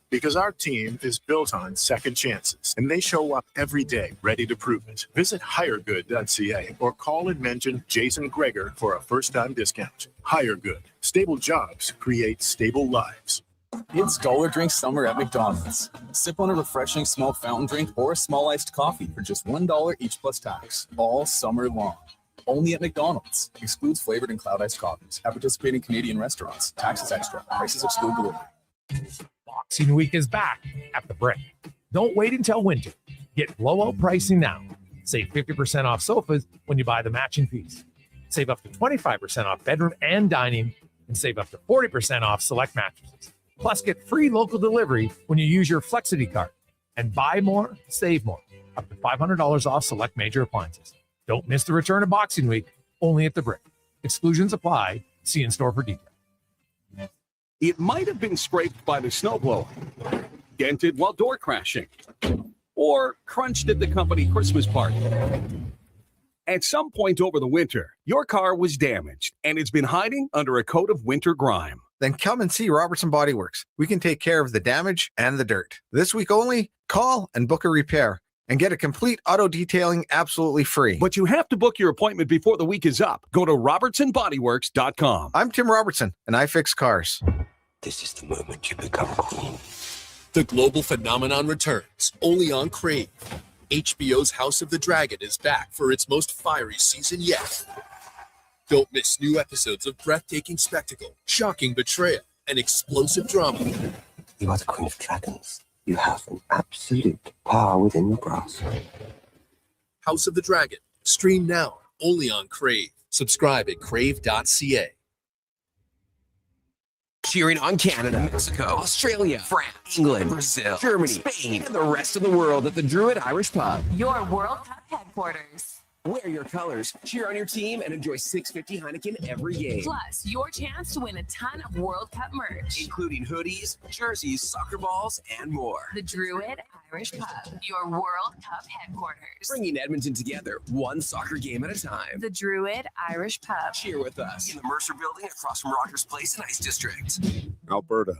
Because our team is built on second chances, and they show up every day ready to prove it. Visit hiregood.ca or call and mention Jason Gregor for a first-time discount. HireGood. Stable jobs create stable lives. It's dollar drink summer at McDonald's. Sip on a refreshing small fountain drink or a small iced coffee for just $1 each plus tax, all summer long. Only at McDonald's. Excludes flavored and cloud iced coffees. At participating Canadian restaurants. Taxes extra. Prices exclude delivery. Boxing Week is back at the Brick. Don't wait until winter. Get blowout pricing now. Save 50% off sofas when you buy the matching piece. Save up to 25% off bedroom and dining, and save up to 40% off select mattresses. Plus, get free local delivery when you use your Flexity card. And buy more, save more. Up to $500 off select major appliances. Don't miss the return of Boxing Week, only at the Brick. Exclusions apply. See in-store for details. It might have been scraped by the snowblower, dented while door crashing, or crunched at the company Christmas party. At some point over the winter, your car was damaged, and it's been hiding under a coat of winter grime. Then come and see Robertson Body Works. We can take care of the damage and the dirt. This week only, call and book a repair and get a complete auto detailing absolutely free. But you have to book your appointment before the week is up. Go to robertsonbodyworks.com. I'm Tim Robertson, and I fix cars. This is the moment you become queen. The global phenomenon returns, only on Crave. HBO's House of the Dragon is back for its most fiery season yet. Don't miss new episodes of breathtaking spectacle, shocking betrayal, and explosive drama. You are the queen of dragons. You have an absolute power within your grasp. House of the Dragon. Stream now, only on Crave. Subscribe at crave.ca. Cheering on Canada, Mexico, Australia, France, England, Brazil, Germany, Spain, and the rest of the world at the Druid Irish Pub. Your World Cup headquarters. Wear your colors, cheer on your team, and enjoy $6.50 Heineken every game. Plus, your chance to win a ton of World Cup merch, including hoodies, jerseys, soccer balls, and more. The Druid Irish Pub, your World Cup headquarters. Bringing Edmonton together, one soccer game at a time. The Druid Irish Pub. Cheer with us in the Mercer Building across from Rogers Place in Ice District. Alberta,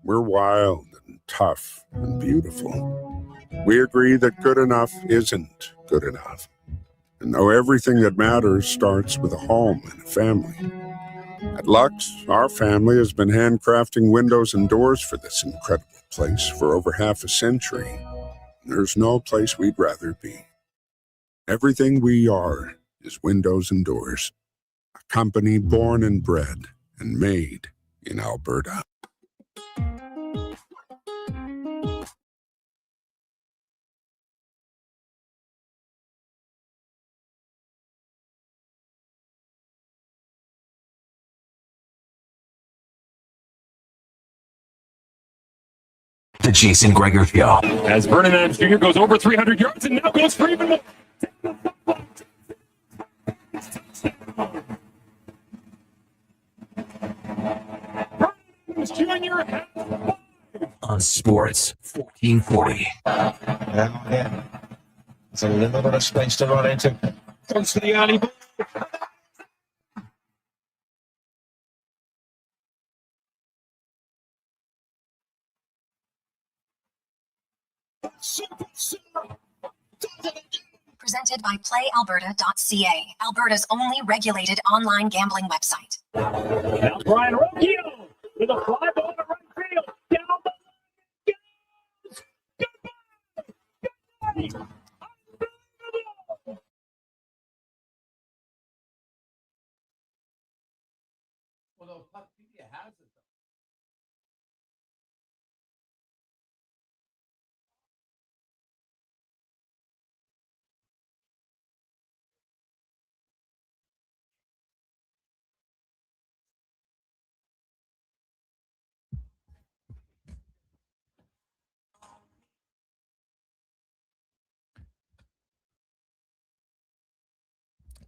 we're wild and tough and beautiful. We agree that good enough isn't good enough. And though everything that matters starts with a home and a family. At Lux, our family has been handcrafting windows and doors for this incredible place for over half a century. There's no place we'd rather be. Everything we are is windows and doors. A company born and bred and made in Alberta. The Jason Gregor Show. As Vernon Adams Jr. goes over 300 yards and now goes for even more. Vernon Adams Jr. On Sports 1440. Yeah. It's a little bit of space to run into. Comes to the alley. Presented by PlayAlberta.ca, Alberta's only regulated online gambling website. Now Brian Rocchio with a fly ball to right field. Down the line. Goodbye. Well, the media has it.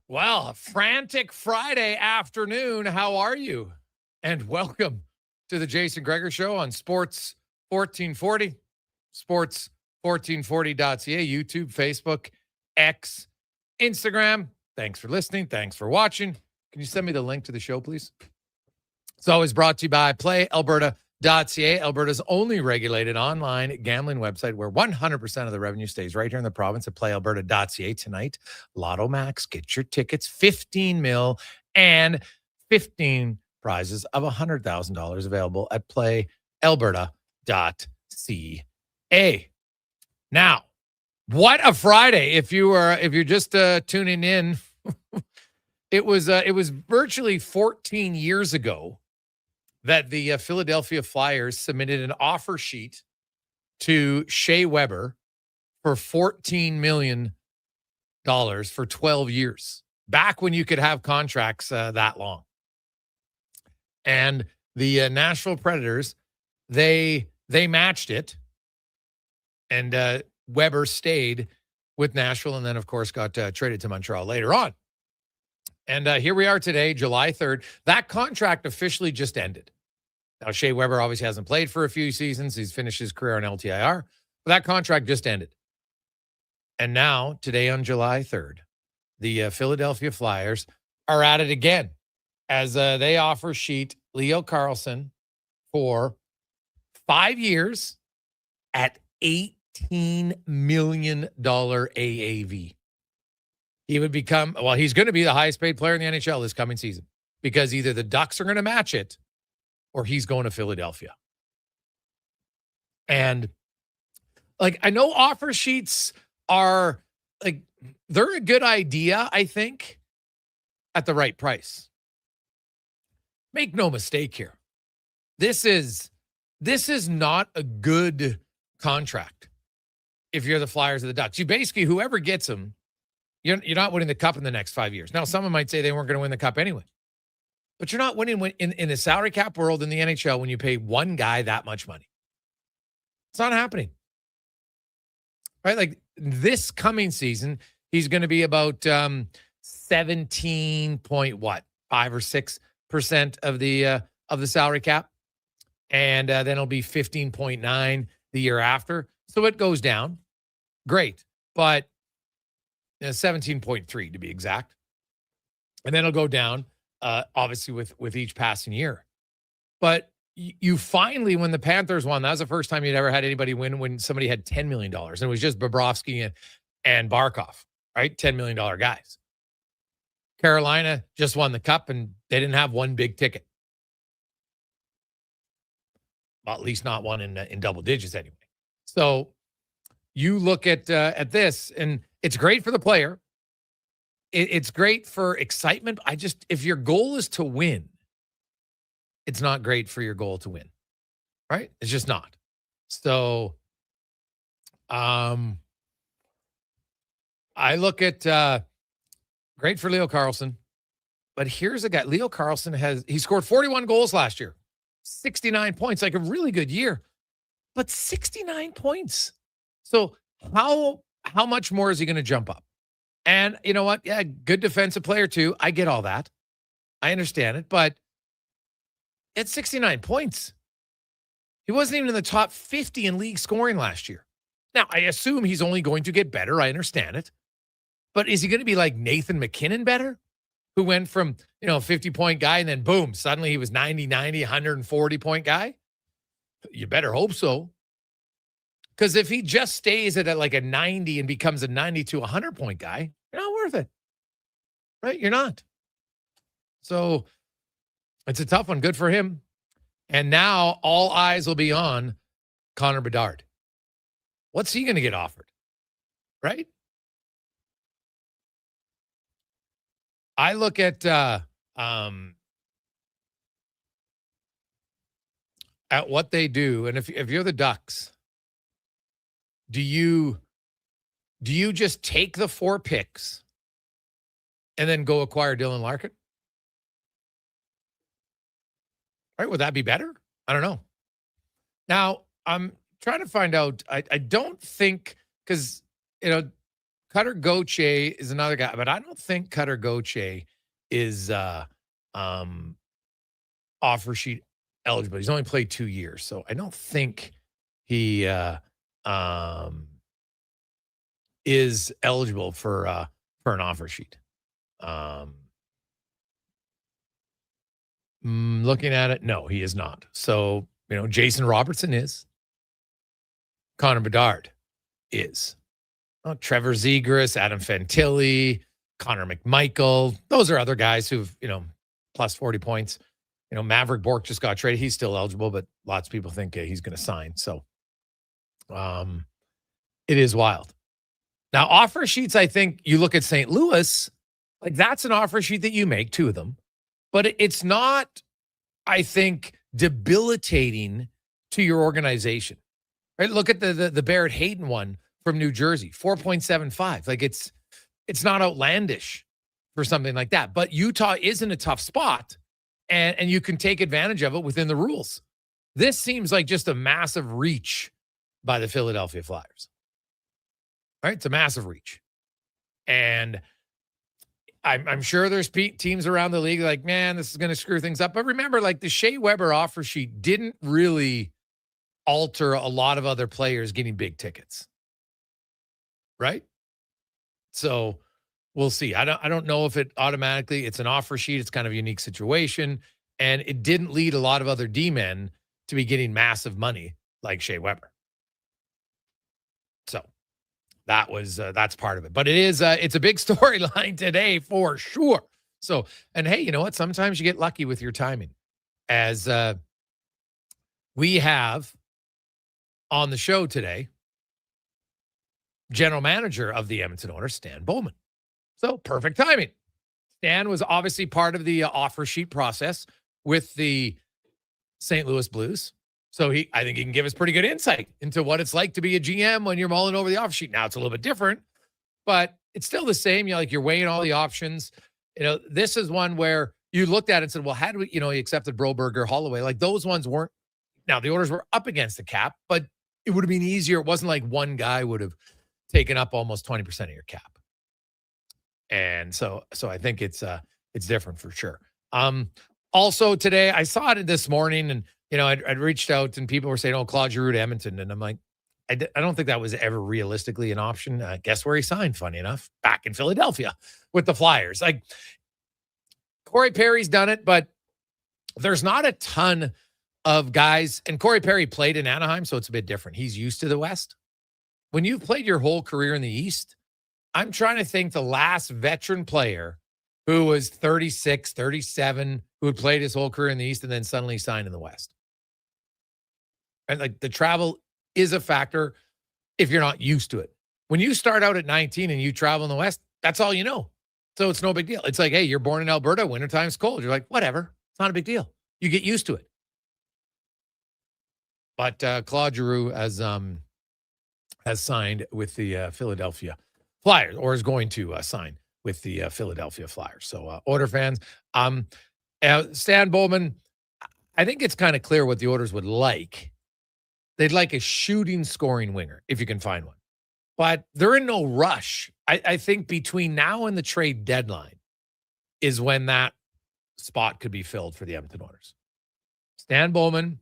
Well, a frantic Friday afternoon. How are you? And welcome to the Jason Gregor Show on Sports 1440, sports1440.ca, YouTube, Facebook, X, Instagram. Thanks for listening. Thanks for watching. Can you send me the link to the show, please? It's always brought to you by PlayAlberta.ca. Alberta's only regulated online gambling website where 100% of the revenue stays right here in the province at playalberta.ca tonight. Lotto Max, get your tickets, 15 mil and 15 prizes of $100,000 available at playalberta.ca. Now, what a Friday. If you're just tuning in, it was virtually 14 years ago that the Philadelphia Flyers submitted an offer sheet to Shea Weber for $14 million for 12 years, back when you could have contracts that long. And the Nashville Predators, they matched it, and Weber stayed with Nashville and then, of course, got traded to Montreal later on. And here we are today, July 3rd. That contract officially just ended. Now, Shea Weber obviously hasn't played for a few seasons. He's finished his career on LTIR. But that contract just ended. And now, today on July 3rd, the Philadelphia Flyers are at it again as they offer sheet Leo Carlsson for 5 years at $18 million AAV. He would become, well, he's going to be the highest paid player in the NHL this coming season because either the Ducks are going to match it or he's going to Philadelphia. And like, I know offer sheets are like, they're a good idea, I think, at the right price. Make no mistake here. This is not a good contract if you're the Flyers or the Ducks. You basically, whoever gets them, you're not winning the cup in the next 5 years. Now, someone might say they weren't going to win the cup anyway. But you're not winning in a salary cap world in the NHL when you pay one guy that much money. It's not happening. Right? Like this coming season, he's going to be about 17 point what? 5 or 6% of the salary cap. And then it'll be 15.9 the year after. So it goes down. Great. But 17.3 to be exact. And then it'll go down, obviously, with each passing year. But you finally, when the Panthers won, that was the first time you'd ever had anybody win when somebody had $10 million. And it was just Bobrovsky and Barkov, right? $10 million guys. Carolina just won the cup, and they didn't have one big ticket. Well, at least not one in double digits anyway. So you look at this, and it's great for the player. It's great for excitement. If your goal is to win, it's not great for your goal to win, right? It's just not. So, I look at great for Leo Carlsson, but here's a guy. Leo Carlsson he scored 41 goals last year, 69 points, like a really good year, but 69 points. So how much more is he going to jump up? And you know what? Yeah, good defensive player too. I get all that. I understand it, but at 69 points, he wasn't even in the top 50 in league scoring last year. Now, I assume he's only going to get better. I understand it. But is he going to be like Nathan McKinnon better, who went from, 50-point guy and then boom, suddenly he was 90, 140-point guy? You better hope so. Because if he just stays at like a 90 and becomes a 90 to 100-point guy, you're not worth it. Right? You're not. So it's a tough one. Good for him. And now all eyes will be on Connor Bedard. What's he going to get offered? Right? I look at what they do, and if you're the Ducks, do you just take the 4 picks and then go acquire Dylan Larkin? Right? Would that be better? I don't know. Now, I'm trying to find out. I don't think, because, Cutter Gauthier is another guy, but I don't think Cutter Gauthier is offer sheet eligible. He's only played 2 years, so I don't think he is eligible for an offer sheet. Looking at it, no, he is not. So, Jason Robertson is. Connor Bedard is. Trevor Zegras, Adam Fantilli, Connor McMichael. Those are other guys who've, plus 40 points. Maverick Bork just got traded. He's still eligible, but lots of people think he's going to sign. So it is wild. Now, offer sheets, I think you look at St. Louis, like that's an offer sheet that you make, 2 of them. But it's not, I think, debilitating to your organization. Right? Look at the Barrett Hayton one from New Jersey, 4.75. Like it's not outlandish for something like that. But Utah is in a tough spot, and you can take advantage of it within the rules. This seems like just a massive reach by the Philadelphia Flyers. Right? It's a massive reach. And I'm sure there's teams around the league like, man, this is going to screw things up. But remember, like the Shea Weber offer sheet didn't really alter a lot of other players getting big tickets. Right? So we'll see. I don't know if it automatically, it's an offer sheet. It's kind of a unique situation. And it didn't lead a lot of other D-men to be getting massive money like Shea Weber. So that's part of it. But it's a big storyline today for sure. So, and hey, you know what? Sometimes you get lucky with your timing. As we have on the show today, general manager of the Edmonton Oilers, Stan Bowman. So perfect timing. Stan was obviously part of the offer sheet process with the St. Louis Blues. So I think he can give us pretty good insight into what it's like to be a GM when you're mulling over the offer sheet. Now it's a little bit different, but it's still the same. You're weighing all the options. This is one where you looked at it and said, well, how do we, he accepted Broberger, Holloway. Like those ones weren't. Now the Oilers were up against the cap, but it would have been easier. It wasn't like one guy would have taken up almost 20% of your cap. And so I think it's different for sure. Also today, I saw it this morning and, I'd reached out and people were saying, oh, Claude Giroux to Edmonton. And I'm like, I don't think that was ever realistically an option. Guess where he signed, funny enough, back in Philadelphia with the Flyers. Like Corey Perry's done it, but there's not a ton of guys. And Corey Perry played in Anaheim, so it's a bit different. He's used to the West. When you've played your whole career in the East, I'm trying to think the last veteran player who was 36, 37, who had played his whole career in the East and then suddenly signed in the West. And like the travel is a factor if you're not used to it. When you start out at 19 and you travel in the West, that's all you know. So it's no big deal. It's like, hey, you're born in Alberta, wintertime's cold. You're like, whatever. It's not a big deal. You get used to it. But Claude Giroux has signed with the Philadelphia Flyers, or is going to sign with the Philadelphia Flyers. So Oilers fans, Stan Bowman, I think it's kind of clear what the Oilers would like. They'd like a shooting scoring winger if you can find one. But they're in no rush. I think between now and the trade deadline is when that spot could be filled for the Edmonton Oilers. Stan Bowman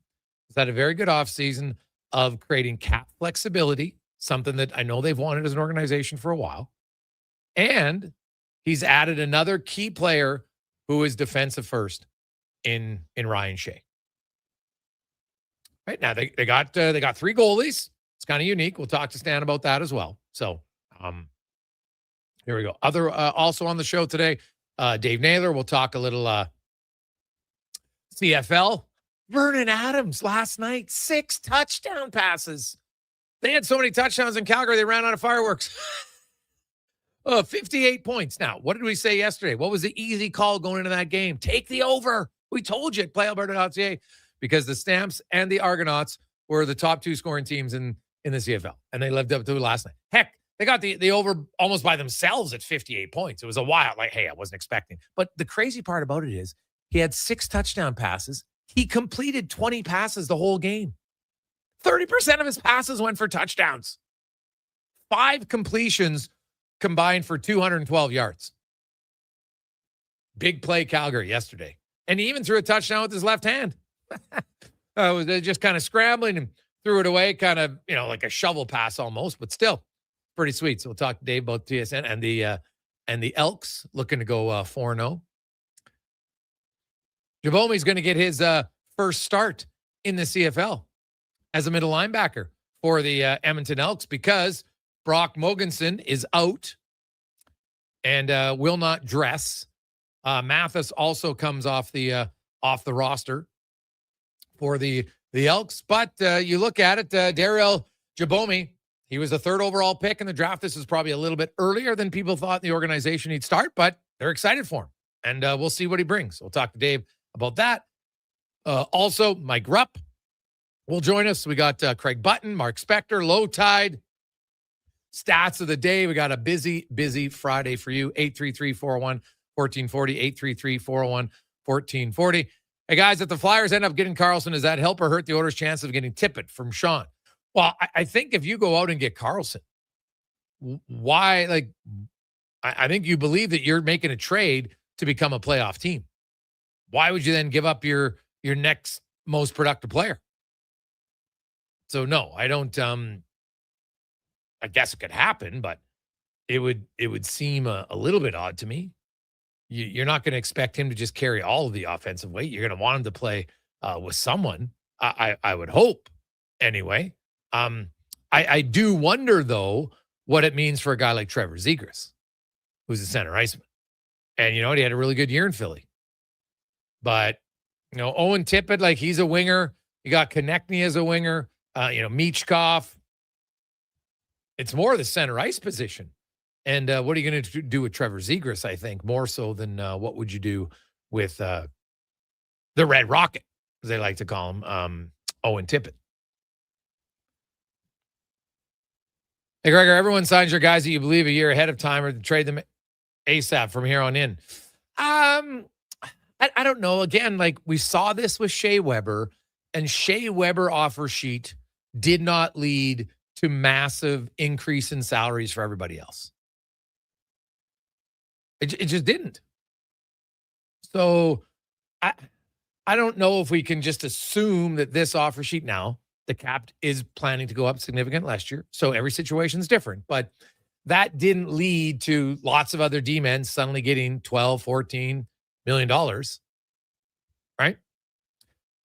has had a very good offseason of creating cap flexibility, something that I know they've wanted as an organization for a while. And he's added another key player who is defensive first in Ryan Shea. Right now, they got 3 goalies. It's kind of unique. We'll talk to Stan about that as well. So, here we go. Also on the show today, Dave Naylor. We'll talk a little CFL. Vernon Adams last night, 6 touchdown passes. They had so many touchdowns in Calgary, they ran out of fireworks. 58 points. Now, what did we say yesterday? What was the easy call going into that game? Take the over. We told you at playalberta.ca. Because the Stamps and the Argonauts were the top 2 scoring teams in the CFL. And they lived up to it last night. Heck, they got the over almost by themselves at 58 points. It was a wild, hey, I wasn't expecting. But the crazy part about it is he had 6 touchdown passes. He completed 20 passes the whole game. 30% of his passes went for touchdowns. 5 completions combined for 212 yards. Big play Calgary yesterday. And he even threw a touchdown with his left hand. Was just kind of scrambling and threw it away, kind of, like a shovel pass almost, but still pretty sweet. So we'll talk to Dave about TSN and the Elks looking to go 4-0. Jabomi's going to get his first start in the CFL as a middle linebacker for the Edmonton Elks because Brock Mogensen is out and will not dress. Mathis also comes off the roster for the Elks. But you look at it, Darryl Jabomi, he was the 3rd overall pick in the draft. This is probably a little bit earlier than people thought the organization he'd start, but they're excited for him. And we'll see what he brings. We'll talk to Dave about that. Also, Mike Rupp will join us. We got Craig Button, Mark Spector, Low Tide. Stats of the day. We got a busy Friday for you. 833-401-1440, 833-401-1440. Hey, guys, if the Flyers end up getting Carlson, does that help or hurt the Oilers' chance of getting Tippett from Sean? Well, I think if you go out and get Carlson, why? Like, I think you believe that you're making a trade to become a playoff team. Why would you then give up your next most productive player? So, no, I don't. I guess it could happen, but it would seem a little bit odd to me. You're not going to expect him to just carry all of the offensive weight. You're going to want him to play with someone. I would hope, anyway. I do wonder, though, what it means for a guy like Trevor Zegras, who's a center iceman. And, you know, he had a really good year in Philly. But, you know, Owen Tippett, like, he's a winger. You got Konechny as a winger. Michkov. It's more the center ice position. And what are you going to do with Trevor Zegras, I think, more so than what would you do with the Red Rocket, as they like to call him, Owen Tippett. Hey, Gregor, everyone signs your guys that you believe a year ahead of time or to trade them ASAP from here on in. I don't know. Again, like we saw this with Shea Weber, and Shea Weber offer sheet did not lead to massive increase in salaries for everybody else. It just didn't. So I don't know if we can just assume that this offer sheet now, the cap is planning to go up significant last year. So every situation is different, but that didn't lead to lots of other D-men suddenly getting $12, $14 million. Right?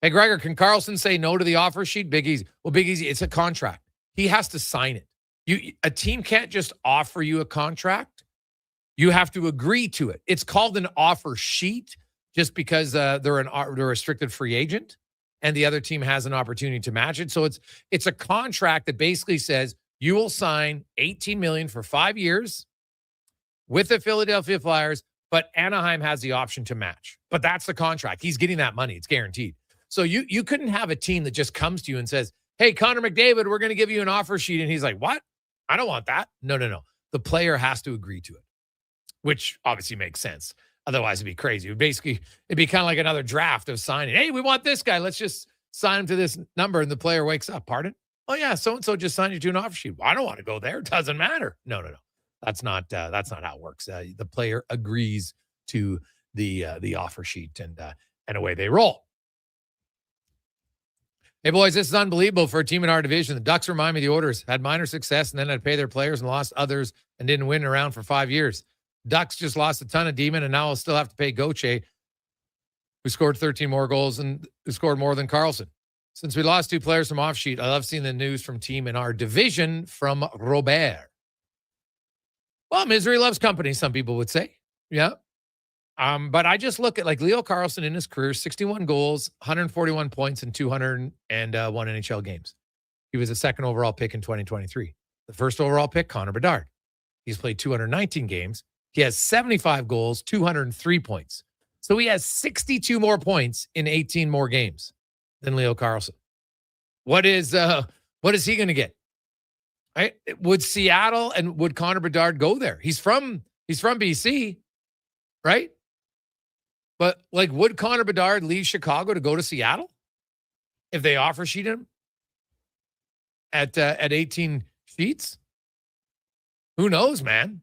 Hey, Gregor, can Carlson say no to the offer sheet? Big Easy. Well, Big Easy, it's a contract. He has to sign it. A team can't just offer you a contract. You have to agree to it. It's called an offer sheet just because they're a restricted free agent and the other team has an opportunity to match it. So it's a contract that basically says you will sign $18 million for 5 years with the Philadelphia Flyers, but Anaheim has the option to match. But that's the contract. He's getting that money. It's guaranteed. So you couldn't have a team that just comes to you and says, hey, Connor McDavid, we're going to give you an offer sheet. And he's like, what? I don't want that. No. The player has to agree to it, which obviously makes sense. Otherwise, it'd be crazy. It'd be kind of like another draft of signing. Hey, we want this guy. Let's just sign him to this number. And the player wakes up. Pardon? Oh, yeah, so-and-so just signed you to an offer sheet. Well, I don't want to go there. It doesn't matter. No. That's not how it works. The player agrees to the offer sheet and away they roll. Hey, boys, this is unbelievable for a team in our division. The Ducks remind me the Oilers had minor success and then had to pay their players and lost others and didn't win around for 5 years. Ducks just lost a ton of demon and now will still have to pay Gauthier, who scored 13 more goals and who scored more than Carlson. Since we lost 2 players from off sheet, I love seeing the news from team in our division from Robert. Well, misery loves company, some people would say. Yeah. But I just look at like Leo Carlson in his career, 61 goals, 141 points in 201 NHL games. He was a second overall pick in 2023. The first overall pick, Connor Bedard. He's played 219 games. He has 75 goals, 203 points. So he has 62 more points in 18 more games than Leo Carlson. What is he going to get? Right? Would Seattle and would Connor Bedard go there? He's from BC, right? But like, would Connor Bedard leave Chicago to go to Seattle if they offer sheet him at 18 sheets? Who knows, man?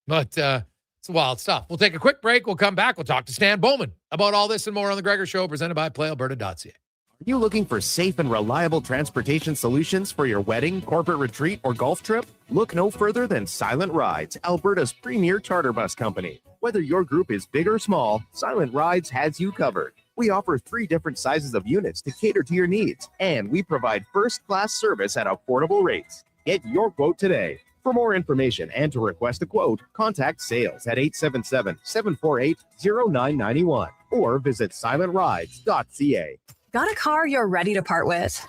But it's wild stuff. We'll take a quick break. We'll come back. We'll talk to Stan Bowman about all this and more on the Gregor Show, presented by PlayAlberta.ca. Are you looking for safe and reliable transportation solutions for your wedding, corporate retreat, or golf trip? Look no further than Silent Rides, Alberta's premier charter bus company. Whether your group is big or small, Silent Rides has you covered. We offer 3 different sizes of units to cater to your needs, and we provide first-class service at affordable rates. Get your quote today. For more information and to request a quote, contact sales at 877-748-0991 or visit silentrides.ca. Got a car you're ready to part with?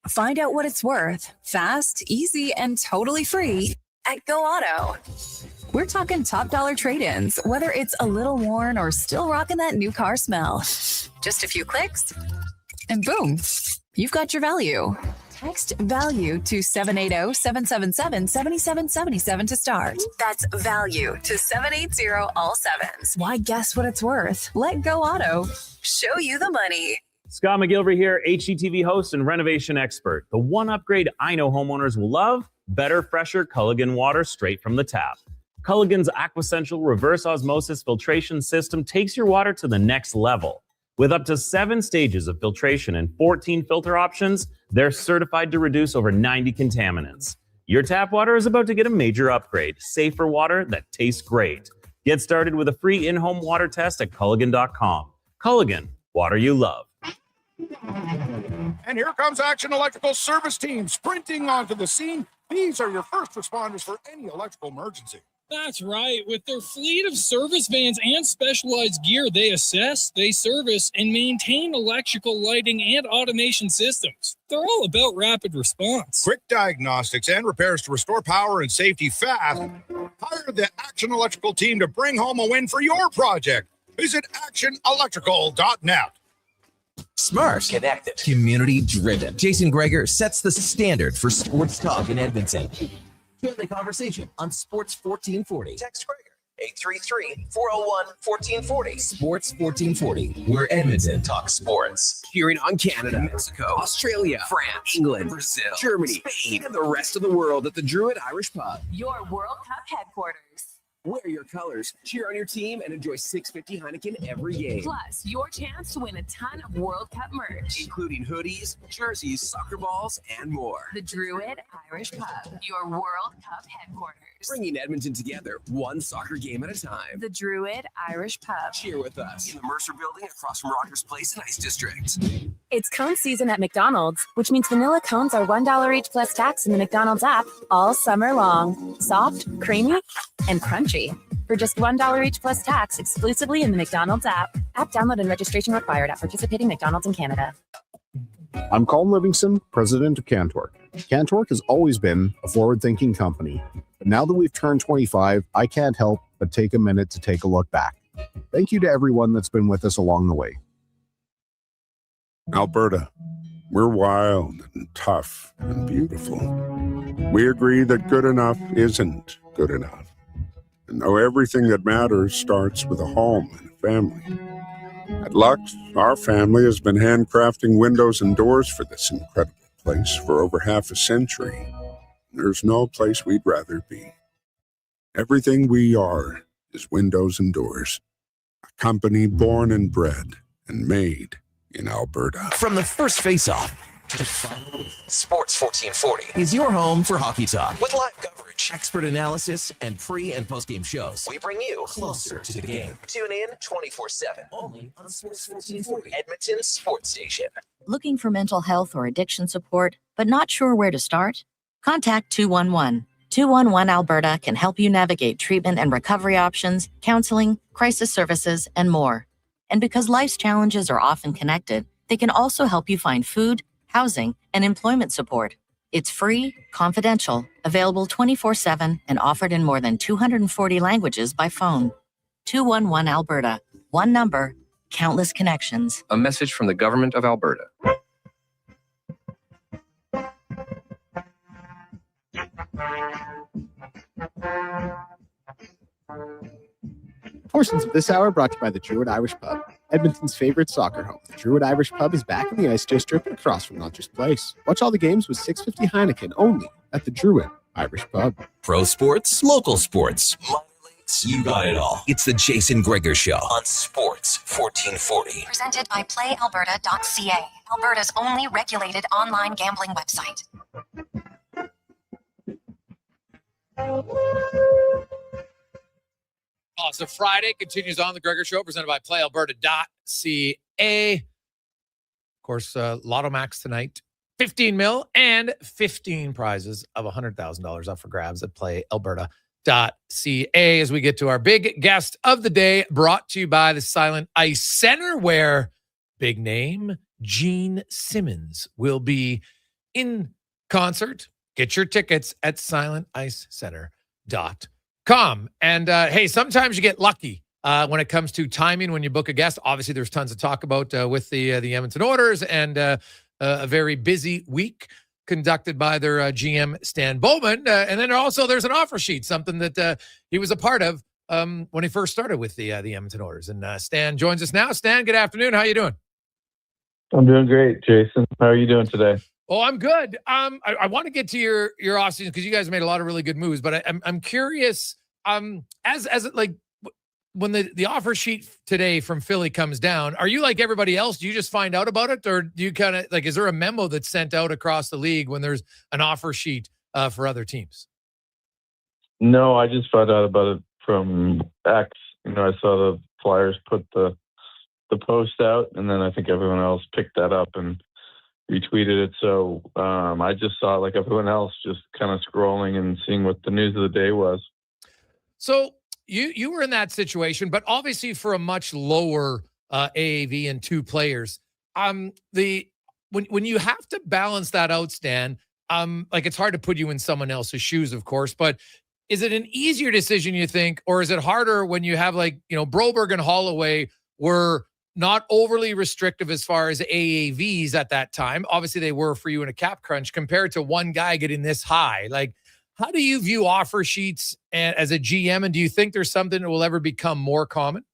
Find out what it's worth fast, easy, and totally free at Go Auto. We're talking top dollar trade-ins, whether it's a little worn or still rocking that new car smell. Just a few clicks and boom, you've got your value. Text value to 780-777-7777 to start. That's value to 780 all sevens. Why guess what it's worth? Let Go Auto show you the money. Scott McGilvery here, HGTV host and renovation expert. The one upgrade I know homeowners will love: better, fresher Culligan water straight from the tap. Culligan's Aquasential reverse osmosis filtration system takes your water to the next level. With up to 7 stages of filtration and 14 filter options, they're certified to reduce over 90 contaminants. Your tap water is about to get a major upgrade: safer water that tastes great. Get started with a free in-home water test at Culligan.com. Culligan, water you love. And here comes Action Electrical Service Team sprinting onto the scene. These are your first responders for any electrical emergency. That's right. With their fleet of service vans and specialized gear, they assess, they service, and maintain electrical lighting and automation systems. They're all about rapid response. Quick diagnostics and repairs to restore power and safety fast. Hire the Action Electrical team to bring home a win for your project. Visit actionelectrical.net. Smart, connected, community-driven. Jason Gregor sets the standard for sports talk in Edmonton. Join the conversation on Sports 1440. Text Gregor, 833-401-1440. Sports 1440, where Edmonton talks sports. Cheering on Canada, Mexico, Australia, France, England, Brazil, Germany, Spain, and the rest of the world at the Druid Irish Pub. Your World Cup headquarters. Wear your colors, cheer on your team, and enjoy $6.50 Heineken every game. Plus, your chance to win a ton of World Cup merch, including hoodies, jerseys, soccer balls, and more. The Druid Irish Pub, your World Cup headquarters. Bringing Edmonton together, one soccer game at a time. The Druid Irish Pub. Cheer with us in the Mercer Building across from Rogers Place in Ice District. It's cone season at McDonald's, which means vanilla cones are $1 each plus tax in the McDonald's app all summer long. Soft, creamy, and crunchy. For just $1 each plus tax exclusively in the McDonald's app. App download and registration required at participating McDonald's in Canada. I'm Colin Livingston, president of Cantork. Cantork has always been a forward-thinking company. But now that we've turned 25, I can't help but take a minute to take a look back. Thank you to everyone that's been with us along the way. Alberta, we're wild and tough and beautiful. We agree that good enough isn't good enough. And know everything that matters starts with a home and a family. At Lux, our family has been handcrafting windows and doors for this incredible place for over half a century. There's no place we'd rather be. Everything we are is windows and doors. A company born and bred and made in Alberta. From the first face-off to Sports 1440 is your home for hockey talk with live coverage, expert analysis, and pre- and post-game shows. We bring you closer to the game. Tune in 24/7 only on Sports 1440, Edmonton Sports Station. Looking for mental health or addiction support, but not sure where to start? Contact 211. 211 Alberta can help you navigate treatment and recovery options, counseling, crisis services, and more. And because life's challenges are often connected, they can also help you find food, housing, and employment support. It's free, confidential, available 24/7, and offered in more than 240 languages by phone. 211 Alberta. One number, countless connections. A message from the Government of Alberta. Portions of this hour brought to you by the Druid Irish Pub, Edmonton's favorite soccer home. The Druid Irish Pub is back in the Ice District across from Rogers Place. Watch all the games with $6.50 Heineken only at the Druid Irish Pub. Pro sports, local sports, minor leagues, you got it all. It's the Jason Gregor Show on Sports 1440. Presented by PlayAlberta.ca, Alberta's only regulated online gambling website. Also, Friday continues on the Gregor Show, presented by PlayAlberta.ca. Of course, Lotto Max tonight, 15 mil and 15 prizes of $100,000 up for grabs at PlayAlberta.ca. As we get to our big guest of the day, brought to you by the Silent Ice Center, where big name Gene Simmons will be in concert. Get your tickets at silenticecenter.com. And hey, sometimes you get lucky when it comes to timing when you book a guest. Obviously, there's tons to talk about with the Edmonton Oilers and a very busy week conducted by their GM, Stan Bowman. And then also there's an offer sheet, something that he was a part of when he first started with the Edmonton Oilers. And Stan joins us now. Stan, good afternoon. How you doing? I'm doing great, Jason. How are you doing today? Oh, I'm good. I want to get to your offseason because you guys made a lot of really good moves, but I'm curious, as like when the offer sheet today from Philly comes down, are you like everybody else? Do you just find out about it, or do you kind of like, is there a memo that's sent out across the league when there's an offer sheet for other teams? No, I just found out about it from X. I saw the Flyers put the post out, and then I think everyone else picked that up and retweeted it. So I just saw it like everyone else, just kind of scrolling and seeing what the news of the day was. So you were in that situation, but obviously for a much lower AAV and two players. When you have to balance that out, Stan, like it's hard to put you in someone else's shoes, of course, but is it an easier decision, you think, or is it harder when you have Broberg and Holloway were not overly restrictive as far as AAVs at that time? Obviously, they were for you in a cap crunch compared to one guy getting this high. Like, how do you view offer sheets as a GM, and do you think there's something that will ever become more common?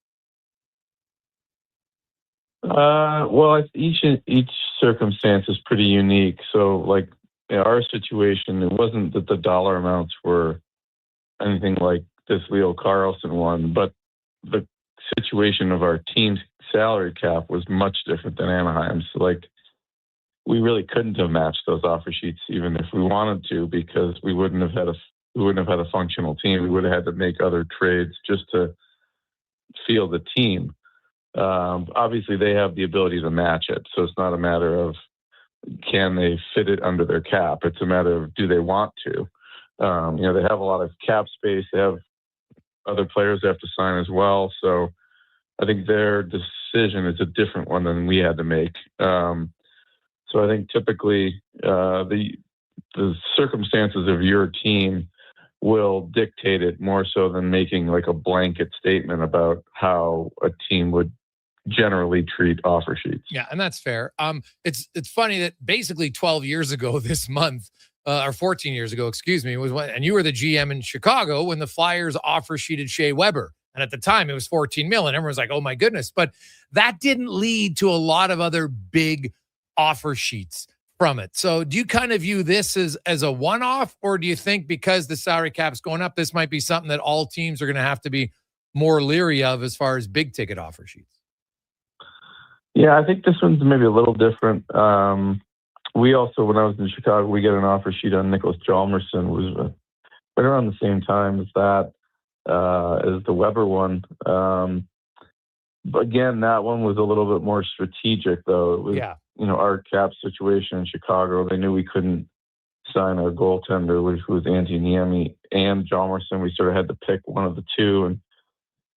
Well, each circumstance is pretty unique. So, like in our situation, it wasn't that the dollar amounts were anything like this Leo Carlson one, but the situation of our team's salary cap was much different than Anaheim's. So, like, we really couldn't have matched those offer sheets even if we wanted to, because we wouldn't have had a functional team. We would have had to make other trades just to field the team. Obviously, they have the ability to match it, so it's not a matter of can they fit it under their cap. It's a matter of do they want to. They have a lot of cap space. They have other players they have to sign as well. So I think their decision is a different one than we had to make. So I think typically the circumstances of your team will dictate it more so than making like a blanket statement about how a team would generally treat offer sheets. Yeah, and that's fair. It's funny that basically 12 years ago this month, or 14 years ago, excuse me, was when, and you were the GM in Chicago when the Flyers offer sheeted Shea Weber. And at the time it was 14 million. And everyone's like, oh my goodness. But that didn't lead to a lot of other big offer sheets from it. So do you kind of view this as a one-off, or do you think because the salary cap's going up, this might be something that all teams are going to have to be more leery of as far as big ticket offer sheets? Yeah, I think this one's maybe a little different. We also, when I was in Chicago, we get an offer sheet on Nicholas Hjalmarsson, was right around the same time as that, as the Weber one. But again, that one was a little bit more strategic, though. It was, our cap situation in Chicago. They knew we couldn't sign our goaltender, which was Antti Niemi and Hjalmarsson. We sort of had to pick one of the two, and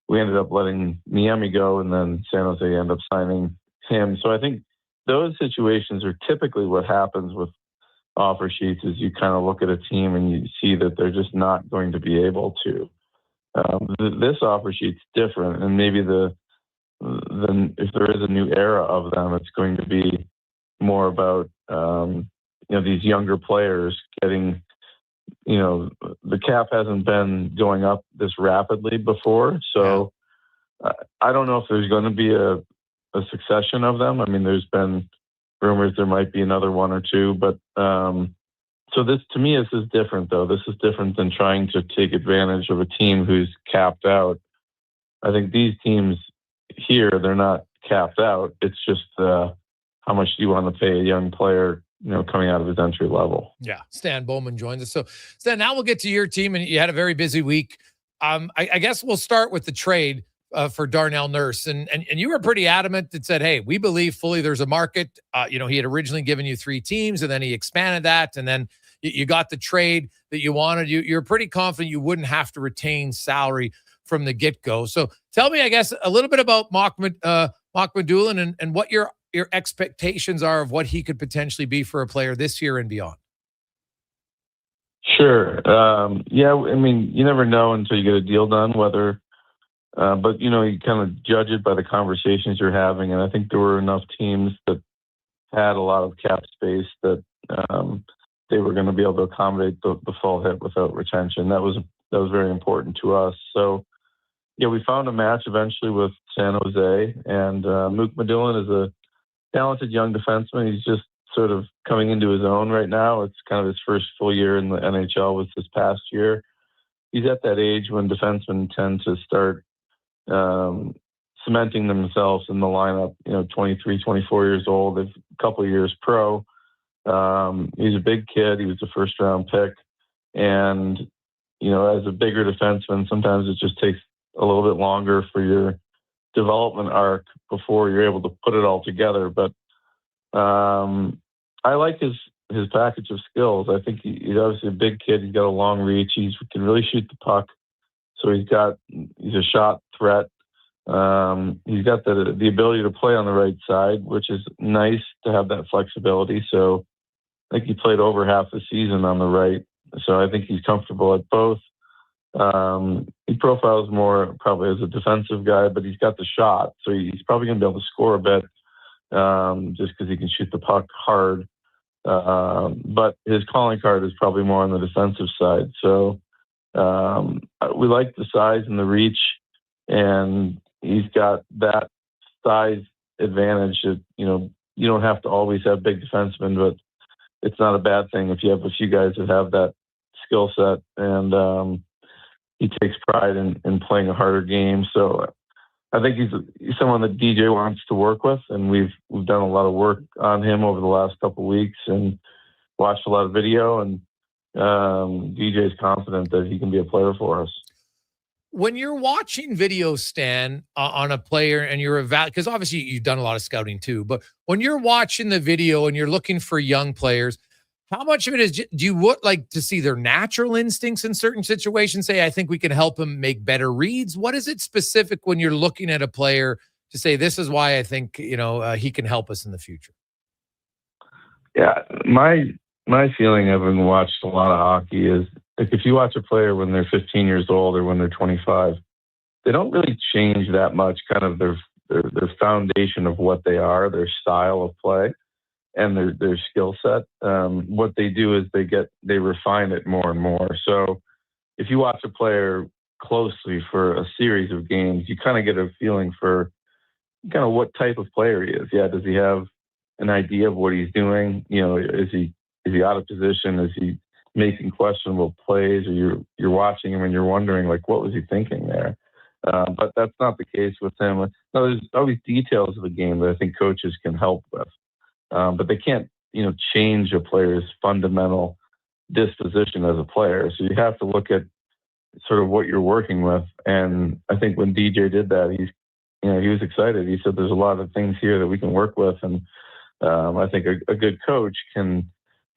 we ended up letting Niemi go, and then San Jose ended up signing him. So I think those situations are typically what happens with offer sheets, is you kind of look at a team and you see that they're just not going to be able to. This offer sheet's different, and maybe if there is a new era of them, it's going to be more about these younger players getting. The cap hasn't been going up this rapidly before, so I don't know if there's going to be a succession of them. I mean, there's been rumors there might be another one or two, but so this, to me, this is different, though. This is different than trying to take advantage of a team who's capped out. I think these teams here, they're not capped out. It's just how much do you want to pay a young player, coming out of his entry level. Yeah. Stan Bowman joins us. So, Stan, now we'll get to your team, and you had a very busy week I guess we'll start with the trade for Darnell Nurse. And you were pretty adamant that said, hey, we believe fully there's a market. He had originally given you 3 teams, and then he expanded that, and then you got the trade that you wanted. You're pretty confident you wouldn't have to retain salary from the get-go. So tell me, I guess, a little bit about Mock Medulin and what your expectations are of what he could potentially be for a player this year and beyond. Sure. Yeah, I mean, you never know until you get a deal done, whether, but, you kind of judge it by the conversations you're having. And I think there were enough teams that had a lot of cap space that they were going to be able to accommodate the full hit without retention. That was very important to us. So, yeah, we found a match eventually with San Jose, and Mook Medulin is a talented young defenseman. He's just sort of coming into his own right now. It's kind of his first full year in the NHL was this past year. He's at that age when defensemen tend to start cementing themselves in the lineup, 23, 24 years old. They've a couple of years pro. He's a big kid. He was a first-round pick. And, as a bigger defenseman, sometimes it just takes a little bit longer for your development arc before you're able to put it all together. But I like his package of skills. I think he's obviously a big kid. He's got a long reach. He can really shoot the puck. So he's a shot threat. He's got the ability to play on the right side, which is nice to have that flexibility. So I think he played over half the season on the right. So I think he's comfortable at both. He profiles more probably as a defensive guy, but he's got the shot. So he's probably going to be able to score a bit just because he can shoot the puck hard. But his calling card is probably more on the defensive side. So we like the size and the reach, and he's got that size advantage that, you don't have to always have big defensemen, but it's not a bad thing if you have a few guys that have that skill set, and he takes pride in playing a harder game. So I think he's someone that DJ wants to work with, and we've done a lot of work on him over the last couple of weeks and watched a lot of video, and DJ is confident that he can be a player for us. When you're watching video, Stan, on a player, and you're because obviously you've done a lot of scouting too, but when you're watching the video and you're looking for young players, how much of it is, do you like to see their natural instincts in certain situations? Say, I think we can help him make better reads. What is it specific when you're looking at a player to say, this is why I think, he can help us in the future? Yeah. My feeling, having watched a lot of hockey, is if you watch a player when they're 15 years old or when they're 25, they don't really change that much, kind of their foundation of what they are, their style of play, and their skill set. What they do is they refine it more and more. So if you watch a player closely for a series of games, you kind of get a feeling for kind of what type of player he is. Yeah, does he have an idea of what he's doing? Is he out of position? Is he making questionable plays? Or you're watching him and you're wondering, like, what was he thinking there? But that's not the case with him. No, there's always details of the game that I think coaches can help with. But they can't, change a player's fundamental disposition as a player. So you have to look at sort of what you're working with. And I think when DJ did that, he was excited. He said, there's a lot of things here that we can work with. And I think a good coach can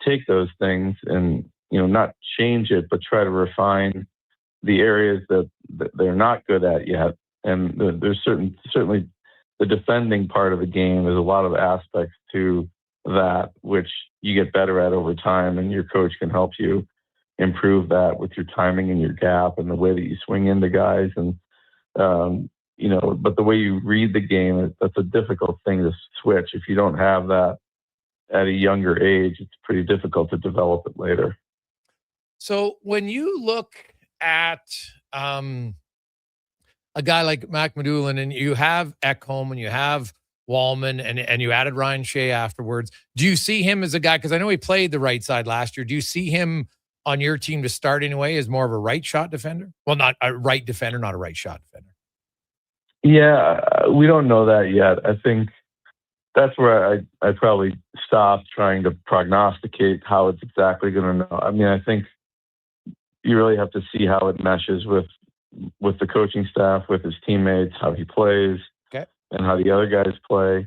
take those things and, not change it, but try to refine the areas that they're not good at yet. And there's certainly the defending part of the game, there's a lot of aspects to that which you get better at over time, and your coach can help you improve that with your timing and your gap and the way that you swing into guys. And, but the way you read the game, that's a difficult thing to switch. If you don't have that at a younger age, it's pretty difficult to develop it later. So when you look at a guy like Mac Medulin, and you have Ekholm and you have Wallman, and you added Ryan Shea afterwards, do you see him as a guy, because I know he played the right side last year, do you see him on your team to start anyway as more of a right shot defender? Well, not a right defender, not a right shot defender. Yeah, we don't know that yet. I think that's where I probably stopped trying to prognosticate how it's exactly going to know. I mean, I think you really have to see how it meshes with with the coaching staff, with his teammates, how he plays, and how the other guys play.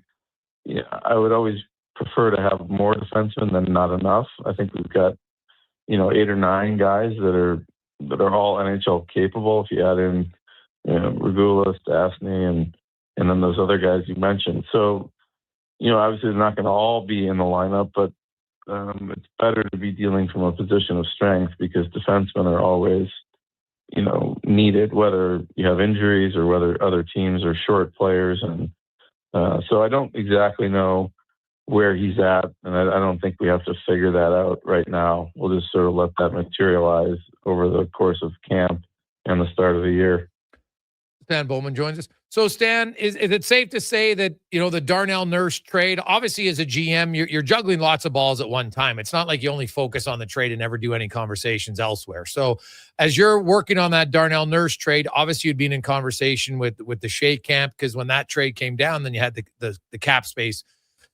Yeah, I would always prefer to have more defensemen than not enough. I think we've got 8 or 9 guys that are all NHL capable. If you add in Regula, Stastny, and then those other guys you mentioned. So, obviously they're not going to all be in the lineup, but it's better to be dealing from a position of strength because defensemen are always, needed, whether you have injuries or whether other teams are short players. And so I don't exactly know where he's at, and I don't think we have to figure that out right now. We'll just sort of let that materialize over the course of camp and the start of the year. Stan Bowman joins us. So, Stan, is it safe to say that, the Darnell Nurse trade, obviously as a GM, you're juggling lots of balls at one time. It's not like you only focus on the trade and never do any conversations elsewhere. So as you're working on that Darnell Nurse trade, obviously you'd been in conversation with the Shea camp, because when that trade came down, then you had the cap space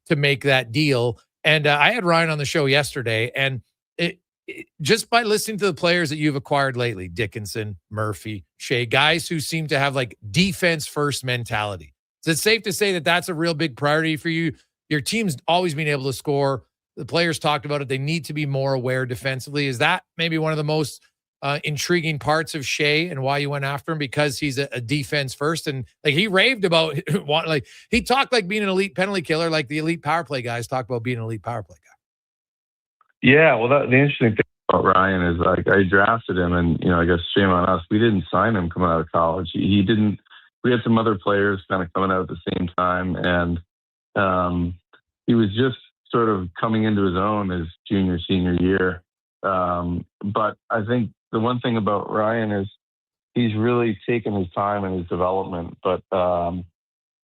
to make that deal. And I had Ryan on the show yesterday, and just by listening to the players that you've acquired lately, Dickinson, Murphy, Shea, guys who seem to have like defense first mentality. Is it safe to say that that's a real big priority for you? Your team's always been able to score. The players talked about it. They need to be more aware defensively. Is that maybe one of the most intriguing parts of Shea and why you went after him, because he's a defense first? And like he raved about, like he talked like being an elite penalty killer, like the elite power play guys talk about being an elite power play guy. Yeah, well, the interesting thing about Ryan is like I drafted him, and I guess shame on us, we didn't sign him coming out of college. He didn't. We had some other players kind of coming out at the same time, and he was just sort of coming into his own his junior, senior year. But I think the one thing about Ryan is he's really taken his time in his development. But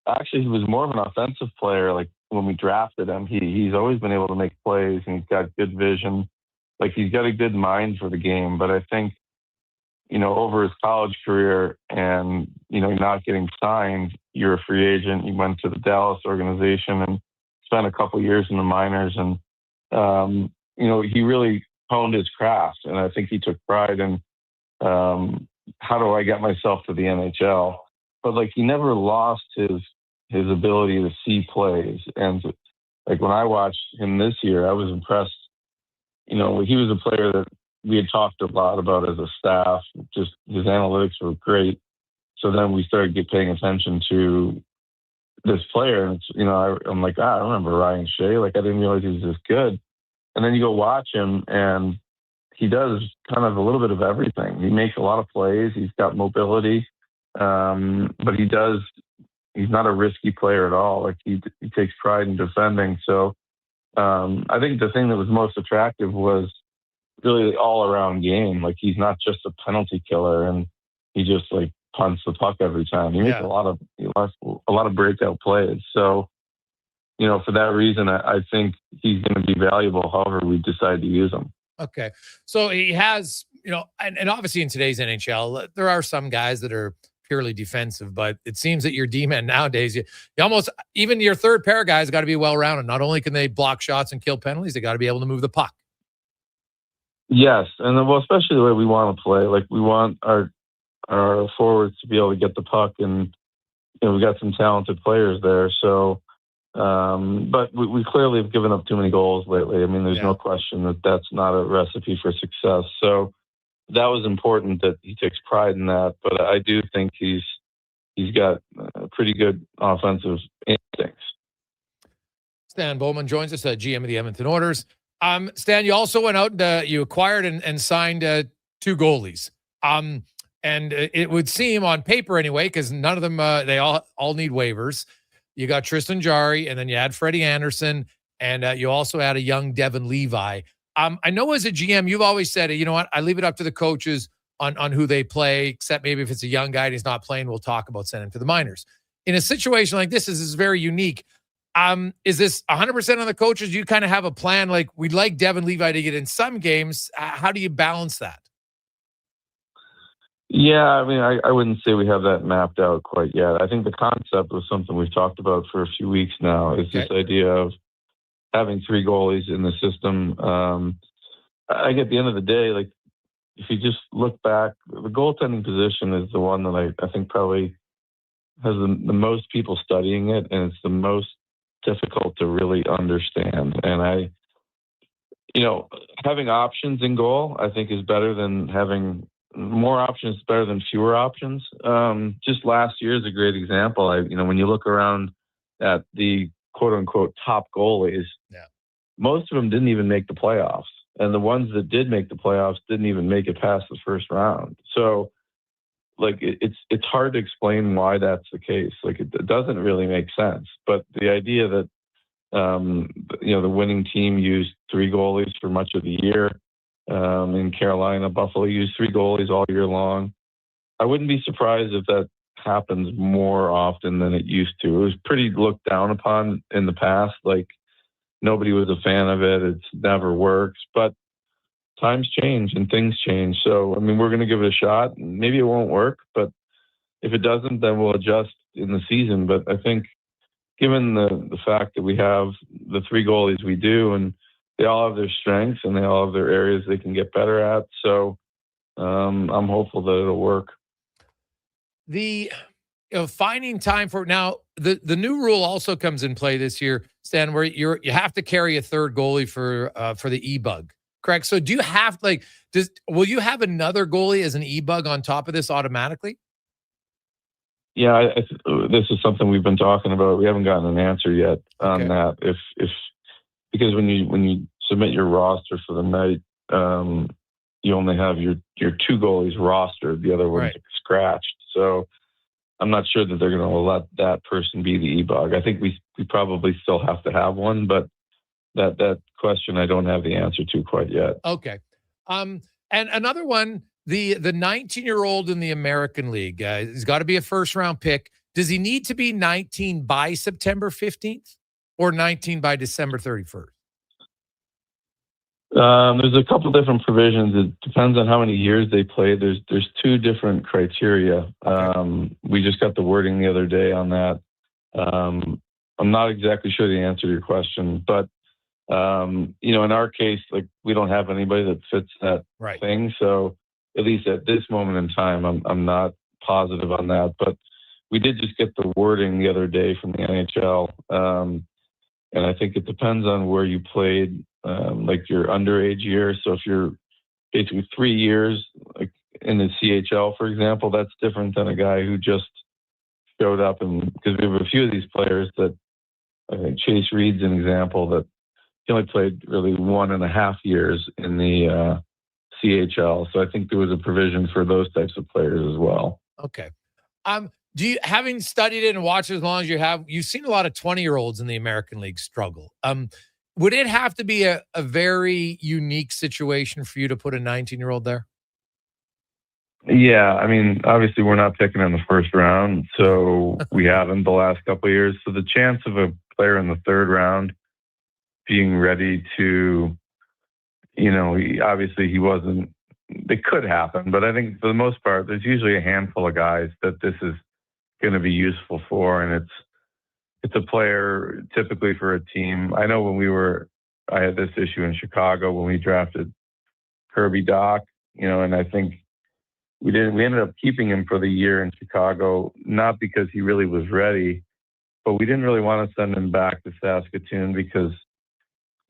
actually, he was more of an offensive player. Like when we drafted him, he's always been able to make plays, and he's got good vision. Like he's got a good mind for the game. But I think, over his college career and, not getting signed, you're a free agent. You went to the Dallas organization and spent a couple years in the minors. And, he really honed his craft. And I think he took pride in, how do I get myself to the NHL? But like, he never lost his ability to see plays. And like when I watched him this year, I was impressed. He was a player that we had talked a lot about as a staff. Just his analytics were great. So then we started paying attention to this player. And I'm like, I remember Ryan Shea. Like I didn't realize he was this good. And then you go watch him, and he does kind of a little bit of everything. He makes a lot of plays. He's got mobility, but he's not a risky player at all. Like he takes pride in defending. So I think the thing that was most attractive was really the all-around game. Like he's not just a penalty killer, and he just like punts the puck every time. He makes a lot of breakout plays. So, for that reason, I think he's going to be valuable however we decide to use him. Okay. So he has, and obviously in today's NHL, there are some guys that are purely defensive, but it seems that your D-men nowadays, you almost, even your third pair guys got to be well-rounded. Not only can they block shots and kill penalties, they got to be able to move the puck. Yes. And especially the way we want to play. Like we want our forwards to be able to get the puck, and, we got some talented players there. So, but we clearly have given up too many goals lately. I mean, there's no question that that's not a recipe for success. So that was important that he takes pride in that. But I do think he's got pretty good offensive instincts. Stan Bowman joins us, GM of the Edmonton Oilers. Stan, you also went out and you acquired and signed 2 goalies. And it would seem on paper anyway, because none of them, they all need waivers. You got Tristan Jarry, and then you add Freddie Anderson, and you also add a young Devin Levi. I know as a GM, you've always said, you know what, I leave it up to the coaches on who they play, except maybe if it's a young guy and he's not playing, we'll talk about sending him to the minors. In a situation like this is very unique. Is this 100% on the coaches? You kind of have a plan, like we'd like Devin Levi to get in some games. How do you balance that? Yeah, I mean, I wouldn't say we have that mapped out quite yet. I think the concept was something we've talked about for a few weeks now. Is this idea of having 3 goalies in the system. I think at the end of the day, like if you just look back, the goaltending position is the one that I think probably has the most people studying it, and it's the most difficult to really understand. And having options in goal, I think, is better than having more options, better than fewer options. Just last year is a great example. When you look around at the quote unquote top goalies, most of them didn't even make the playoffs. And the ones that did make the playoffs didn't even make it past the first round. So it's hard to explain why that's the case. It doesn't really make sense. But the idea that, the winning team used 3 goalies for much of the year. In Carolina, Buffalo used 3 goalies all year long. I wouldn't be surprised if that happens more often than it used to. It was pretty looked down upon in the past. Nobody was a fan of it. It's never worked. But times change and things change. So, we're going to give it a shot. Maybe it won't work, but if it doesn't, then we'll adjust in the season. But I think given the fact that we have the 3 goalies we do, and they all have their strengths and they all have their areas they can get better at. So I'm hopeful that it'll work. Finding time for now, the new rule also comes in play this year, Stan, where you have to carry a third goalie for the e-bug. Correct. So do you have will you have another goalie as an e-bug on top of this automatically? Yeah, this is something we've been talking about. We haven't gotten an answer yet on that. Because when you submit your roster for the night, you only have your 2 goalies rostered. The other one's scratched. So I'm not sure that they're going to let that person be the e-bug. I think we probably still have to have one, but that question I don't have the answer to quite yet. Okay. And another one, the 19-year-old in the American League, he's got to be a first-round pick. Does he need to be 19 by September 15th or 19 by December 31st? There's a couple different provisions. It depends on how many years they played. There's 2 different criteria. We just got the wording the other day on that. I'm not exactly sure the answer to your question, but in our case, we don't have anybody that fits that thing. So at least at this moment in time, I'm not positive on that. But we did just get the wording the other day from the NHL. And I think it depends on where you played, your underage year. So if you're basically 3 years in the CHL, for example, that's different than a guy who just showed up. And because we have a few of these players that, I think Chase Reed's an example that he only played really 1.5 years in the CHL. So I think there was a provision for those types of players as well. Okay. Having studied it and watched it as long as you have, you've seen a lot of 20-year-olds in the American League struggle. Would it have to be a very unique situation for you to put a 19-year-old there? Yeah, obviously we're not picking in the first round, so we haven't the last couple of years. So the chance of a player in the third round being ready to, obviously he wasn't, it could happen, but I think for the most part, there's usually a handful of guys that this is going to be useful for, and it's a player typically for a team. I know I had this issue in Chicago when we drafted Kirby Dach, and I think we ended up keeping him for the year in Chicago, not because he really was ready, but we didn't really want to send him back to Saskatoon because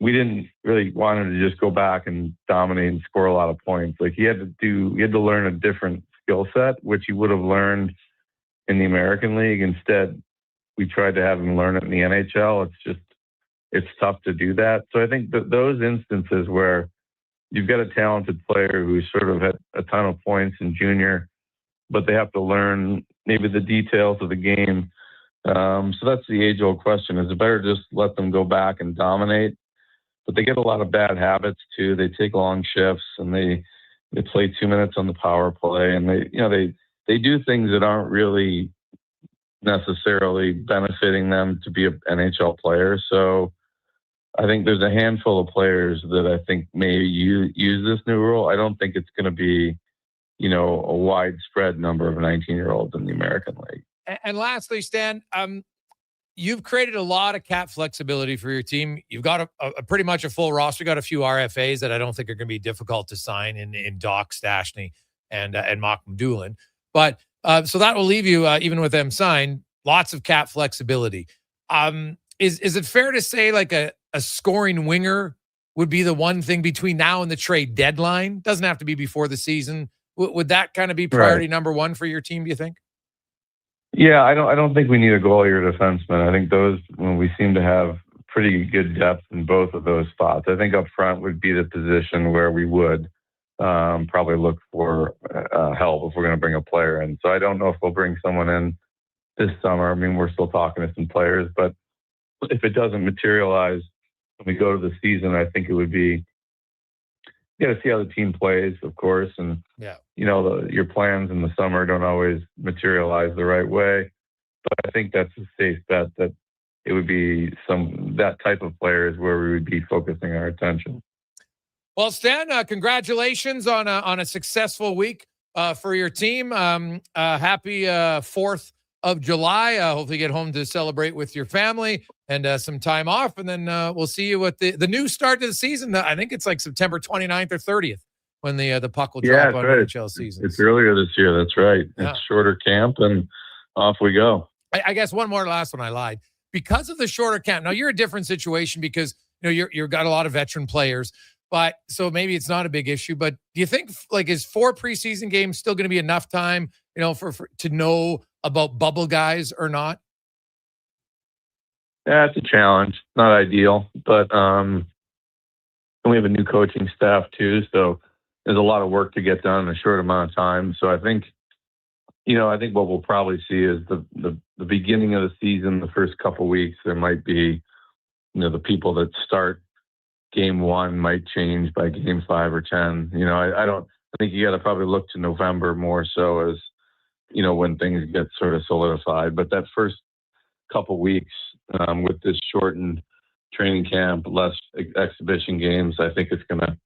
we didn't really want him to just go back and dominate and score a lot of points. He had to learn a different skill set, which he would have learned in the American League. Instead, we tried to have him learn it in the NHL. It's tough to do that. So I think that those instances where you've got a talented player who sort of had a ton of points in junior, but they have to learn maybe the details of the game. So that's the age-old question. Is it better to just let them go back and dominate? But they get a lot of bad habits too. They take long shifts and they play 2 minutes on the power play, and they do things that aren't really necessarily benefiting them to be an NHL player. So I think there's a handful of players that I think may use this new rule. I don't think it's going to be, a widespread number of 19-year-olds in the American League. And lastly, Stan, you've created a lot of cap flexibility for your team. You've got a pretty much a full roster. You got a few RFAs that I don't think are going to be difficult to sign in Doc Stastny and Malcolm Doolin. But so that will leave you, even with them signed, lots of cap flexibility. Is it fair to say like a scoring winger would be the one thing between now and the trade deadline? Doesn't have to be before the season. Would that kind of be priority number one for your team, do you think? Yeah, I don't think we need a goalie or defenseman. I think we seem to have pretty good depth in both of those spots. I think up front would be the position where we would probably look for help if we're going to bring a player in. So I don't know if we'll bring someone in this summer. I mean, we're still talking to some players, but if it doesn't materialize when we go to the season, I think it would be, you got to see how the team plays, of course. And, your plans in the summer don't always materialize the right way. But I think that's a safe bet that it would be that type of players where we would be focusing our attention. Well, Stan, congratulations on a successful week for your team. Happy 4th of July. Hopefully you get home to celebrate with your family and some time off. And then we'll see you at the new start to the season. I think it's like September 29th or 30th when the puck will drop on NHL season. It's earlier this year. That's right. Yeah. It's shorter camp and off we go. I guess one more last one. I lied. Because of the shorter camp. Now you're a different situation because you've got a lot of veteran players, but so maybe it's not a big issue. But do you think is 4 preseason games still going to be enough time, for to know about bubble guys or not? Yeah, it's a challenge. Not ideal, but we have a new coaching staff too, so there's a lot of work to get done in a short amount of time. So I think what we'll probably see is the beginning of the season, the first couple of weeks, there might be, the people that start game 1 might change by game 5 or 10. I think you got to probably look to November more so as, when things get sort of solidified. But that first couple weeks with this shortened training camp, less exhibition games, I think it's going to,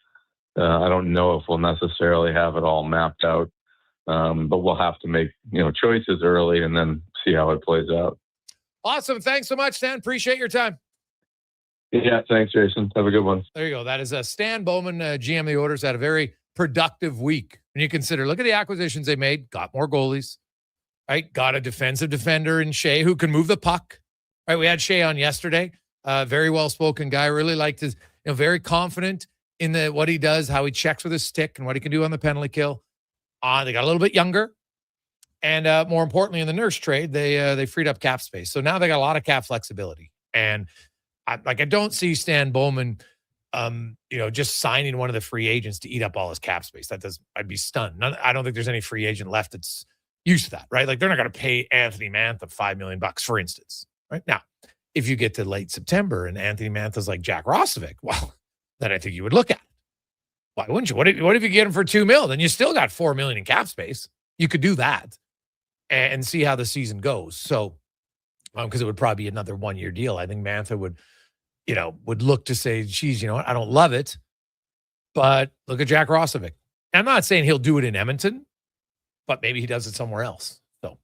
I don't know if we'll necessarily have it all mapped out, but we'll have to make, choices early and then see how it plays out. Awesome. Thanks so much, Stan. Appreciate your time. Yeah, thanks, Jason. Have a good one. There you go. That is Stan Bowman, GM of the Oilers, had a very productive week. When you consider, look at the acquisitions they made, got more goalies, right? Got a defensive defender in Shea who can move the puck, right? We had Shea on yesterday. Very well-spoken guy. Really liked his, very confident in what he does, how he checks with his stick and what he can do on the penalty kill. They got a little bit younger. And more importantly, in the nurse trade, they freed up cap space. So now they got a lot of cap flexibility. And I don't see Stan Bowman, just signing one of the free agents to eat up all his cap space. I'd be stunned. I don't think there's any free agent left that's used to that, right? Like they're not going to pay Anthony Mantha $5 million, for instance, right? Now, if you get to late September and Anthony Mantha's like Jack Rossovic, well, then I think you would look at it. Why wouldn't you? What if you get him for $2 million? Then you still got $4 million in cap space. You could do that and see how the season goes. So, because it would probably be another 1-year deal. I think Mantha would look to say, geez, what? I don't love it, but look at Jack Rossovic. I'm not saying he'll do it in Edmonton, but maybe he does it somewhere else. So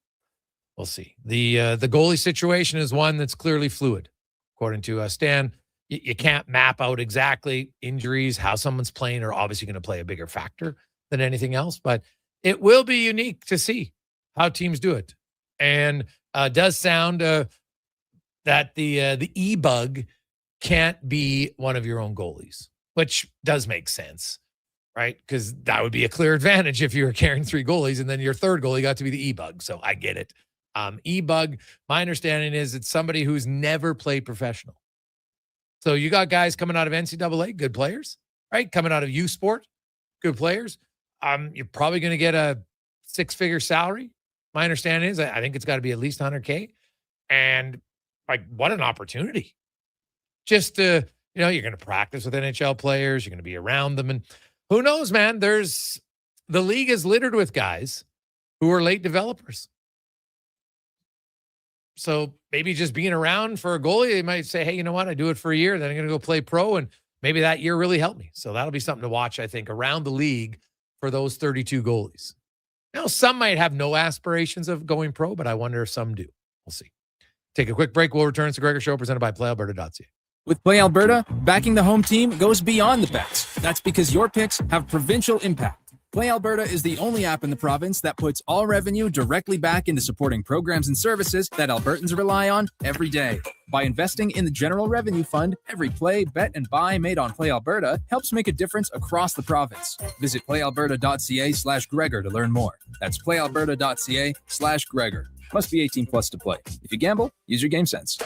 we'll see. The goalie situation is one that's clearly fluid, according to Stan. You can't map out exactly injuries, how someone's playing are obviously going to play a bigger factor than anything else, but it will be unique to see how teams do it. And does sound that the E-bug can't be one of your own goalies, which does make sense, right? Because that would be a clear advantage if you were carrying 3 goalies and then your third goalie got to be the E-bug. So I get it. E-bug, my understanding is it's somebody who's never played professional. So you got guys coming out of NCAA, good players, right? Coming out of U Sport, good players. You're probably going to get a 6-figure salary. My understanding is I think it's got to be at least $100K. And what an opportunity. Just to, you're going to practice with NHL players. You're going to be around them. And who knows, man, the league is littered with guys who are late developers. So maybe just being around for a goalie, they might say, hey, you know what? I do it for a year. Then I'm going to go play pro. And maybe that year really helped me. So that'll be something to watch, I think, around the league for those 32 goalies. Some might have no aspirations of going pro, but I wonder if some do. We'll see. Take a quick break. We'll return to Gregor Show presented by PlayAlberta.ca. With Play Alberta, backing the home team goes beyond the bets. That's because your picks have provincial impact. Play Alberta is the only app in the province that puts all revenue directly back into supporting programs and services that Albertans rely on every day. By investing in the General Revenue Fund, every play, bet, and buy made on Play Alberta helps make a difference across the province. Visit playalberta.ca/Gregor to learn more. That's playalberta.ca/Gregor. Must be 18 plus to play. If you gamble, use your game sense.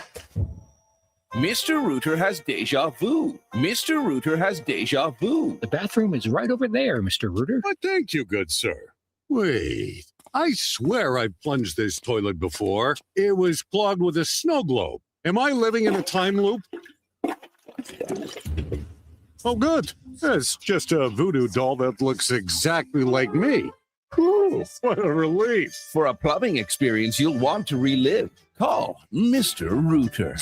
Mr. Rooter has deja vu. Mr. Rooter has deja vu. The bathroom is right over there, Mr. Rooter. Thank you, good sir. Wait, I swear I've plunged this toilet before. It was clogged with a snow globe. Am I living in a time loop? Oh, good. It's just a voodoo doll that looks exactly like me. Whew, what a relief. For a plumbing experience you'll want to relive, call Mr. Rooter.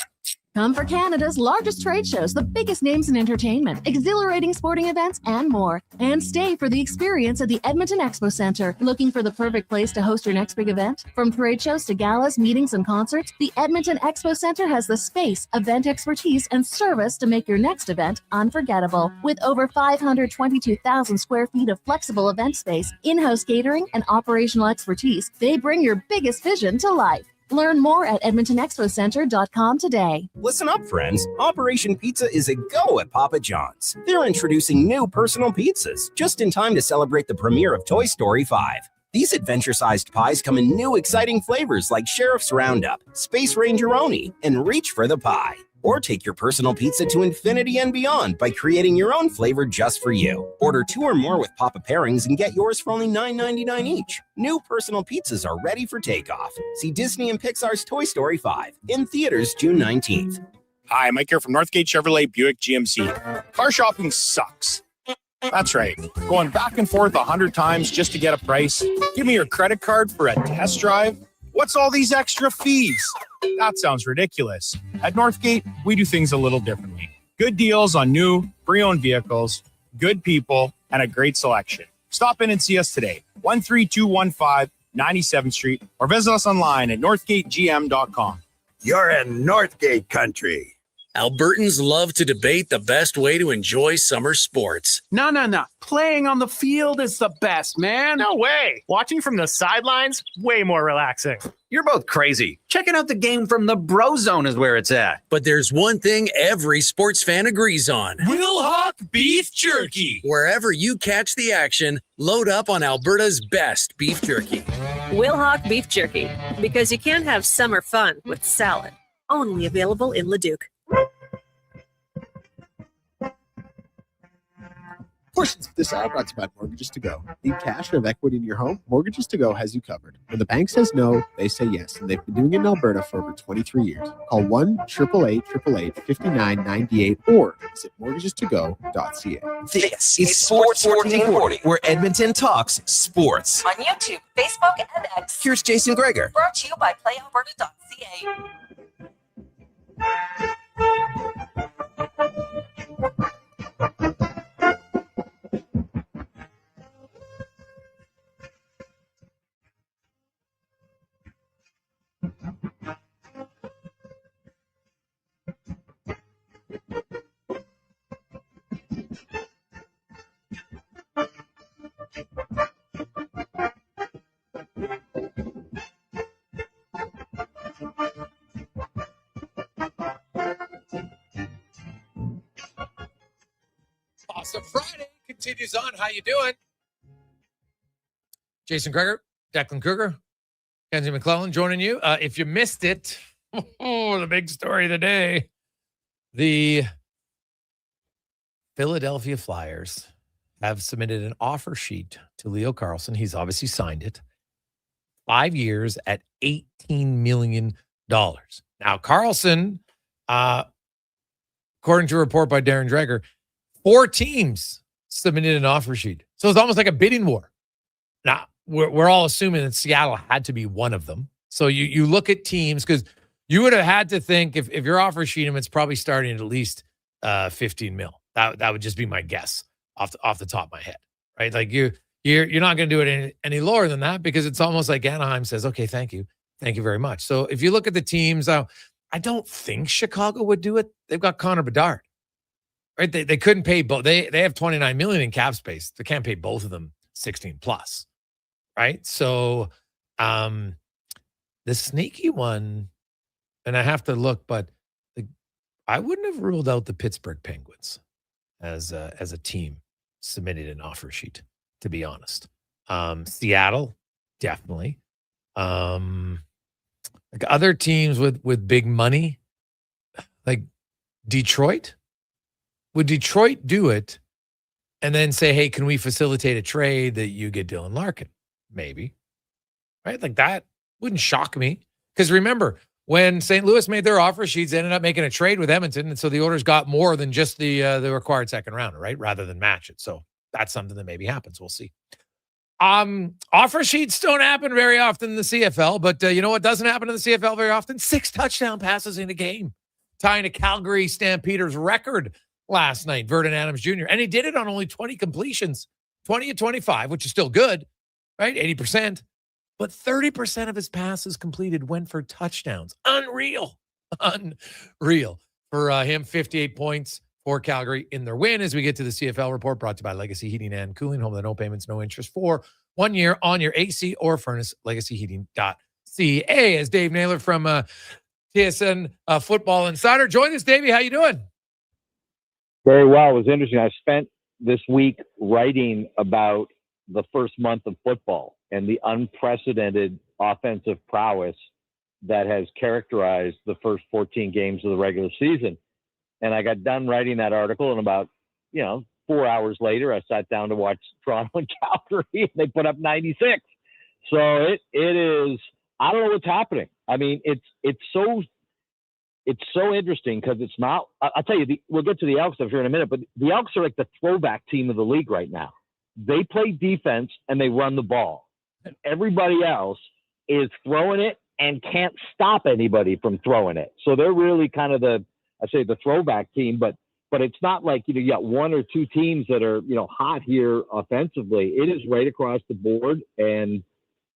Come for Canada's largest trade shows, the biggest names in entertainment, exhilarating sporting events, and more. And stay for the experience at the Edmonton Expo Centre. Looking for the perfect place to host your next big event? From trade shows to galas, meetings, and concerts, the Edmonton Expo Centre has the space, event expertise, and service to make your next event unforgettable. With over 522,000 square feet of flexible event space, in-house catering, and operational expertise, they bring your biggest vision to life. Learn more at edmontonexpocentre.com today. Listen up, friends. Operation Pizza is a go at Papa John's. They're introducing new personal pizzas just in time to celebrate the premiere of Toy Story 5. These adventure-sized pies come in new exciting flavors like Sheriff's Roundup, Space Rangeroni, and Reach for the Pie. Or take your personal pizza to infinity and beyond by creating your own flavor just for you. Order 2 or more with Papa Pairings and get yours for only $9.99 each. New personal pizzas are ready for takeoff. See Disney and Pixar's Toy Story 5 in theaters June 19th. Hi, Mike here from Northgate Chevrolet Buick GMC. Car shopping sucks. That's right. Going back and forth 100 times just to get a price. Give me your credit card for a test drive. What's all these extra fees? That sounds ridiculous. At Northgate, we do things a little differently. Good deals on new, pre-owned vehicles, good people, and a great selection. Stop in and see us today, 13215 97th Street, or visit us online at northgategm.com. You're in Northgate country. Albertans love to debate the best way to enjoy summer sports. No. Playing on the field is the best, man. No way. Watching from the sidelines, way more relaxing. You're both crazy. Checking out the game from the Bro Zone is where it's at. But there's one thing every sports fan agrees on. Wilhauk Beef Jerky. Wherever you catch the action, load up on Alberta's best beef jerky. Wilhauk Beef Jerky. Because you can't have summer fun with salad. Only available in Leduc. Portions of this ad brought to you by Mortgages to Go. Need cash or have equity in your home? Mortgages to Go has you covered. When the bank says no, they say yes, and they've been doing it in Alberta for over 23 years. Call 1-888-888-5998 or visit mortgagestogo.ca. This is Sports 1440, where Edmonton talks sports. On YouTube, Facebook, and X. Here's Jason Gregor. Brought to you by PlayAlberta.ca. Awesome Friday continues on. How you doing? Jason Gregor, Declan Kruger, Kenzie McClellan joining you. If you missed it, the big story of the day, the Philadelphia Flyers have submitted an offer sheet to Leo Carlsson. He's obviously signed it. 5 years at $18 million. Now, Carlsson, according to a report by Darren Dreger, 4 teams submitted an offer sheet. So it's almost like a bidding war. Now, we're all assuming that Seattle had to be one of them. So you look at teams, because you would have had to think if your offer sheet, it's probably starting at least 15 mil. That would just be my guess off the top of my head, right? Like you're not going to do it any lower than that, because it's almost like Anaheim says, okay, thank you. Thank you very much. So if you look at the teams, I don't think Chicago would do it. They've got Connor Bedard, right? They couldn't pay both. They have $29 million in cap space. They can't pay both of them 16 plus, right? So the sneaky one, and I have to look, but I wouldn't have ruled out the Pittsburgh Penguins as a team submitted an offer sheet, to be honest. Seattle, definitely. Like other teams with big money, like Detroit. Would Detroit do it and then say, hey, can we facilitate a trade that you get Dylan Larkin? Maybe. Right? Like that wouldn't shock me. Because remember, when St. Louis made their offer sheets, they ended up making a trade with Edmonton. And so the Oilers got more than just the required second rounder, right? Rather than match it. So that's something that maybe happens. We'll see. Offer sheets don't happen very often in the CFL, but you know what doesn't happen in the CFL very often? 6 touchdown passes in a game, tying a Calgary Stampeders record last night, Vernon Adams Jr. And he did it on only 20 completions, 20 of 25, which is still good, right? 80%. But 30% of his passes completed went for touchdowns. Unreal for him. 58 points for Calgary in their win. As we get to the CFL report, brought to you by Legacy Heating and Cooling, home of the no payments, no interest for 1 year on your AC or furnace. LegacyHeating.ca. As Dave Naylor from TSN Football Insider join us. Davey, how you doing? Very well. It was interesting. I spent this week writing about the first month of football and the unprecedented offensive prowess that has characterized the first 14 games of the regular season. And I got done writing that article, and about, 4 hours later, I sat down to watch Toronto and Calgary, and they put up 96. So it is, I don't know what's happening. I mean, it's so interesting because it's not, I'll tell you, we'll get to the Elks here in a minute, but the Elks are like the throwback team of the league right now. They play defense and they run the ball. And everybody else is throwing it and can't stop anybody from throwing it. So they're really kind of the throwback team, but it's not like, you got 1 or 2 teams that are, hot here offensively. It is right across the board. And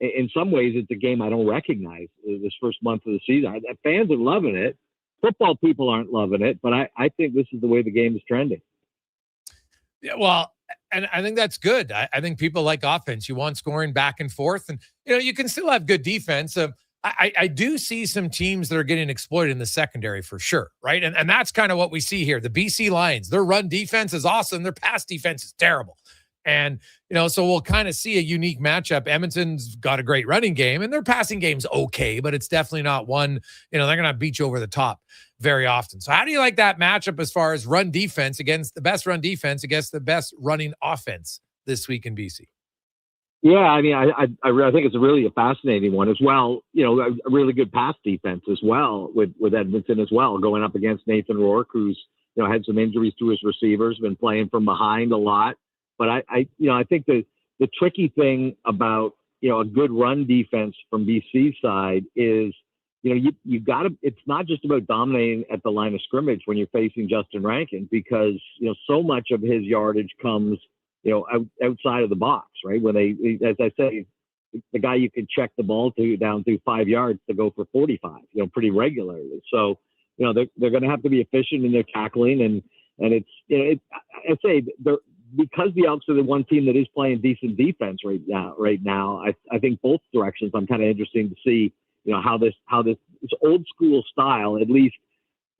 in some ways, it's a game I don't recognize this first month of the season. Fans are loving it. Football people aren't loving it, but I think this is the way the game is trending. Yeah, well, and I think that's good. I think people like offense. You want scoring back and forth, and you can still have good defense. I do see some teams that are getting exploited in the secondary for sure, right? And that's kind of what we see here. The BC Lions, their run defense is awesome. Their pass defense is terrible. And, so we'll kind of see a unique matchup. Edmonton's got a great running game, and their passing game's okay, but it's definitely not one, they're going to beat you over the top very often. So how do you like that matchup as far as run defense against the best run defense against the best running offense this week in BC? Yeah, I mean, I think it's really a fascinating one as well. A really good pass defense as well with Edmonton as well, going up against Nathan Rourke, who's had some injuries to his receivers, been playing from behind a lot. But I think the tricky thing about a good run defense from BC's side is you got to. It's not just about dominating at the line of scrimmage when you're facing Justin Rankin, because so much of his yardage comes outside of the box, right? When they, as I say, the guy you can check the ball to down to 5 yards to go for 45, pretty regularly. So, they're going to have to be efficient in their tackling, and it's, I say because the Elks are the one team that is playing decent defense right now. I think both directions. I'm kind of interested to see, how this old school style, at least,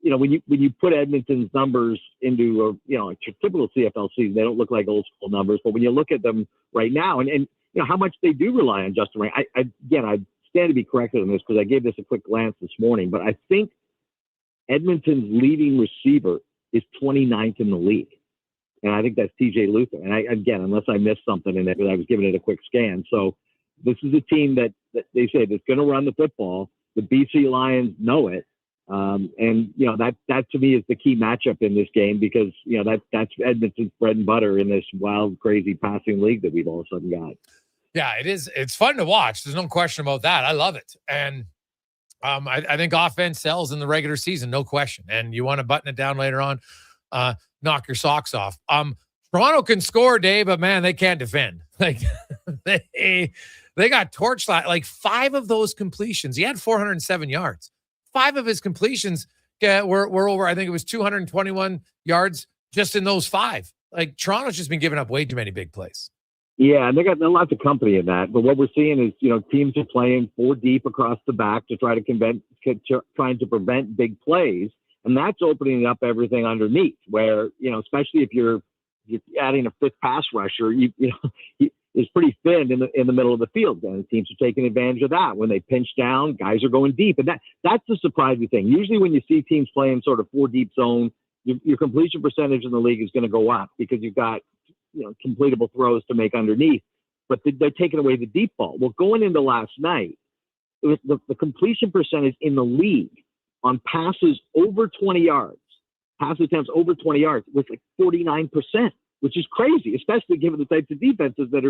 when you put Edmonton's numbers into a typical CFL season, they don't look like old school numbers. But when you look at them right now, and how much they do rely on Justin Rankin, I stand to be corrected on this because I gave this a quick glance this morning, but I think Edmonton's leading receiver is 29th in the league, and I think that's TJ Luther. And unless I missed something in it, because I was giving it a quick scan. So this is a team that they say that's going to run the football. The BC Lions know it. And that to me is the key matchup in this game, because that's Edmonton's bread and butter in this wild, crazy passing league that we've all of a sudden got. Yeah, it is. It's fun to watch. There's no question about that. I love it. And I think offense sells in the regular season, no question. And you want to button it down later on, knock your socks off. Toronto can score, Dave, but man, they can't defend. Like They got torched like 5 of those completions. He had 407 yards. 5 of his completions were over, I think it was 221 yards just in those 5. Like Toronto's just been giving up way too many big plays. Yeah, and they got lots of company in that. But what we're seeing is, teams are playing 4 deep across the back to trying to prevent big plays, and that's opening up everything underneath. Where especially if you're adding a 5th pass rusher, is pretty thin in the middle of the field, and teams are taking advantage of that. When they pinch down, guys are going deep, and that's the surprising thing. Usually, when you see teams playing sort of 4 deep zone, your completion percentage in the league is going to go up because you've got completable throws to make underneath, but they're taking away the deep ball. Well, going into last night, it was the completion percentage in the league on passes over 20 yards, pass attempts over 20 yards was like 49%, which is crazy, especially given the types of defenses that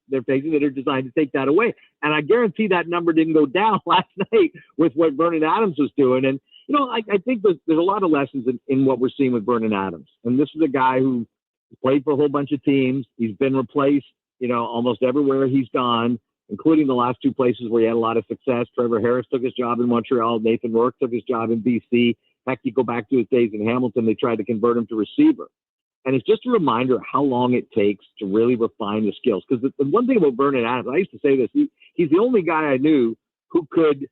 they're facing that are designed to take that away. And I guarantee that number didn't go down last night with what Vernon Adams was doing. And, I think there's a lot of lessons in what we're seeing with Vernon Adams. And this is a guy who played for a whole bunch of teams. He's been replaced, almost everywhere he's gone, including the last 2 places where he had a lot of success. Trevor Harris took his job in Montreal. Nathan Rourke took his job in BC. Heck, you go back to his days in Hamilton, they tried to convert him to receiver. And it's just a reminder of how long it takes to really refine the skills. Because the one thing about Vernon Adams, I used to say this, he's the only guy I knew who could,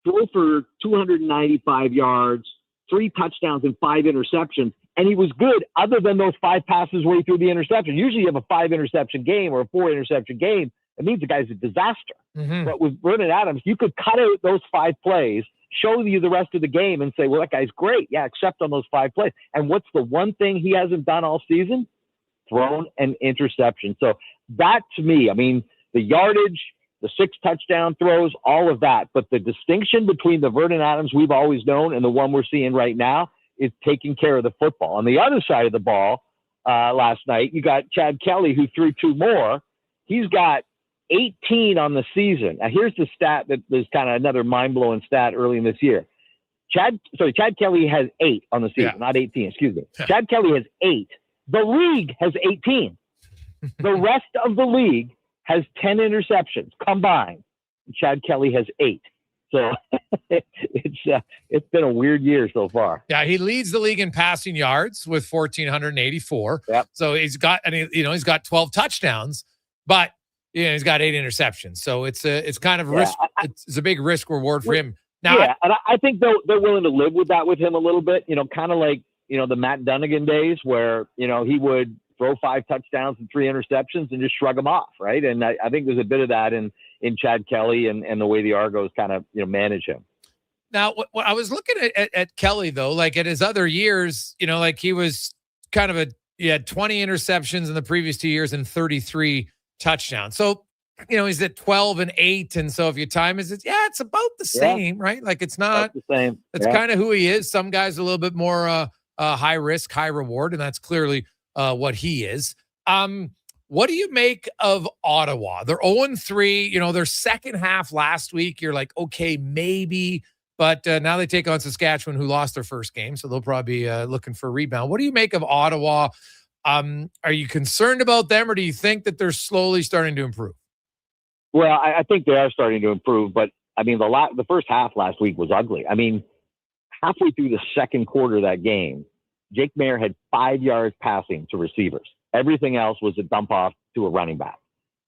throw for 295 yards, 3 touchdowns, and 5 interceptions. And he was good other than those 5 passes where he threw the interception. Usually you have a 5 interception game or a 4 interception game. It means the guy's a disaster. Mm-hmm. But with Vernon Adams, you could cut out those 5 plays, show you the rest of the game and say, well, that guy's great. Yeah, except on those 5 plays. And what's the one thing he hasn't done all season? Thrown an interception. So that to me, the yardage, the 6 touchdown throws, all of that. But the distinction between the Vernon Adams we've always known and the one we're seeing right now is taking care of the football. On the other side of the ball, last night, you got Chad Kelly, who threw 2 more. He's got 18 on the season. Now, here's the stat that is kind of another mind-blowing stat early in this year. Chad Kelly has 8 on the season, not 18, excuse me. Chad Kelly has 8. The league has 18. The rest of the league has 10 interceptions combined. Chad Kelly has 8. So it's been a weird year so far. Yeah, he leads the league in passing yards with 1,484. Yep. So he's got 12 touchdowns, but he's got 8 interceptions. So it's kind of a risk. It's a big risk reward for him. Now, and I think they're willing to live with that with him a little bit. Kind of like the Matt Dunnigan days where he would throw 5 touchdowns and 3 interceptions and just shrug them off, right? And I think there's a bit of that in Chad Kelly and the way the Argos kind of manage him. Now, what I was looking at Kelly though, like at his other years, like he was kind of he had 20 interceptions in the previous 2 years and 33 touchdowns. So he's at 12 and 8, and so if your time is it's about the same, right? Like it's not the same. It's kind of who he is. Some guys are a little bit more high risk, high reward, and that's clearly what he is. What do you make of Ottawa? They're 0-3. Their second half last week, you're like, okay, maybe. But now they take on Saskatchewan, who lost their first game. So they'll probably be looking for a rebound. What do you make of Ottawa? Are you concerned about them, or do you think that they're slowly starting to improve? Well, I think they are starting to improve. But, the first half last week was ugly. Halfway through the second quarter of that game, Jake Mayer had 5 yards passing to receivers. Everything else was a dump off to a running back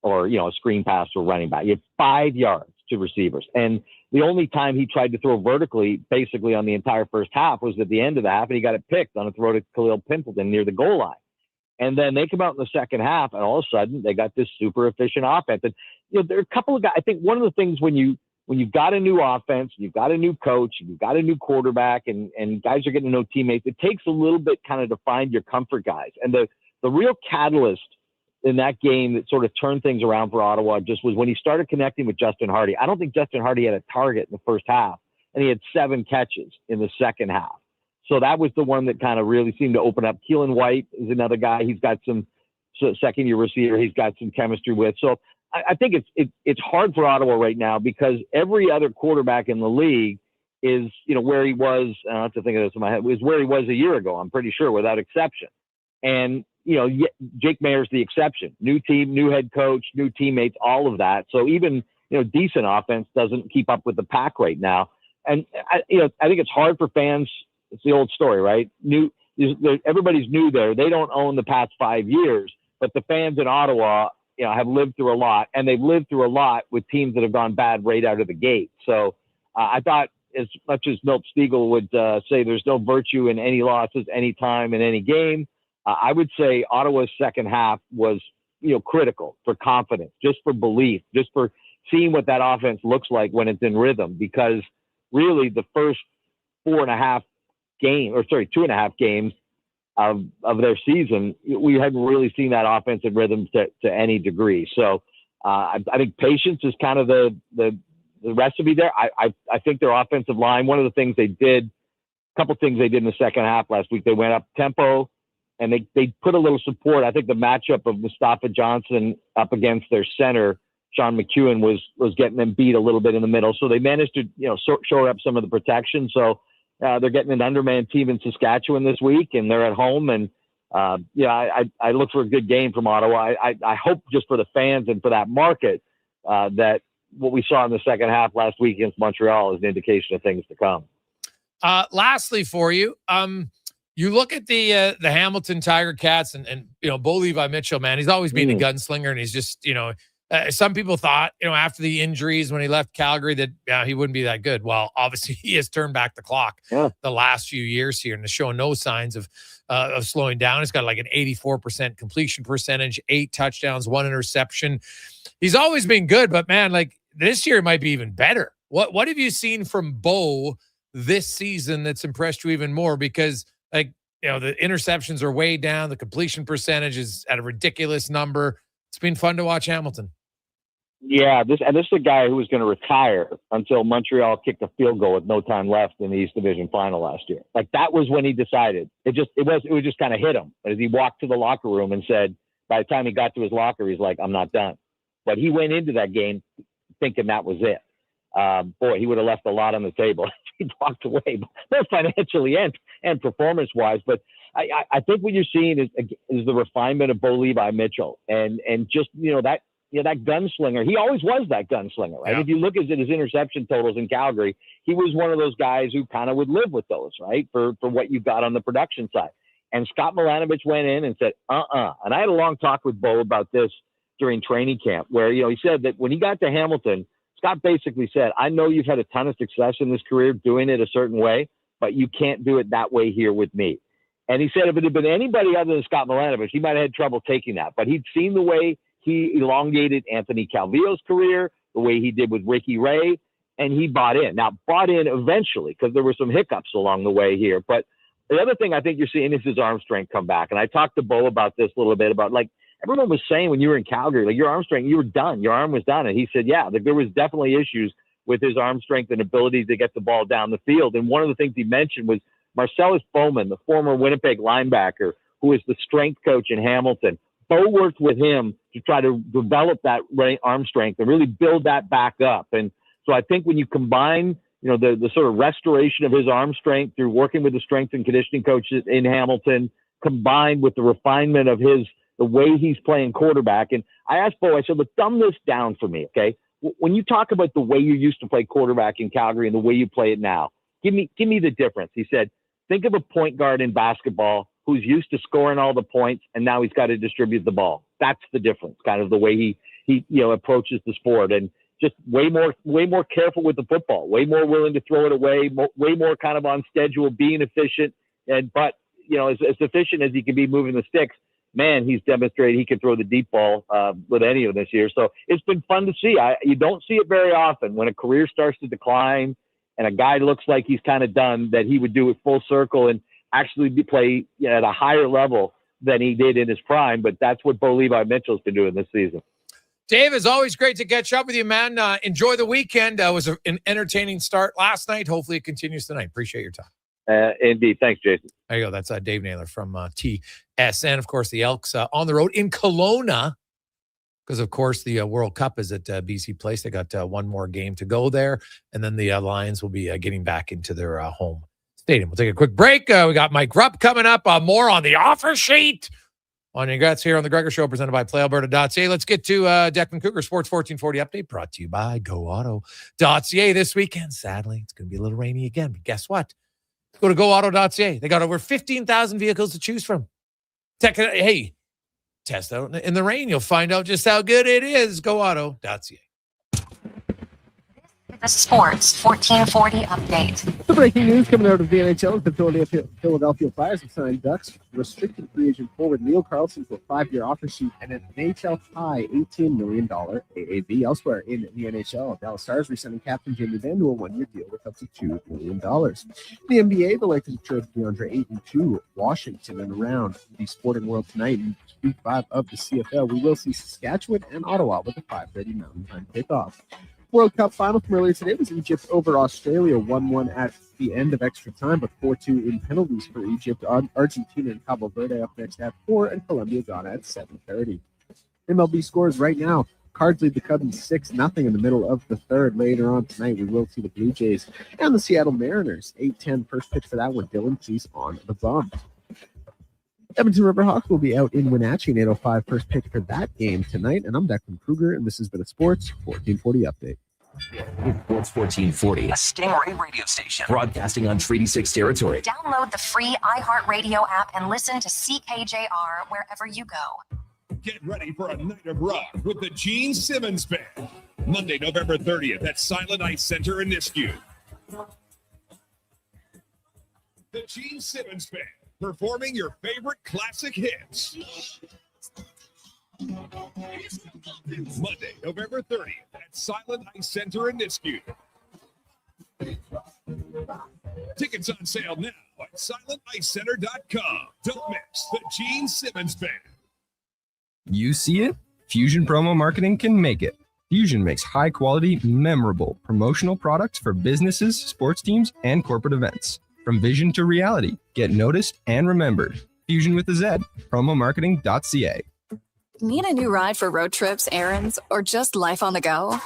or, a screen pass to a running back. He had 5 yards to receivers. And the only time he tried to throw vertically, basically on the entire first half, was at the end of the half, and he got it picked on a throw to Khalil Pimpleton near the goal line. And then they come out in the second half, and all of a sudden they got this super efficient offense. And, there are a couple of guys. I think one of the things when you've got a new offense, you've got a new coach, you've got a new quarterback, and guys are getting to know teammates, it takes a little bit kind of to find your comfort guys. And the real catalyst in that game that sort of turned things around for Ottawa just was when he started connecting with Justin Hardy. I don't think Justin Hardy had a target in the first half, and he had 7 catches in the second half. So that was the one that kind of really seemed to open up. Keelan White is another guy. He's got some second-year receiver he's got some chemistry with. So I think it's hard for Ottawa right now because every other quarterback in the league is, where he was. I don't have to think of this in my head. Is where he was a year ago. I'm pretty sure, without exception. And Jake Mayer's the exception. New team, new head coach, new teammates, all of that. So even, decent offense doesn't keep up with the pack right now. And, I think it's hard for fans. It's the old story, right? Everybody's new there. They don't own the past 5 years, but the fans in Ottawa, have lived through a lot, and they've lived through a lot with teams that have gone bad right out of the gate. So I thought, as much as Milt Spiegel would say there's no virtue in any losses, any time, in any game, I would say Ottawa's second half was, critical for confidence, just for belief, just for seeing what that offense looks like when it's in rhythm. Because really the first 2.5 games of their season, we hadn't really seen that offense in rhythm to any degree. So I think patience is kind of the recipe there. I think their offensive line, one of the things they did, a couple things they did in the second half last week, they went up tempo and they put a little support. I think the matchup of Mustafa Johnson up against their center, Sean McEwen, was getting them beat a little bit in the middle. So they managed to, shore up some of the protection. So they're getting an undermanned team in Saskatchewan this week, and they're at home. And, I look for a good game from Ottawa. I hope, just for the fans and for that market, that what we saw in the second half last week against Montreal is an indication of things to come. Lastly for you, you look at the Hamilton Tiger Cats and Bo Levi Mitchell, man, he's always been a gunslinger, and he's just, some people thought, after the injuries when he left Calgary that he wouldn't be that good. Well, obviously he has turned back the clock the last few years here and is showing no signs of slowing down. He's got like an 84% completion percentage, 8 touchdowns, 1 interception. He's always been good, but man, like this year might be even better. What have you seen from Bo this season that's impressed you even more? Because the interceptions are way down. The completion percentage is at a ridiculous number. It's been fun to watch Hamilton. Yeah, this is a guy who was going to retire until Montreal kicked a field goal with no time left in the East Division final last year. Like, that was when he decided. It was just kind of hit him as he walked to the locker room and said, by the time he got to his locker, he's like, I'm not done. But he went into that game thinking that was it. Boy, he would have left a lot on the table if he walked away, both financially and performance-wise. But I think what you're seeing is the refinement of Bo Levi Mitchell, and just that gunslinger. He always was that gunslinger, right? Yeah. If you look at his interception totals in Calgary, he was one of those guys who kind of would live with those, right? For what you got on the production side. And Scott Milanovich went in and said, And I had a long talk with Bo about this during training camp, where he said that when he got to Hamilton, Scott basically said, I know you've had a ton of success in this career doing it a certain way, but you can't do it that way here with me. And he said if it had been anybody other than Scott Milanovich, he might have had trouble taking that. But he'd seen the way he elongated Anthony Calvillo's career, the way he did with Ricky Ray, and he bought in. Now, bought in eventually because there were some hiccups along the way here. But the other thing I think you're seeing is his arm strength come back. And I talked to Bo about this a little bit, about everyone was saying when you were in Calgary, your arm strength, you were done. Your arm was done. And he said, there was definitely issues with his arm strength and ability to get the ball down the field. And one of the things he mentioned was Marcellus Bowman, the former Winnipeg linebacker, who is the strength coach in Hamilton. Bo worked with him to try to develop that arm strength and really build that back up. And so I think when you combine, the sort of restoration of his arm strength through working with the strength and conditioning coaches in Hamilton, combined with the refinement of the way he's playing quarterback. And I asked Bo, I said, look, dumb this down for me, okay? When you talk about the way you used to play quarterback in Calgary and the way you play it now, give me the difference. He said, think of a point guard in basketball who's used to scoring all the points, and now he's got to distribute the ball. That's the difference, kind of the way he approaches the sport, and just way more careful with the football, way more willing to throw it away, way more kind of on schedule, being efficient, but as efficient as he can be moving the sticks. Man, he's demonstrated he can throw the deep ball with any of them this year. So it's been fun to see. You don't see it very often when a career starts to decline and a guy looks like he's kind of done, that he would do it full circle and actually play at a higher level than he did in his prime. But that's what Bo Levi Mitchell's been doing this season. Dave, it's always great to catch up with you, man. Enjoy the weekend. It was an entertaining start last night. Hopefully it continues tonight. Appreciate your time. Indeed. Thanks, Jason. There you go. That's Dave Naylor from TSN. Of course, the Elks on the road in Kelowna, because, of course, the World Cup is at BC Place. They got one more game to go there, and then the Lions will be getting back into their home stadium. We'll take a quick break. We got Mike Rupp coming up. More on the offer sheet. Wanye Gretz here on the Gregor Show, presented by PlayAlberta.ca. Let's get to Declan Cougar Sports 1440 update, brought to you by GoAuto.ca. This weekend, sadly, it's going to be a little rainy again, but guess what? Go to GoAuto.ca. They got over 15,000 vehicles to choose from. Hey, test out in the rain. You'll find out just how good it is. GoAuto.ca. The Sports 1440 update. The breaking news coming out of the NHL: the Philadelphia Flyers have signed Ducks restricted free agent forward Leo Carlson to a 5-year offer sheet and an NHL high $18 million AAV. Elsewhere in the NHL, Dallas Stars re-signing captain Jamie Benn to a 1-year deal with up to $2 million. The NBA, the Lakers trade DeAndre Ayton to Washington, and around the sporting world tonight in Week 5 of the CFL, we will see Saskatchewan and Ottawa with a 5:30 Mountain Time kickoff. World Cup final from earlier today was Egypt over Australia, 1-1 at the end of extra time, but 4-2 in penalties for Egypt. Argentina and Cabo Verde up next at 4, and Colombia Ghana at 7:30. MLB scores right now. Cards lead the Cubs 6-0 in the middle of the third. Later on tonight, we will see the Blue Jays and the Seattle Mariners. 8:10 first pitch for that one. Dylan Cease on the bump. Edmonton Riverhawks will be out in Wenatchee at 8:05 first pitch for that game tonight. And I'm Declan Kruger, and this has been a Sports 1440 update. Sports 1440, a Stingray radio station broadcasting on Treaty 6 territory. Download the free iHeartRadio app and listen to CKJR wherever you go. Get ready for a night of rock with the Gene Simmons Band. Monday, November 30th at Silent Ice Center in Nisku. The Gene Simmons Band, performing your favorite classic hits. Monday, November 30th at Silent Ice Center in Nisku. Tickets on sale now at silenticecenter.com. Don't miss the Gene Simmons Band. You see it? Fusion Promo Marketing can make it. Fusion makes high-quality, memorable promotional products for businesses, sports teams, and corporate events. From vision to reality, get noticed and remembered. Fusion with a Z, promomarketing.ca. Need a new ride for road trips, errands, or just life on the go?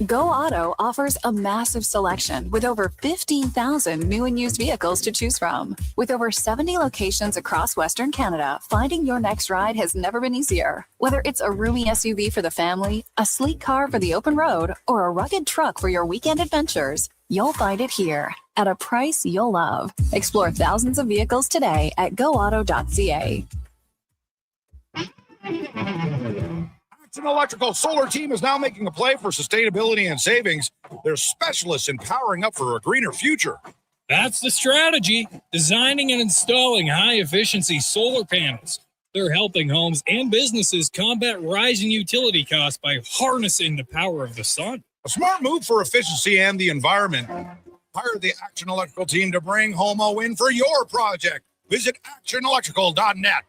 Go Auto offers a massive selection with over 15,000 new and used vehicles to choose from. With over 70 locations across Western Canada, finding your next ride has never been easier. Whether it's a roomy SUV for the family, a sleek car for the open road, or a rugged truck for your weekend adventures, you'll find it here at a price you'll love. Explore thousands of vehicles today at goauto.ca. Action Electrical Solar Team is now making a play for sustainability and savings. They're specialists in powering up for a greener future. That's the strategy, designing and installing high-efficiency solar panels. They're helping homes and businesses combat rising utility costs by harnessing the power of the sun. A smart move for efficiency and the environment. Hire the Action Electrical Team to bring home a win for your project. Visit actionelectrical.net.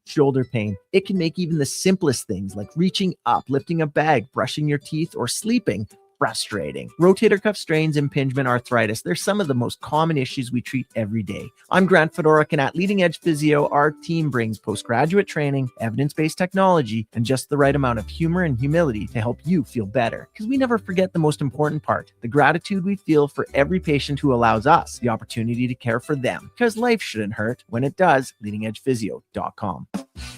Shoulder pain. It can make even the simplest things like reaching up, lifting a bag, brushing your teeth, or sleeping frustrating. Rotator cuff strains, impingement, arthritis, they're some of the most common issues we treat every day. I'm Grant Fedoruk, and at Leading Edge Physio, our team brings postgraduate training, evidence-based technology, and just the right amount of humor and humility to help you feel better. Because we never forget the most important part, the gratitude we feel for every patient who allows us the opportunity to care for them. Because life shouldn't hurt. When it does, leadingedgephysio.com.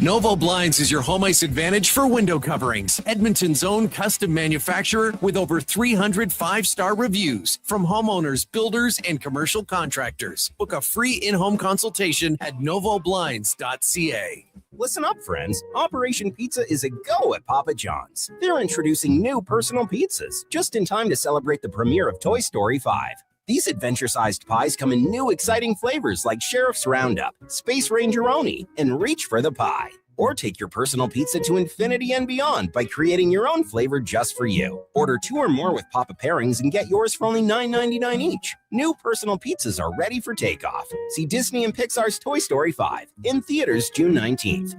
Novo Blinds is your home ice advantage for window coverings. Edmonton's own custom manufacturer with over 300 5-star reviews from homeowners, builders, and commercial contractors. Book a free in-home consultation at novoblinds.ca. Listen up, friends. Operation Pizza is a go at Papa John's. They're introducing new personal pizzas just in time to celebrate the premiere of Toy Story 5. These adventure-sized pies come in new, exciting flavors like Sheriff's Roundup, Space Rangeroni, and Reach for the Pie. Or take your personal pizza to infinity and beyond by creating your own flavor just for you. Order 2 or more with Papa Pairings and get yours for only $9.99 each. New personal pizzas are ready for takeoff. See Disney and Pixar's Toy Story 5 in theaters June 19th.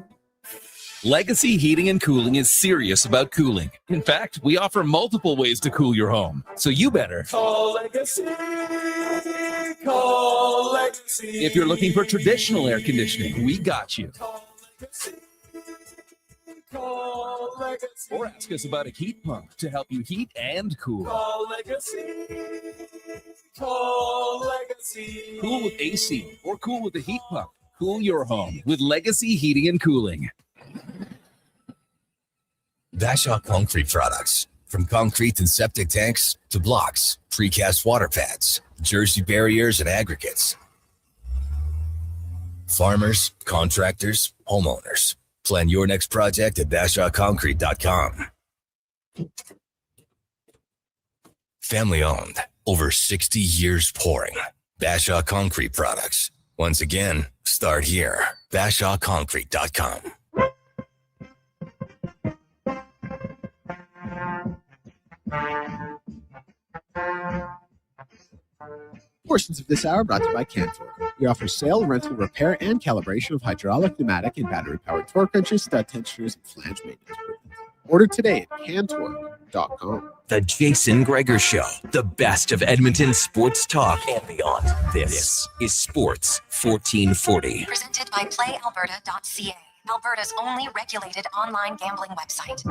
Legacy Heating and Cooling is serious about cooling. In fact, we offer multiple ways to cool your home. So you better call Legacy. Call Legacy. If you're looking for traditional air conditioning, we got you. Call Legacy. Or ask us about a heat pump to help you heat and cool. Call Legacy. Call Legacy. Cool with AC or cool with a heat pump. Cool your home with Legacy Heating and Cooling. Bashaw Concrete Products. From concrete and septic tanks to blocks, precast water pads, Jersey barriers and aggregates. Farmers, contractors, homeowners. Plan your next project at BashawConcrete.com. Family owned, over 60 years pouring. Bashaw Concrete Products. Once again, start here. BashawConcrete.com. Portions of this hour brought to you by Cantor. We offer sale, rental, repair, and calibration of hydraulic, pneumatic, and battery-powered torque wrenches, stud tensioners, and flange maintenance equipment. Order today at cantor.com. The Jason Gregor Show. The best of Edmonton sports talk and beyond. This is Sports 1440. Presented by PlayAlberta.ca, Alberta's only regulated online gambling website.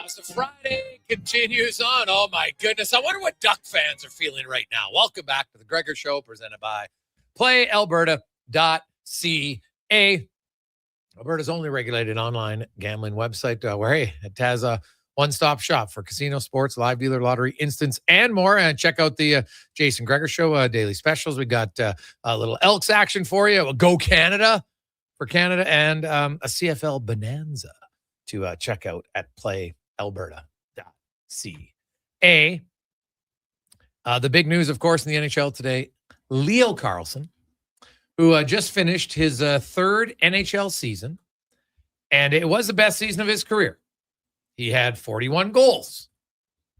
So Friday continues on. Oh, my goodness. I wonder what Duck fans are feeling right now. Welcome back to the Gregor Show, presented by PlayAlberta.ca, Alberta's only regulated online gambling website where, hey, it has a one-stop shop for casino, sports, live dealer, lottery, instants, and more. And check out the Jason Gregor Show daily specials. We got a little Elks action for you. Go Canada for Canada, and a CFL bonanza to check out at PlayAlberta.ca. The big news, of course, in the NHL today, Leo Carlsson, who just finished his third NHL season, and it was the best season of his career. He had 41 goals,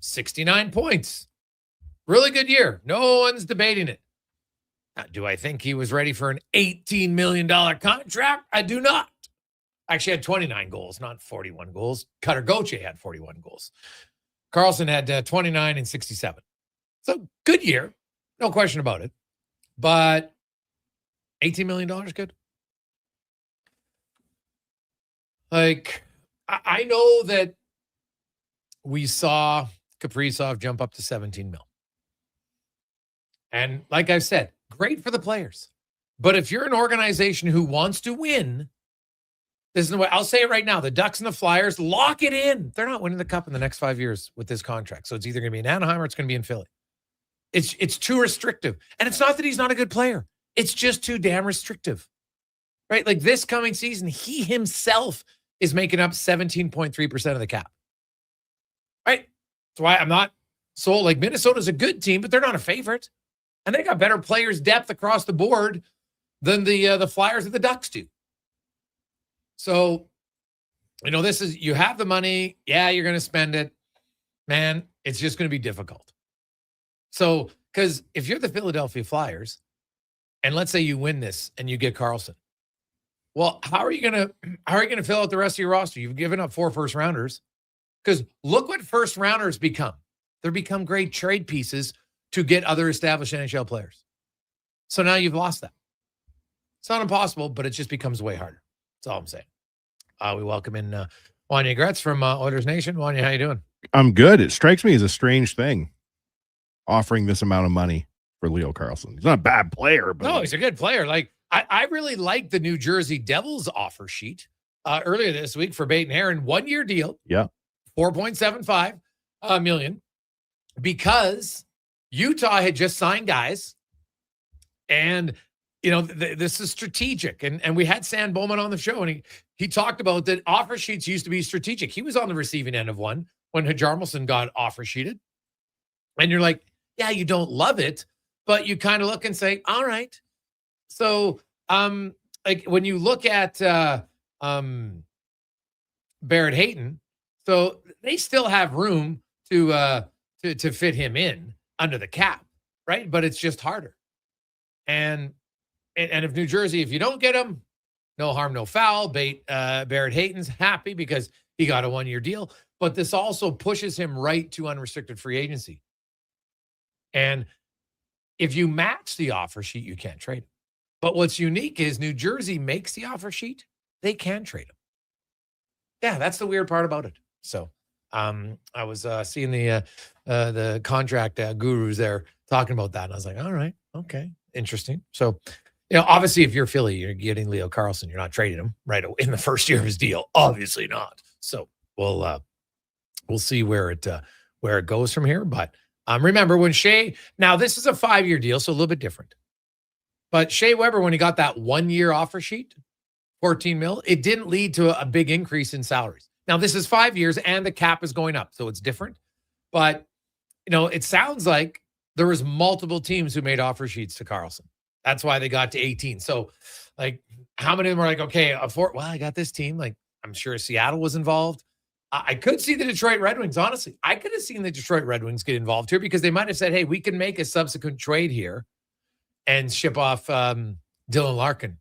69 points. Really good year. No one's debating it. Now, do I think he was ready for an $18 million contract? I do not. Actually had 29 goals, not 41 goals. Cutter Gauthier had 41 goals. Carlson had 29 and 67. So good year. No question about it. But $18 million good? Like, I know that we saw Kaprizov jump up to 17 mil. And like I've said, great for the players. But if you're an organization who wants to win, this is the way. I'll say it right now. The Ducks and the Flyers, lock it in. They're not winning the Cup in the next 5 years with this contract. So it's either going to be in Anaheim or it's going to be in Philly. It's too restrictive. And it's not that he's not a good player. It's just too damn restrictive. Right? Like this coming season, he himself is making up 17.3% of the cap. Right? That's why I'm not sold. Like Minnesota's a good team, but they're not a favorite. And they got better players depth across the board than the Flyers and the Ducks do. So, you know, this is, you have the money. Yeah, you're going to spend it. Man, it's just going to be difficult. So, because if you're the Philadelphia Flyers, and let's say you win this and you get Carlson, well, how are you going to fill out the rest of your roster? You've given up 4 first rounders. Because look what first rounders become. They become great trade pieces to get other established NHL players. So now you've lost that. It's not impossible, but it just becomes way harder. That's all I'm saying. We welcome in Wanye Gretz from Oilers Nation. Wanye, how you doing? I'm good. It strikes me as a strange thing, offering this amount of money for Leo Carlsson. He's not a bad player, but no, he's a good player. Like I really like the New Jersey Devils offer sheet earlier this week for Bate and Aaron, 1-year deal. Yeah, $4.75 million, because Utah had just signed guys, and you know this is strategic. And we had Sam Bowman on the show, and he talked about that offer sheets used to be strategic. He was on the receiving end of one when Hjalmarsson got offer sheeted, and you're like, yeah, you don't love it, but you kind of look and say, all right. So, like when you look at Barrett Hayton, so they still have room to fit him in under the cap, right? But it's just harder. And if New Jersey, if you don't get him, no harm, no foul. Barrett Hayton's happy because he got a 1-year deal. But this also pushes him right to unrestricted free agency. And if you match the offer sheet, you can't trade him. But what's unique is New Jersey makes the offer sheet. They can trade him. Yeah, that's the weird part about it. So I was seeing the contract gurus there talking about that. And I was like, all right, okay, interesting. So, obviously if you're Philly, you're getting Leo Carlsson. You're not trading him right away in the first year of his deal. Obviously not. So we'll see where it goes from here. But remember when Shea, now this is a 5-year deal, so a little bit different. But Shea Weber, when he got that 1-year offer sheet, 14 mil, it didn't lead to a big increase in salaries. Now this is 5 years and the cap is going up, so it's different. But, it sounds like there was multiple teams who made offer sheets to Carlsson. That's why they got to 18. So, how many of them were like, okay, I got this team. Like, I'm sure Seattle was involved. I could see the Detroit Red Wings, honestly. I could have seen the Detroit Red Wings get involved here because they might have said, hey, we can make a subsequent trade here and ship off Dylan Larkin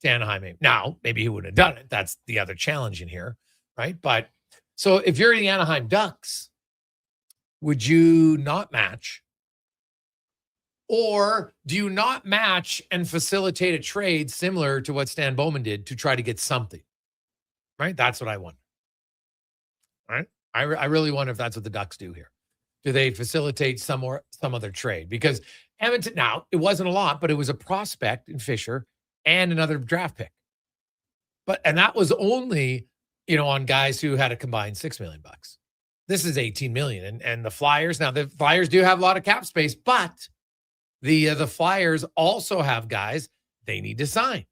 to Anaheim. Now, maybe he wouldn't have done it. That's the other challenge in here, right? But so if you're the Anaheim Ducks, would you not match? Or do you not match and facilitate a trade similar to what Stan Bowman did to try to get something? Right? That's what I wonder. Right? I really wonder if that's what the Ducks do here. Do they facilitate some other trade? Because Edmonton, now, it wasn't a lot, but it was a prospect in Fisher and another draft pick. And that was only, on guys who had a combined $6 million. This is $18 million. And the Flyers, now the Flyers do have a lot of cap space, but the Flyers also have guys they need to sign.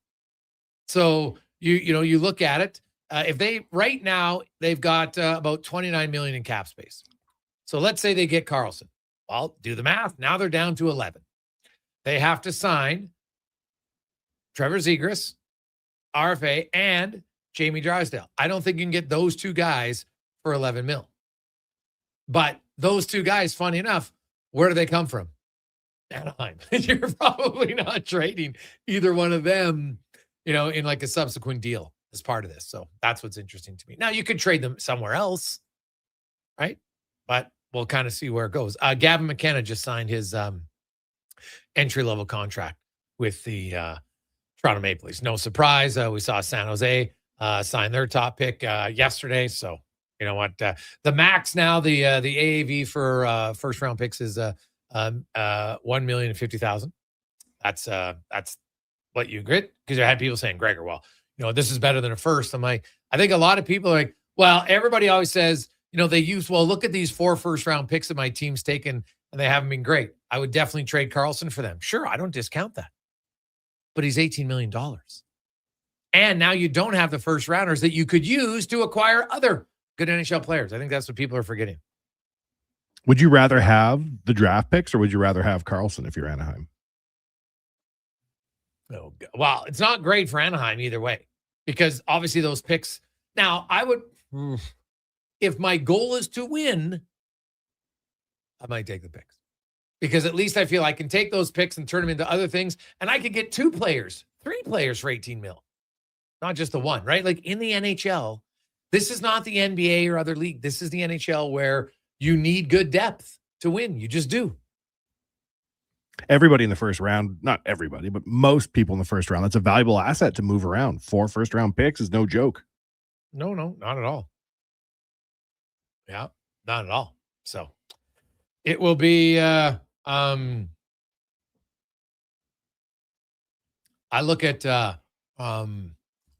So you look at it. If they right now they've got about $29 million in cap space. So let's say they get Carlsson. Well, do the math. Now they're down to 11. They have to sign Trevor Zegras, RFA, and Jamie Drysdale. I don't think you can get those two guys for 11 mil. But those two guys, funny enough, where do they come from? Anaheim. You're probably not trading either one of them, in like a subsequent deal as part of this. So that's what's interesting to me. Now you could trade them somewhere else, right? But we'll kind of see where it goes. Gavin McKenna just signed his entry-level contract with the Toronto Maple Leafs. No surprise. We saw San Jose sign their top pick yesterday. So you know what? The max now, the AAV for first-round picks is $1,050,000. That's what you get, because I had people saying, Gregor, well, this is better than a first. I'm like, I think a lot of people are like, well, everybody always says, look at these 4 first-round picks that my team's taken, and they haven't been great. I would definitely trade Carlsson for them. Sure, I don't discount that. But he's $18 million. And now you don't have the first-rounders that you could use to acquire other good NHL players. I think that's what people are forgetting. Would you rather have the draft picks, or would you rather have Carlsson if you're Anaheim? Oh, well, it's not great for Anaheim either way, because obviously those picks. Now, I would, if my goal is to win, I might take the picks, because at least I feel I can take those picks and turn them into other things, and I could get 2 players, 3 players for 18 mil, not just the one, right? Like in the NHL, this is not the NBA or other league. This is the NHL where you need good depth to win. You just do. Everybody in the first round, not everybody, but most people in the first round, that's a valuable asset to move around. 4 first-round picks is no joke. No, not at all. Yeah, not at all. So it will be, I look at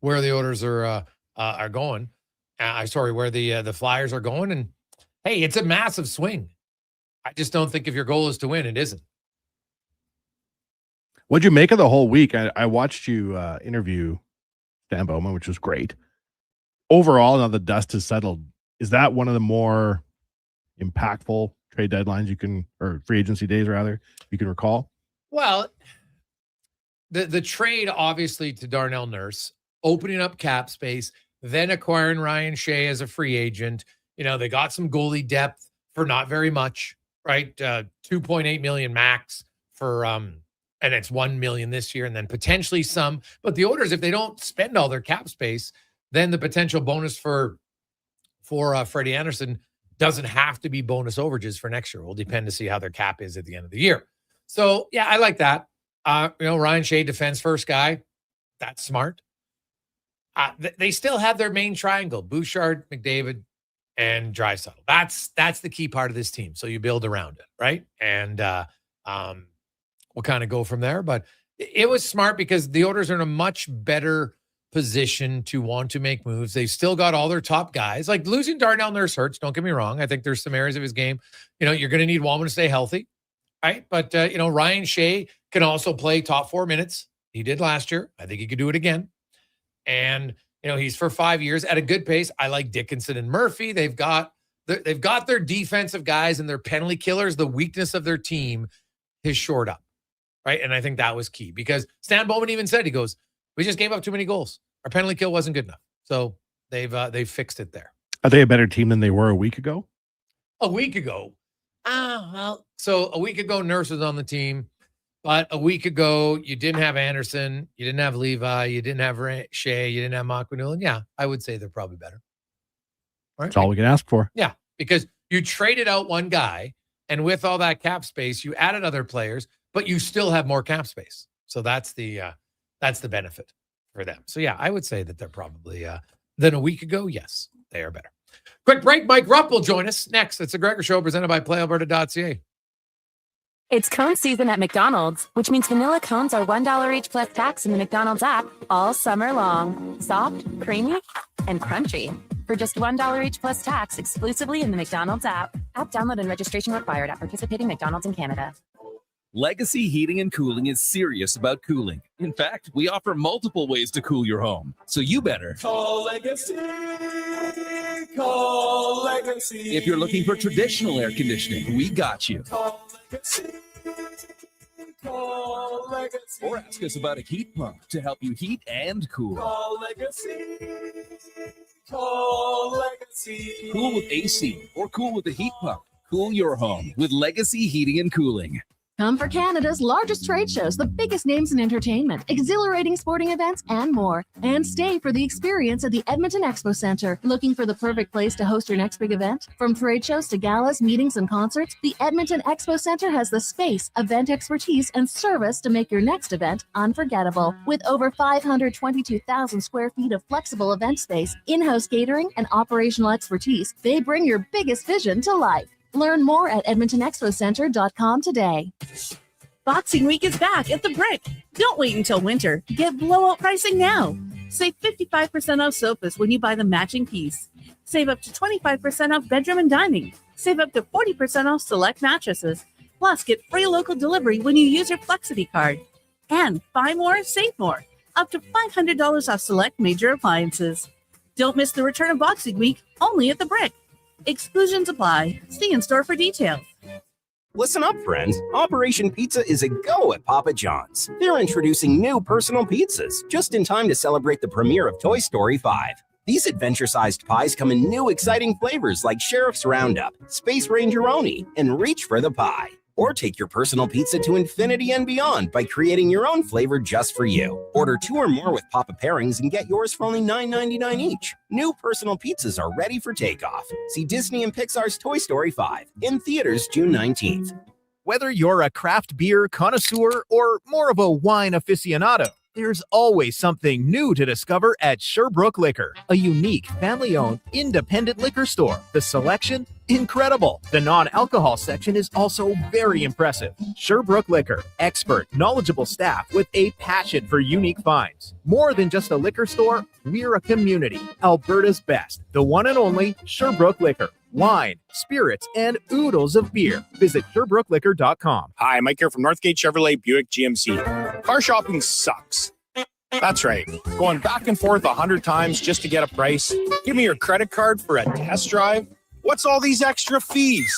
where the Oilers are going. Where the Flyers are going. And hey, it's a massive swing. I just don't think if your goal is to win, it isn't. What'd you make of the whole week? I watched you interview Stan Bowman, which was great. Overall, now the dust has settled. Is that one of the more impactful trade deadlines or free agency days rather, you can recall? Well, the trade obviously to Darnell Nurse, opening up cap space, then acquiring Ryan Shea as a free agent. They got some goalie depth for not very much, right? $2.8 million max for and it's $1 million this year, and then potentially some. But the Oilers, if they don't spend all their cap space, then the potential bonus for Freddie Anderson doesn't have to be bonus overages for next year. It will depend to see how their cap is at the end of the year. So yeah, I like that. Ryan Shea, defense first guy. That's smart. They still have their main triangle: Bouchard, McDavid, and Draisaitl. That's the key part of this team. So you build around it, right? And we'll kind of go from there. But it was smart because the Oilers are in a much better position to want to make moves. They've still got all their top guys. Like losing Darnell Nurse hurts. Don't get me wrong. I think there's some areas of his game. You're going to need Walman to stay healthy, right? But Ryan Shea can also play top 4 minutes. He did last year. I think he could do it again. And he's for 5 years at a good pace. I like Dickinson and Murphy. They've got their defensive guys and their penalty killers. The weakness of their team is shored up, right? And I think that was key because Stan Bowman even said, he goes, we just gave up too many goals. Our penalty kill wasn't good enough. So they've fixed it there. Are they a better team than they were a week ago? A week ago? So a week ago, Nurse was on the team. But a week ago, you didn't have Anderson, you didn't have Levi, you didn't have Shea, you didn't have McAnulin. And yeah, I would say they're probably better. Right? That's all we can ask for. Yeah, because you traded out one guy, and with all that cap space, you added other players, but you still have more cap space. So that's the benefit for them. So yeah, I would say that they're probably than a week ago. Yes, they are better. Quick break. Mike Rupp will join us next. It's a Gregor Show presented by PlayAlberta.ca. It's cone season at McDonald's, which means vanilla cones are $1 each plus tax in the McDonald's app all summer long. Soft, creamy, and crunchy. For just $1 each plus tax exclusively in the McDonald's app. App download and registration required at participating McDonald's in Canada. Legacy Heating and Cooling is serious about cooling. In fact, we offer multiple ways to cool your home. So you better Call Legacy. Call Legacy. If you're looking for traditional air conditioning, we got you. Call Legacy. Call Legacy. Or ask us about a heat pump to help you heat and cool. Call Legacy. Call Legacy. Cool with AC or cool with a heat pump. Cool your home with Legacy Heating and Cooling. Come for Canada's largest trade shows, the biggest names in entertainment, exhilarating sporting events, and more. And stay for the experience at the Edmonton Expo Centre. Looking for the perfect place to host your next big event? From trade shows to galas, meetings, and concerts, the Edmonton Expo Centre has the space, event expertise, and service to make your next event unforgettable. With over 522,000 square feet of flexible event space, in-house catering, and operational expertise, they bring your biggest vision to life. Learn more at EdmontonExpoCenter.com today. Boxing Week is back at the Brick. Don't wait until winter. Get blowout pricing now. Save 55% off sofas when you buy the matching piece. Save up to 25% off bedroom and dining. Save up to 40% off select mattresses. Plus, get free local delivery when you use your Flexity card. And buy more, save more. Up to $500 off select major appliances. Don't miss the return of Boxing Week, only at the Brick. Exclusions apply. See in store for details. Listen up, friends. Operation Pizza is a go at Papa John's. They're introducing new personal pizzas just in time to celebrate the premiere of Toy Story 5. These adventure-sized pies come in new exciting flavors like Sheriff's Roundup, Space Ranger-oni, and Reach for the Pie. Or take your personal pizza to infinity and beyond by creating your own flavor just for you. Order 2 or more with Papa pairings and get yours for only $9.99 each. New personal pizzas are ready for takeoff. See Disney and Pixar's Toy Story 5 in theaters June 19th. Whether you're a craft beer connoisseur or more of a wine aficionado, there's always something new to discover at Sherbrooke Liquor, a unique, family-owned, independent liquor store. The selection? Incredible. The non-alcohol section is also very impressive. Sherbrooke Liquor, expert, knowledgeable staff with a passion for unique finds. More than just a liquor store, we're a community. Alberta's best, the one and only Sherbrooke Liquor. Wine, spirits, and oodles of beer. Visit SherbrookeLiquor.com. Hi, Mike here from Northgate Chevrolet Buick GMC. Car shopping sucks. That's right. Going back and forth 100 times just to get a price. Give me your credit card for a test drive. What's all these extra fees?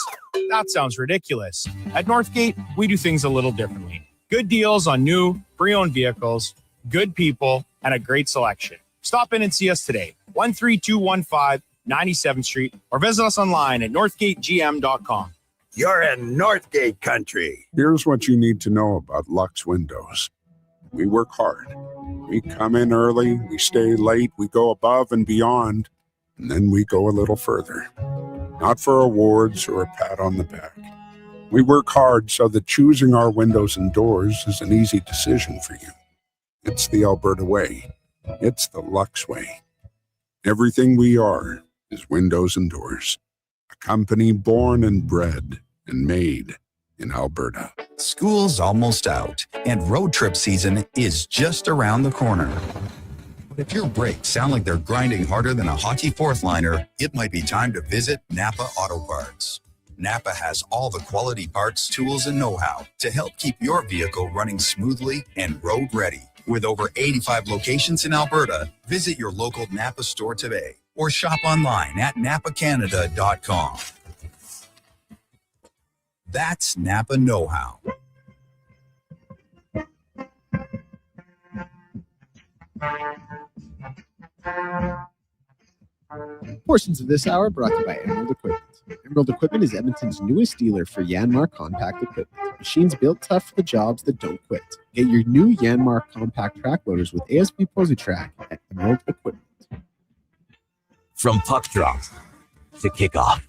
That sounds ridiculous. At Northgate, we do things a little differently. Good deals on new, pre-owned vehicles, good people, and a great selection. Stop in and see us today. 13215 97th Street, or visit us online at northgategm.com. You're in Northgate country. Here's what you need to know about Lux Windows. We work hard. We come in early, we stay late, we go above and beyond, and then we go a little further. Not for awards or a pat on the back. We work hard so that choosing our windows and doors is an easy decision for you. It's the Alberta way. It's the Lux way. Everything we are is windows and doors. A company born and bred and made in Alberta. School's almost out, and road trip season is just around the corner. But if your brakes sound like they're grinding harder than a hockey fourth liner, it might be time to visit Napa Auto Parts. Napa has all the quality parts, tools, and know-how to help keep your vehicle running smoothly and road ready. With over 85 locations in Alberta, visit your local Napa store today or shop online at napacanada.com. That's Napa know-how. Portions of this hour brought to you by Emerald Equipment. Emerald Equipment is Edmonton's newest dealer for Yanmar compact equipment. Machines built tough for the jobs that don't quit. Get your new Yanmar compact track loaders with ASP PosiTrack at Emerald Equipment. From puck drop to kickoff,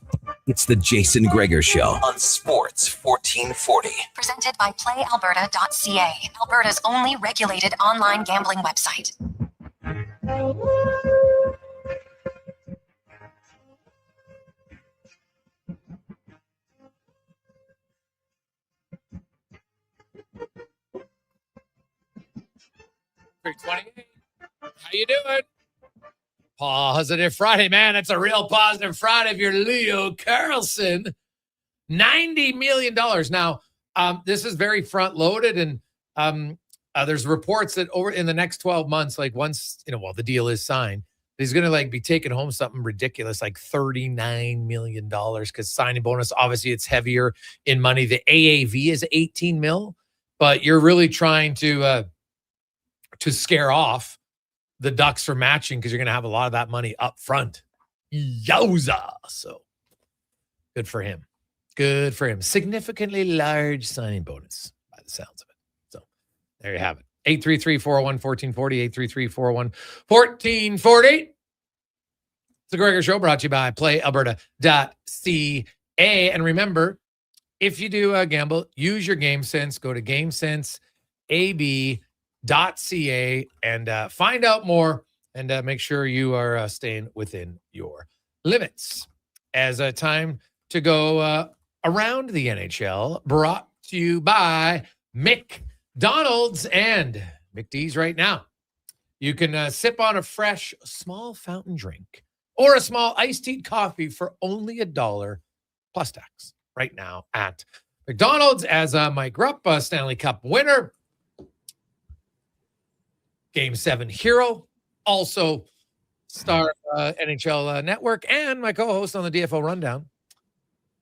it's the Jason Gregor Show on Sports 1440. Presented by PlayAlberta.ca, Alberta's only regulated online gambling website. How you doing? Positive Friday, man. It's a real positive Friday if you're Leo Carlson. $90 million. Now, this is very front-loaded, and there's reports that over in the next 12 months, like once, the deal is signed, he's going to be taking home something ridiculous, like $39 million, because signing bonus, obviously it's heavier in money. The AAV is 18 mil, but you're really trying to scare off the Ducks for matching because you're going to have a lot of that money up front. Yowza. So good for him. Good for him. Significantly large signing bonus by the sounds of it. So there you have it. 833-401-1440, 833-401-1440. It's the Gregor Show brought to you by PlayAlberta.ca. And remember, if you do gamble, use your GameSense. Go to GameSenseAB.ca and find out more and make sure you are staying within your limits. As a time to go around the NHL, brought to you by McDonald's and McD's right now. You can sip on a fresh small fountain drink or a small iced tea coffee for only $1 plus tax right now at McDonald's. As Mike Rupp, Stanley Cup winner, Game 7 hero, also star NHL Network, and my co-host on the DFO Rundown,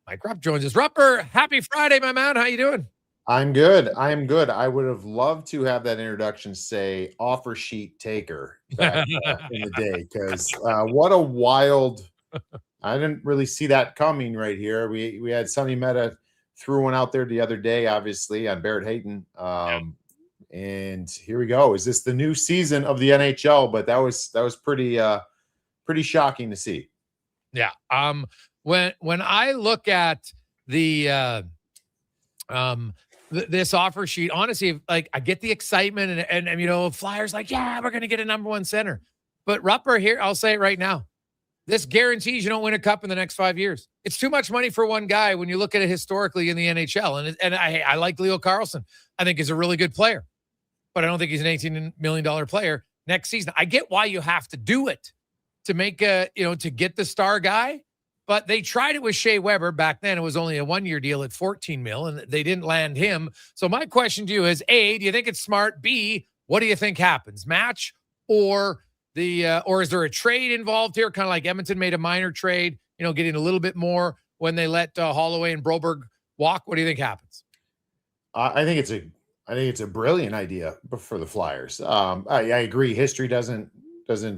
Mike Rupp, joins us. Rupper, happy Friday, my man. How you doing? I'm good. I would have loved to have that introduction say offer sheet taker back in the day, because what a wild, I didn't really see that coming right here. We had Sonny Meta threw one out there the other day, obviously, on Barrett Hayton. And here we go. Is this the new season of the NHL? But that was pretty shocking to see. Yeah. When I look at the this offer sheet, honestly, I get the excitement and Flyers yeah, we're gonna get a number one center. But Rupper, here, I'll say it right now. This guarantees you don't win a cup in the next 5 years. It's too much money for one guy when you look at it historically in the NHL. And I like Leo Carlson. I think he's a really good player, but I don't think he's an $18 million player next season. I get why you have to do it to make to get the star guy, but they tried it with Shea Weber back then. It was only a 1-year deal at $14 million, and they didn't land him. So my question to you is, A, do you think it's smart? B, what do you think happens? Match or is there a trade involved here? Kind of like Edmonton made a minor trade, getting a little bit more when they let Holloway and Broberg walk. What do you think happens? I think it's a brilliant idea for the Flyers. I agree. History doesn't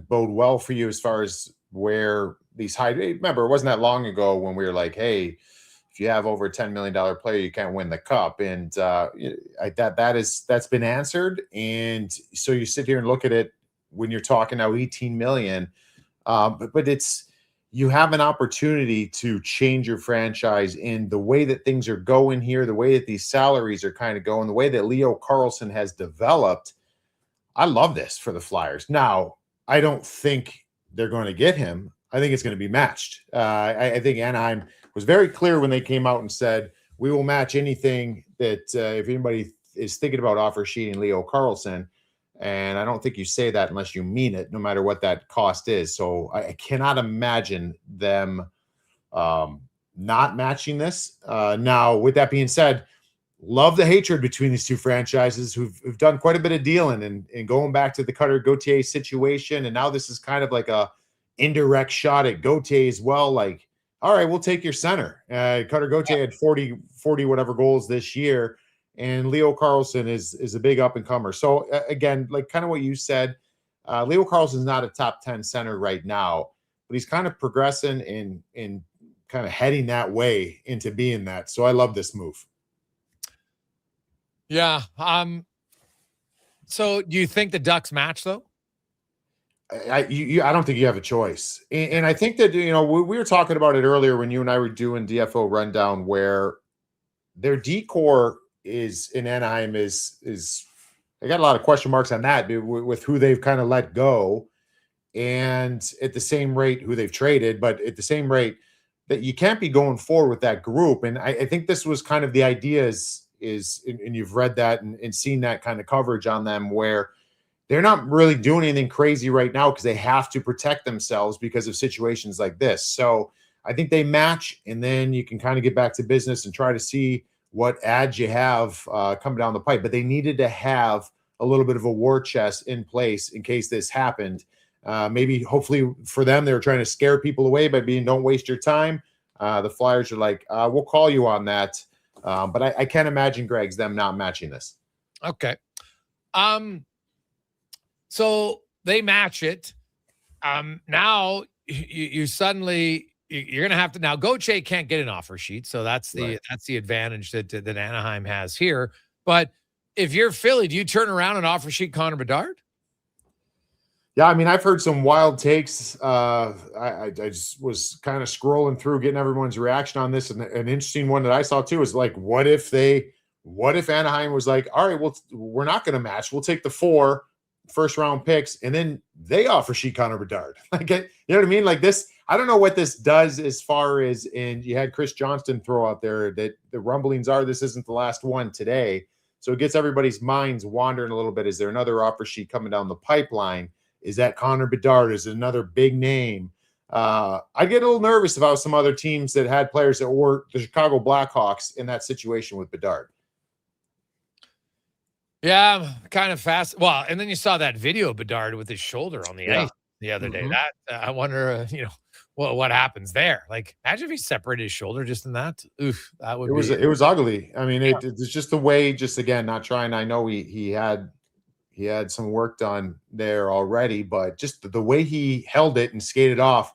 bode well for you as far as where these remember, it wasn't that long ago when we were like, hey, if if you have over a $10 million player, you can't win the cup. And that's been answered. And so you sit here and look at it when you're talking now 18 million. But you have an opportunity to change your franchise in the way that things are going here, the way that these salaries are kind of going, the way that Leo Carlsson has developed. I love this for the Flyers. Now, I don't think they're going to get him. I think it's going to be matched. I think Anaheim was very clear when they came out and said, we will match anything that if anybody is thinking about offer sheeting Leo Carlsson. And I don't think you say that unless you mean it, no matter what that cost is. So I cannot imagine them not matching this. Now, with that being said, love the hatred between these two franchises who've done quite a bit of dealing and going back to the Cutter Gauthier situation. And now this is kind of like a indirect shot at Gauthier as well. Like, all right, we'll take your center. Cutter Gauthier had 40 whatever goals this year. And Leo Carlsson is a big up-and-comer. So, again, like kind of what you said, Leo Carlsson is not a top 10 center right now, but he's kind of progressing and kind of heading that way into being that. So I love this move. Yeah. So do you think the Ducks match, though? I don't think you have a choice. And I think that, we were talking about it earlier when you and I were doing DFO rundown where their decor is in Anaheim is they got a lot of question marks on that with who they've kind of let go and at the same rate who they've traded, but at the same rate that you can't be going forward with that group. And I think this was kind of the idea is and you've read that and seen that kind of coverage on them where they're not really doing anything crazy right now because they have to protect themselves because of situations like this. So I think they match, and then you can kind of get back to business and try to see what ads you have coming down the pipe. But they needed to have a little bit of a war chest in place in case this happened. Maybe, hopefully for them, they were trying to scare people away by being, don't waste your time. The Flyers are like, we'll call you on that. But I can't imagine, Greg's, them not matching this. Okay. So they match it. Now you suddenly you're going to have to now. Gauthier can't get an offer sheet, so that's the advantage that Anaheim has here. But if you're Philly, do you turn around and offer sheet Connor Bedard? Yeah, I mean, I've heard some wild takes. I just was kind of scrolling through, getting everyone's reaction on this, and an interesting one that I saw too is like, what if Anaheim was like, all right, well, we're not going to match. We'll take the 4 first-round picks, and then they offer sheet Connor Bedard. Like, you know what I mean? Like this, I don't know what this does as far as, and you had Chris Johnston throw out there that the rumblings are this isn't the last one today. So it gets everybody's minds wandering a little bit. Is there another offer sheet coming down the pipeline? Is that Connor Bedard? Is it another big name? I get a little nervous about some other teams that had players that were the Chicago Blackhawks in that situation with Bedard. Yeah, kind of fast. Well, and then you saw that video of Bedard with his shoulder on the ice the other day. That I wonder, what happens there? Like, imagine if he separated his shoulder just in that. Oof, that would. It was ugly. I mean, it's just the way. Just again, not trying. I know he had some work done there already, but just the way he held it and skated off.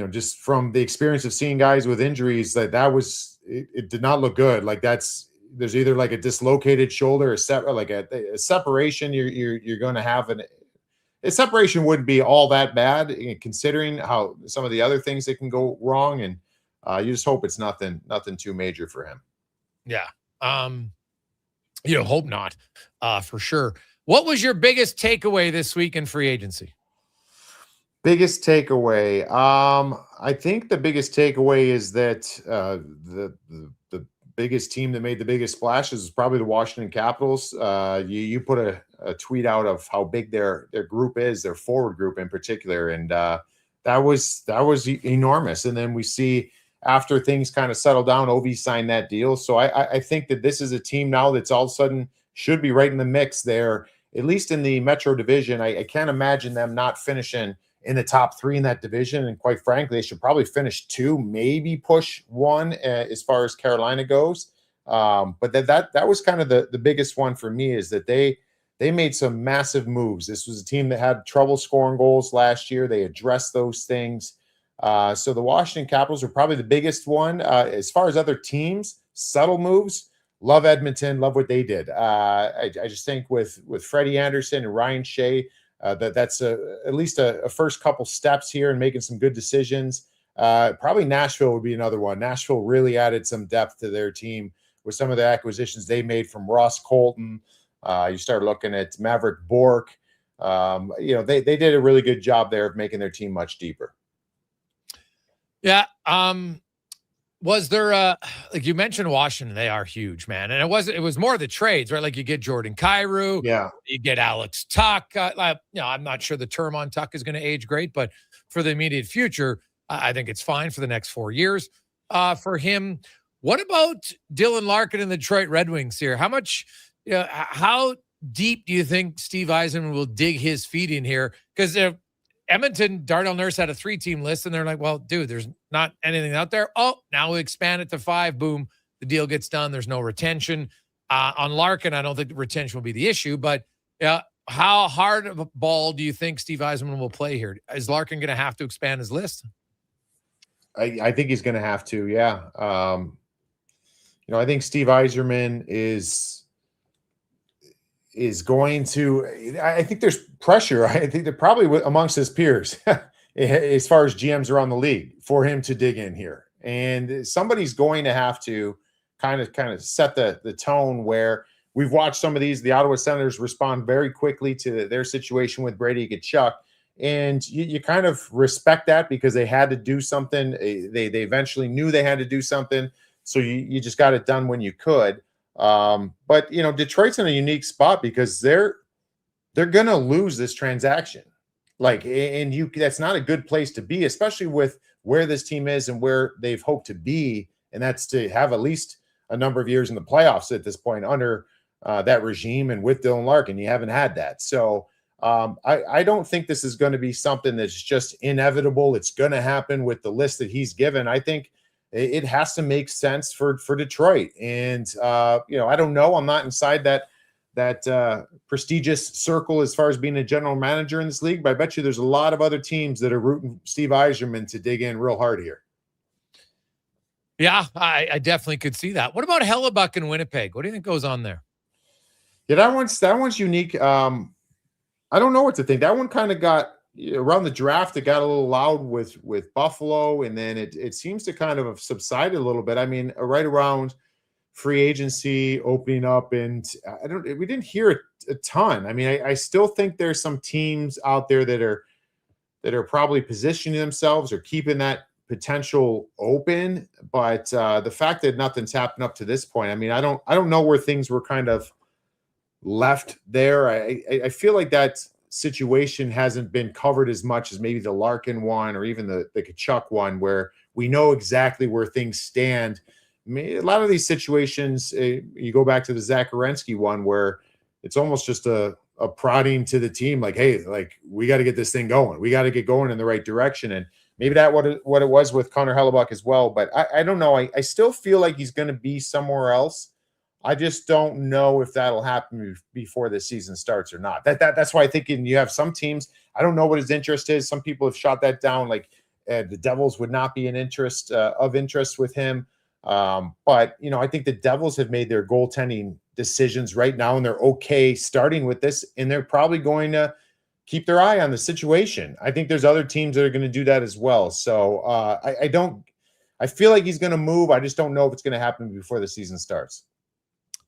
Just from the experience of seeing guys with injuries, that was it did not look good. Like there's either like a dislocated shoulder or a separation. You're going to have a separation wouldn't be all that bad considering how some of the other things that can go wrong. And you just hope it's nothing too major for him. Yeah. Hope not, for sure. What was your biggest takeaway this week in free agency? Biggest takeaway. I think the biggest takeaway is that the biggest team that made the biggest splashes is probably the Washington Capitals. You put a tweet out of how big their group is, their forward group in particular, and that was enormous. And then we see after things kind of settle down, Ovi signed that deal. So I think that this is a team now that's all of a sudden should be right in the mix there, at least in the Metro Division. I can't imagine them not finishing in the top 3 in that division. And quite frankly, they should probably finish 2, maybe push 1 as far as Carolina goes. But that was kind of the biggest one for me is that they made some massive moves. This was a team that had trouble scoring goals last year. They addressed those things. So the Washington Capitals are probably the biggest one. As far as other teams, subtle moves, love Edmonton, love what they did. I just think with Freddie Anderson and Ryan Shea, that's at least a first couple steps here and making some good decisions. Probably Nashville would be another one. Nashville really added some depth to their team with some of the acquisitions they made from Ross Colton. You start looking at Maverick Bork. They did a really good job there of making their team much deeper. Yeah. Was there like you mentioned Washington, they are huge, man. And it was more the trades, right? Like you get Jordan Kyrou, you get Alex Tuck. I'm not sure the term on Tuck is going to age great, but for the immediate future, I think it's fine for the next 4 years for him. What about Dylan Larkin and the Detroit Red Wings here? How deep do you think Steve Yzerman will dig his feet in here? Because Edmonton, Darnell Nurse had a 3-team list, and they're like, well, dude, there's not anything out there. Oh, now we expand it to 5. Boom, the deal gets done. There's no retention. On Larkin, I don't think the retention will be the issue, but how hard of a ball do you think Steve Yzerman will play here? Is Larkin going to have to expand his list? I think he's going to have to, yeah. I think Steve Yzerman is going to – I think there's pressure. I think they're probably amongst his peers as far as GMs around the league for him to dig in here. And somebody's going to have to kind of set the tone where we've watched some of these. The Ottawa Senators respond very quickly to their situation with Brady Tkachuk. And you kind of respect that because they had to do something. They eventually knew they had to do something. So you just got it done when you could. But Detroit's in a unique spot because they're going to lose this transaction. That's not a good place to be, especially with where this team is and where they've hoped to be. And that's to have at least a number of years in the playoffs at this point under that regime and with Dylan Larkin. You haven't had that. So I don't think this is going to be something that's just inevitable. It's going to happen with the list that he's given. I think it has to make sense for Detroit. And, I don't know. I'm not inside that prestigious circle as far as being a general manager in this league, but I bet you there's a lot of other teams that are rooting Steve Yzerman to dig in real hard here. Yeah, I definitely could see that. What about Hellebuck in Winnipeg? What do you think goes on there? Yeah, that one's unique. I don't know what to think. That one kind of got around the draft. It got a little loud with Buffalo, and then it seems to kind of have subsided a little bit. I mean, right around free agency opening up, and we didn't hear a ton. I mean, I still think there's some teams out there that are probably positioning themselves or keeping that potential open. But the fact that nothing's happened up to this point, I mean, I don't know where things were kind of left there. I feel like that situation hasn't been covered as much as maybe the Larkin one or even the Tkachuk one, where we know exactly where things stand. I mean, a lot of these situations, you go back to the Zach Werenski one, where it's almost just a prodding to the team, like, hey, like, we got to get this thing going. We got to get going in the right direction. And maybe that what it was with Connor Halley as well. But I don't know. I still feel like he's going to be somewhere else. I just don't know if that'll happen before the season starts or not. That's why I think you have some teams. I don't know what his interest is. Some people have shot that down. Like the Devils would not be of interest with him. But I think the Devils have made their goaltending decisions right now, and they're okay starting with this, and they're probably going to keep their eye on the situation. I think there's other teams that are going to do that as well. So I feel like he's going to move. I just don't know if it's going to happen before the season starts.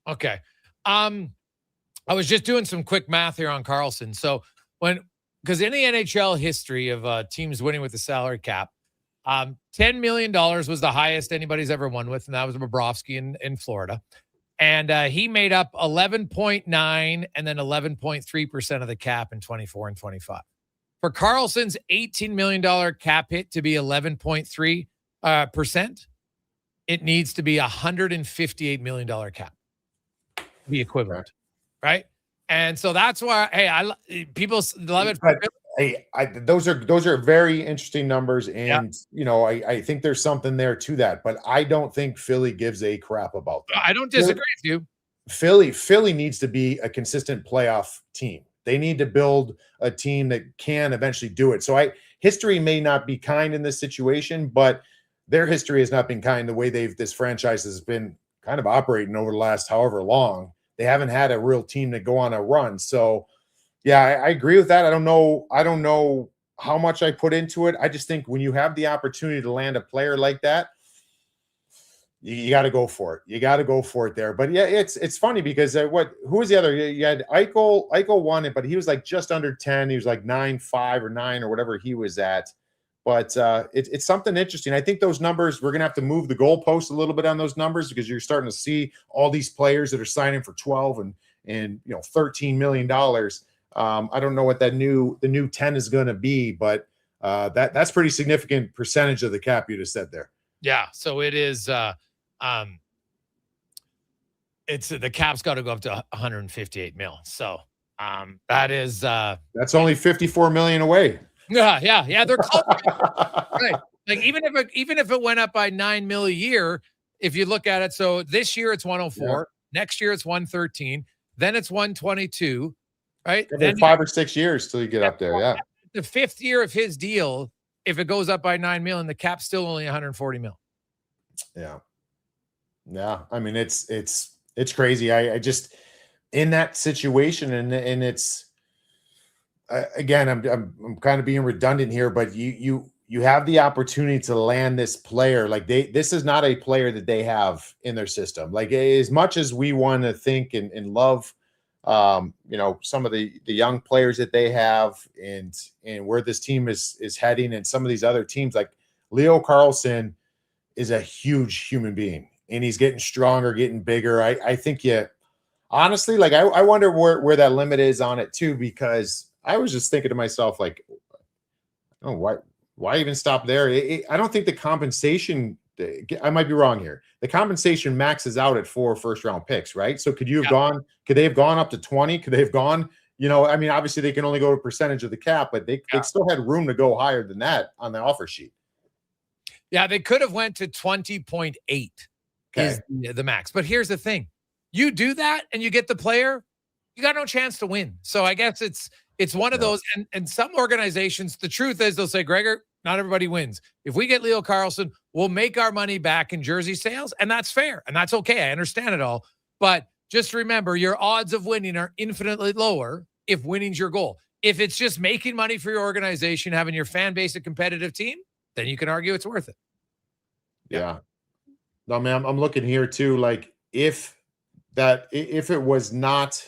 Okay. I was just doing some quick math here on Karlsson. So because in the NHL history of teams winning with the salary cap, $10 million was the highest anybody's ever won with, and that was Bobrovsky in Florida. And he made up 11.9 and then 11.3% of the cap in 24 and 25. For Karlsson's $18 million cap hit to be 11.3%, it needs to be $158 million cap. Be equivalent, right? And so that's why, people love it. Those are very interesting numbers, and I think there's something there to that, but I don't think Philly gives a crap about that. I don't disagree with you. Philly needs to be a consistent playoff team. They need to build a team that can eventually do it. So history may not be kind in this situation, but their history has not been kind the way this franchise has been kind of operating over the last however long. They haven't had a real team to go on a run. So yeah, I agree with that. I don't know how much I put into it. I just think when you have the opportunity to land a player like that, you got to go for it. You got to go for it there. But yeah, it's funny because who was the other? You had Eichel. Eichel won it, but he was like just under 10. He was like 9.5 or 9 or whatever he was at. But it's something interesting. I think those numbers, we're going to have to move the goalpost a little bit on those numbers because you're starting to see all these players that are signing for 12 and $13 million. I don't know what the new 10 is going to be, but that's pretty significant percentage of the cap you just said there. Yeah. So it is. It's the cap's got to go up to 158 mil. So that is that's only 54 million away. Yeah. They're close. Right. Like even if it went up by 9 mil a year, if you look at it, so this year it's 104, next year it's 113, then it's 122, right? Then 5 or 6 years till you get up there. Yeah. The 5th year of his deal, if it goes up by 9 mil and the cap's still only 140 mil. Yeah. I mean, it's crazy. I just in that situation, and it's again, I'm kind of being redundant here, but you have the opportunity to land this player. Like this is not a player that they have in their system. Like as much as we want to think and love, some of the young players that they have and where this team is heading, and some of these other teams, like Leo Carlsson is a huge human being, and he's getting stronger, getting bigger. I think honestly, like I wonder where that limit is on it too, because I was just thinking to myself, like, oh, why even stop there? I don't think the compensation, I might be wrong here. The compensation maxes out at 4 first-round picks, right? So could they have gone up to 20? Could they have gone, I mean, obviously they can only go a percentage of the cap, but they still had room to go higher than that on the offer sheet. Yeah, they could have went to 20.8 is the max. But here's the thing. You do that and you get the player, you got no chance to win. So I guess it's one of those. And some organizations, the truth is they'll say, Gregor, not everybody wins. If we get Leo Carlsson, we'll make our money back in jersey sales. And that's fair. And that's okay. I understand it all. But just remember, your odds of winning are infinitely lower if winning's your goal. If it's just making money for your organization, having your fan base a competitive team, then you can argue it's worth it. Yeah. No, man, I'm looking here too. Like if it was not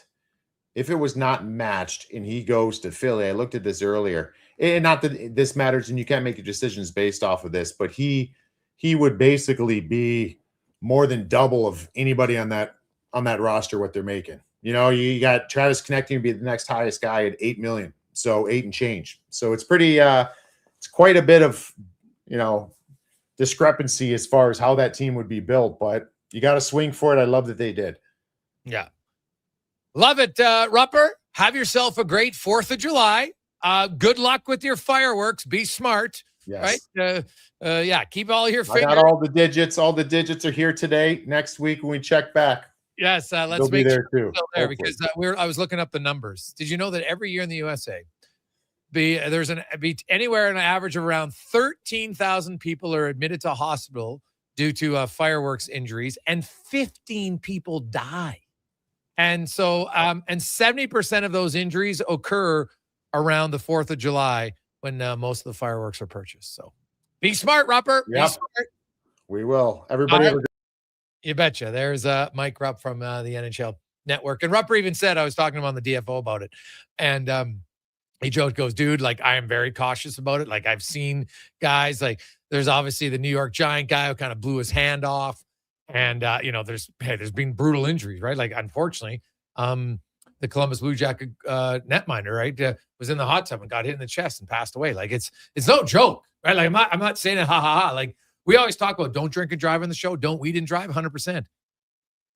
matched and he goes to Philly, I looked at this earlier, and not that this matters and you can't make your decisions based off of this, but he would basically be more than double of anybody on that roster what they're making. You got Travis Konecny to be the next highest guy at 8 million, so 8 and change. So it's pretty it's quite a bit of discrepancy as far as how that team would be built, but you got to swing for it. I love that they did. Yeah. Love it, Rupper. Have yourself a great 4th of July. Good luck with your fireworks. Be smart. Yes. Right? Keep all your fingers. I got all the digits. All the digits are here today. Next week when we check back. Yes, let's they'll make be there sure too. There because I was looking up the numbers. Did you know that every year in the USA, there's anywhere an average of around 13,000 people are admitted to hospital due to fireworks injuries, and 15 people die. And so, and 70% of those injuries occur around the 4th of July when most of the fireworks are purchased. So be smart, Rupper. Yep. Be smart. We will. Everybody. You betcha. There's Mike Rupp from the NHL Network. And Rupper even said, I was talking to him on the DFO about it. And he joked, goes, dude, like, I am very cautious about it. Like, I've seen guys, like, there's obviously the New York Giant guy who kind of blew his hand off. And, there's been brutal injuries, right? Like, unfortunately, the Columbus Blue Jacket netminder, right, was in the hot tub and got hit in the chest and passed away. Like, it's no joke, right? Like, I'm not saying it, ha. Like, we always talk about don't drink and drive on the show. Don't weed and drive, 100%.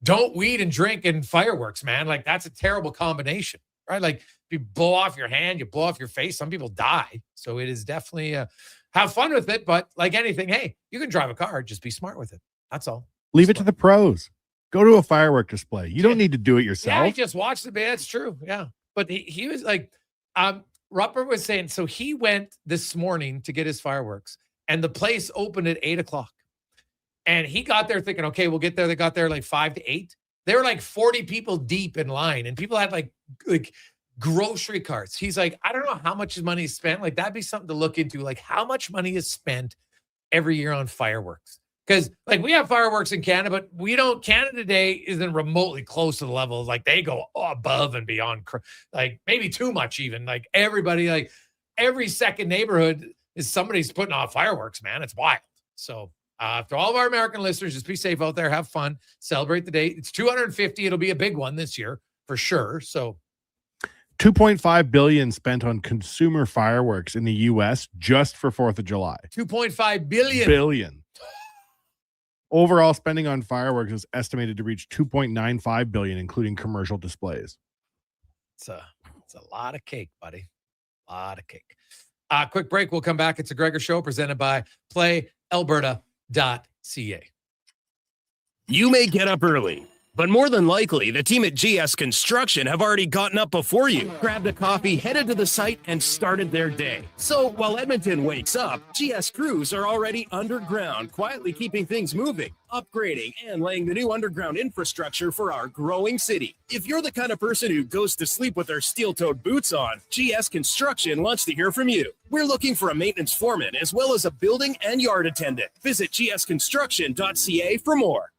Don't weed and drink and fireworks, man. Like, that's a terrible combination, right? Like, if you blow off your hand, you blow off your face, some people die. So it is definitely have fun with it. But like anything, hey, you can drive a car. Just be smart with it. That's all. Leave it to the pros. Go to a firework display. You don't need to do it yourself. Yeah, I just watched the bit. That's true. Yeah. But he was like, Rupert was saying, so he went this morning to get his fireworks, and the place opened at 8:00. And he got there thinking, okay, we'll get there. They got there like 5 to 8. They were like 40 people deep in line, and people had like grocery carts. He's like, I don't know how much money is spent. Like, that'd be something to look into. Like, how much money is spent every year on fireworks? Because like we have fireworks in Canada, but we don't. Canada Day isn't remotely close to the level. Like they go above and beyond, like maybe too much even. Like everybody, like every second neighborhood is somebody's putting off fireworks, man. It's wild. So to all of our American listeners, just be safe out there, have fun, celebrate the day. It's 250. It'll be a big one this year for sure. So $2.5 billion spent on consumer fireworks in the U.S. just for 4th of July. 2.5 billion. Billion. Overall spending on fireworks is estimated to reach $2.95 billion, including commercial displays. It's a lot of cake, buddy. A lot of cake. Quick break. We'll come back. It's a Gregor Show presented by PlayAlberta.ca. You may get up early, but more than likely, the team at GS Construction have already gotten up before you, grabbed a coffee, headed to the site, and started their day. So while Edmonton wakes up, GS crews are already underground, quietly keeping things moving, upgrading, and laying the new underground infrastructure for our growing city. If you're the kind of person who goes to sleep with their steel-toed boots on, GS Construction wants to hear from you. We're looking for a maintenance foreman as well as a building and yard attendant. Visit gsconstruction.ca for more.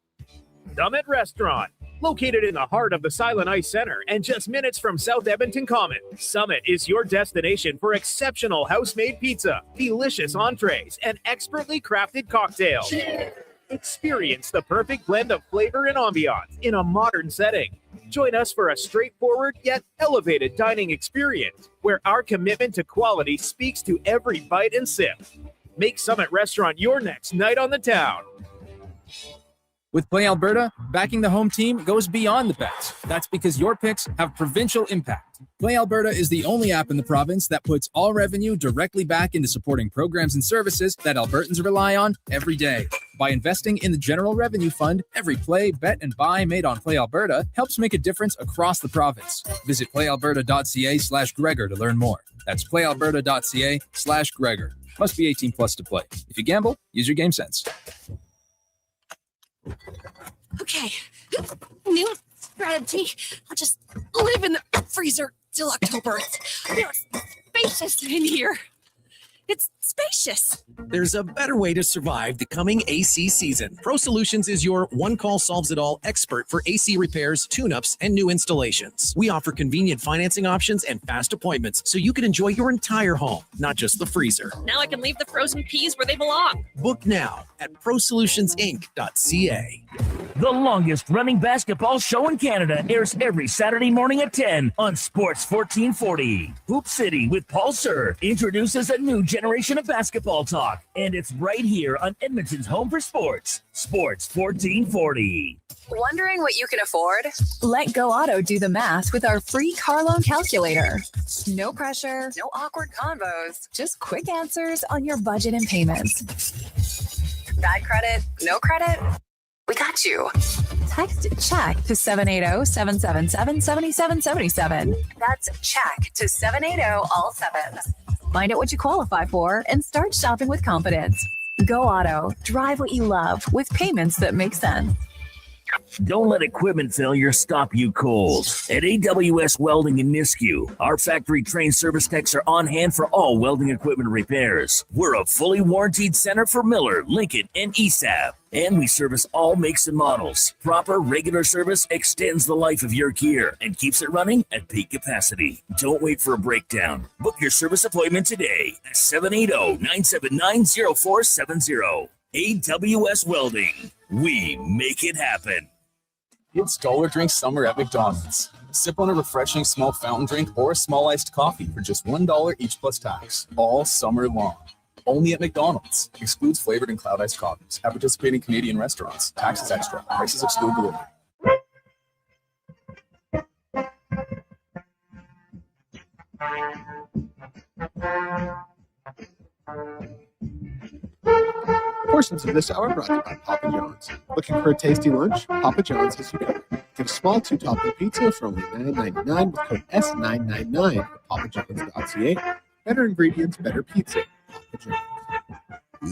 Summit Restaurant, located in the heart of the Silent Ice Center and just minutes from South Edmonton Common. Summit is your destination for exceptional house-made pizza, delicious entrees, and expertly crafted cocktails. Experience the perfect blend of flavor and ambiance in a modern setting. Join us for a straightforward yet elevated dining experience where our commitment to quality speaks to every bite and sip. Make Summit Restaurant your next night on the town. With Play Alberta, backing the home team goes beyond the bets. That's because your picks have provincial impact. Play Alberta is the only app in the province that puts all revenue directly back into supporting programs and services that Albertans rely on every day. By investing in the General Revenue Fund, every play, bet, and buy made on Play Alberta helps make a difference across the province. Visit playalberta.ca/Gregor to learn more. That's playalberta.ca/Gregor. Must be 18 plus to play. If you gamble, use your game sense. Okay, new strategy. I'll just live in the freezer till October. It's spacious in here. It's spacious. There's a better way to survive the coming AC season. Pro Solutions is your one-call solves-it-all expert for AC repairs, tune-ups, and new installations. We offer convenient financing options and fast appointments so you can enjoy your entire home, not just the freezer. Now I can leave the frozen peas where they belong. Book now at prosolutionsinc.ca. The longest running basketball show in Canada airs every Saturday morning at 10 on Sports 1440. Hoop City with Paul Sir introduces a new generation of basketball talk, and it's right here on Edmonton's home for sports, Sports 1440. Wondering what you can afford? Let Go Auto do the math with our free car loan calculator. No pressure, no awkward convos, just quick answers on your budget and payments. Bad credit, no credit? We got you. Text CHECK to 780-777-7777. That's CHECK to 780 all sevens. Find out what you qualify for and start shopping with confidence. Go Auto. Drive what you love with payments that make sense. Don't let equipment failure stop you cold. At AWS Welding in Nisku, our factory-trained service techs are on hand for all welding equipment repairs. We're a fully warranted center for Miller, Lincoln, and ESAB. And we service all makes and models. Proper, regular service extends the life of your gear and keeps it running at peak capacity. Don't wait for a breakdown. Book your service appointment today at 780-979-0470. AWS Welding. We make it happen. It's Dollar Drink Summer at McDonald's. Sip on a refreshing small fountain drink or a small iced coffee for just $1 each plus tax, all summer long. Only at McDonald's. Excludes flavored and cloud iced coffees. At participating Canadian restaurants. Taxes extra. Prices exclude delivery. Portions of this hour brought to you by Papa John's. Looking for a tasty lunch? Papa John's is your go. Get a small 2-topping pizza for only $9.99 with code S999 at papajohns.ca. Better ingredients, better pizza. Papa John's.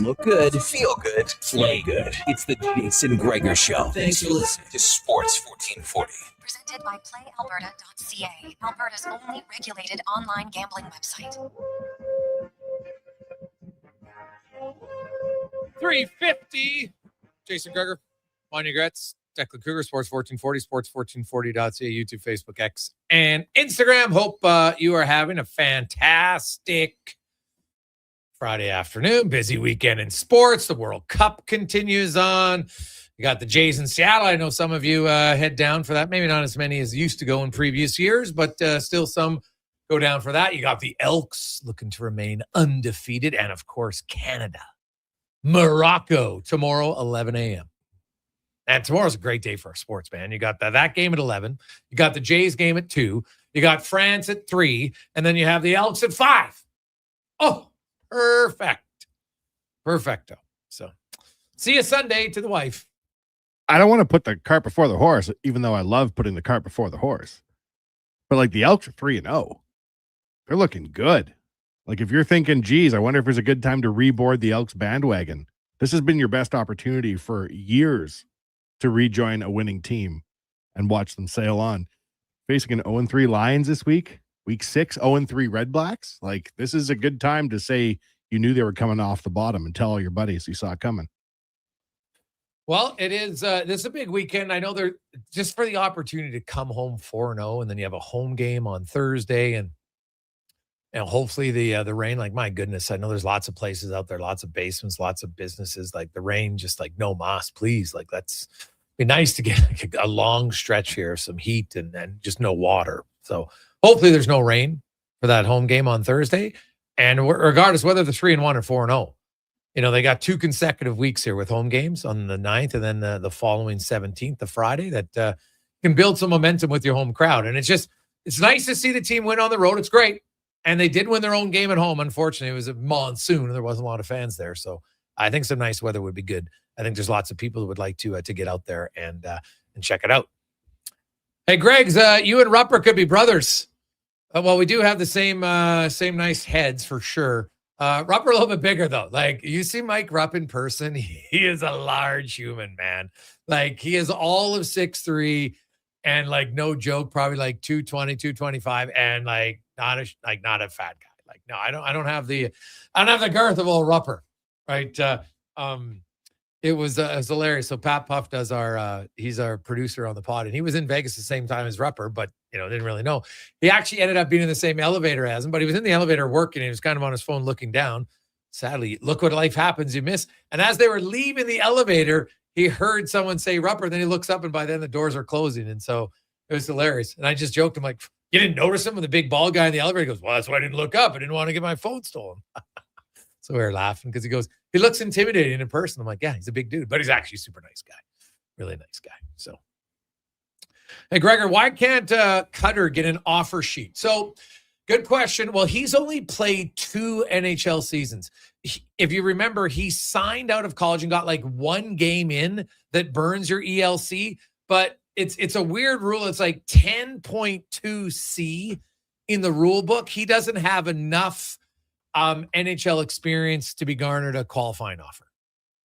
Look good, feel good, play good. It's the Jason Gregor Show. Thanks for listening to Sports 1440. Presented by PlayAlberta.ca, Alberta's only regulated online gambling website. 350. Jason Gregor, Wanye Gretz, Declan Cougar, Sports 1440, sports1440.ca, YouTube, Facebook, X, and Instagram. Hope you are having a fantastic Friday afternoon. Busy weekend in sports. The World Cup continues on. You got the Jays in Seattle. I know some of you head down for that. Maybe not as many as used to go in previous years, but still some go down for that. You got the Elks looking to remain undefeated. And, of course, Canada. Morocco tomorrow, 11 a.m. And tomorrow's a great day for our sports, man. You got that game at 11. You got the Jays game at 2. You got France at 3. And then you have the Elks at 5. Oh, perfect. Perfecto. So, see you Sunday to the wife. I don't want to put the cart before the horse, even though I love putting the cart before the horse. But like the Elks are 3-0. They're looking good. Like if you're thinking, geez, I wonder if there's a good time to reboard the Elks bandwagon. This has been your best opportunity for years to rejoin a winning team and watch them sail on. Facing an 0-3 Lions this week, week 6, 0-3 Red Blacks. Like this is a good time to say you knew they were coming off the bottom and tell all your buddies you saw it coming. Well, it is. This is a big weekend. I know they're just for the opportunity to come home 4-0, and then you have a home game on Thursday, and hopefully the rain. Like my goodness, I know there's lots of places out there, lots of basements, lots of businesses. Like the rain, just like no mas, please. Like that's be nice to get like a long stretch here, some heat, and just no water. So hopefully there's no rain for that home game on Thursday, and regardless whether they're 3-1 or 4-0. You know, they got 2 consecutive weeks here with home games on the 9th and then the following 17th, the Friday, that can build some momentum with your home crowd. And it's nice to see the team win on the road. It's great. And they did win their own game at home. Unfortunately, it was a monsoon and there wasn't a lot of fans there. So I think some nice weather would be good. I think there's lots of people who would like to get out there and check it out. Hey, Greg's, you and Rupper could be brothers. Well, we do have the same nice heads for sure. Rupp a little bit bigger though. Like you see Mike Rupp in person, he is a large human, man. Like he is all of 6'3", and like no joke, probably like 220, 225, and like not a fat guy. Like no, I don't have the girth of old Rupper, right? It was hilarious. So Pat Puff does he's our producer on the pod, and he was in Vegas the same time as Rupper, but didn't really know. He actually ended up being in the same elevator as him, but he was in the elevator working, and he was kind of on his phone looking down. Sadly, look what life happens, you miss. And as they were leaving the elevator, he heard someone say Rupper, then he looks up, and by then the doors are closing, and so it was hilarious. And I just joked, I'm like, you didn't notice him with the big bald guy in the elevator? He goes, well, that's why I didn't look up. I didn't want to get my phone stolen. So we were laughing because he looks intimidating in person. I'm like, yeah, he's a big dude, but he's actually a super nice guy. Really nice guy. So, hey, Gregor, why can't Cutter get an offer sheet? So, good question. Well, he's only played 2 NHL seasons. If you remember, he signed out of college and got like 1 game in that burns your ELC, but it's a weird rule. It's like 10.2C in the rule book. He doesn't have enough NHL experience to be garnered a qualifying offer.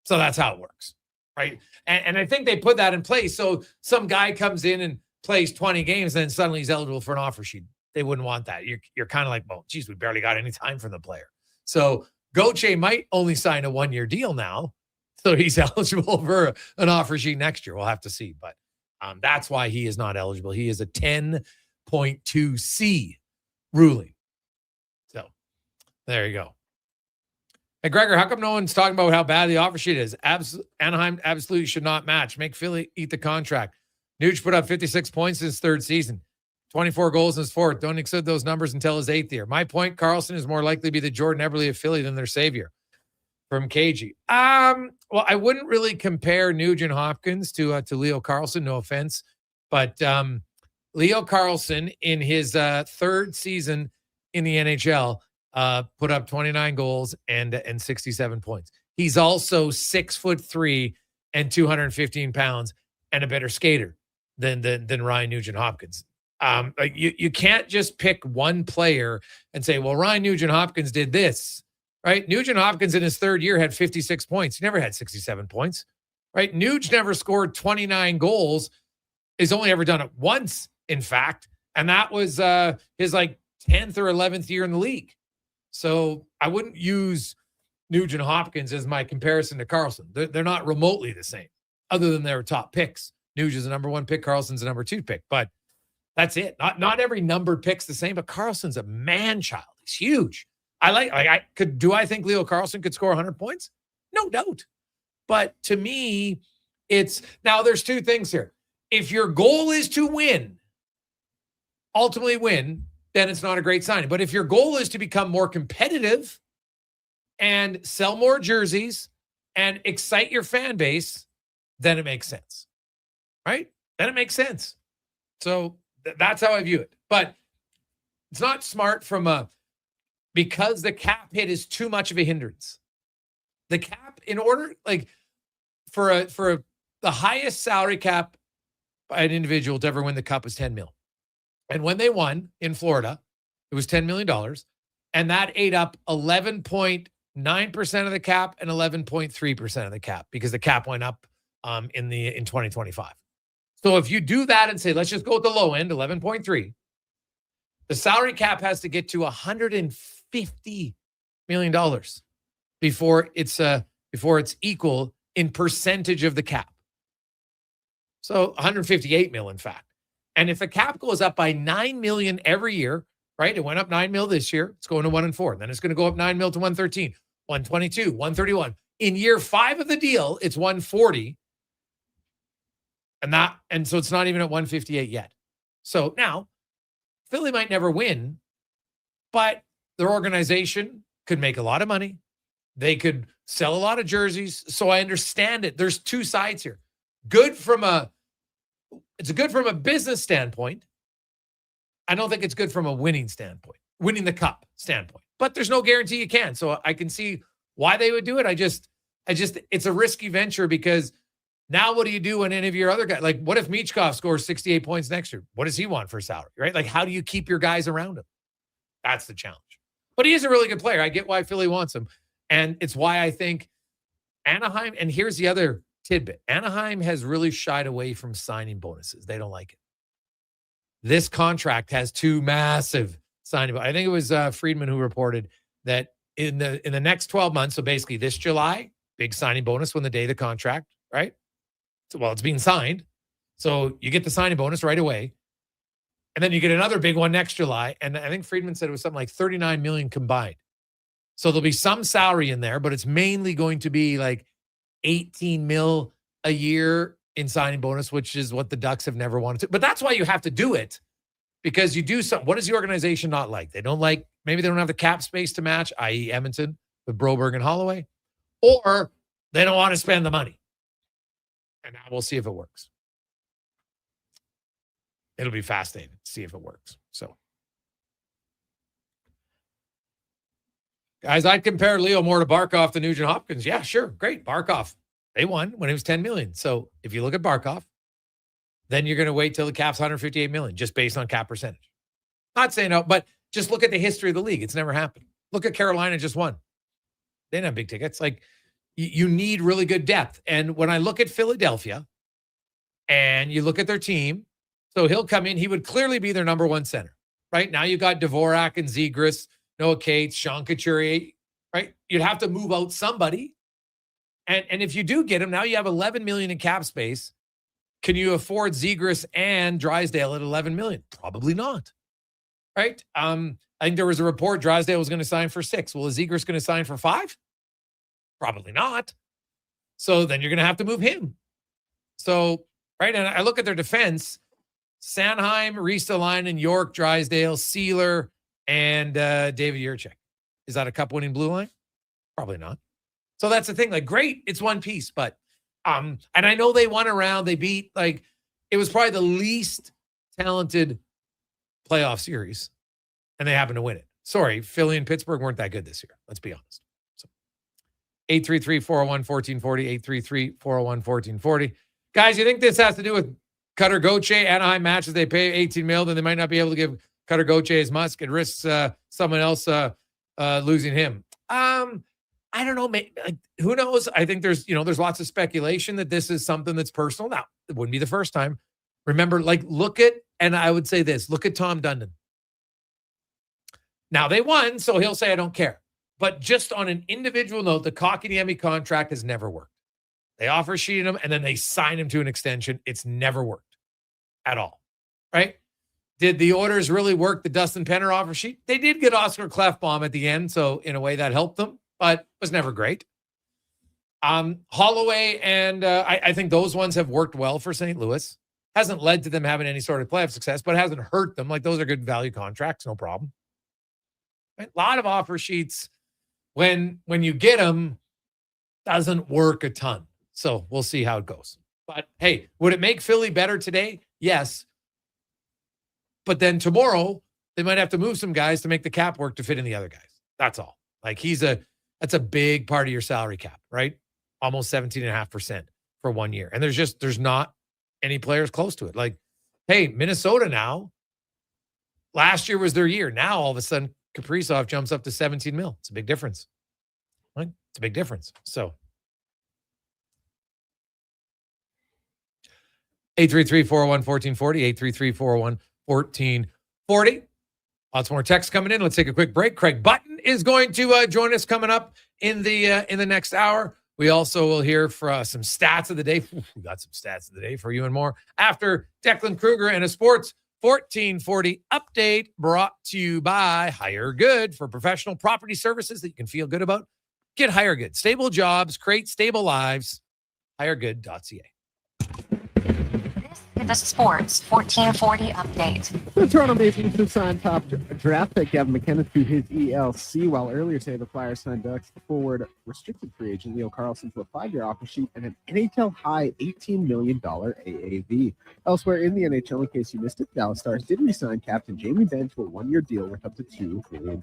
So that's how it works, right? And I think they put that in place. So some guy comes in and plays 20 games, and then suddenly he's eligible for an offer sheet. They wouldn't want that. You're kind of like, well, geez, we barely got any time from the player. So Gauthier might only sign a 1-year deal now, so he's eligible for an offer sheet next year. We'll have to see, but that's why he is not eligible. He is a 10.2C ruling. There you go. Hey, Gregor, how come no one's talking about how bad the offer sheet is? Anaheim absolutely should not match. Make Philly eat the contract. Nuge put up 56 points in his 3rd season, 24 goals in his 4th. Don't exceed those numbers until his 8th year. My point, Carlson is more likely to be the Jordan Eberle of Philly than their savior. From KG. Well, I wouldn't really compare Nugent Hopkins to Leo Carlson, no offense. But Leo Carlson in his 3rd season in the NHL put up 29 goals and 67 points. He's also 6'3" and 215 pounds and a better skater than Ryan Nugent-Hopkins. Like you can't just pick one player and say, well, Ryan Nugent-Hopkins did this, right? Nugent-Hopkins in his third year had 56 points. He never had 67 points, right? Nuge never scored 29 goals. He's only ever done it once, in fact, and that was his like 10th or 11th year in the league. So I wouldn't use Nugent-Hopkins as my comparison to Carlson. They're not remotely the same, other than their top picks. Nuge is a number 1 pick. Carlson's a number 2 pick, but that's it. Not every numbered pick's the same, but Carlson's a man-child. He's huge. Do I think Leo Carlson could score 100 points? No doubt. But to me, now there's two things here. If your goal is to win, ultimately win, then it's not a great signing. But if your goal is to become more competitive and sell more jerseys and excite your fan base, then it makes sense, right? Then it makes sense. So that's how I view it. But it's not smart because the cap hit is too much of a hindrance. The cap, in order, like for the highest salary cap by an individual to ever win the cup was 10 mil. And when they won in Florida, it was $10 million. And that ate up 11.9% of the cap and 11.3% of the cap because the cap went up in 2025. So if you do that and say, let's just go with the low end, 11.3, the salary cap has to get to $150 million before it's equal in percentage of the cap. So 158 mil, in fact. And if the cap goes up by 9 million every year, right? It went up 9 mil this year. It's going to 1 and 4. Then it's going to go up 9 mil to 113, 122, 131. In year 5 of the deal, it's 140. And so it's not even at 158 yet. So now Philly might never win, but their organization could make a lot of money. They could sell a lot of jerseys. So I understand it. There's two sides here. It's good from a business standpoint. I don't think it's good from a winning standpoint, winning the cup standpoint. But there's no guarantee you can. So I can see why they would do it. It's a risky venture because now what do you do when any of your other guys, like what if Michkov scores 68 points next year? What does he want for salary, right? Like how do you keep your guys around him? That's the challenge. But he is a really good player. I get why Philly wants him. And it's why I think Anaheim, and here's the other tidbit. Anaheim has really shied away from signing bonuses. They don't like it. This contract has 2 massive signing. I think it was Friedman who reported that in the next 12 months, so basically this July, big signing bonus when the day of the contract, right? So, well, it's being signed. So you get the signing bonus right away. And then you get another big one next July. And I think Friedman said it was something like 39 million combined. So there'll be some salary in there, but it's mainly going to be like 18 mil a year in signing bonus, which is what the Ducks have never wanted to. But that's why you have to do it, because you do something. What does the organization not like? They don't like, maybe they don't have the cap space to match, i.e. Edmonton with Broberg and Holloway, or they don't want to spend the money. And now we'll see if it works. It'll be fascinating to see if it works. So, guys, I'd compare Leo more to Barkov than Nugent Hopkins. Yeah, sure. Great. Barkov. They won when it was 10 million. So if you look at Barkov, then you're going to wait till the cap's 158 million just based on cap percentage. Not saying no, but just look at the history of the league. It's never happened. Look at Carolina just won. They didn't have big tickets. Like you need really good depth. And when I look at Philadelphia and you look at their team, so he'll come in, he would clearly be their number 1 center, right? Now you got Dvorak and Zegras, Noah Cates, Sean Couturier, right? You'd have to move out somebody. And if you do get him, now you have 11 million in cap space. Can you afford Zegras and Drysdale at 11 million? Probably not. Right? I think there was a report Drysdale was going to sign for 6. Well, is Zegras going to sign for 5? Probably not. So then you're going to have to move him. So, right, and I look at their defense, Sanheim, Ristolainen, York, Drysdale, Sealer, and David Jiricek. Is that a cup-winning blue line? Probably not. So that's the thing. Like, great, it's one piece, but and I know they won a round. They beat, like, it was probably the least talented playoff series, and they happened to win it. Sorry, Philly and Pittsburgh weren't that good this year. Let's be honest. So 833-401-1440, 833-401-1440. Guys, you think this has to do with Cutter Gauthier, Anaheim matches, they pay 18 mil, then they might not be able to give Cutter Gauthier as much. It risks someone else losing him. I don't know. Who knows? I think there's lots of speculation that this is something that's personal. Now, it wouldn't be the first time. Remember, and I would say this, look at Tom Dundon. Now, they won, so he'll say, I don't care. But just on an individual note, the Kotkaniemi contract has never worked. They offer sheeted him, and then they sign him to an extension. It's never worked at all, right? Did the Oilers really work the Dustin Penner offer sheet? They did get Oscar Klefbom at the end, so in a way that helped them, but it was never great. Holloway and I think those ones have worked well for St. Louis. Hasn't led to them having any sort of playoff success, but hasn't hurt them. Like, those are good value contracts, no problem. Right? A lot of offer sheets, when you get them, doesn't work a ton. So we'll see how it goes. But hey, would it make Philly better today? Yes. But then tomorrow, they might have to move some guys to make the cap work to fit in the other guys. That's all. Like, that's a big part of your salary cap, right? Almost 17.5% for 1 year. And there's not any players close to it. Like, hey, Minnesota now, last year was their year. Now, all of a sudden, Kaprizov jumps up to 17 mil. It's a big difference. Right? It's a big difference. So 833-401-1440, 833-401-1440. Lots more text coming in. Let's take a quick break. Craig Button is going to join us coming up in the next hour. We also will hear for some stats of the day. We got some stats of the day for you and more after Declan Kruger and a Sports 1440 update brought to you by Hire Good for professional property services that you can feel good about. Get Hire Good. Stable jobs, create stable lives. HireGood.ca. The Sports 1440 update. The Toronto Maple Leafs signed top draft pick Gavin McKenna through his ELC, while earlier today the Flyers signed Ducks forward restricted free agent Leo Carlsson to a 5-year offer sheet and an NHL high $18 million AAV. Elsewhere in the NHL, in case you missed it, Dallas Stars did re-sign captain Jamie Benn to a 1-year deal worth up to $2 million.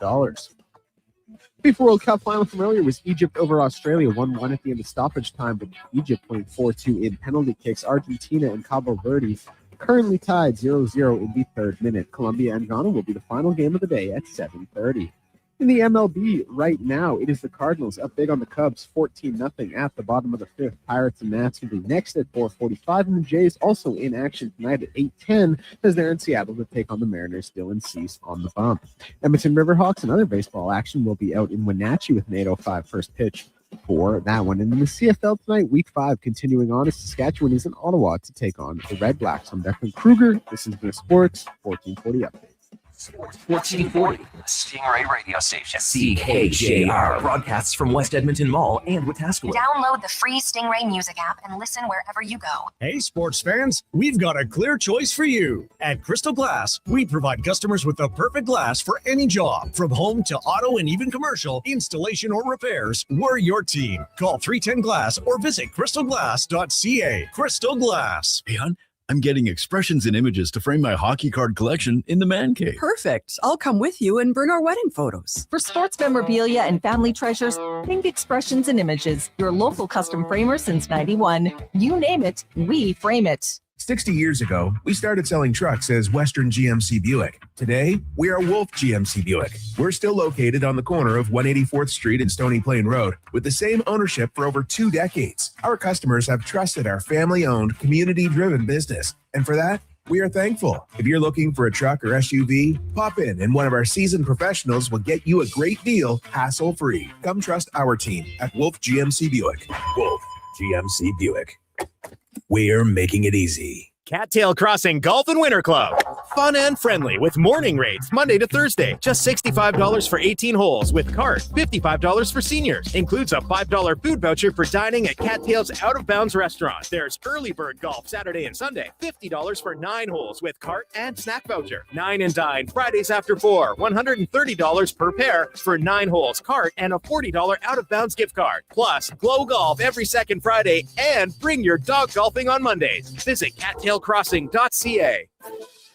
FIFA World Cup final from earlier was Egypt over Australia, 1-1 at the end of stoppage time, but Egypt playing 4-2 in penalty kicks. Argentina and Cabo Verde currently tied 0-0 in the third minute. Colombia and Ghana will be the final game of the day at 7:30. In the MLB right now, it is the Cardinals up big on the Cubs, 14-0 at the bottom of the fifth. Pirates and Nats will be next at 4:45, and the Jays also in action tonight at 8:10 as they're in Seattle to take on the Mariners. Dylan Cease on the bump. Edmonton Riverhawks and other baseball action will be out in Wenatchee with an 8:05 first pitch for that one. And in the CFL tonight, Week 5 continuing on as Saskatchewan is in Ottawa to take on the Red Blacks. I'm Declan Kruger. This has been a Sports 1440 update. Sports 1440, the Stingray radio station. CKJR broadcasts from West Edmonton Mall and Wetaskiwin. Download the free Stingray music app and listen wherever you go. Hey, sports fans, we've got a clear choice for you. At Crystal Glass, we provide customers with the perfect glass for any job. From home to auto and even commercial, installation or repairs, we're your team. Call 310 Glass or visit crystalglass.ca. Crystal Glass. Hey, hon, I'm getting expressions and images to frame my hockey card collection in the man cave. Perfect. I'll come with you and bring our wedding photos. For sports memorabilia and family treasures, think Expressions and Images, your local custom framer since 91. You name it, we frame it. 60 years ago, we started selling trucks as Western GMC Buick. Today, we are Wolf GMC Buick. We're still located on the corner of 184th Street and Stony Plain Road with the same ownership for over 2 decades. Our customers have trusted our family-owned, community-driven business. And for that, we are thankful. If you're looking for a truck or SUV, pop in and one of our seasoned professionals will get you a great deal, hassle-free. Come trust our team at Wolf GMC Buick. Wolf GMC Buick. We're making it easy. Cattail Crossing Golf and Winter Club. Fun and friendly with morning rates Monday to Thursday. Just $65 for 18 holes with cart. $55 for seniors. Includes a $5 food voucher for dining at Cattail's Out of Bounds restaurant. There's early bird golf Saturday and Sunday. $50 for 9 holes with cart and snack voucher. 9 and dine Fridays after 4. $130 per pair for 9 holes, cart, and a $40 Out of Bounds gift card. Plus, Glow Golf every second Friday and bring your dog golfing on Mondays. Visit cattailcrossing.ca.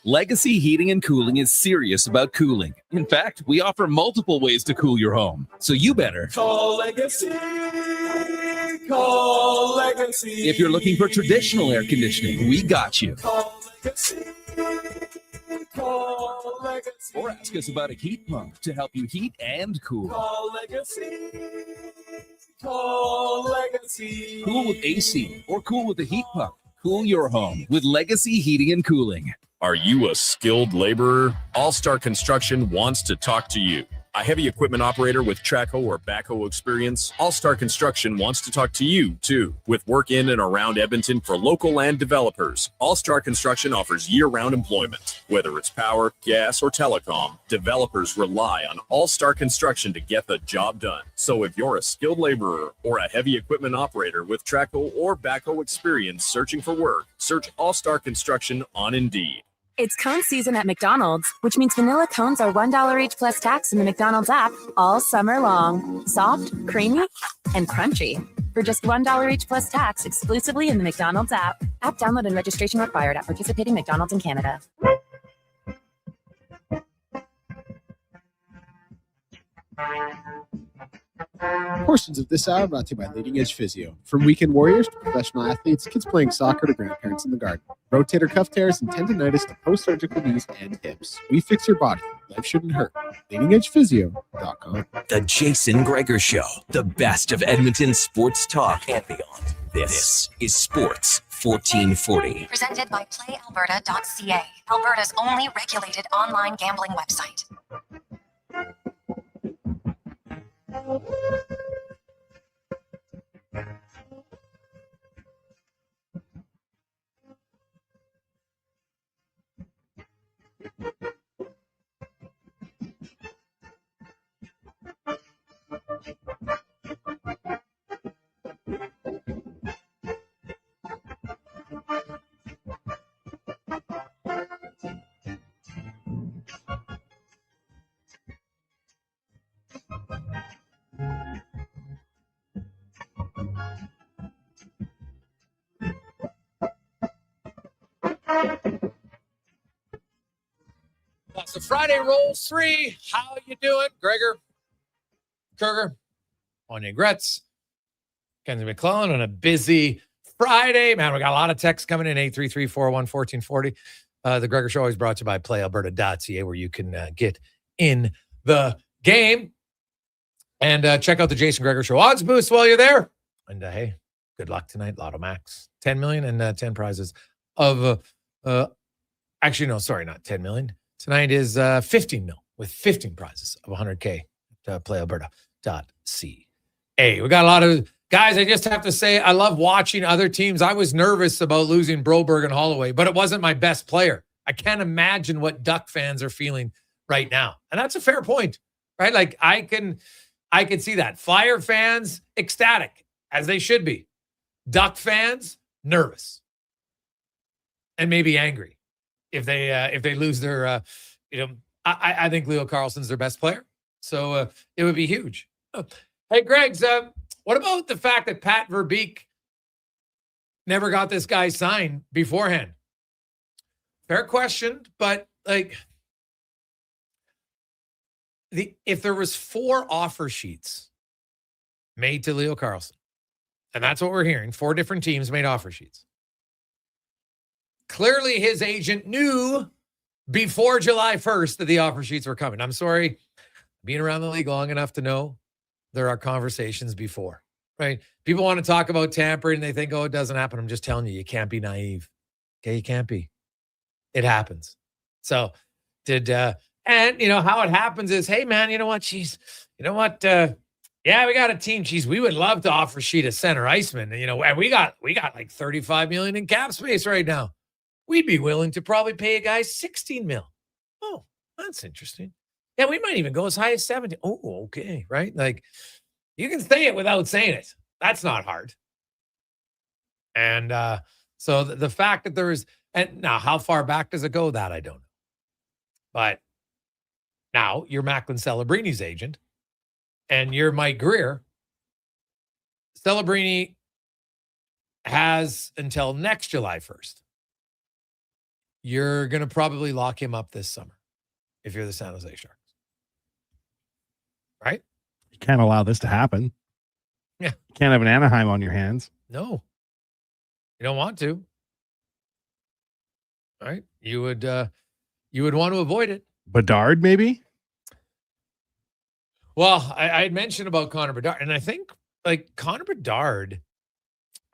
Legacy Heating and Cooling is serious about cooling. In fact, we offer multiple ways to cool your home. So you better Call Legacy. Call Legacy. If you're looking for traditional air conditioning, we got you. Call Legacy. Call Legacy. Or ask us about a heat pump to help you heat and cool. Call Legacy. Call Legacy. Cool with AC or cool with a heat pump. Cool your home with Legacy Heating and Cooling. Are you a skilled laborer? All Star Construction wants to talk to you. A heavy equipment operator with track hoe or backhoe experience? All Star Construction wants to talk to you, too. With work in and around Edmonton for local land developers, All Star Construction offers year-round employment. Whether it's power, gas, or telecom, developers rely on All Star Construction to get the job done. So if you're a skilled laborer or a heavy equipment operator with track hoe or backhoe experience searching for work, search All Star Construction on Indeed. It's cone season at McDonald's, which means vanilla cones are $1 each plus tax in the McDonald's app all summer long. Soft, creamy, and crunchy. For just $1 each plus tax exclusively in the McDonald's app. App download and registration required at participating McDonald's in Canada. Portions of this hour brought to you by Leading Edge Physio. From weekend warriors to professional athletes, kids playing soccer to grandparents in the garden. Rotator cuff tears and tendonitis to post-surgical knees and hips. We fix your body. Life shouldn't hurt. LeadingEdgePhysio.com. The Jason Gregor Show. The best of Edmonton sports talk and beyond. This is Sports 1440. Presented by PlayAlberta.ca, Alberta's only regulated online gambling website. That's the Friday Rolls 3. How you doing, Gregor? Kurger, Wanye Gretz, Kenzie McClellan on a busy Friday. Man, we got a lot of texts coming in, 833-401-1440. The Gregor Show is brought to you by PlayAlberta.ca, where you can get in the game. And check out the Jason Gregor Show odds boost while you're there. And hey, good luck tonight. Lotto Max, 10 million and 10 prizes of, actually, no, sorry, not 10 million. Tonight is 15 mil with 15 prizes of 100K at PlayAlberta.ca. We got a lot of guys. I just have to say, I love watching other teams. I was nervous about losing Broberg and Holloway, but it wasn't my best player. I can't imagine what Duck fans are feeling right now. And that's a fair point, right? Like I can see that. Flyer fans, ecstatic, as they should be. Duck fans, nervous. And maybe angry if they lose their, I think Leo Carlson's their best player. So it would be huge. Hey, Greg's, what about the fact that Pat Verbeek never got this guy signed beforehand? Fair question, but like, if there was 4 offer sheets made to Leo Carlson, and that's what we're hearing, 4 different teams made offer sheets. Clearly, his agent knew before July 1st that the offer sheets were coming. I'm sorry, being around the league long enough to know there are conversations before, right? People want to talk about tampering and they think, oh, it doesn't happen. I'm just telling you, you can't be naive. Okay, you can't be. It happens. So and how it happens is, hey man, you know what? Yeah, we got a team. We would love to offer sheet a center iceman. And we got like $35 million in cap space right now. We'd be willing to probably pay a guy $16 million. Oh, that's interesting. Yeah, we might even go as high as 70. Oh, okay, right? Like, you can say it without saying it. That's not hard. And so the fact that there is, and now how far back does it go? That I don't know. But now you're Macklin Celebrini's agent, and you're Mike Greer. Celebrini has until next July 1st you're going to probably lock him up this summer if you're the San Jose Sharks. Right? You can't allow this to happen. Yeah. You can't have an Anaheim on your hands. No. You don't want to. Right? You would want to avoid it. Bedard, maybe? Well, I had mentioned about Connor Bedard, and I think like Connor Bedard,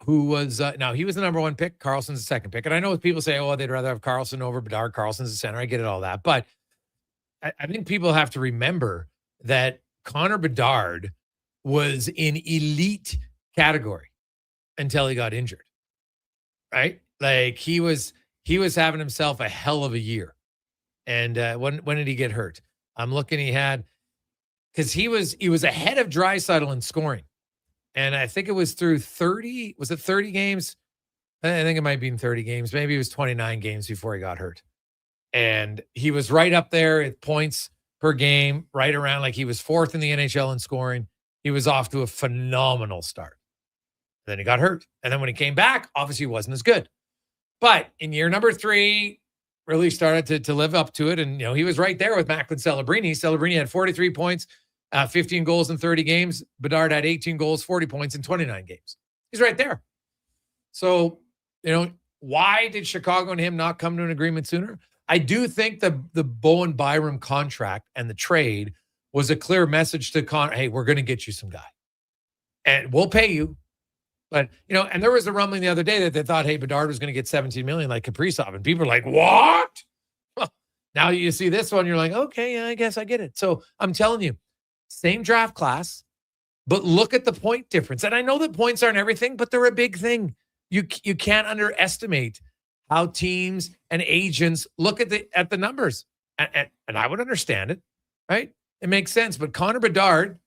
who was now he was the number one pick, Carlson's the second pick. And I know people say, oh, they'd rather have Carlson over Bedard. Carlson's the center. I get it, all that. But I think people have to remember that Connor Bedard was in elite category until he got injured. Right? Like he was having himself a hell of a year. And when did he get hurt? I'm looking, he had, because he was ahead of Draisaitl in scoring. And I think it was through 30, was it 30 games? I think it might be in 30 games. Maybe it was 29 games before he got hurt. And he was right up there at points per game, right around, like he was fourth in the NHL in scoring. He was off to a phenomenal start. Then he got hurt. And then when he came back, obviously he wasn't as good. But in year number 3, really started to live up to it. And, he was right there with Macklin Celebrini. Celebrini had 43 points, 15 goals in 30 games. Bedard had 18 goals, 40 points in 29 games. He's right there. So, why did Chicago and him not come to an agreement sooner? I do think the Bowen Byram contract and the trade was a clear message to Connor, hey, we're going to get you some guy. And we'll pay you. But, and there was a rumbling the other day that they thought, hey, Bedard was going to get $17 million like Kaprizov. And people are like, what? Well, now you see this one, you're like, okay, yeah, I guess I get it. So I'm telling you, same draft class, but look at the point difference. And I know that points aren't everything, but they're a big thing. You can't underestimate how teams and agents look at the numbers. And I would understand it, right? It makes sense. But Connor Bedard,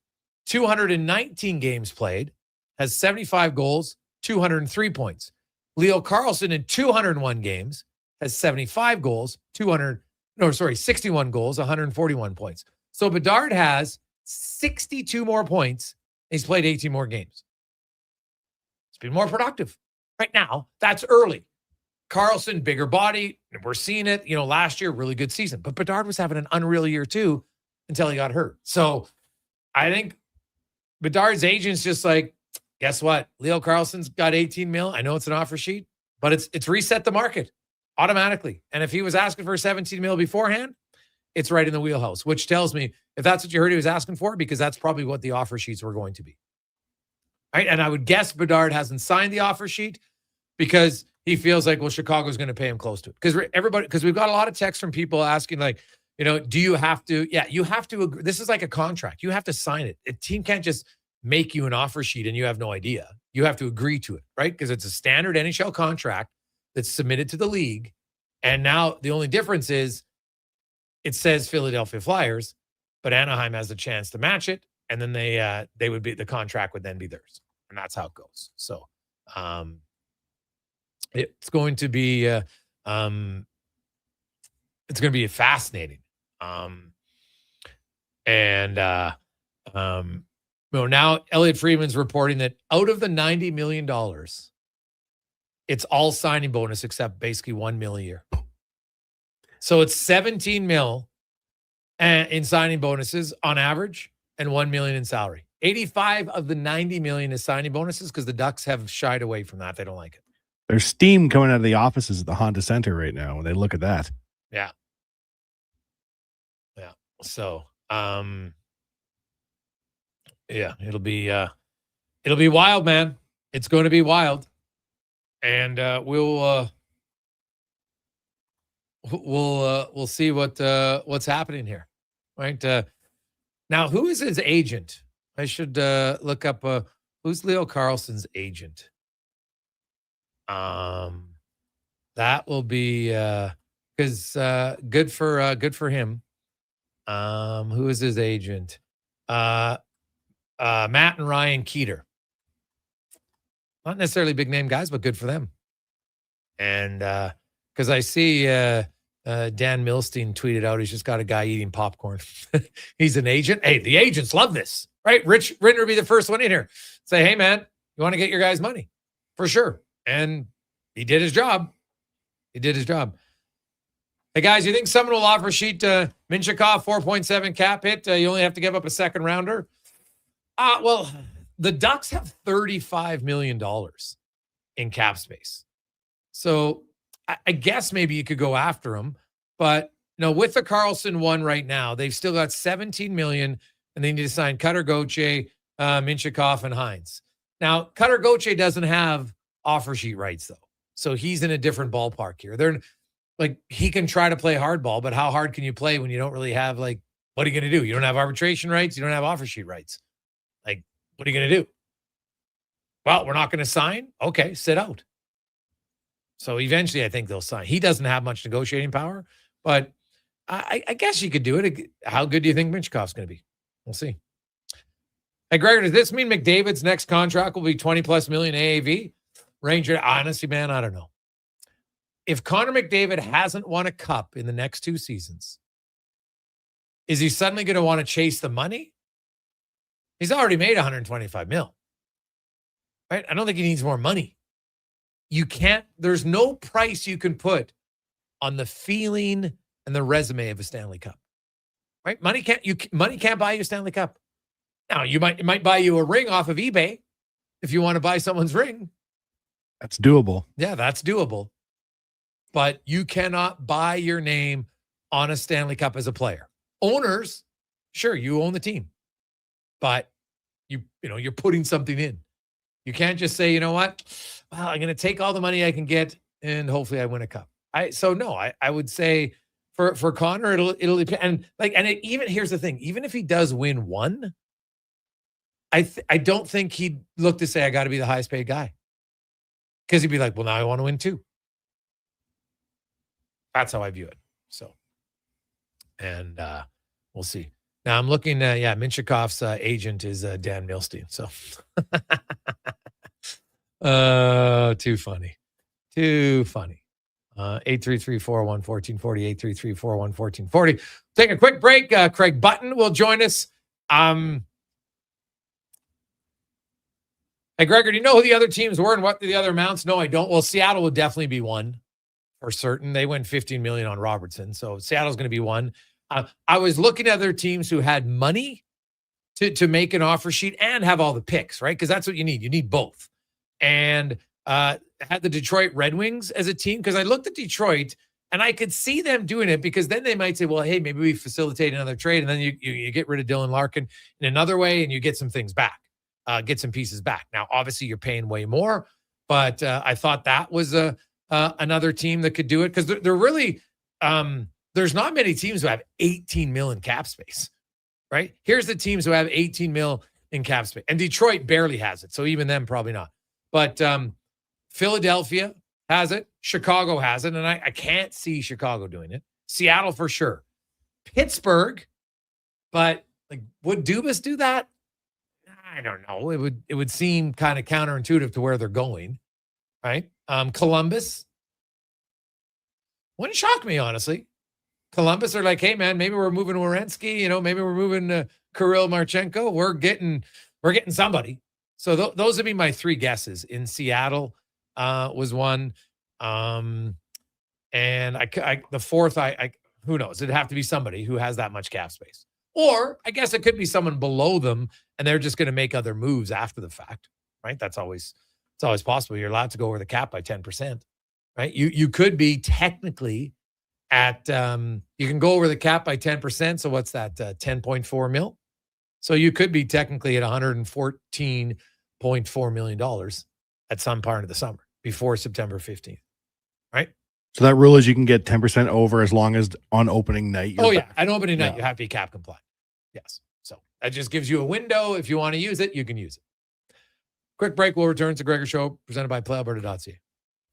219 games played, has 75 goals, 203 points. Leo Carlsson in 201 games has 75 goals, 61 goals, 141 points. So Bedard has 62 more points. He's played 18 more games. He's been more productive. Right now, that's early. Carlson, bigger body. We're seeing it. Last year, really good season. But Bedard was having an unreal year too until he got hurt. So I think Bedard's agent's just like, guess what? Leo Carlson's got 18 mil. I know it's an offer sheet, but it's reset the market automatically. And if he was asking for 17 mil beforehand, it's right in the wheelhouse, which tells me if that's what you heard he was asking for, because that's probably what the offer sheets were going to be. Right? And I would guess Bedard hasn't signed the offer sheet because he feels like, well, Chicago's going to pay him close to it. Because we've got a lot of texts from people asking like, do you have to? Yeah, you have to agree. This is like a contract. You have to sign it. A team can't just make you an offer sheet and you have no idea. You have to agree to it, right? Because it's a standard NHL contract that's submitted to the league. And now the only difference is it says Philadelphia Flyers, but Anaheim has a chance to match it. And then the contract would then be theirs. And that's how it goes. So it's going to be fascinating. Now Elliot Friedman's reporting that out of the $90 million, it's all signing bonus except basically $1 million a year. So it's 17 mil in signing bonuses on average and $1 million in salary. 85 of the 90 million is signing bonuses because the Ducks have shied away from that. They don't like it. There's steam coming out of the offices at the Honda Center right now when they look at that. Yeah. Yeah. So, yeah, it'll be wild, man. It's going to be wild. And we'll see what's happening here. Right? Now, who is his agent? I should look up who's Leo Carlson's agent. That will be because good for him. Who is his agent? Matt and Ryan Keeter. Not necessarily big name guys, but good for them. And because I see Dan Milstein tweeted out, he's just got a guy eating popcorn. He's an agent. Hey, the agents love this, right? Rich Ritter would be the first one in here. Say, hey, man, you want to get your guys money? For sure. And he did his job. Hey, guys, you think someone will offer sheet Minchikov 4.7 cap hit? You only have to give up a second rounder? Well, the Ducks have $35 million in cap space. So I guess maybe you could go after him. But with the Karlsson one right now, they've still got $17 million, and they need to sign Cutter Gauthier, Minchikov, and Hines. Now, Cutter Gauthier doesn't have offer sheet rights, though. So he's in a different ballpark here. He can try to play hardball, but how hard can you play when you don't really have, what are you going to do? You don't have arbitration rights. You don't have offer sheet rights. What are you going to do? Well, we're not going to sign. Okay, sit out. So eventually I think they'll sign. He doesn't have much negotiating power, but I guess you could do it. How good do you think Minchikov's going to be? We'll see. Hey, Gregor, does this mean McDavid's next contract will be 20+ million AAV? Ranger, honestly, man, I don't know. If Connor McDavid hasn't won a cup in the next 2 seasons, is he suddenly going to want to chase the money? He's already made $125 million. Right? I don't think he needs more money. There's no price you can put on the feeling and the resume of a Stanley Cup. Right? Money can't buy you a Stanley Cup. Now, it might buy you a ring off of eBay if you want to buy someone's ring. That's doable. Yeah, that's doable. But you cannot buy your name on a Stanley Cup as a player. Owners, sure, you own the team. But you're putting something in. You can't just say, you know what? Well, I'm going to take all the money I can get and hopefully I win a cup. I would say for Connor, it'll depend. Even here's the thing, even if he does win one, I don't think he'd look to say I got to be the highest paid guy. Because he'd be like, well, now I want to win 2. That's how I view it. So, and we'll see. Now I'm looking at, Minchikov's agent is Dan Milstein. So, too funny. 833-401-1440, 833-401-1440. Take a quick break. Craig Button will join us. Hey, Gregor, do you know who the other teams were and what the other amounts? No, I don't. Well, Seattle would definitely be one for certain. They went $15 million on Robertson. So Seattle's going to be one. I was looking at other teams who had money to make an offer sheet and have all the picks, right? Because that's what you need. You need both. And had the Detroit Red Wings as a team, because I looked at Detroit and I could see them doing it, because then they might say, well, hey, maybe we facilitate another trade, and then you get rid of Dylan Larkin in another way and you get some things back, get some pieces back. Now, obviously, you're paying way more, but I thought that was another team that could do it, because they're really there's not many teams who have 18 mil in cap space, right? Here's the teams who have 18 mil in cap space, and Detroit barely has it, so even them probably not. But Philadelphia has it, Chicago has it, and I can't see Chicago doing it. Seattle for sure, Pittsburgh, but would Dubas do that? I don't know. It would seem kind of counterintuitive to where they're going, right? Columbus wouldn't shock me, honestly. Columbus are like, hey man, maybe we're moving Werenski, maybe we're moving Kirill Marchenko. We're getting somebody. So those would be my 3 guesses. In Seattle was one, and the fourth, who knows? It'd have to be somebody who has that much cap space, or I guess it could be someone below them, and they're just going to make other moves after the fact, right? It's always possible. You're allowed to go over the cap by 10%, right? You could be technically at you can go over the cap by 10%. So what's that? 10.4 mil. So you could be technically at $114.4 million at some part of the summer before September 15th, right? So that rule is you can get 10% over as long as on opening night. Back. On opening night, you have to be cap compliant. Yes. So that just gives you a window. If you want to use it, you can use it. Quick break. We'll return to Gregor Show, presented by PlayAlberta.ca.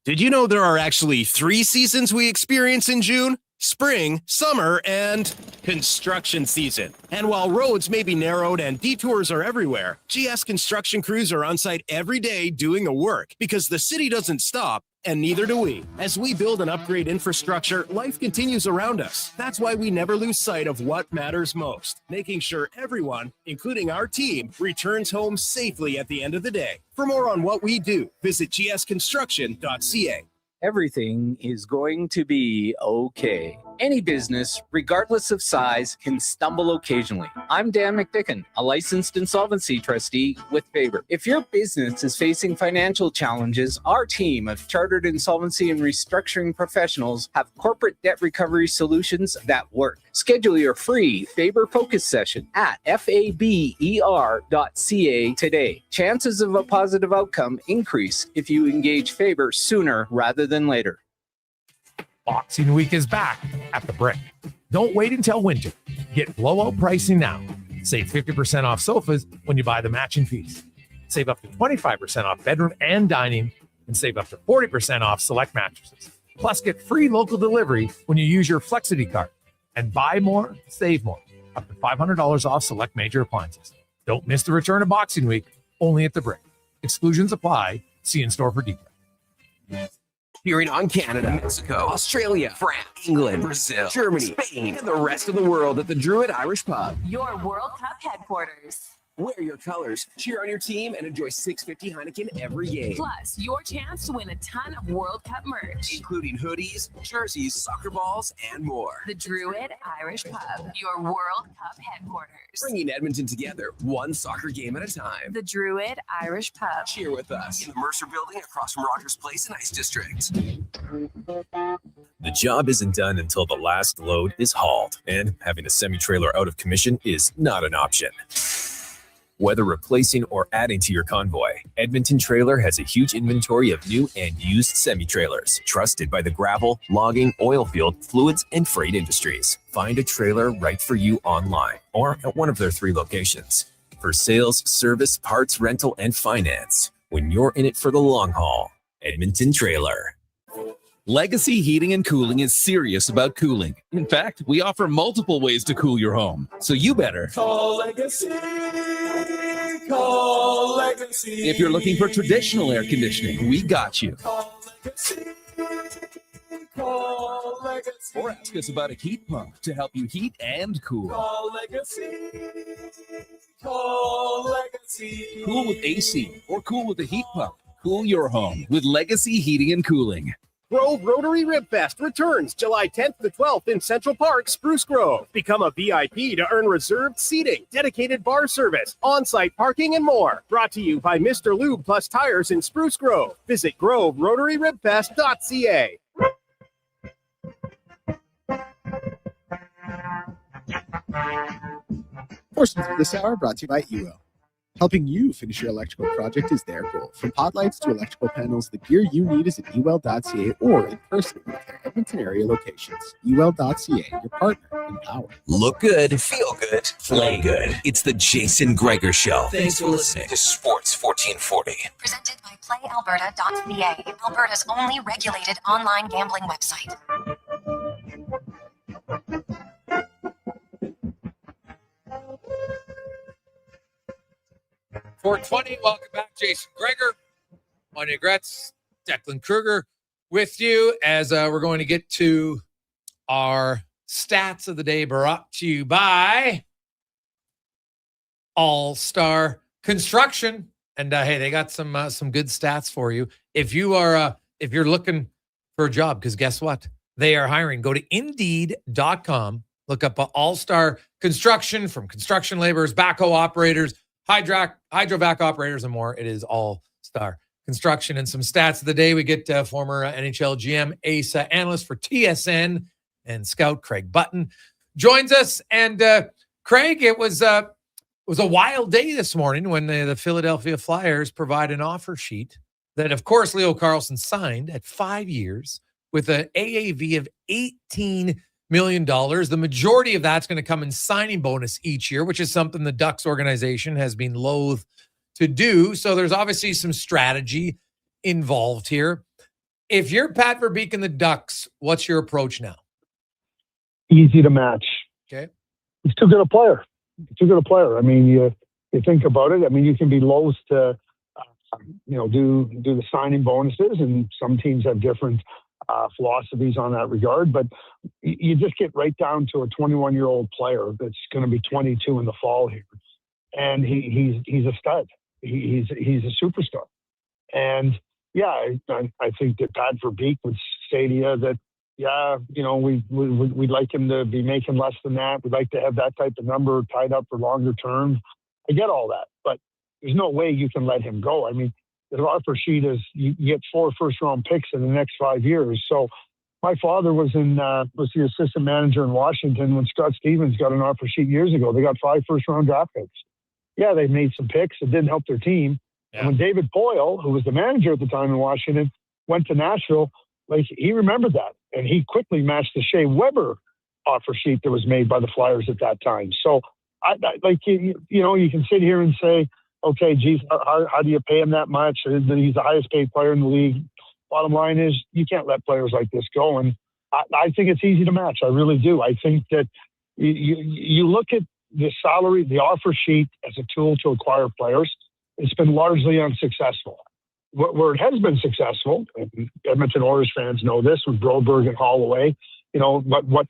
Did you know there are actually 3 seasons we experience in June? Spring, summer, and construction season. And while roads may be narrowed and detours are everywhere, GS construction crews are on site every day doing the work, because the city doesn't stop, and neither do we. As we build and upgrade infrastructure, life continues around us. That's why we never lose sight of what matters most, making sure everyone, including our team, returns home safely at the end of the day. For more on what we do, visit gsconstruction.ca. Everything is going to be okay. Any business, regardless of size, can stumble occasionally. I'm Dan McDicken, a licensed insolvency trustee with Faber. If your business is facing financial challenges, our team of chartered insolvency and restructuring professionals have corporate debt recovery solutions that work. Schedule your free Faber Focus session at faber.ca today. Chances of a positive outcome increase if you engage Faber sooner rather than later. Boxing week is back at the Brick. Don't wait until winter. Get blowout pricing now. Save 50% off sofas when you buy the matching piece. Save up to 25% off bedroom and dining, and save up to 40% off select mattresses. Plus, get free local delivery when you use your Flexity card. And buy more, save more. Up to $500 off select major appliances. Don't miss the return of Boxing Week, only at the Brick. Exclusions apply. See in store for details. Cheering on Canada, Mexico, Australia, France, England, Brazil, Germany, Spain, and the rest of the world at the Druid Irish Pub. Your World Cup headquarters. Wear your colors, cheer on your team, and enjoy $6.50 Heineken every game. Plus, your chance to win a ton of World Cup merch, including hoodies, jerseys, soccer balls, and more. The Druid Irish Pub, your World Cup headquarters. Bringing Edmonton together, one soccer game at a time. The Druid Irish Pub. Cheer with us in the Mercer Building across from Rogers Place in Ice District. The job isn't done until the last load is hauled, and having a semi-trailer out of commission is not an option. Whether replacing or adding to your convoy, Edmonton Trailer has a huge inventory of new and used semi-trailers, trusted by the gravel, logging, oil field, fluids, and freight industries. Find a trailer right for you online or at one of their 3 locations. For sales, service, parts, rental, and finance, when you're in it for the long haul, Edmonton Trailer. Legacy Heating and Cooling is serious about cooling. In fact, we offer multiple ways to cool your home. So you better Call Legacy. Call Legacy. If you're looking for traditional air conditioning, we got you. Call Legacy. Call Legacy. Or ask us about a heat pump to help you heat and cool. Call Legacy. Call Legacy. Cool with AC or cool with a heat pump. Cool your home with Legacy Heating and Cooling. Grove Rotary Rib Fest returns July 10th to 12th in Central Park, Spruce Grove. Become a VIP to earn reserved seating, dedicated bar service, on-site parking, and more. Brought to you by Mr. Lube Plus Tires in Spruce Grove. Visit groverotaryribfest.ca. Portions of this hour brought to you by EWO. Helping you finish your electrical project is their goal. From pod lights to electrical panels, the gear you need is at ewell.ca or in person at their Edmonton area locations. ewell.ca, your partner in power. Look good, feel good, play good. It's the Jason Gregor Show. Thanks for listening to Sports 1440. Presented by PlayAlberta.ca, Alberta's only regulated online gambling website. 420, welcome back. Jason Gregor, Wanye Gretz, Declan Kruger with you as we're going to get to our stats of the day, brought to you by All-Star Construction. And hey, they got some good stats for you. If you're looking for a job, because guess what? They are hiring. Go to Indeed.com, look up All-Star Construction, from construction laborers, backhoe operators, hydrovac operators, and more. It is All-Star Construction. And some stats of the day. We get former NHL GM, ace analyst for TSN and scout Craig Button joins us. And Craig, it was a wild day this morning when the Philadelphia Flyers provide an offer sheet that, of course, Leo Carlsson signed at 5 years with an AAV of $18 million. The majority of that's going to come in signing bonus each year, which is something the Ducks organization has been loath to do. So there's obviously some strategy involved here. If you're Pat Verbeek and the Ducks, what's your approach now? Easy to match. Okay. He's too good a player. I mean, you think about it. I mean, you can be loath to, do the signing bonuses, and some teams have different philosophies on that regard. But you just get right down to a 21-year-old player that's going to be 22 in the fall here, and he's a stud. He's a superstar. And yeah, I think that Pat Verbeek would say to you that yeah, we'd like him to be making less than that. We'd like to have that type of number tied up for longer term. I get all that, but there's no way you can let him go. I mean, the offer sheet is you get 4 first-round picks in the next 5 years. So my father was the assistant manager in Washington when Scott Stevens got an offer sheet years ago. They got 5 first-round draft picks. Yeah, they made some picks. It didn't help their team. Yeah. And when David Poyle, who was the manager at the time in Washington, went to Nashville, he remembered that. And he quickly matched the Shea Weber offer sheet that was made by the Flyers at that time. So, you can sit here and say, okay, geez, how do you pay him that much? He's the highest paid player in the league. Bottom line is you can't let players like this go. And I think it's easy to match. I really do. I think that you look at the salary, the offer sheet as a tool to acquire players. It's been largely unsuccessful. Where it has been successful, and Edmonton Oilers fans know this with Broberg and Holloway, what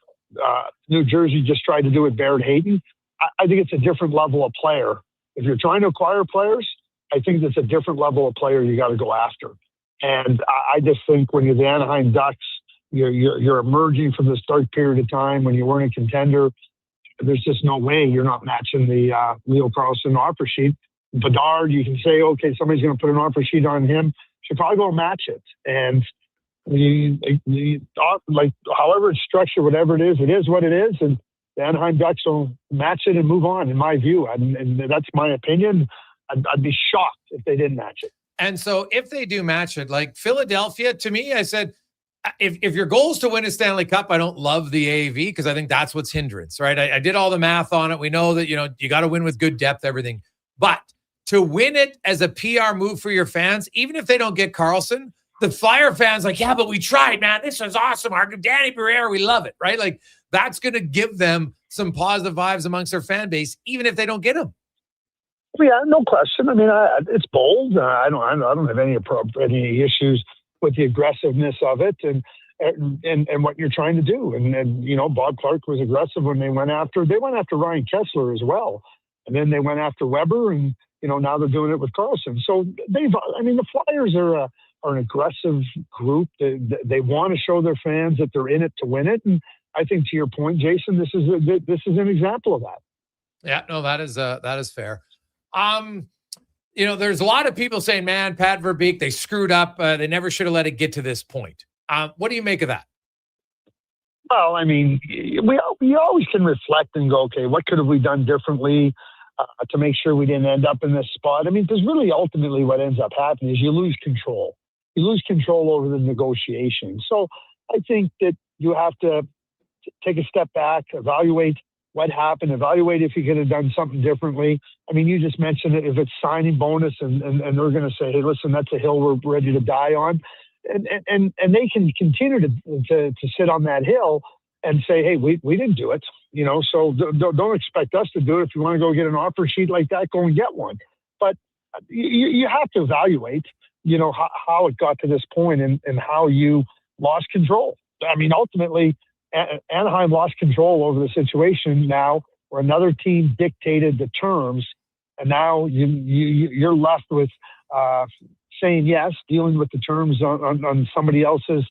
New Jersey just tried to do with Barrett Hayton, I think it's a different level of player. If you're trying to acquire players, I think it's a different level of player you got to go after. And I just think when you're the Anaheim Ducks, you're emerging from this dark period of time when you weren't a contender. There's just no way you're not matching the Leo Carlsson offer sheet. Bedard, you can say, okay, somebody's going to put an offer sheet on him. Should probably go match it. And however it's structured, whatever it is what it is. And the Anaheim Ducks will match it and move on, in my view. And that's my opinion. I'd be shocked if they didn't match it. And so if they do match it, like Philadelphia, to me, I said, if your goal is to win a Stanley Cup, I don't love the AAV because I think that's what's hindrance, right? I did all the math on it. We know that, you got to win with good depth, everything. But to win it as a PR move for your fans, even if they don't get Carlson, the Flyer fans yeah, but we tried, man. This is awesome. Our Danny Briere, we love it, right? Like that's going to give them some positive vibes amongst their fan base, even if they don't get him. Yeah, no question. I mean, it's bold. I don't have any issues with the aggressiveness of it and what you're trying to do. And Bob Clark was aggressive when they went after Ryan Kessler as well. And then they went after Weber and, now they're doing it with Carlson. So the Flyers are an aggressive group. They want to show their fans that they're in it to win it. And I think to your point, Jason, this is an example of that. Yeah, no, that is fair. There's a lot of people saying, man, Pat Verbeek, they screwed up. They never should have let it get to this point. What do you make of that? Well, I mean, we always can reflect and go, okay, what could have we done differently to make sure we didn't end up in this spot? I mean, because really ultimately what ends up happening is you lose control. You lose control over the negotiation. So I think that you have to take a step back, evaluate what happened, evaluate if you could have done something differently. I mean, you just mentioned it, if it's signing bonus and they're going to say, hey, listen, that's a hill we're ready to die on. And they can continue to sit on that hill and say, hey, we didn't do it. So don't expect us to do it. If you want to go get an offer sheet like that, go and get one. But you have to evaluate, how it got to this point and how you lost control. I mean, ultimately, Anaheim lost control over the situation now where another team dictated the terms, and now you're left with saying yes, dealing with the terms on somebody else's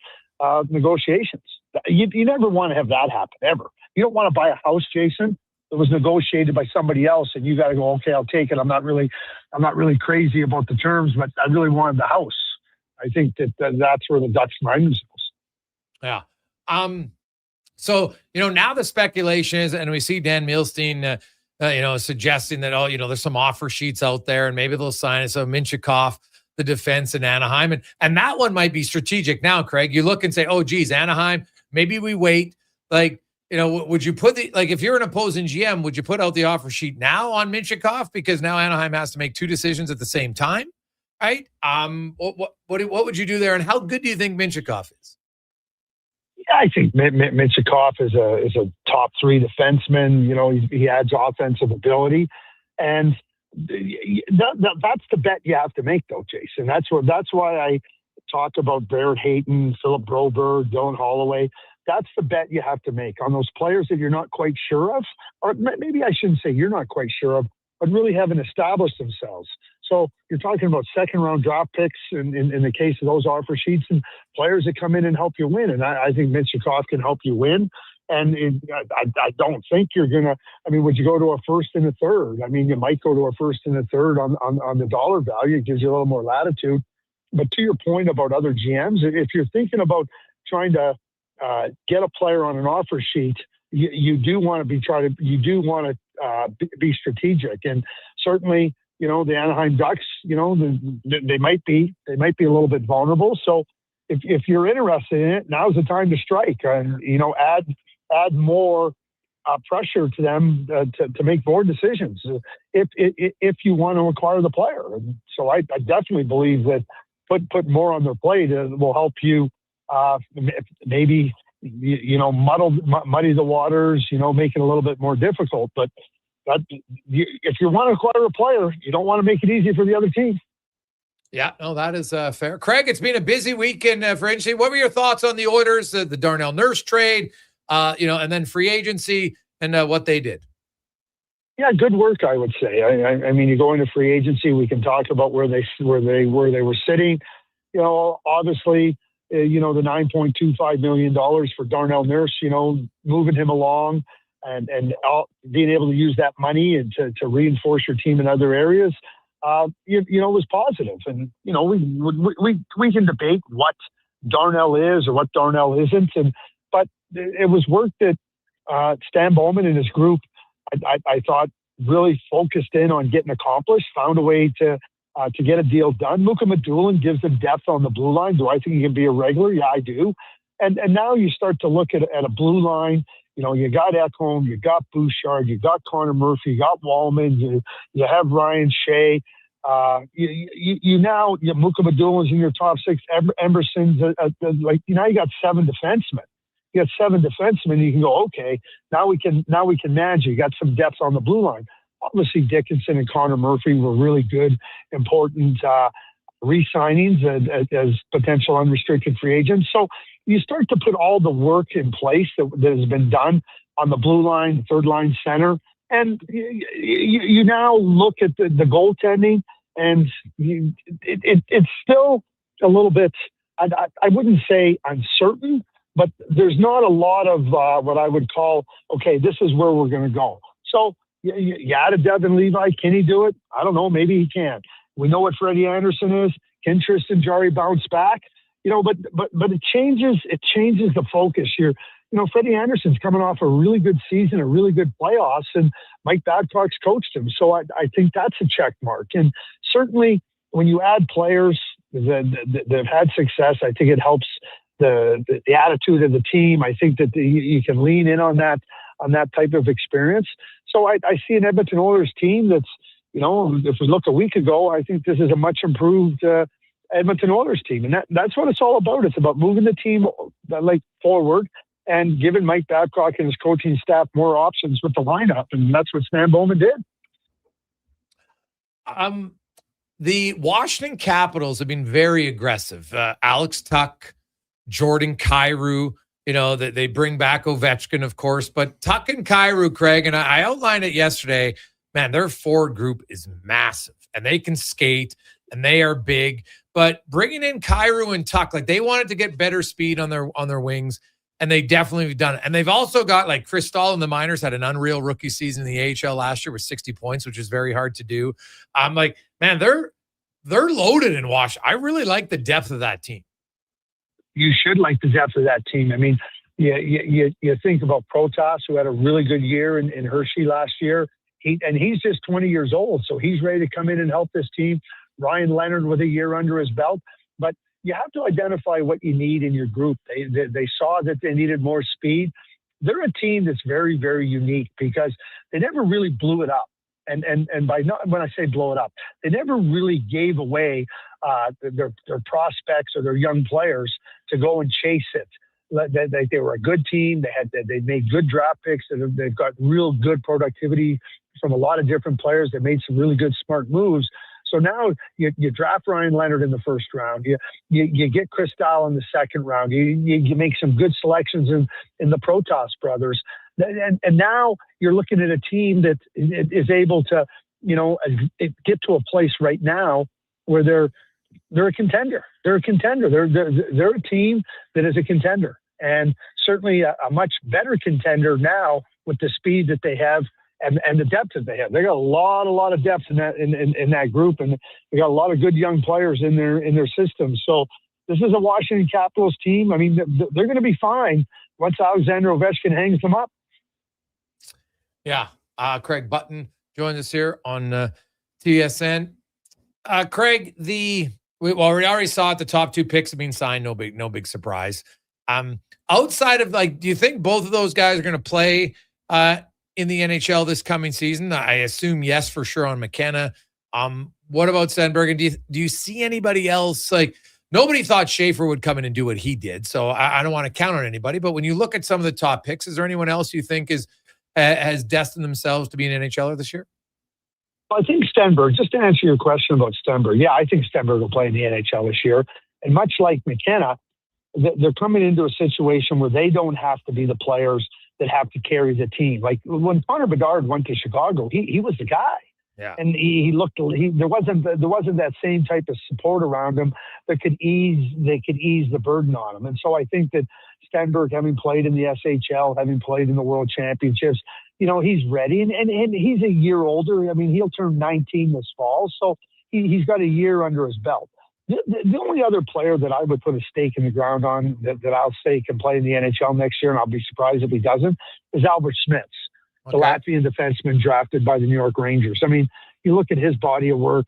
negotiations. You never want to have that happen, ever. You don't want to buy a house, Jason, that was negotiated by somebody else, and you got to go, okay, I'll take it. I'm not really crazy about the terms, but I really wanted the house. I think that's where the Ducks find themselves. Yeah. So, now the speculation is, and we see Dan Milstein, suggesting that, there's some offer sheets out there and maybe they'll sign it. So Minchikov, the defense in Anaheim. And that one might be strategic now, Craig. You look and say, oh, geez, Anaheim, maybe we wait. Would you put if you're an opposing GM, would you put out the offer sheet now on Minchikov? Because now Anaheim has to make 2 decisions at the same time, right? What would you do there? And how good do you think Minchikov is? I think Minchikov is a top 3 defenseman. He adds offensive ability, and that's the bet you have to make, though, Jason. That's why I talked about Barrett Hayton, Philip Broberg, Dylan Holloway. That's the bet you have to make on those players that you're not quite sure of, or maybe I shouldn't say you're not quite sure of, but really haven't established themselves. So you're talking about second-round draft picks in the case of those offer sheets, and players that come in and help you win. And I think Minchikov can help you win. And I don't think you're going to – I mean, would you go to a first and a third? I mean, you might go to a first and a third on the dollar value. It gives you a little more latitude. But to your point about other GMs, if you're thinking about trying to get a player on an offer sheet, you do want to be strategic. And certainly, the Anaheim Ducks, they might be a little bit vulnerable. So if you're interested in it, now's the time to strike and, add more pressure to them to make more decisions if you want to acquire the player. And so I definitely believe that put more on their plate will help you maybe muddy the waters, make it a little bit more difficult. But if you want to acquire a player, you don't want to make it easy for the other team. Yeah, no, that is fair. Craig, it's been a busy weekend for agency. What were your thoughts on the Oilers, the Darnell Nurse trade, and then free agency and what they did? Yeah, good work, I would say. I mean, you go into free agency, we can talk about where they were sitting. Obviously, the $9.25 million for Darnell Nurse, moving him along and being able to use that money and to reinforce your team in other areas, was positive. And, we can debate what Darnell is or what Darnell isn't. But it was work that Stan Bowman and his group, I thought, really focused in on getting accomplished, found a way to get a deal done. Muka Madulin gives them depth on the blue line. Do I think he can be a regular? Yeah, I do. And now you start to look at a blue line. You got Ekholm, you got Bouchard, you got Connor Murphy, you got Wallman, you have Ryan Shea. Muka Madulin's in your top six. Emerson's now you got seven defensemen. You got seven defensemen. You can go, okay, now we can manage. You got some depth on the blue line. Obviously, Dickinson and Connor Murphy were really good, important re-signings as potential unrestricted free agents. So you start to put all the work in place that has been done on the blue line, third line center, and you now look at the goaltending, and it's still a little bit. I wouldn't say uncertain, but there's not a lot of what I would call, okay, this is where we're going to go. So you added Devin Levi. Can he do it? I don't know. Maybe he can. We know what Freddie Anderson is. Can Tristan Jarry bounce back? But it changes the focus here. Freddie Anderson's coming off a really good season, a really good playoffs, and Mike Babcock's coached him. So I think that's a check mark. And certainly when you add players that have had success, I think it helps the attitude of the team. I think that you can lean in on that type of experience. So I see an Edmonton Oilers team that's, if we look a week ago, I think this is a much improved Edmonton Oilers team. And that's what it's all about. It's about moving the team forward and giving Mike Babcock and his coaching staff more options with the lineup. And that's what Stan Bowman did. The Washington Capitals have been very aggressive. Alex Tuch, Jordan Kyrou, that they bring back Ovechkin, of course, but Tuch and Kyrou, Craig, and I outlined it yesterday, man, their forward group is massive and they can skate and they are big, but bringing in Kyrou and Tuch, they wanted to get better speed on their wings, and they definitely have done it. And they've also got Chris Stahl in the minors had an unreal rookie season in the AHL last year with 60 points, which is very hard to do. I'm man, they're loaded in Washington. I really like the depth of that team. You should like the depth of that team. I mean, you think about Protas, who had a really good year in Hershey last year. He's just 20 years old, so he's ready to come in and help this team. Ryan Leonard with a year under his belt. But you have to identify what you need in your group. They saw that they needed more speed. They're a team that's very, very unique because they never really blew it up. And when I say blow it up, they never really gave away their prospects or their young players to go and chase it. They were a good team. They made good draft picks. They've got real good productivity from a lot of different players. They made some really good, smart moves. So now you draft Ryan Leonard in the first round. You get Chris Stahl in the second round. You make some good selections in the Protas brothers. And now you're looking at a team that is able to get to a place right now where they're a contender. They're a contender. They're a team that is a contender, and certainly a much better contender now with the speed that they have and the depth that they have. They got a lot of depth in that group, and they got a lot of good young players in their system. So this is a Washington Capitals team. I mean, they're going to be fine once Alexander Ovechkin hangs them up. Yeah. Craig Button joins us here on TSN. Craig, we already saw it. The top two picks have been signed. No big surprise. Outside of do you think both of those guys are going to play in the NHL this coming season? I assume yes, for sure on McKenna. What about Stenberg? And do you see anybody else? Nobody thought Schaefer would come in and do what he did, so I don't want to count on anybody. But when you look at some of the top picks, is there anyone else you think has destined themselves to be an NHLer this year? I think Stenberg, just to answer your question about Stenberg, I think Stenberg will play in the NHL this year. And much like McKenna, they're coming into a situation where they don't have to be the players that have to carry the team. Like when Connor Bedard went to Chicago, he was the guy. Yeah. And there wasn't that same type of support around him that could ease the burden on him. And so I think that Stenberg, having played in the SHL, having played in the World Championships, he's ready, and he's a year older. I mean, he'll turn 19 this fall, so he's got a year under his belt. The only other player that I would put a stake in the ground on that I'll say can play in the NHL next year, and I'll be surprised if he doesn't, is Albert Smits, the Latvian defenseman drafted by the New York Rangers. I mean, you look at his body of work.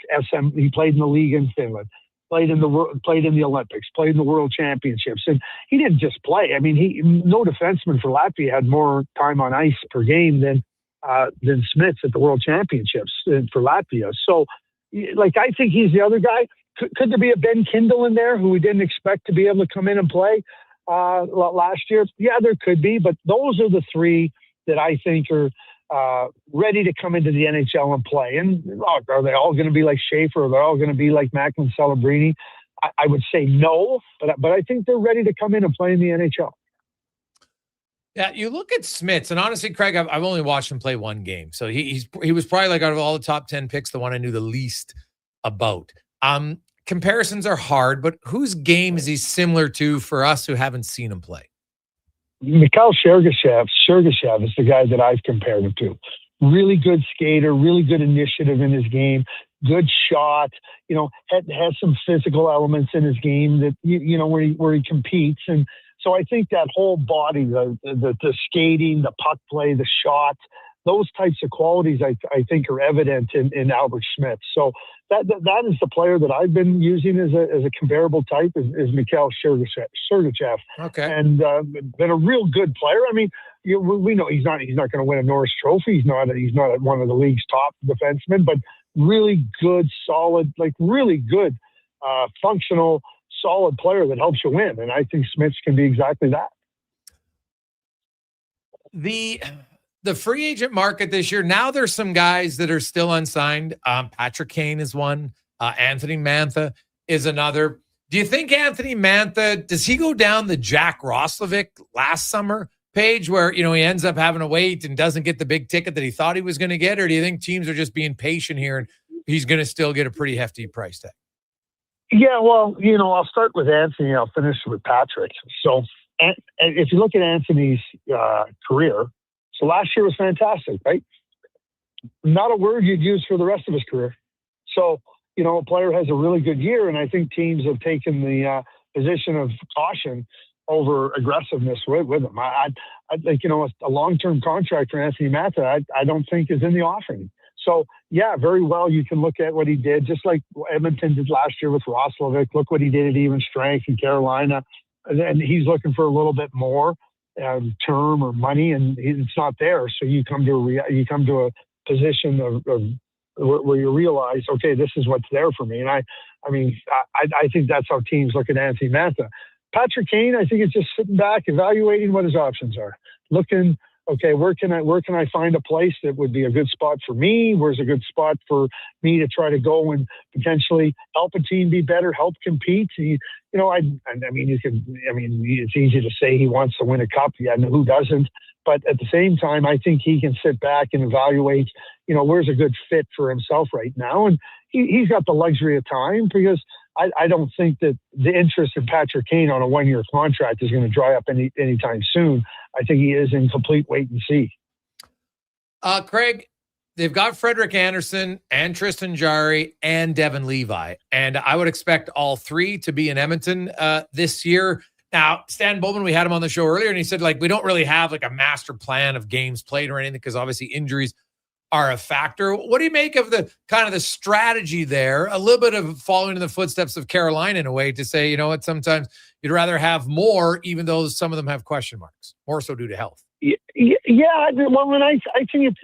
He played in the league in Finland, played in the Olympics, played in the World Championships, and he didn't just play. I mean, no defenseman for Latvia had more time on ice per game than Smits at the World Championships for Latvia. So, I think he's the other guy. Could there be a Ben Kindle in there who we didn't expect to be able to come in and play last year? Yeah, there could be, but those are the three that I think are ready to come into the NHL and play. And are they all going to be like Schaefer? Are they all going to be like Macklin Celebrini? I would say no, but I think they're ready to come in and play in the NHL. Yeah, you look at Smits, and honestly, Craig, I've only watched him play one game. So he was probably out of all the top 10 picks, the one I knew the least about. Comparisons are hard, but whose game is he similar to for us who haven't seen him play? Mikhail Sergachev is the guy that I've compared him to. Really good skater, really good initiative in his game, good shot, has some physical elements in his game that, where he competes. And so I think that whole body, the skating, the puck play, the shot, those types of qualities, I think are evident in Albert Smits. So that is the player that I've been using as a comparable type is Mikhail Sergachev. Okay. And been a real good player. I mean, we know he's not going to win a Norris Trophy. He's not one of the league's top defensemen, but really good, solid, really good, functional, solid player that helps you win. And I think Smits can be exactly that. The free agent market this year, now there's some guys that are still unsigned. Patrick Kane is one. Anthony Mantha is another. Do you think Anthony Mantha, does he go down the Jack Roslovic last summer page where, he ends up having to wait and doesn't get the big ticket that he thought he was going to get? Or do you think teams are just being patient here and he's going to still get a pretty hefty price tag? Yeah, well, I'll start with Anthony. I'll finish with Patrick. So if you look at Anthony's career, so last year was fantastic, right? Not a word you'd use for the rest of his career. So, a player has a really good year, and I think teams have taken the position of caution over aggressiveness with him. I think, a long-term contract for Anthony Mantha, I don't think is in the offering. So, yeah, very well, you can look at what he did, just like Edmonton did last year with Roslovic. Look what he did at even strength in Carolina. And he's looking for a little bit more term or money, and it's not there. So you come to a position of where you realize, okay, this is what's there for me. And I think that's how teams look at Anthony Mantha. Patrick Kane, I think it's just sitting back, evaluating what his options are, looking, okay, where can I find a place that would be a good spot for me? Where's a good spot for me to try to go and potentially help a team be better, help compete? It's easy to say he wants to win a cup. Yeah, who doesn't? But at the same time, I think he can sit back and evaluate, where's a good fit for himself right now. And he's got the luxury of time, because I don't think that the interest in Patrick Kane on a 1-year contract is going to dry up anytime soon. I think he is in complete wait and see. Craig, they've got Frederik Andersen and Tristan Jarry and Devin Levi. And I would expect all three to be in Edmonton this year. Now, Stan Bowman, we had him on the show earlier, and he said, we don't really have a master plan of games played or anything, because obviously injuries are a factor. What do you make of the kind of the strategy there? A little bit of following in the footsteps of Carolina in a way, to say, sometimes you'd rather have more, even though some of them have question marks, more so due to health. Yeah. Well, and I think it's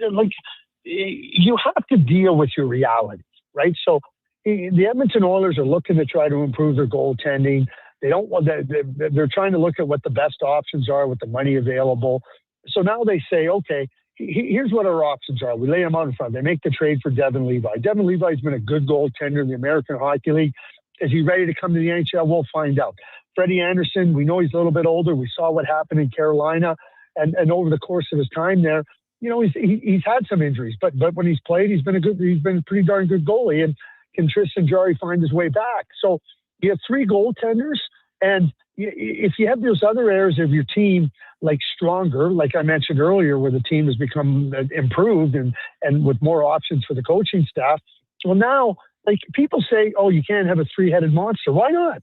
you have to deal with your reality, right? So the Edmonton Oilers are looking to try to improve their goaltending. They're trying to look at what the best options are with the money available. So now they say, okay, here's what our options are. We lay them out in front. They make the trade for Devin Levi. Devin Levi's been a good goaltender in the American Hockey League. Is he ready to come to the NHL? We'll find out. Freddie Andersen, we know he's a little bit older. We saw what happened in Carolina. And over the course of his time there, he's had some injuries. But when he's played, he's been a pretty darn good goalie. And can Tristan Jarry find his way back? So you have three goaltenders, and if you have those other areas of your team stronger, like I mentioned earlier, where the team has become improved and with more options for the coaching staff. Well, now, people say, oh, you can't have a three-headed monster. Why not?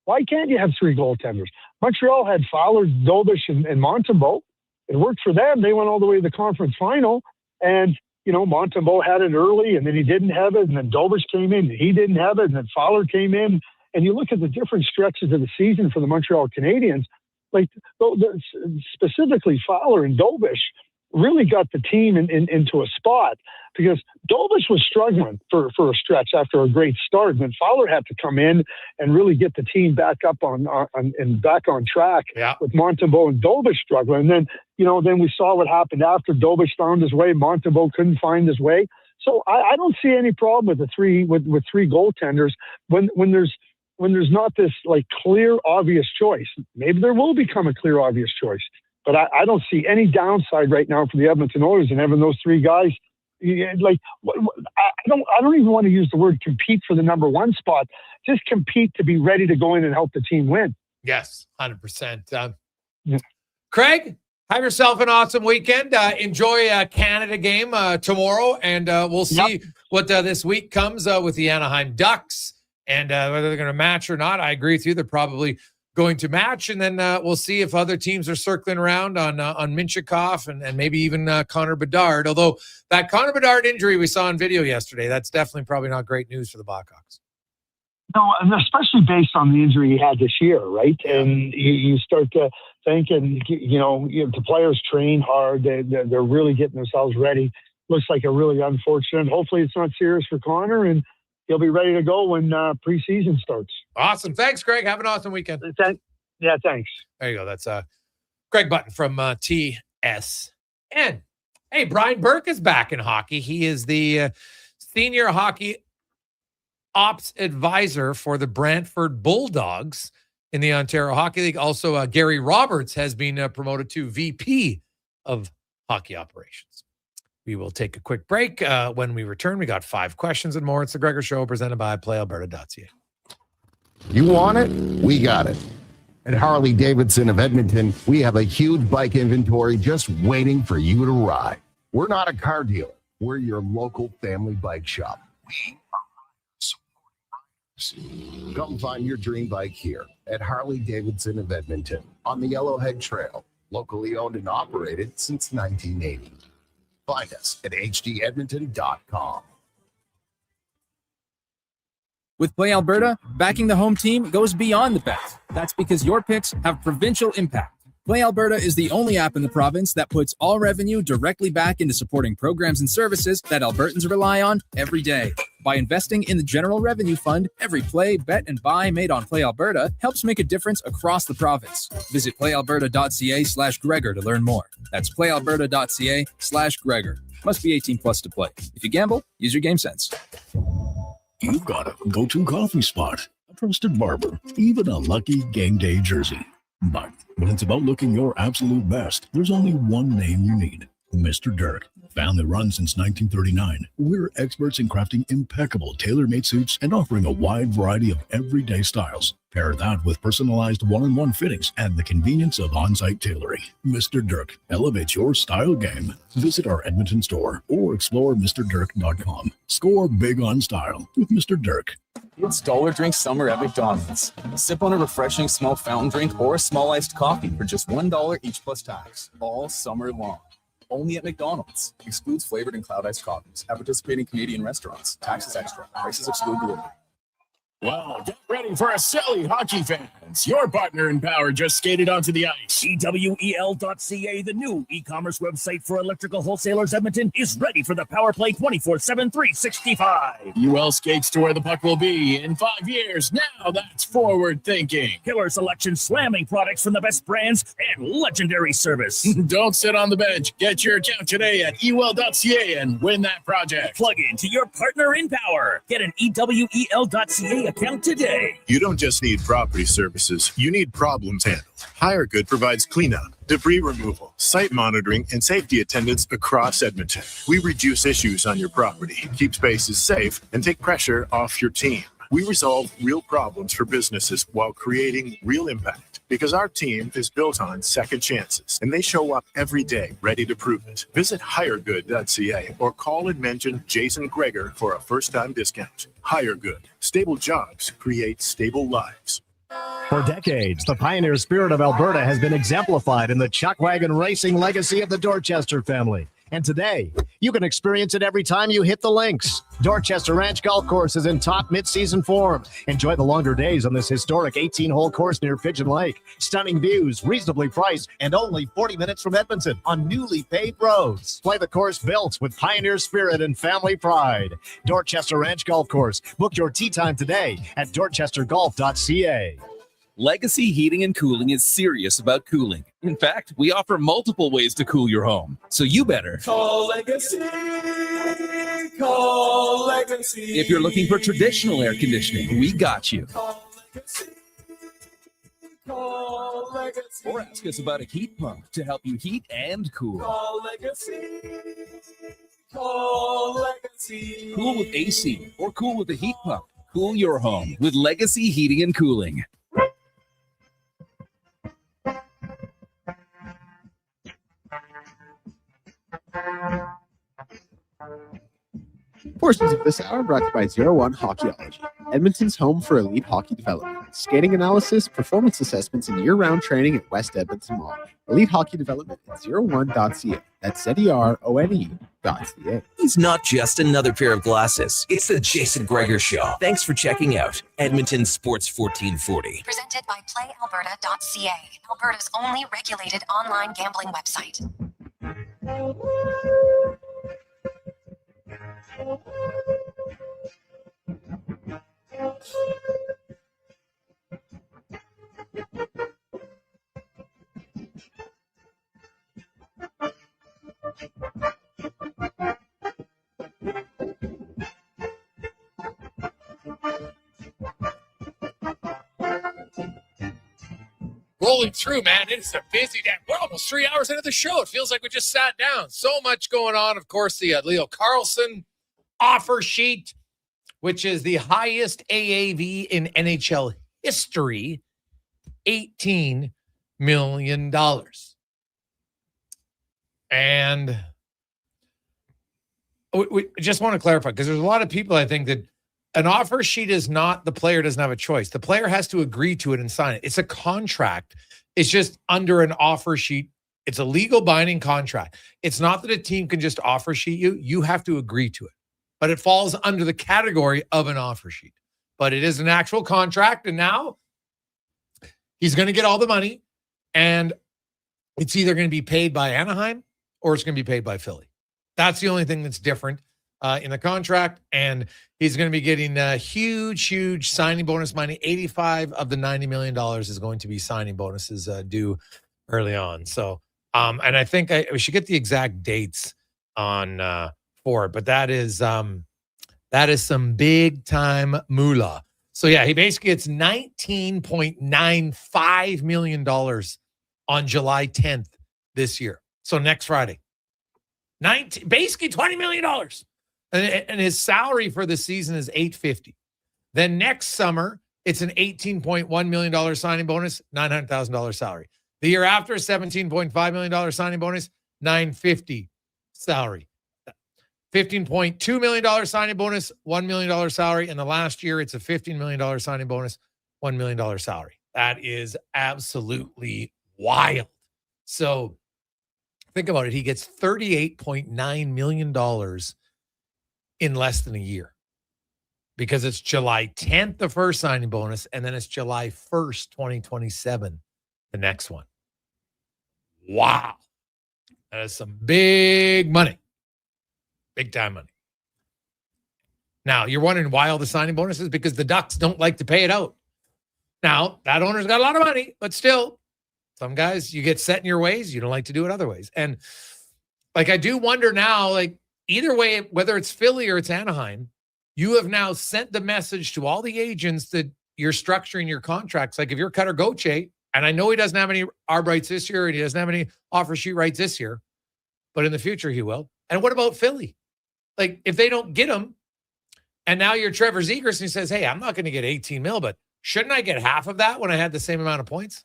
Why can't you have three goaltenders? Montreal had Fowler, Dobish, and Montembeault. It worked for them. They went all the way to the conference final, and Montembeault had it early, and then he didn't have it, and then Dobish came in, and he didn't have it, and then Fowler came in. And you look at the different stretches of the season for the Montreal Canadiens, specifically Fowler and Dobish really got the team into a spot, because Dobish was struggling for a stretch after a great start. And then Fowler had to come in and really get the team back up on track, with Montembeault and Dobish struggling. And then we saw what happened after Dobish found his way. Montembeault couldn't find his way. So I don't see any problem with three goaltenders when there's not this clear, obvious choice. Maybe there will become a clear, obvious choice, but I don't see any downside right now for the Edmonton Oilers in having those three guys. I don't even want to use the word compete for the number one spot. Just compete to be ready to go in and help the team win. Yes, 100%. Craig, have yourself an awesome weekend. Enjoy a Canada game tomorrow, and we'll see what this week comes with the Anaheim Ducks. And whether they're going to match or not, I agree with you. They're probably going to match. And then we'll see if other teams are circling around on Minchikov and maybe even Connor Bedard. Although that Connor Bedard injury we saw on video yesterday, that's definitely probably not great news for the Blackhawks. No, and especially based on the injury he had this year, right? And you start to think, and the players train hard. They're really getting themselves ready. Looks like a really unfortunate. Hopefully it's not serious for Connor, and he'll be ready to go when preseason starts. Awesome. Thanks, Greg. Have an awesome weekend. Yeah, thanks. There you go. That's Greg Button from TSN. Hey, Brian Burke is back in hockey. He is the senior hockey ops advisor for the Brantford Bulldogs in the Ontario Hockey League. Also, Gary Roberts has been promoted to VP of hockey operations. We will take a quick break. When we return, we got 5 questions and more. It's the Gregor Show presented by PlayAlberta.ca. You want it? We got it. At Harley Davidson of Edmonton, we have a huge bike inventory just waiting for you to ride. We're not a car dealer. We're your local family bike shop. We are riders. Come find your dream bike here at Harley Davidson of Edmonton on the Yellowhead Trail, locally owned and operated since 1980. Find us at hdedmonton.com. With Play Alberta, backing the home team goes beyond the bet. That's because your picks have provincial impact. Play Alberta is the only app in the province that puts all revenue directly back into supporting programs and services that Albertans rely on every day. By investing in the General Revenue Fund, every play, bet, and buy made on Play Alberta helps make a difference across the province. Visit playalberta.ca/Gregor to learn more. That's playalberta.ca/Gregor. Must be 18 plus to play. If you gamble, use your game sense. You've got a go-to coffee spot, a trusted barber, even a lucky game day jersey. But when it's about looking your absolute best, there's only one name you need: Mr. Dirk. Family run since 1939, we're experts in crafting impeccable tailor-made suits and offering a wide variety of everyday styles. Pair that with personalized one-on-one fittings and the convenience of on-site tailoring. Mr. Dirk elevates your style game. Visit our Edmonton store or explore MrDirk.com. Score big on style with Mr. Dirk. It's dollar drink summer at McDonald's. Sip on a refreshing small fountain drink or a small iced coffee for just $1 each plus tax, all summer long. Only at McDonald's. Excludes flavored and cloud iced coffees. At participating Canadian restaurants. Taxes extra. Prices exclude delivery. Well, get ready for a silly hockey fans. Your partner in power just skated onto the ice. EWEL.ca, the new e-commerce website for electrical wholesalers Edmonton, is ready for the power play 24/7, 365. UL skates to where the puck will be in 5 years. Now that's forward thinking. Killer selection, slamming products from the best brands, and legendary service. Don't sit on the bench. Get your account today at EWEL.ca and win that project. Plug into your partner in power. Get an EWEL.ca account today. You don't just need property services, you need problems handled. HireGood provides cleanup, debris removal, site monitoring, and safety attendance across Edmonton. We reduce issues on your property, keep spaces safe, and take pressure off your team. We resolve real problems for businesses while creating real impact. Because our team is built on second chances, and they show up every day ready to prove it. Visit HireGood.ca or call and mention Jason Gregor for a first-time discount. HireGood. Stable jobs create stable lives. For decades, the pioneer spirit of Alberta has been exemplified in the chuckwagon racing legacy of the Dorchester family. And today, you can experience it every time you hit the links. Dorchester Ranch Golf Course is in top mid-season form. Enjoy the longer days on this historic 18-hole course near Pigeon Lake. Stunning views, reasonably priced, and only 40 minutes from Edmonton on newly paved roads. Play the course built with pioneer spirit and family pride. Dorchester Ranch Golf Course. Book your tee time today at dorchestergolf.ca. Legacy Heating and Cooling is serious about cooling. In fact, we offer multiple ways to cool your home. So you better call Legacy. Call Legacy. If you're looking for traditional air conditioning, we got you. Call Legacy. Call Legacy. Or ask us about a heat pump to help you heat and cool. Call Legacy. Call Legacy. Cool with AC or cool with a heat pump. Cool your home with Legacy Heating and Cooling. Portions of this hour brought to you by 01 Hockeyology, Edmonton's home for elite hockey development, skating analysis, performance assessments, and year-round training at West Edmonton Mall. Elite hockey development at 01.ca. That's ZERONE.ca. He's not just another pair of glasses. It's the Jason Gregor Show. Thanks for checking out Edmonton Sports 1440. Presented by PlayAlberta.ca, Alberta's only regulated online gambling website. Rolling through, man. It is a busy day. We're almost 3 hours into the show. It feels like we just sat down. So much going on. Of course, the Leo Carlson offer sheet, which is the highest AAV in NHL history, $18 million. And we just want to clarify, because there's a lot of people, I think, that an offer sheet is not, the player doesn't have a choice. The player has to agree to it and sign it. It's a contract. It's just under an offer sheet. It's a legal binding contract. It's not that a team can just offer sheet you. You have to agree to it. But it falls under the category of an offer sheet. But it is an actual contract. And now he's going to get all the money. And it's either going to be paid by Anaheim or it's going to be paid by Philly. That's the only thing that's different. in the contract, and he's going to be getting a huge signing bonus money. 85 of the $90 million is going to be signing bonuses due early on. So, and I think we should get the exact dates on for it, but that is some big time moolah. So yeah, he basically gets $19.95 million on July 10th this year. So next Friday, basically $20 million. And his salary for the season is $850. Then next summer, it's an $18.1 million signing bonus, $900,000 salary. The year after, $17.5 million signing bonus, $950 salary. $15.2 million signing bonus, $1 million salary. And the last year, it's a $15 million signing bonus, $1 million salary. That is absolutely wild. So think about it. He gets $38.9 million in less than a year, because it's July 10th, the first signing bonus, and then it's July 1st, 2027, the next one. Wow. That is some big money. Big time money. Now, you're wondering why all the signing bonuses? Because the Ducks don't like to pay it out. Now, that owner's got a lot of money, but still, some guys, you get set in your ways. You don't like to do it other ways. And like, I do wonder now, like, either way, whether it's Philly or it's Anaheim, you have now sent the message to all the agents that you're structuring your contracts. Like if you're Cutter Gauthier, and I know he doesn't have any ARB rights this year and he doesn't have any offer sheet rights this year, but in the future he will. And what about Philly? Like if they don't get him, and now you're Trevor Zegras and he says, hey, I'm not going to get 18 mil, but shouldn't I get half of that when I had the same amount of points?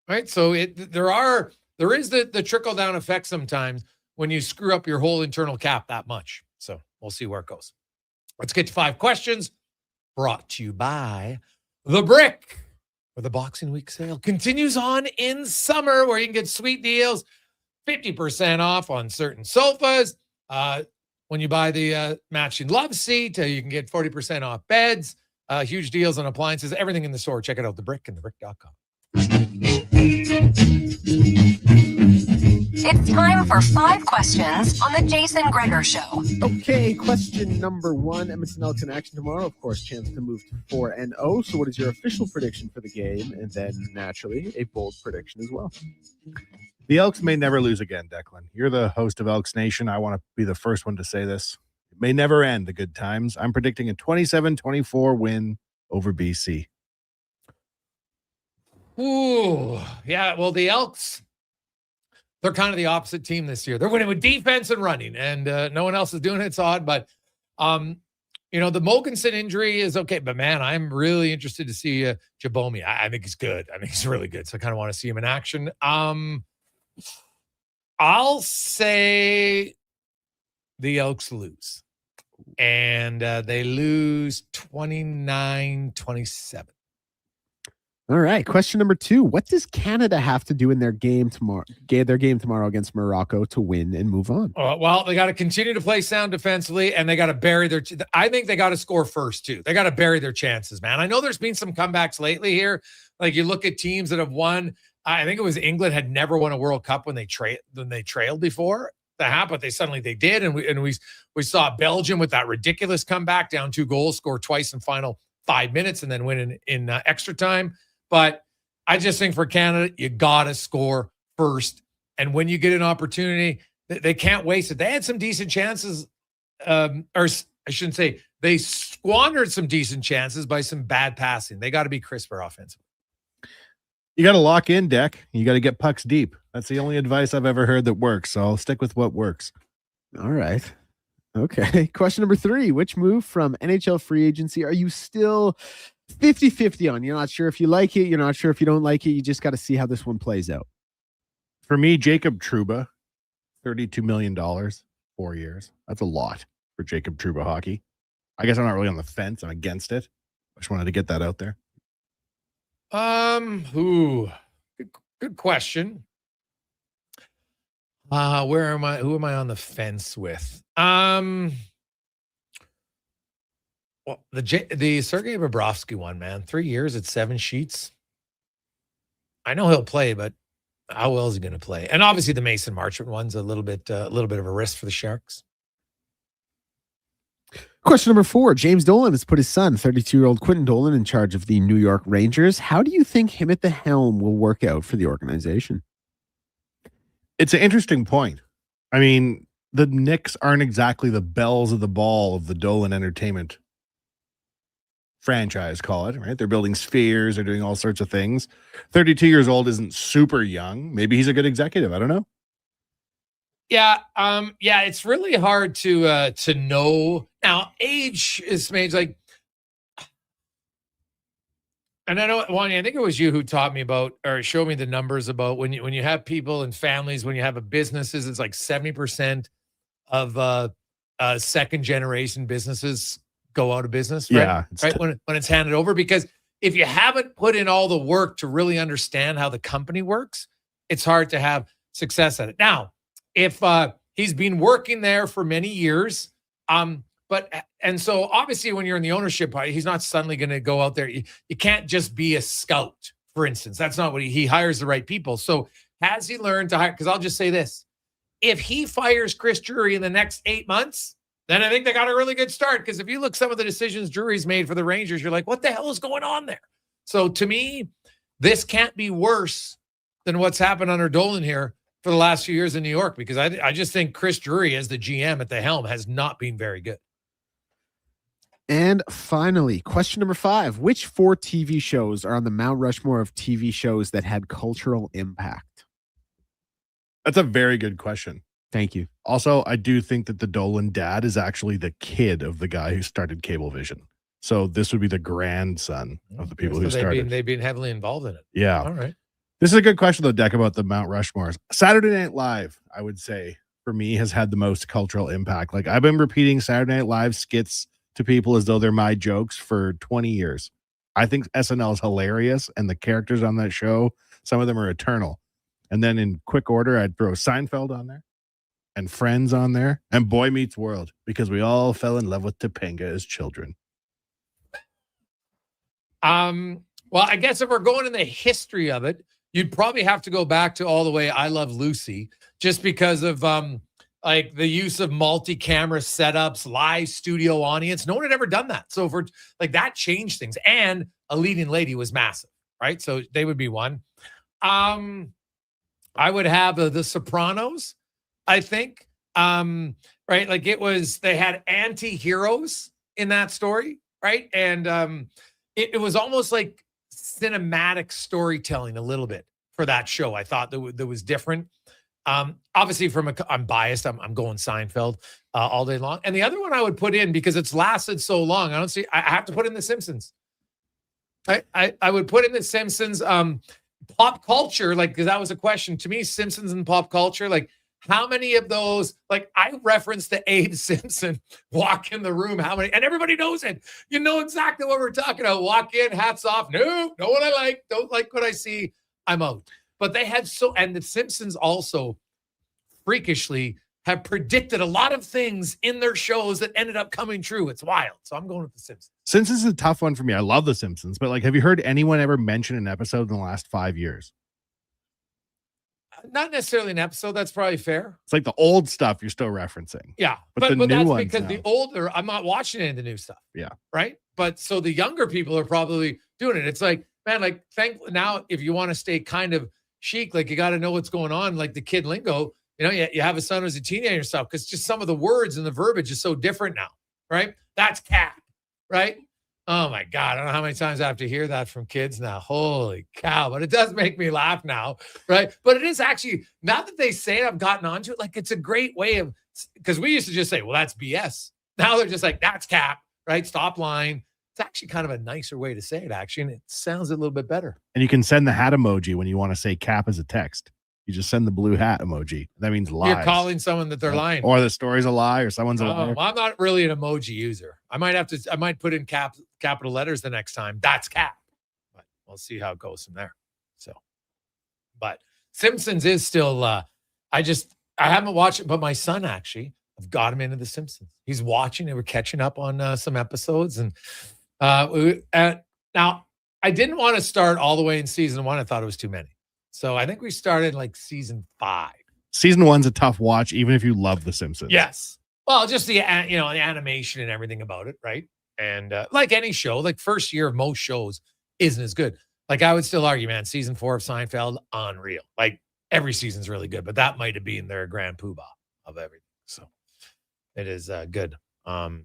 Right? So there is the trickle down effect sometimes when you screw up your whole internal cap that much. So we'll see where it goes. Let's get to 5 questions brought to you by The Brick, where the Boxing Week sale continues on in summer, where you can get sweet deals, 50% off on certain sofas. When you buy the matching love seat, you can get 40% off beds, huge deals on appliances, everything in the store. Check it out, The Brick and thebrick.com. It's time for 5 questions on the Jason Gregor Show. Okay, question number 1. Edmonton Elks in action tomorrow. Of course, chance to move to 4-0. So what is your official prediction for the game? And then, naturally, a bold prediction as well. The Elks may never lose again, Declan. You're the host of Elks Nation. I want to be the first one to say this. It may never end, the good times. I'm predicting a 27-24 win over BC. Ooh, yeah. Well, the Elks, they're kind of the opposite team this year. They're winning with defense and running, and no one else is doing it. It's odd, but the Mogensen injury is okay. But man, I'm really interested to see Jabomi. I think he's good. I think he's really good. So I kind of want to see him in action. I'll say the Elks lose, and they lose 29-27. All right. Question number 2. What does Canada have to do in their game tomorrow against Morocco to win and move on? Well, they got to continue to play sound defensively, and they got to bury their. I think they got to score first too. They got to bury their chances, man. I know there's been some comebacks lately here. Like you look at teams that have won. I think it was England had never won a World Cup when they trailed before. That happened. They did, and we saw Belgium with that ridiculous comeback, down 2 goals, score twice in final 5 minutes, and then win in extra time. But I just think for Canada, you got to score first. And when you get an opportunity, they can't waste it. They had some decent chances, or I shouldn't say, they squandered some decent chances by some bad passing. They got to be crisper offensively. You got to lock in, Deck. You got to get pucks deep. That's the only advice I've ever heard that works. So I'll stick with what works. All right. Okay. Question number 3. Which move from NHL free agency are you still 50-50 on? You're not sure if you like it. You're not sure if you don't like it. You just got to see how this one plays out. For me, Jacob Trouba, $32 million, 4 years. That's a lot for Jacob Trouba hockey. I guess I'm not really on the fence. I'm against it. I just wanted to get that out there. Good question. Where am I? Who am I on the fence with? Well, the Sergei Bobrovsky one, man, 3 years at 7 sheets. I know he'll play, but how well is he going to play? And obviously the Mason Marchment one's a little bit of a risk for the Sharks. Question number 4. James Dolan has put his son, 32-year-old Quentin Dolan, in charge of the New York Rangers. How do you think him at the helm will work out for the organization? It's an interesting point. I mean, the Knicks aren't exactly the bells of the ball of the Dolan Entertainment franchise, call it, right? They're building spheres, they're doing all sorts of things. 32 years old isn't super young. Maybe he's a good executive. I don't know. Yeah, it's really hard to know. Now, age is made like, and I know, Wanye, I think it was you who taught me about or showed me the numbers about when you have people and families, when you have a businesses, it's like 70% of second generation businesses go out of business, right? Yeah, right when it's handed over, because if you haven't put in all the work to really understand how the company works, it's hard to have success at it. Now, if he's been working there for many years, and so obviously when you're in the ownership party, he's not suddenly going to go out there. You can't just be a scout, for instance. That's not what he hires the right people. So has he learned to hire? Because I'll just say this: if he fires Chris Drury in the next 8 months, then I think they got a really good start. Because if you look some of the decisions Drury's made for the Rangers, you're like, what the hell is going on there? So to me, this can't be worse than what's happened under Dolan here for the last few years in New York, because I just think Chris Drury as the GM at the helm has not been very good. And finally, question number 5. Which 4 TV shows are on the Mount Rushmore of TV shows that had cultural impact? That's a very good question. Thank you. Also, I do think that the Dolan dad is actually the kid of the guy who started Cablevision. So this would be the grandson of the people who started. They've been heavily involved in it. Yeah. All right. This is a good question, though, Deck, about the Mount Rushmores. Saturday Night Live, I would say, for me, has had the most cultural impact. Like, I've been repeating Saturday Night Live skits to people as though they're my jokes for 20 years. I think SNL is hilarious, and the characters on that show, some of them are eternal. And then in quick order, I'd throw Seinfeld on there, and Friends on there, and Boy Meets World, because we all fell in love with Topanga as children. Well, I guess if we're going in the history of it, you'd probably have to go back to all the way I Love Lucy, just because of like the use of multi-camera setups, live studio audience. No one had ever done that. So for like that changed things. And A Leading Lady was massive, right? So they would be one. I would have The Sopranos, I think. Right? Like they had anti-heroes in that story, right? And it was almost like cinematic storytelling a little bit for that show. I thought that was different. Obviously I'm biased. I'm going Seinfeld all day long. And the other one I would put in, because it's lasted so long, I have to put in The Simpsons. I would put in The Simpsons, pop culture, like, because that was a question to me, Simpsons and pop culture, like how many of those, like I referenced the Abe Simpson walk in the room, how many, and everybody knows it. You know exactly what we're talking about. Walk in, hats off. No, know what I like. Don't like what I see. I'm out. But they had and the Simpsons also freakishly have predicted a lot of things in their shows that ended up coming true. It's wild. So I'm going with The Simpsons. Simpsons is a tough one for me. I love The Simpsons, but like, have you heard anyone ever mention an episode in the last 5 years? Not necessarily an episode. That's probably fair. It's like the old stuff you're still referencing. Yeah. But the new that's ones because now. the older, I'm not watching any of the new stuff. Yeah. Right. But so the younger people are probably doing it. It's like, man, like now, if you want to stay kind of chic, like you got to know what's going on. Like the kid lingo, you know, you have a son who's a teenager stuff, because just some of the words and the verbiage is so different now. Right. That's cap. Right. Oh my God. I don't know how many times I have to hear that from kids now. Holy cow. But it does make me laugh now. Right. But it is actually, now that they say it, I've gotten onto it. Like, it's a great way of, because we used to just say, well, that's BS. Now they're just like, that's cap. Right. Stop lying. It's actually kind of a nicer way to say it, actually. And it sounds a little bit better. And you can send the hat emoji when you want to say cap as a text. You just send the blue hat emoji. That means lies. You're calling someone that they're lying. Or the story's a lie, or someone's a liar. Well, I'm not really an emoji user. I might put in capital letters the next time. That's cap. But we'll see how it goes from there. So, but Simpsons is still, I haven't watched it, but my son actually, I've got him into The Simpsons. He's watching and we're catching up on some episodes. And now I didn't want to start all the way in season 1. I thought it was too many. So I think we started like season 5. Season 1's a tough watch, even if you love The Simpsons. Yes. Well, just the animation and everything about it, right? And like any show, like first year of most shows isn't as good. Like I would still argue, man, season 4 of Seinfeld, unreal. Like every season's really good, but that might have been their grand poobah of everything. So it is good. Hey,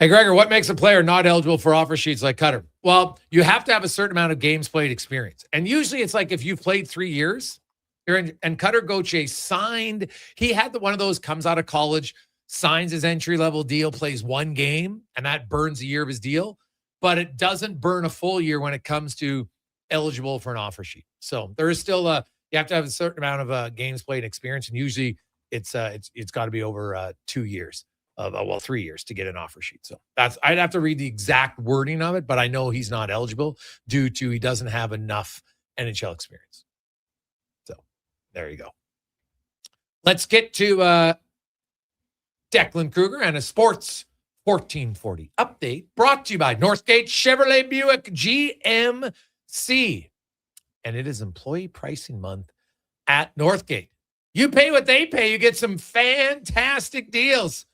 Gregor, what makes a player not eligible for offer sheets like Cutter? Well, you have to have a certain amount of games played experience. And usually it's like if you've played 3 years, and Cutter Gauthier signed, he had one of those, comes out of college, signs his entry-level deal, plays 1 game, and that burns a year of his deal. But it doesn't burn a full year when it comes to eligible for an offer sheet. So there is still you have to have a certain amount of games played experience, and usually it's got to be over 2 years of 3 years to get an offer sheet. So I'd have to read the exact wording of it, but I know he's not eligible due to he doesn't have enough NHL experience. So there you go. Let's get to Declan Kruger and a Sports 1440 update brought to you by Northgate Chevrolet Buick GMC. And it is employee pricing month at Northgate. You pay what they pay. You get some fantastic deals.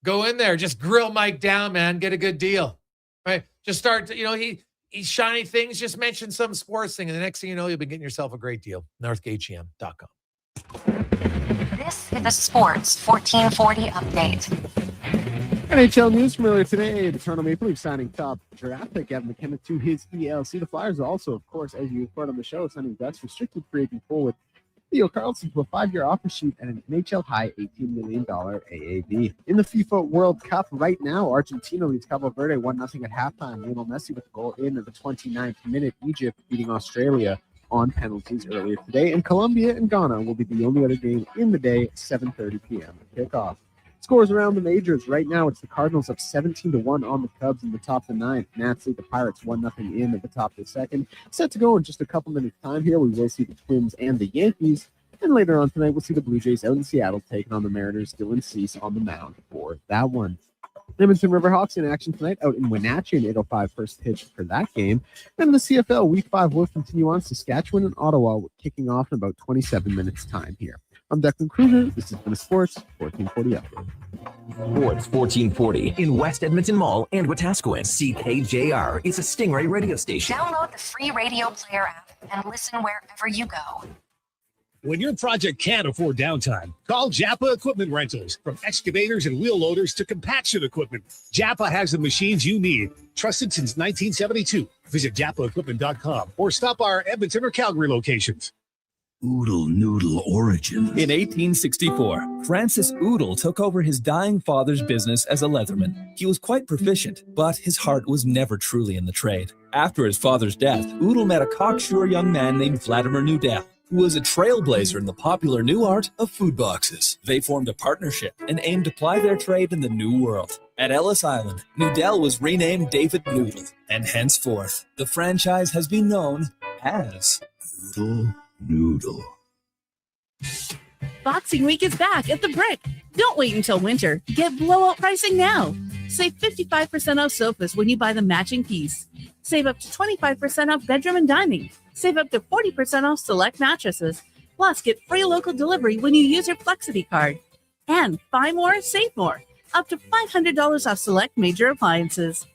Go in there. Just grill Mike down, man. Get a good deal. Right? Just start, he's shiny things. Just mention some sports thing. And the next thing you know, you'll be getting yourself a great deal. NorthgateGM.com. This is the Sports 1440 update. NHL news from earlier today. The Toronto Maple Leafs signing top draft pick Evan McKenna to his ELC. The Flyers also, of course, as you heard on the show, signing Dutch restricted free agent forward Theo Carlson to a 5-year offer sheet and an NHL high $18 million AAV. In the FIFA World Cup right now, Argentina leads Cabo Verde 1-0 at halftime. Lionel Messi with the goal in at the 29th minute. Egypt beating Australia on penalties earlier today. And Colombia and Ghana will be the only other game in the day, 7:30 p.m. kickoff. Scores around the majors right now. It's the Cardinals up 17-1 on the Cubs in the top of the 9th. Nats lead the Pirates 1-0 in at the top of the 2nd. Set to go in just a couple minutes time here. We will see the Twins and the Yankees. And later on tonight, we'll see the Blue Jays out in Seattle taking on the Mariners. Dylan Cease on the mound for that one. Edmonton Riverhawks in action tonight out in Wenatchee, an 8:05 first pitch for that game. And the CFL Week 5 will continue on. Saskatchewan and Ottawa kicking off in about 27 minutes time here. I'm Declan Kruger. This has been a Sports 1440 update. Sports 1440 in West Edmonton Mall and Wetaskiwin. CKJR is a Stingray radio station. Download the free radio player app and listen wherever you go. When your project can't afford downtime, call Japa Equipment Rentals. From excavators and wheel loaders to compaction equipment, Japa has the machines you need. Trusted since 1972. Visit japaequipment.com or stop our Edmonton or Calgary locations. Oodle Noodle origin. In 1864, Francis Oodle took over his dying father's business as a leatherman. He was quite proficient, but his heart was never truly in the trade. After his father's death, Oodle met a cocksure young man named Vladimir Nudel, who was a trailblazer in the popular new art of food boxes. They formed a partnership and aimed to ply their trade in the New World. At Ellis Island, Nudel was renamed David Noodle, and henceforth, the franchise has been known as Oodle Noodle. Boxing Week is back at the Brick. Don't wait until winter. Get blowout pricing now. Save 55% off sofas when you buy the matching piece. Save up to 25% off bedroom and dining. Save up to 40% off select mattresses. Plus, get free local delivery when you use your Flexity card. And buy more, save more. Up to $500 off select major appliances.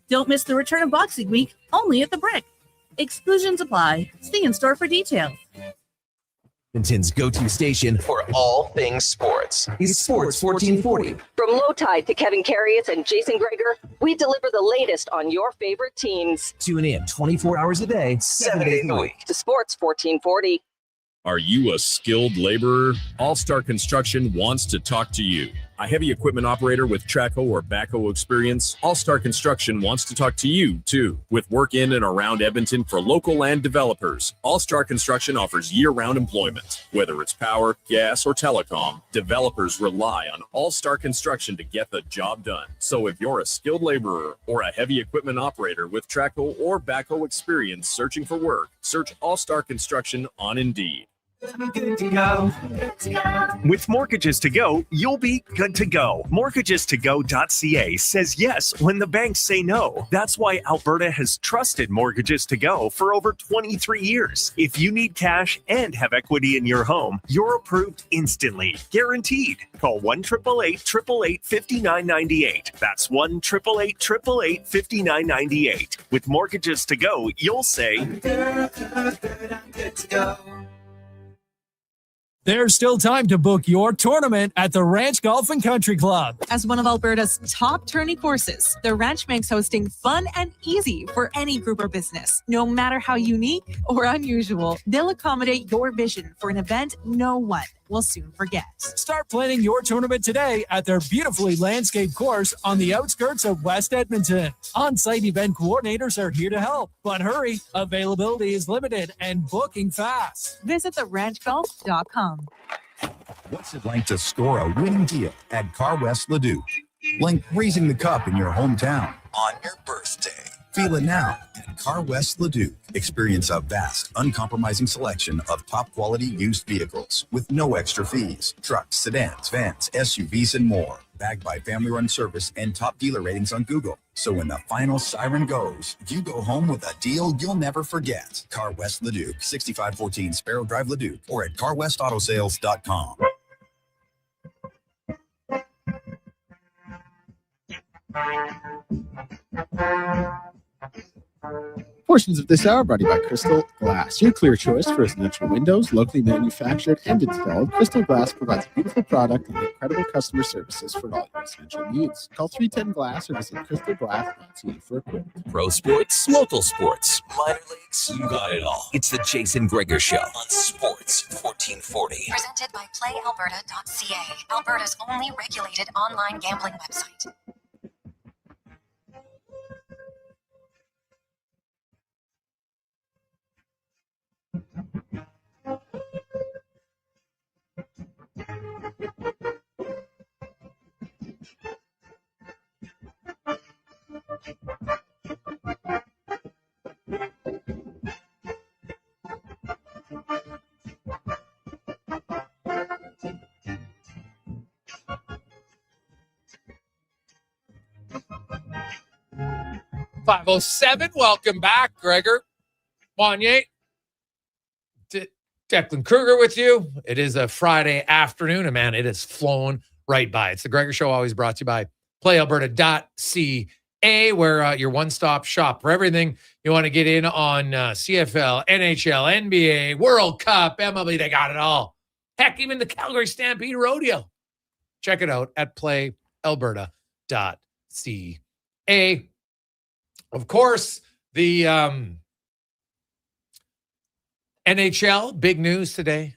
Don't miss the return of Boxing Week, only at the Brick. Exclusions apply. See in store for details. Edmonton's go-to station for all things sports is Sports 1440. From Low Tide to Kevin Carrius and Jason Gregor, we deliver the latest on your favorite teams. Tune in 24 hours a day, 7 days a week To Sports 1440. Are you a skilled laborer? All-Star Construction wants to talk to you. A heavy equipment operator with Traco or backhoe experience? All-Star Construction wants to talk to you, too. With work in and around Edmonton for local land developers, All-Star Construction offers year-round employment. Whether it's power, gas, or telecom, developers rely on All-Star Construction to get the job done. So if you're a skilled laborer or a heavy equipment operator with Traco or backhoe experience searching for work, search All-Star Construction on Indeed. Good to go. With Mortgages to Go, you'll be good to go. Mortgagestogo.ca says yes when the banks say no. That's why Alberta has trusted Mortgages to Go for over 23 years. If you need cash and have equity in your home, you're approved instantly, guaranteed. Call 1-888-888-5998. That's 1-888-888-5998. With Mortgages to Go, you'll say, Good to go. There's still time to book your tournament at the Ranch Golf and Country Club. As one of Alberta's top tourney courses, the Ranch makes hosting fun and easy for any group or business. No matter how unique or unusual, they'll accommodate your vision for an event no one will soon forget. Start planning your tournament today at their beautifully landscaped course on the outskirts of West Edmonton. On-site event coordinators are here to help, but hurry, availability is limited and booking fast. Visit theranchgolf.com. What's it like to score a winning deal at Car West Leduc? Like raising the cup in your hometown on your birthday. Feel it now at Car West Leduc. Experience a vast, uncompromising selection of top quality used vehicles with no extra fees. Trucks, sedans, vans, SUVs, and more. Backed by family-run service and top dealer ratings on Google. So when the final siren goes, you go home with a deal you'll never forget. Car West Leduc, 6514 Sparrow Drive, Leduc, or at carwestautosales.com. Portions of this hour brought to you by Crystal Glass, your clear choice for residential windows, locally manufactured and installed. Crystal Glass provides a beautiful product and incredible customer services for all your residential needs. Call 310 Glass or visit crystalglass.ca for a quote. Pro sports, local sports, minor leagues, you got it all. It's the Jason Gregor Show on Sports 1440. Presented by PlayAlberta.ca, Alberta's only regulated online gambling website. .507. Welcome back, Gregor. Wanye. Declan Kruger with you. It is a Friday afternoon, and man, it has flown right by. It's the Gregor Show, always brought to you by PlayAlberta.ca, where your one-stop shop for everything you want to get in on CFL, NHL, NBA, World Cup, MLB. They got it all. Heck, even the Calgary Stampede Rodeo. Check it out at PlayAlberta.ca. Of course, the NHL, big news today.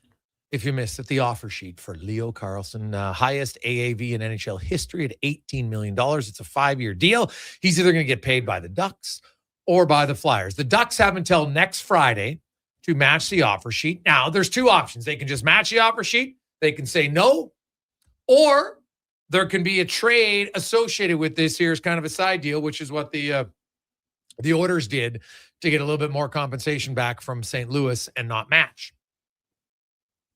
If you missed it, the offer sheet for Leo Carlsson, highest AAV in NHL history at $18 million. It's a 5-year deal. He's either going to get paid by the Ducks or by the Flyers. The Ducks have until next Friday to match the offer sheet. Now, there's two options. They can just match the offer sheet. They can say no, or there can be a trade associated with this. Here's kind of a side deal, which is what the Oilers did to get a little bit more compensation back from St. Louis and not match.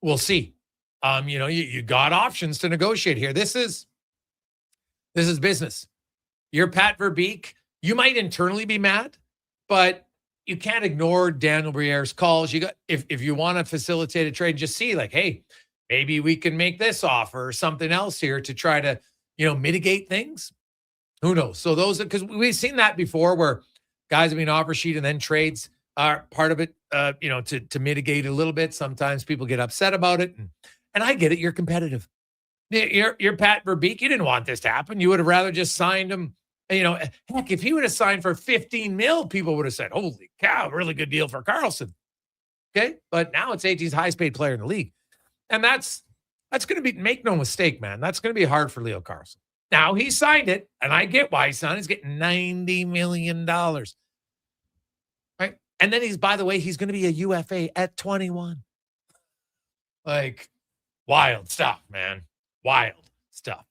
We'll see. You got options to negotiate here. This is business. You're Pat Verbeek. You might internally be mad, but you can't ignore Daniel Briere's calls. You got if you want to facilitate a trade, just see like, hey, maybe we can make this offer or something else here to try to, mitigate things. Who knows? So those, because we've seen that before where guys have been offer sheet and then trades are part of it, to mitigate a little bit. Sometimes people get upset about it. And I get it. You're competitive. You're Pat Verbeek. You didn't want this to happen. You would have rather just signed him. Heck, if he would have signed for $15 million, people would have said, holy cow, really good deal for Carlson. Okay. But now it's 18's highest paid player in the league. And that's going to be, make no mistake, man. That's going to be hard for Leo Carlsson. Now he signed it, and I get why he signed it. He's getting $90 million. Right? And then he's going to be a UFA at 21. Like, wild stuff, man. Wild stuff.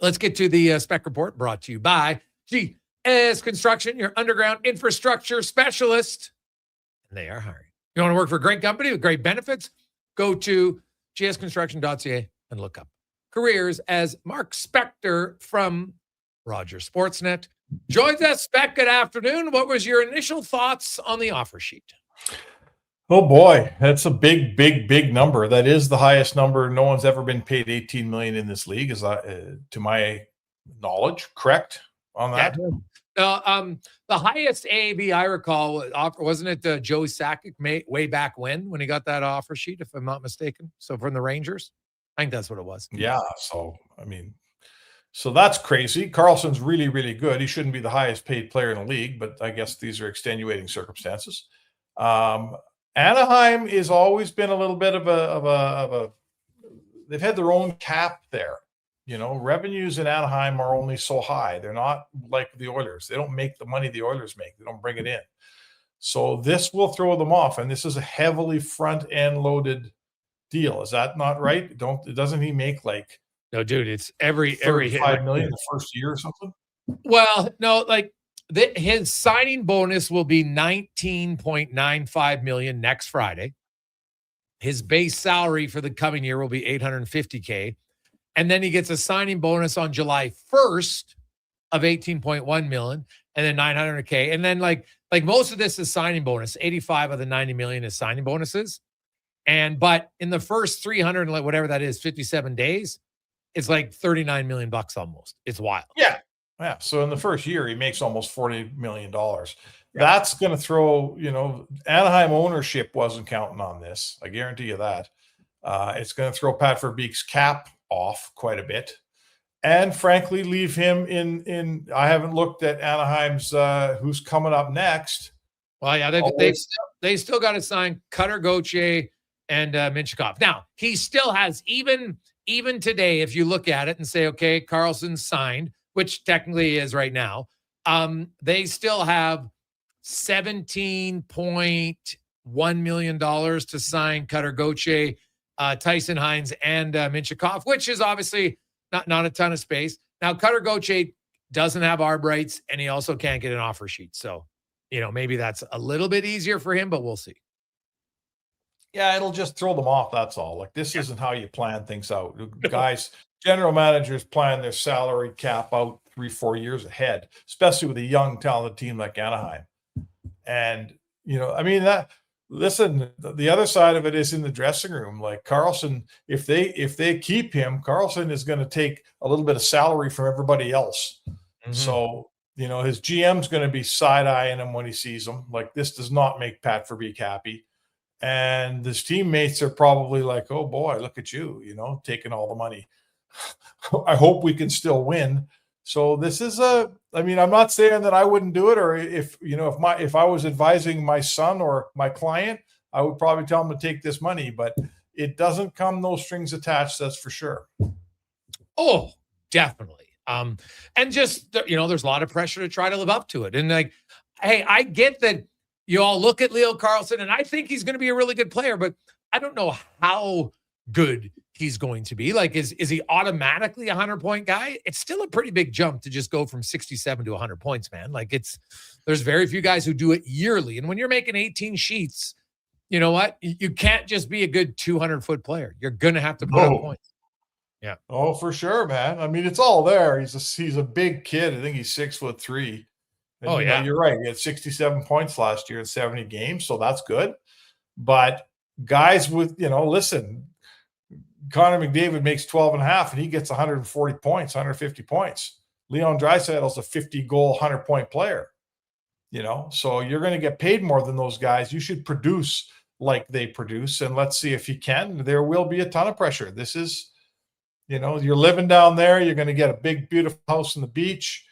Let's get to the Spec Report brought to you by GS Construction, your underground infrastructure specialist. And they are hiring. You want to work for a great company with great benefits? go to gsconstruction.ca and look up careers as Mark Spector from Rogers Sportsnet joins us. Spec, good afternoon. What was your initial thoughts on the offer sheet? Oh boy, that's a big number. That is the highest number. No one's ever been paid $18 million in this league, is to my knowledge. Correct on that? Yeah. The highest AAV I recall wasn't it Joe Sakic way back when he got that offer sheet, if I'm not mistaken. So from the Rangers, I think that's what it was. Yeah. So so that's crazy. Carlson's really, really good. He shouldn't be the highest paid player in the league, but I guess these are extenuating circumstances. Anaheim has always been a little bit of a they've had their own cap there. Revenues in Anaheim are only so high. They're not like the Oilers. They don't make the money the Oilers make. They don't bring it in. So this will throw them off. And this is a heavily front end loaded deal. Is that not right? Doesn't he make like, no, dude, it's every $5 million the first year or something? Well, no, like his signing bonus will be $19.95 million next Friday. His base salary for the coming year will be $850K. And then he gets a signing bonus on July 1st of $18.1 million and then $900K. And then like most of this is signing bonus. 85 of the $90 million is signing bonuses. But in the first 300, whatever that is, 57 days, it's like $39 million almost. It's wild. Yeah. So in the first year, he makes almost $40 million. That's going to throw, Anaheim ownership wasn't counting on this. I guarantee you that. It's going to throw Pat Verbeek's cap off quite a bit. And frankly, leave him in I haven't looked at Anaheim's who's coming up next. Well, yeah, they still got to sign Cutter Gauthier and Minchikov. Now, he still has, even today, if you look at it and say, okay, Carlson's signed, which technically is right now, they still have $17.1 million to sign Cutter Gauthier, Tyson Hines, and Minchikov, which is obviously not a ton of space. Now, Cutter Gauthier doesn't have arb rights, and he also can't get an offer sheet. So, maybe that's a little bit easier for him, but we'll see. Yeah, it'll just throw them off. That's all. Like, this isn't how you plan things out. Guys, general managers plan their salary cap out 3-4 years ahead, especially with a young, talented team like Anaheim. And, listen, the other side of it is in the dressing room. Like Carlson, if they keep him, Carlson is going to take a little bit of salary from everybody else. Mm-hmm. So, his GM's going to be side-eyeing him when he sees him. Like, this does not make Pat Verbeek happy. And his teammates are probably like, oh boy, look at you, taking all the money. I hope we can still win. So this is I'm not saying that I wouldn't do it, or if I was advising my son or my client, I would probably tell him to take this money, but it doesn't come no strings attached. That's for sure. Oh, definitely. And just, there's a lot of pressure to try to live up to it. And like, hey, I get that you all look at Leo Carlson, and I think he's going to be a really good player, but I don't know how good he's going to be. Like, is he automatically a 100-point guy? It's still a pretty big jump to just go from 67 to 100 points, man. Like, there's very few guys who do it yearly. And when you're making 18 sheets, you know what? You can't just be a good 200-foot player. You're going to have to put up points. Yeah. Oh, for sure, man. It's all there. He's a big kid. I think he's 6'3". And, yeah, you're right. He had 67 points last year in 70 games, so that's good. But guys with, listen, Connor McDavid makes 12.5, and he gets 140 points, 150 points. Leon Draisaitl's a 50-goal, 100-point player. So you're going to get paid more than those guys. You should produce like they produce, and let's see if you can. There will be a ton of pressure. This is, you're living down there. You're going to get a big, beautiful house on the beach.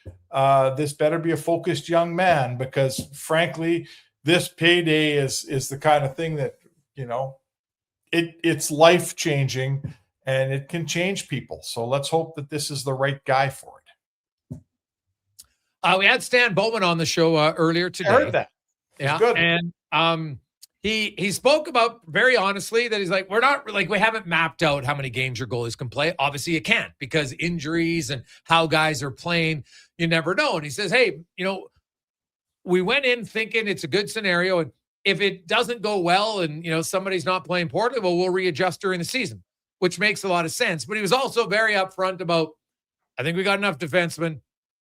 This better be a focused young man, because frankly, this payday is the kind of thing that, it's life-changing, and it can change people. So let's hope that this is the right guy for it. We had Stan Bowman on the show earlier today. I heard that. Yeah, good. And he spoke about, very honestly, that he's like, we haven't mapped out how many games your goalies can play. Obviously, you can't, because injuries and how guys are playing, you never know. And he says, hey, we went in thinking it's a good scenario, and if it doesn't go well and, somebody's not playing poorly, well, we'll readjust during the season, which makes a lot of sense. But he was also very upfront about, I think we got enough defensemen.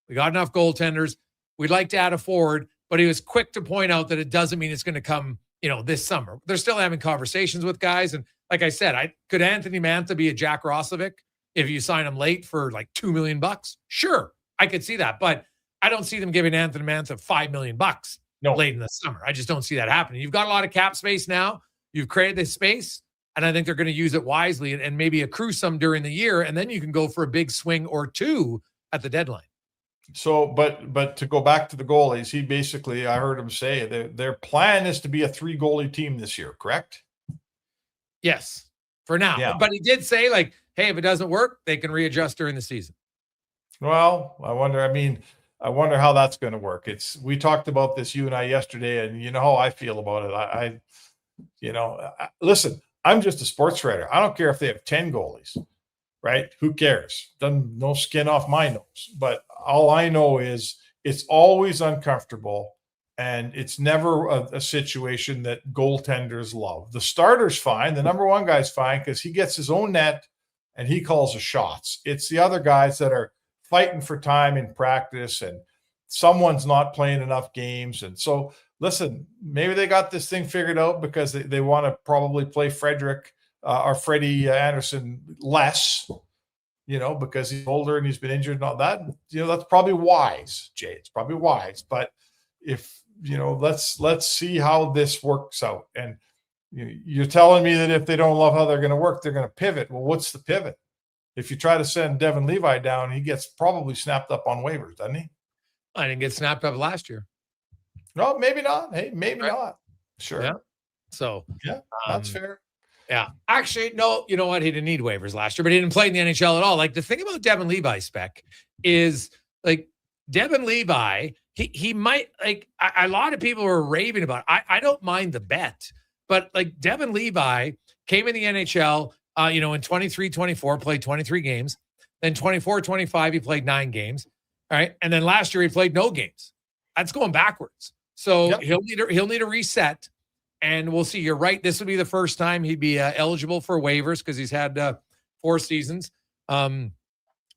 We got enough goaltenders. We'd like to add a forward, but he was quick to point out that it doesn't mean it's going to come, this summer. They're still having conversations with guys. And like I said, could Anthony Mantha be a Jack Roslovic if you sign him late for like $2 million? Sure, I could see that. But I don't see them giving Anthony Mantha $5 million late in the summer. I just don't see that happening. You've got a lot of cap space now. You've created this space, and I think they're going to use it wisely and maybe accrue some during the year, and then you can go for a big swing or two at the deadline. So, but to go back to the goalies, he basically, I heard him say their plan is to be a 3 goalie team this year, correct? Yes, for now. Yeah. But he did say, like, hey, if it doesn't work, they can readjust during the season. Well, I wonder how that's going to work. We talked about this, you and I, yesterday, and you know how I feel about it. Listen, I'm just a sports writer. I don't care if they have 10 goalies, right? Who cares? No skin off my nose. But all I know is it's always uncomfortable, and it's never a situation that goaltenders love. The starter's fine. The number one guy's fine because he gets his own net and he calls the shots. It's the other guys that are fighting for time in practice, and someone's not playing enough games. And so, listen, maybe they got this thing figured out because they want to probably play Freddie Anderson less, because he's older and he's been injured and all that. That's probably wise, Jay. It's probably wise. But if, let's see how this works out. And you're telling me that if they don't love how they're going to work, they're going to pivot. Well, what's the pivot? If you try to send Devin Levi down, he gets probably snapped up on waivers, doesn't he? I didn't get snapped up last year. No, maybe not. Hey, maybe not. Sure. Yeah. So, yeah, that's fair. Yeah. Actually, no, you know what? He didn't need waivers last year, but he didn't play in the NHL at all. Like, the thing about Devin Levi, Spec, is like Devin Levi, he might, like, a lot of people were raving about it. I don't mind the bet, but like Devin Levi came in the NHL, in 23-24, played 23 games. Then 24-25, he played 9 games. All right. And then last year he played no games. That's going backwards. So he'll need a reset. And we'll see. You're right. This would be the first time he'd be eligible for waivers because he's had 4 seasons. And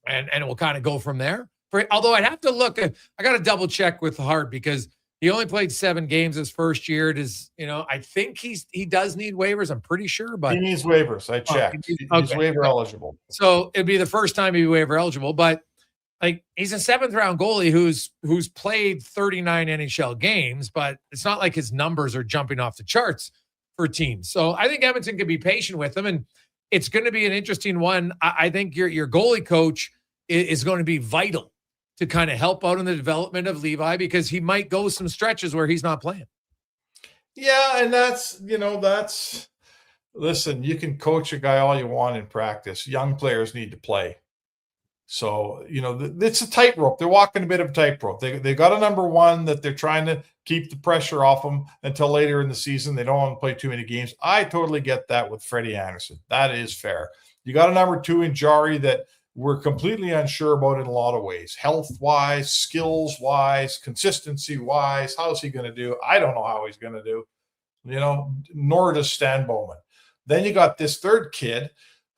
we'll kind of go from there. Although I'd have to look. I got to double check with Hart because he only played 7 games his first year. I think he does need waivers. I'm pretty sure, but he needs waivers. I checked. He's waiver eligible. So it'd be the first time he'd be waiver eligible. But like, he's a 7th round goalie who's played 39 NHL games, but it's not like his numbers are jumping off the charts for teams. So I think Edmonton can be patient with him, and it's going to be an interesting one. I think your goalie coach is going to be vital to kind of help out in the development of Levi because he might go some stretches where he's not playing. Yeah, and listen, you can coach a guy all you want in practice. Young players need to play. So, it's a tightrope. They're walking a bit of a tightrope. They got a number one that they're trying to keep the pressure off them until later in the season. They don't want to play too many games. I totally get that with Freddie Anderson. That is fair. You got a number 2 in Jari that we're completely unsure about in a lot of ways. Health-wise, skills-wise, consistency-wise. How's he going to do? I don't know how he's going to do. Nor does Stan Bowman. Then you got this third kid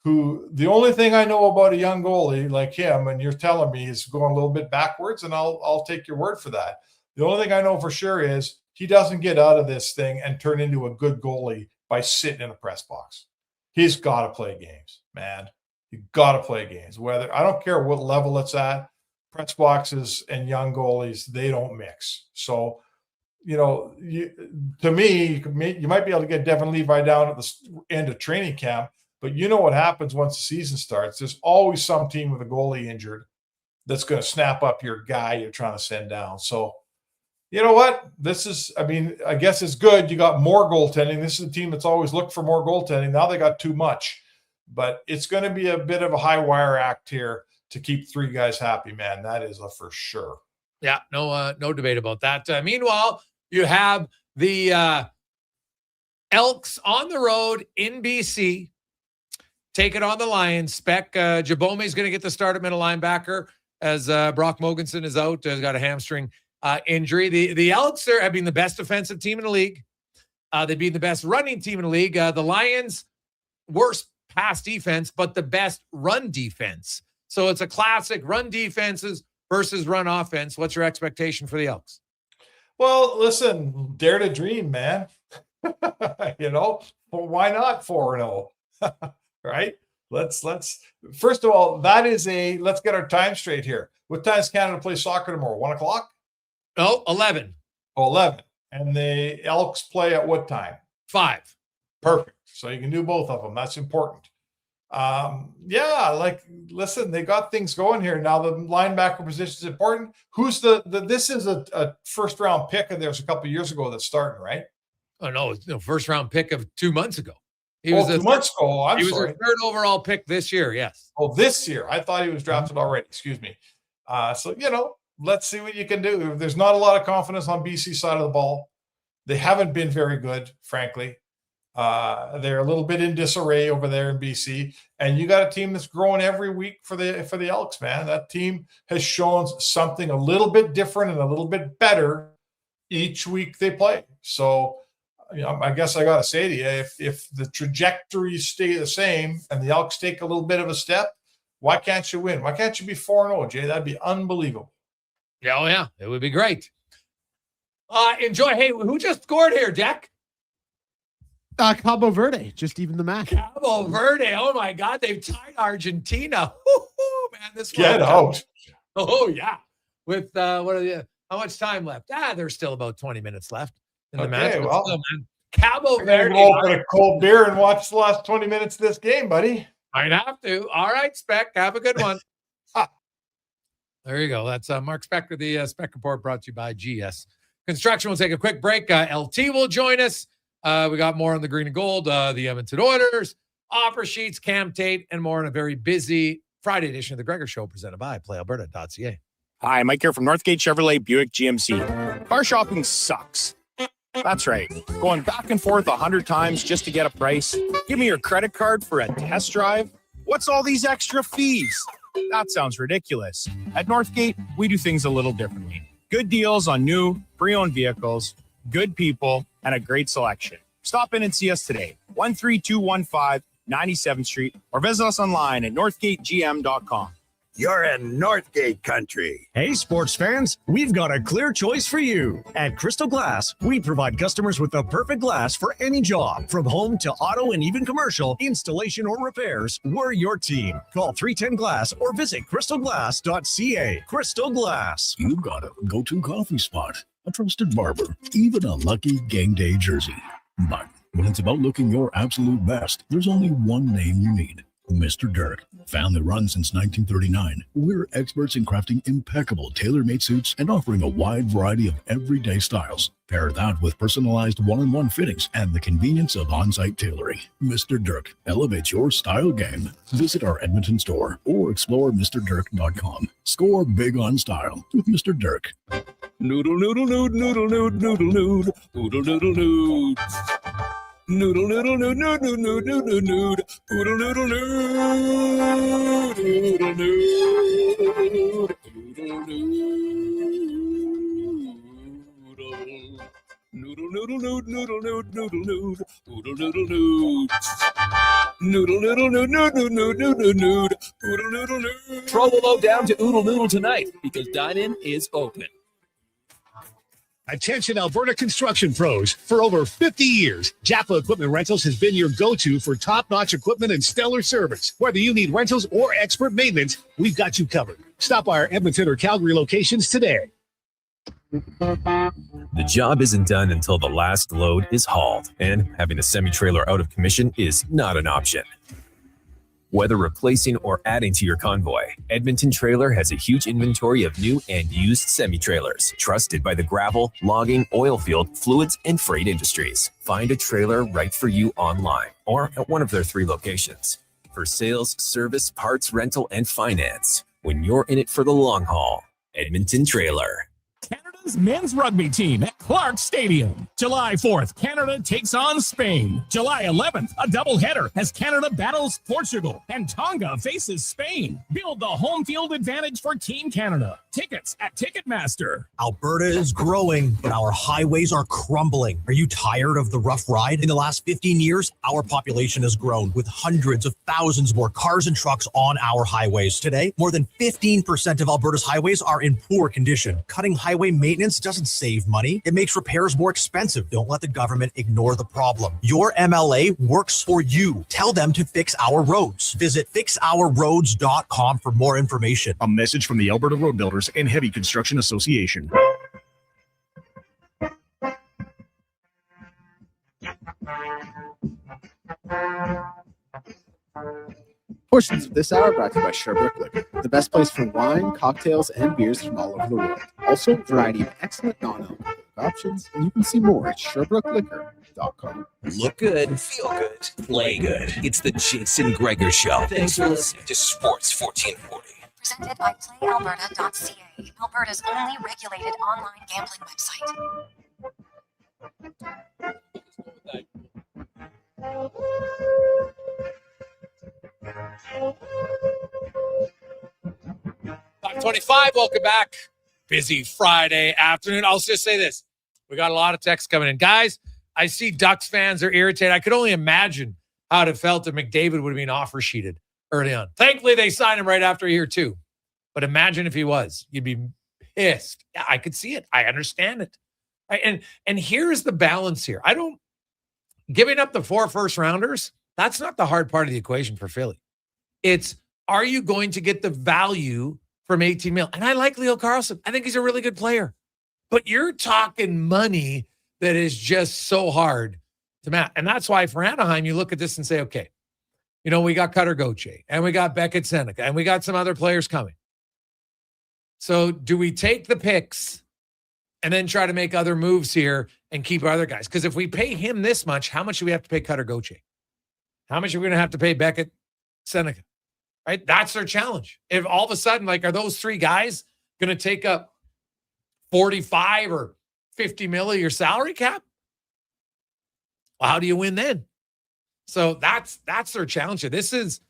who the only thing I know about a young goalie like him, and you're telling me is going a little bit backwards, and I'll take your word for that. The only thing I know for sure is he doesn't get out of this thing and turn into a good goalie by sitting in a press box. He's got to play games, man. You got to play games. Whether I don't care what level it's at, press boxes and young goalies, they don't mix. So, to me, you might be able to get Devin Levi down at the end of training camp. But you know what happens once the season starts. There's always some team with a goalie injured that's going to snap up your guy you're trying to send down. So, you know what? I guess it's good. You got more goaltending. This is a team that's always looked for more goaltending. Now they got too much. But it's going to be a bit of a high wire act here to keep 3 guys happy, man. That is for sure. Yeah, no debate about that. Meanwhile, you have the Elks on the road in BC. Take it on the Lions. Spec Jabome is going to get the start at middle linebacker as Brock Mogensen is out. Has got a hamstring injury. The Elks have been the best defensive team in the league. They'd be the best running team in the league. The Lions, worst pass defense, but the best run defense. So it's a classic run defenses versus run offense. What's your expectation for the Elks? Well, listen, dare to dream, man. Well, why not 4-0? Right? Let's first of all, let's get our time straight here. What time does Canada play soccer tomorrow? 1 o'clock? Oh, 11. Oh, 11. And the Elks play at what time? 5. Perfect. So you can do both of them. That's important. Listen, they got things going here. Now the linebacker position is important. Who's this is a first round pick, and there's a couple of years ago that's starting, right? Oh, no, it's first round pick of 2 months ago. He was 2 months ago. He was a third overall pick this year. Yes. Oh, this year. I thought he was drafted already. Excuse me. Let's see what you can do. There's not a lot of confidence on BC side of the ball. They haven't been very good, frankly. They're a little bit in disarray over there in BC, and you got a team that's growing every week for the Elks, man. That team has shown something a little bit different and a little bit better each week they play. So, I guess I got to say to you, if the trajectories stay the same and the Elks take a little bit of a step, why can't you win? Why can't you be 4-0, Jay? That'd be unbelievable. Yeah, oh yeah, it would be great. Enjoy. Hey, who just scored here, Jack? Cabo Verde, just even the match. Cabo Verde. Oh my God, they've tied Argentina. Man, this get out. Oh yeah. With how much time left? There's still about 20 minutes left in the match. Well, still, man, Cabo Verde. Go open a cold beer and watch the last 20 minutes of this game, buddy. I'd have to. All right, Spec. Have a good one. There you go. That's Mark Spector, the Spec Report, brought to you by GS Construction. We'll take a quick break. LT will join us. We got more on the green and gold, the Edmonton Oilers, offer sheets, Cam Tate, and more on a very busy Friday edition of the Gregor Show presented by PlayAlberta.ca. Hi, Mike here from Northgate Chevrolet Buick GMC. Car shopping sucks. That's right. Going back and forth 100 times just to get a price. Give me your credit card for a test drive. What's all these extra fees? That sounds ridiculous. At Northgate, we do things a little differently. Good deals on new, pre-owned vehicles, good people, and a great selection. Stop in and see us today, 13215 97th Street, or visit us online at northgategm.com. You're in Northgate country. Hey, sports fans, we've got a clear choice for you. At Crystal Glass, we provide customers with the perfect glass for any job. From home to auto and even commercial, installation or repairs, we're your team. Call 310-GLASS or visit crystalglass.ca. Crystal Glass. You've got a go-to coffee spot, a trusted barber, even a lucky game day jersey. But when it's about looking your absolute best, there's only one name you need. Mr. Dirk. Family run since 1939. We're experts in crafting impeccable tailor-made suits and offering a wide variety of everyday styles. Pair that with personalized one-on-one fittings and the convenience of on-site tailoring. Mr. Dirk elevates your style game. Visit our Edmonton store or explore MrDirk.com. Score big on style with Mr. Dirk. Noodle, noodle, noodle, noodle, noodle, noodle, noodle, noodle, noodle, noodle. Noodle, noodle, noodle, noodle, noodle, noodle, noodle, noodle, noodle, noodle, Throw the load down to Oodle Noodle tonight because dine-in is open. Attention Alberta construction pros. For over 50 years, Japa Equipment Rentals has been your go-to for top-notch equipment and stellar service. Whether you need rentals or expert maintenance, we've got you covered. Stop by our Edmonton or Calgary locations today. The job isn't done until the last load is hauled, and having a semi-trailer out of commission is not an option. Whether replacing or adding to your convoy, Edmonton Trailer has a huge inventory of new and used semi-trailers, trusted by the gravel, logging, oil field, fluids, and freight industries. Find a trailer right for you online or at one of their 3 locations. For sales, service, parts, rental, and finance, when you're in it for the long haul, Edmonton Trailer. Canada Canada's men's rugby team at Clark Stadium. July 4th, Canada takes on Spain. July 11th, a doubleheader as Canada battles Portugal and Tonga faces Spain. Build the home field advantage for Team Canada. Tickets at Ticketmaster. Alberta is growing, but our highways are crumbling. Are you tired of the rough ride? In the last 15 years, our population has grown with hundreds of thousands more cars and trucks on our highways. Today, more than 15% of Alberta's highways are in poor condition. Cutting highway maintenance doesn't save money. It makes repairs more expensive. Don't let the government ignore the problem. Your MLA works for you. Tell them to fix our roads. Visit fixourroads.com for more information. A message from the Alberta Road Builders and Heavy Construction Association. Portions of this hour brought to you by Sherbrooke Liquor, the best place for wine, cocktails, and beers from all over the world. Also, a variety of excellent non-alcoholic options, and you can see more at SherbrookeLiquor.com. Look good, feel good, play good. It's the Jason Gregor Show. Thanks for listening to Sports 1440. Presented by PlayAlberta.ca, Alberta's only regulated online gambling website. Top 25, welcome back. Busy Friday afternoon. I'll just say this. We got a lot of texts coming in. Guys, I see Ducks fans are irritated. I could only imagine how it felt if McDavid would have been offer sheeted early on. Thankfully, they signed him right after year 2. But imagine if he was. You'd be pissed. Yeah, I could see it. I understand it. Right? And here's the balance here. Giving up the 4 first-rounders, that's not the hard part of the equation for Philly. It's, are you going to get the value from 18 mil? And I like Leo Carlsson. I think he's a really good player. But you're talking money that is just so hard to match. And that's why for Anaheim, you look at this and say, okay, we got Cutter Gauthier, and we got Beckett Seneca, and we got some other players coming. So do we take the picks and then try to make other moves here and keep our other guys? Because if we pay him this much, how much do we have to pay Cutter Gauthier? How much are we going to have to pay Beckett Seneca? Right? That's their challenge. If all of a sudden, are those 3 guys going to take up 45 or 50 mil of your salary cap? Well, how do you win then? So that's their challenge here. It's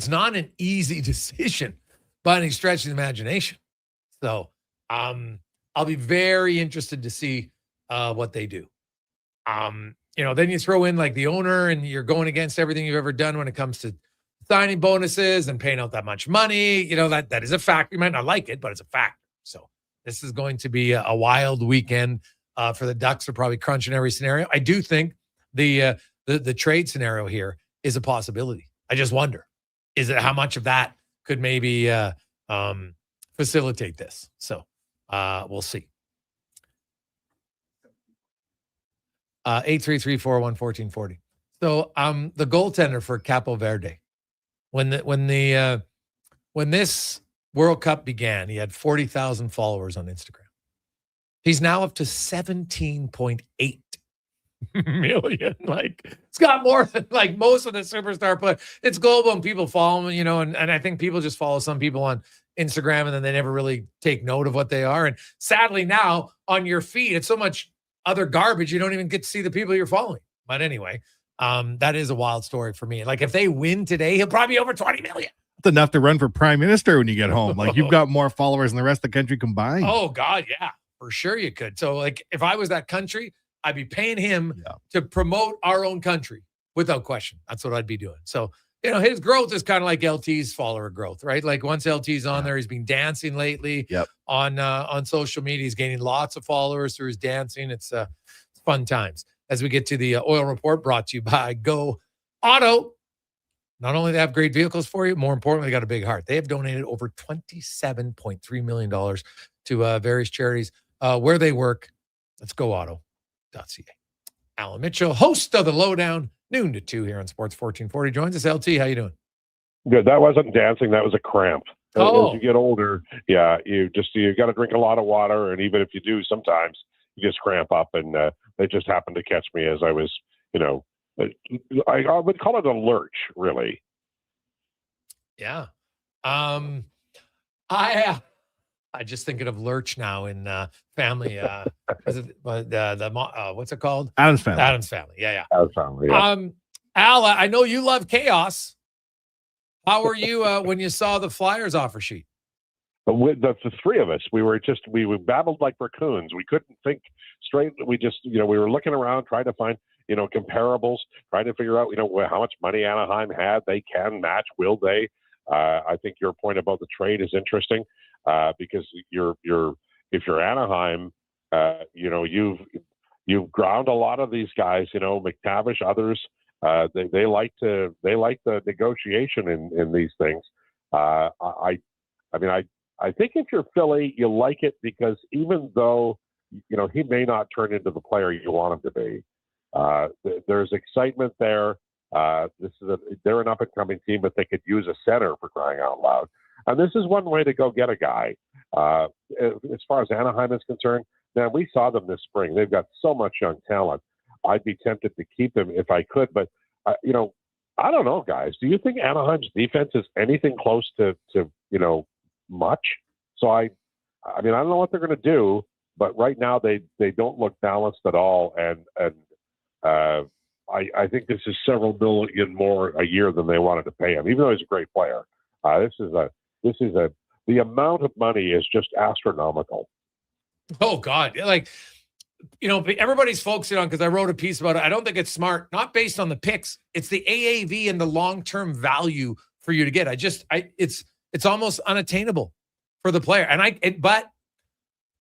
not an easy decision by any stretch of the imagination. So I'll be very interested to see what they do. Then you throw in the owner, and you're going against everything you've ever done when it comes to signing bonuses and paying out that much money. That is a fact. You might not like it, but it's a fact. So this is going to be a wild weekend for the Ducks. They're probably crunching every scenario. I do think the trade scenario here is a possibility. I just wonder, is it how much of that could maybe facilitate this? So we'll see. 833-401-1440. So the goaltender for Capo Verde, when this World Cup began, he had 40,000 followers on Instagram. He's now up to 17.8 million. It's got more than most of the superstar players. It's global, and people follow him, and I think people just follow some people on Instagram, and then they never really take note of what they are. And sadly, now on your feed, it's so much other garbage, you don't even get to see the people you're following. But anyway, that is a wild story for me. If they win today, he'll probably be over 20 million. That's enough to run for prime minister when you get home. You've got more followers than the rest of the country combined. Oh, God, yeah. For sure you could. So, if I was that country, I'd be paying him to promote our own country without question. That's what I'd be doing. So, his growth is kind of like LT's follower growth, right? Once LT's on there, he's been dancing lately on social media. He's gaining lots of followers through his dancing. It's fun times. As we get to the oil report, brought to you by Go Auto. Not only do they have great vehicles for you, more importantly, they got a big heart. They have donated over $27.3 million to various charities where they work. Let's goauto.ca. Alan Mitchell, host of The Lowdown, noon to 2 here on Sports 1440. Joins us. LT, how you doing? Good. That wasn't dancing. That was a cramp. Oh. As you get older, you got to drink a lot of water. And even if you do, sometimes you just cramp up. And they just happened to catch me as I was, I would call it a lurch, really. Yeah. I just thinking of Lurch now in Family. What's it called? Adam's Family. Adam's Family. Yeah. Adam's Family. Yeah. Al, I know you love chaos. How were you when you saw the Flyers offer sheet? But with the three of us, we babbled like raccoons. We couldn't think straight. We just, we were looking around trying to find, comparables, trying to figure out, how much money Anaheim had. They can match. Will they? I think your point about the trade is interesting because if you're Anaheim, you've ground a lot of these guys. McTavish, others. They like the negotiation in these things. I think if you're Philly, you like it because even though, he may not turn into the player you want him to be, there's excitement there. They're an up-and-coming team, but they could use a center for crying out loud. And this is one way to go get a guy. As far as Anaheim is concerned, man, we saw them this spring. They've got so much young talent. I'd be tempted to keep him if I could, but, I don't know, guys. Do you think Anaheim's defense is anything close to much? So I don't know what they're going to do, but right now they don't look balanced at all. And I think this is several million more a year than they wanted to pay him, even though he's a great player. The amount of money is just astronomical. Oh God. Everybody's focusing on, because I wrote a piece about it. I don't think it's smart, not based on the picks. It's the AAV and the long-term value for you to get. It's almost unattainable for the player. But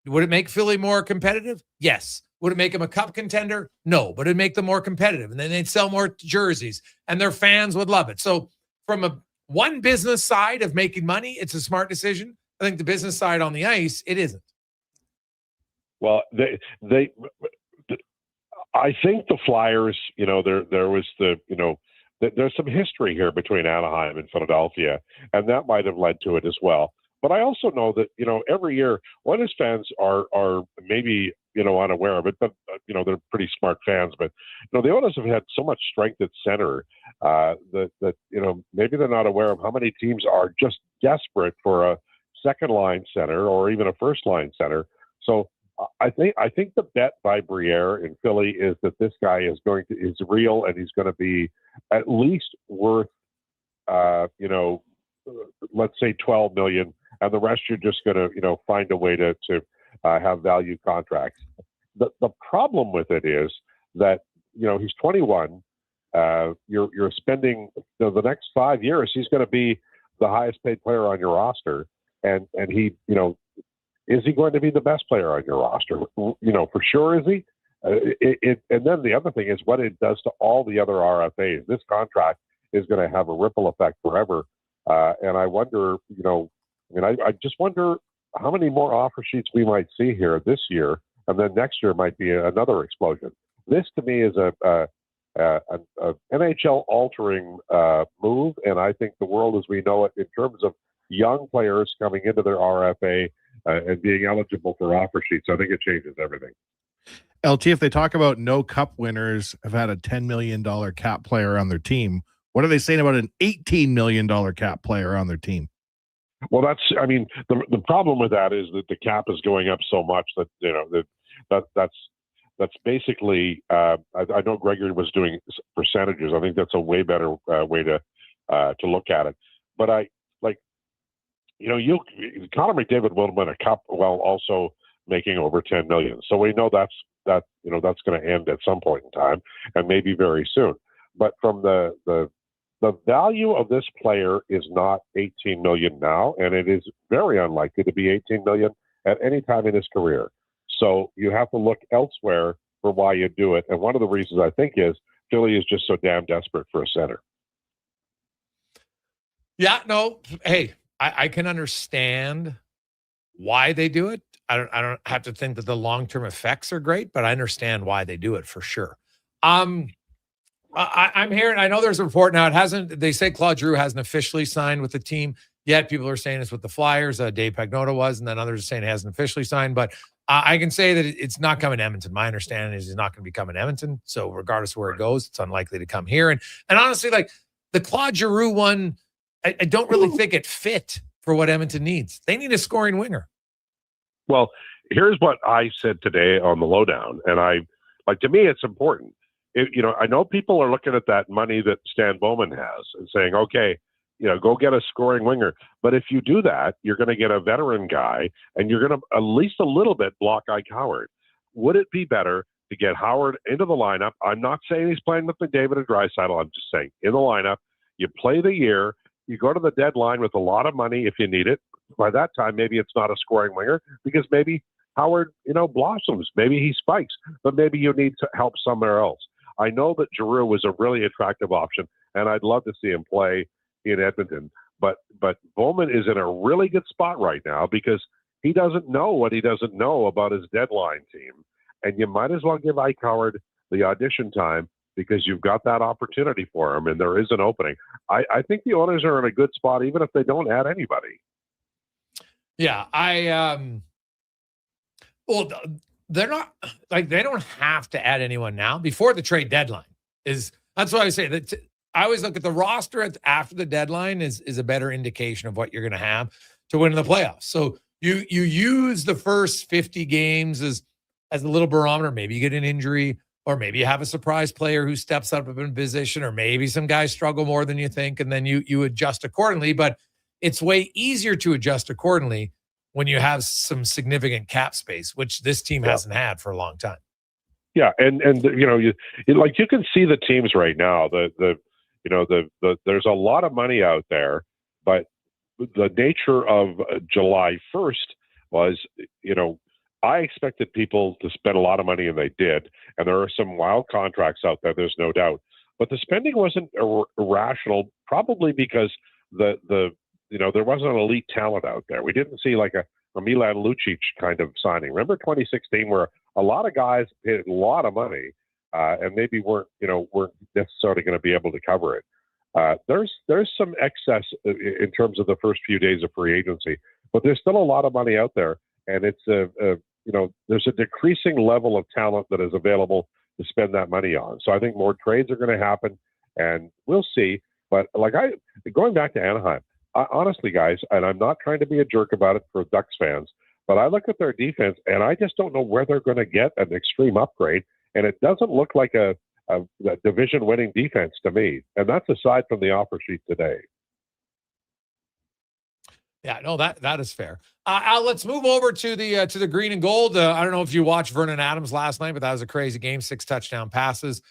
would it make Philly more competitive? Yes. Would it make them a cup contender? No, but it'd make them more competitive. And then they'd sell more jerseys and their fans would love it. So from one business side of making money, it's a smart decision. I think the business side on the ice, it isn't. Well, I think the Flyers, there was there's some history here between Anaheim and Philadelphia, and that might have led to it as well. But I also know that, every year, Oilers fans are maybe, unaware of it, but, they're pretty smart fans. But, the Oilers have had so much strength at center that maybe they're not aware of how many teams are just desperate for a second-line center or even a first-line center. So I think the bet by Briere in Philly is that this guy is real and he's going to be at least worth, let's say $12 million, and the rest you're just going to, find a way to have value contracts. The problem with it is that, he's 21. You're spending the next 5 years, he's going to be the highest paid player on your roster, and he, is he going to be the best player on your roster? For sure, is he? And then the other thing is what it does to all the other RFAs. This contract is going to have a ripple effect forever. And I wonder, I just wonder how many more offer sheets we might see here this year, and then next year might be another explosion. This, to me, is a NHL-altering move, and I think the world as we know it, in terms of young players coming into their RFA and being eligible for offer sheets, I think it changes everything. LT, if they talk about no cup winners have had a $10 million cap player on their team, what are they saying about an $18 million cap player on their team? Well, the problem with that is that the cap is going up so much that, that's basically, I know Gregory was doing percentages. I think that's a way better way to look at it. But Connor McDavid will win a cup while also making over $10 million. So we know that's going to end at some point in time, and maybe very soon. But from the value of this player is not $18 million now, and it is very unlikely to be $18 million at any time in his career. So you have to look elsewhere for why you do it. And one of the reasons I think is Philly is just so damn desperate for a center. Yeah, no, hey, I can understand why they do it. I don't have to think that the long-term effects are great, but I understand why they do it for sure. I'm hearing, I know there's a report now. They say Claude Giroux hasn't officially signed with the team yet. People are saying it's with the Flyers. Dave Pagnotta was, and then others are saying he hasn't officially signed. But I can say that it's not coming to Edmonton. My understanding is he's not going to be coming to Edmonton. So regardless of where it goes, it's unlikely to come here. And honestly, the Claude Giroux one, I don't really think it fit for what Edmonton needs. They need a scoring winger. Well, here's what I said today on the lowdown, and to me, it's important. I know people are looking at that money that Stan Bowman has and saying, okay, go get a scoring winger. But if you do that, you're going to get a veteran guy, and you're going to at least a little bit block Ike Howard. Would it be better to get Howard into the lineup? I'm not saying he's playing with McDavid or Draisaitl. I'm just saying in the lineup, you play the year, you go to the deadline with a lot of money if you need it. By that time, maybe it's not a scoring winger because maybe Howard, blossoms. Maybe he spikes, but maybe you need to help somewhere else. I know that Giroux was a really attractive option, and I'd love to see him play in Edmonton. But Bowman is in a really good spot right now because he doesn't know what he doesn't know about his deadline team. And you might as well give Ike Howard the audition time because you've got that opportunity for him, and there is an opening. I think the owners are in a good spot even if they don't add anybody. Yeah, they're not they don't have to add anyone now before the trade deadline. That's why I say that I always look at the roster after the deadline is a better indication of what you're going to have to win in the playoffs. So you use the first 50 games as a little barometer. Maybe you get an injury, or maybe you have a surprise player who steps up in position, or maybe some guys struggle more than you think, and then you adjust accordingly. But it's way easier to adjust accordingly when you have some significant cap space, which this team hasn't had for a long time. Yeah, and you can see the teams right now. There's a lot of money out there, but the nature of July 1st was, I expected people to spend a lot of money, and they did. And there are some wild contracts out there. There's no doubt, but the spending wasn't irrational, probably because there wasn't an elite talent out there. We didn't see like a Milan Lucic kind of signing. Remember 2016, where a lot of guys paid a lot of money and maybe weren't necessarily going to be able to cover it. There's some excess in terms of the first few days of free agency, but there's still a lot of money out there, and it's there's a decreasing level of talent that is available to spend that money on. So I think more trades are going to happen, and we'll see. But going back to Anaheim, honestly, guys, and I'm not trying to be a jerk about it for Ducks fans, but I look at their defense, and I just don't know where they're going to get an extreme upgrade, and it doesn't look like a division-winning defense to me, and that's aside from the offer sheet today. Yeah, no, that is fair. Let's move over to the green and gold. I don't know if you watched Vernon Adams last night, but that was a crazy game. 6 touchdown passes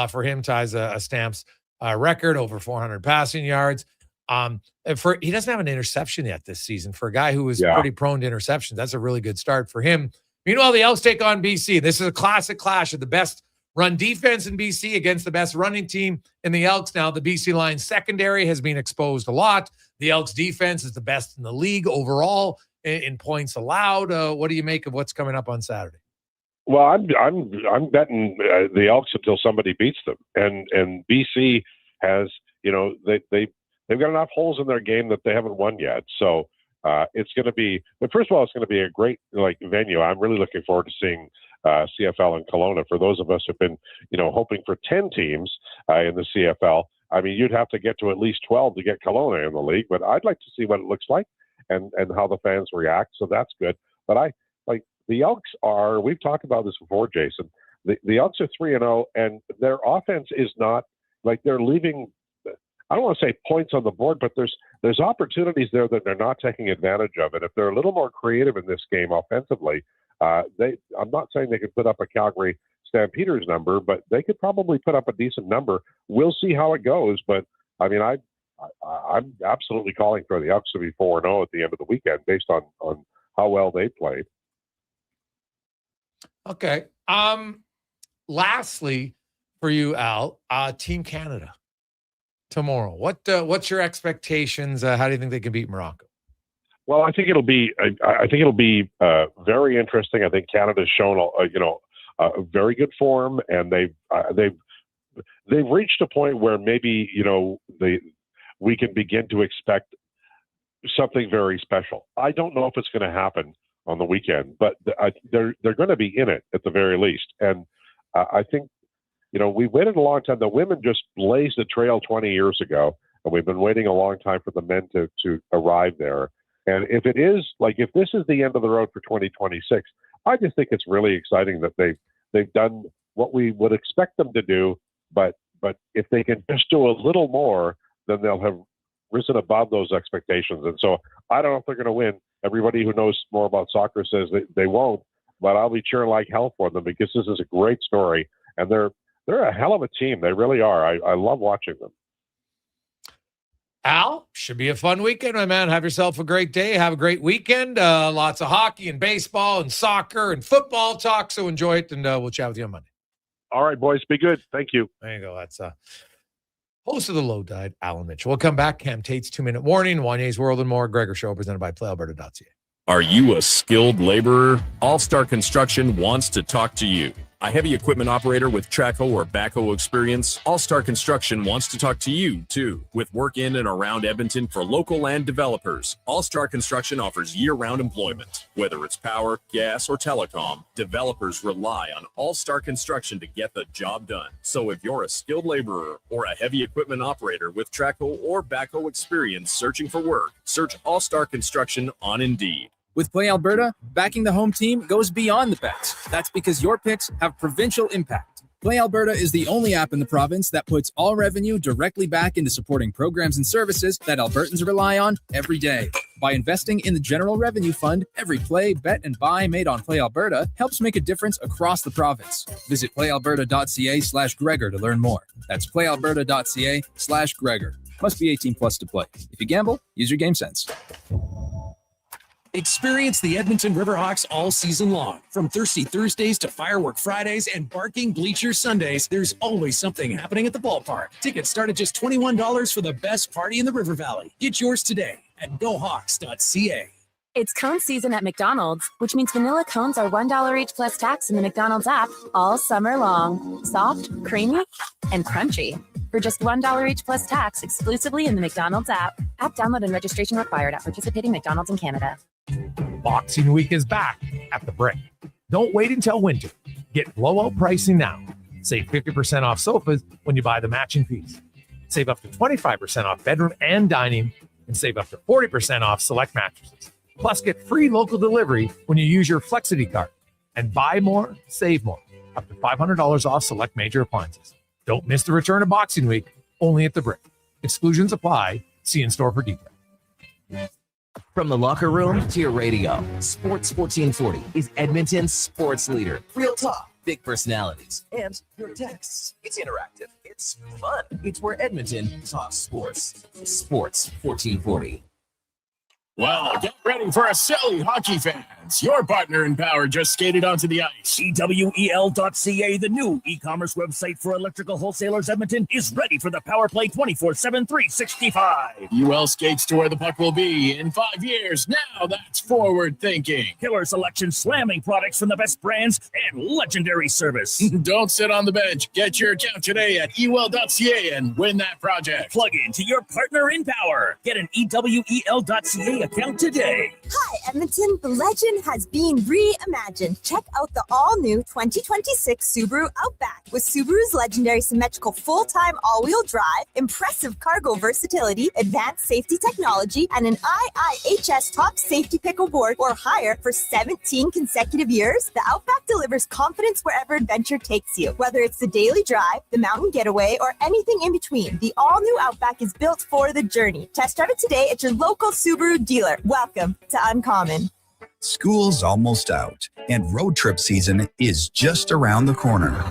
for him, ties a Stamps record, over 400 passing yards. He doesn't have an interception yet this season. For a guy who was pretty prone to interceptions, that's a really good start for him. Meanwhile, the Elks take on BC. This is a classic clash of the best run defense in BC against the best running team in the Elks. Now, the BC Lions secondary has been exposed a lot. The Elks defense is the best in the league overall in points allowed. What do you make of what's coming up on Saturday? Well, I'm betting the Elks until somebody beats them, and BC has they've got enough holes in their game that they haven't won yet. So it's going to be. But first of all, it's going to be a great venue. I'm really looking forward to seeing CFL in Kelowna. For those of us who've been hoping for 10 teams in the CFL, I mean, you'd have to get to at least 12 to get Kelowna in the league. But I'd like to see what it looks like and how the fans react. So that's good. But the Elks are. We've talked about this before, Jason. The Elks are 3-0, and their offense is not they're leaving. I don't want to say points on the board, but there's opportunities there that they're not taking advantage of. And if they're a little more creative in this game offensively, I'm not saying they could put up a Calgary Stampeders number, but they could probably put up a decent number. We'll see how it goes. But I mean, I'm absolutely calling for the Elks to be 4-0 at the end of the weekend based on how well they played. Okay. Lastly, for you, Al, Team Canada tomorrow. What's your expectations? How do you think they can beat Morocco? Well, I think it'll be very interesting. I think Canada's shown a very good form, and they've reached a point where maybe we can begin to expect something very special. I don't know if it's going to happen on the weekend, but they're going to be in it at the very least. And I think we waited a long time. The women just blazed the trail 20 years ago, and we've been waiting a long time for the men to arrive there. And if it is, like, if this is the end of the road for 2026, I just think it's really exciting that they've done what we would expect them to do, but if they can just do a little more, then they'll have risen above those expectations. And so I don't know if they're going to win. Everybody who knows more about soccer says they won't, but I'll be cheering like hell for them because this is a great story, and they're a hell of a team. They really are. I love watching them. Al, should be a fun weekend, my man. Have yourself a great day. Have a great weekend. Lots of hockey and baseball and soccer and football talk. So enjoy it, and we'll chat with you on Monday. All right, boys. Be good. Thank you. There you go. That's host of the Low Tide, Alan Mitchell. We'll come back. Cam Tate's 2-minute warning. Wanye's World and More. Gregor Show presented by PlayAlberta.ca. Are you a skilled laborer? All Star Construction wants to talk to you. A heavy equipment operator with Traco or backhoe experience? All Star Construction wants to talk to you, too. With work in and around Edmonton for local land developers, All Star Construction offers year-round employment. Whether it's power, gas, or telecom, developers rely on All Star Construction to get the job done. So if you're a skilled laborer or a heavy equipment operator with Traco or backhoe experience searching for work, search All Star Construction on Indeed. With Play Alberta, backing the home team goes beyond the bets. That's because your picks have provincial impact. Play Alberta is the only app in the province that puts all revenue directly back into supporting programs and services that Albertans rely on every day. By investing in the General Revenue Fund, every play, bet, and buy made on Play Alberta helps make a difference across the province. Visit playalberta.ca/Gregor to learn more. That's playalberta.ca/Gregor. Must be 18 plus to play. If you gamble, use your game sense. Experience the Edmonton Riverhawks all season long. From Thirsty Thursdays to Firework Fridays and Barking Bleacher Sundays, there's always something happening at the ballpark. Tickets start at just $21 for the best party in the River Valley. Get yours today at gohawks.ca. It's cone season at McDonald's, which means vanilla cones are $1 each plus tax in the McDonald's app all summer long. Soft, creamy, and crunchy. For just $1 each plus tax exclusively in the McDonald's app. App download and registration required at participating McDonald's in Canada. Boxing Week is back at the Brick. Don't wait until winter. Get blowout pricing now. Save 50% off sofas when you buy the matching piece. Save up to 25% off bedroom and dining, and save up to 40% off select mattresses. Plus, get free local delivery when you use your Flexity card. And buy more, save more. Up to $500 off select major appliances. Don't miss the return of Boxing Week, only at the Brick. Exclusions apply. See in-store for details. From the locker room to your radio, Sports 1440 is Edmonton's sports leader. Real talk, big personalities, and your texts. It's interactive. It's fun. It's where Edmonton talks sports. Sports 1440. Well, get ready for a silly hockey fans. Your partner in power just skated onto the ice. EWEL.ca, the new e-commerce website for electrical wholesalers Edmonton, is ready for the power play 24/7, 365. UL skates to where the puck will be in 5 years. Now that's forward thinking. Killer selection, slamming products from the best brands, and legendary service. Don't sit on the bench. Get your account today at EWEL.ca and win that project. Plug into your partner in power. Get an EWEL.ca account today. Hi, Edmonton. The legend has been reimagined. Check out the all-new 2026 Subaru Outback. With Subaru's legendary symmetrical full-time all-wheel drive, impressive cargo versatility, advanced safety technology, and an IIHS top safety pick award or higher for 17 consecutive years, the Outback delivers confidence wherever adventure takes you. Whether it's the daily drive, the mountain getaway, or anything in between, the all-new Outback is built for the journey. Test drive it today at your local Subaru dealer. Welcome to Uncommon. School's almost out, and road trip season is just around the corner.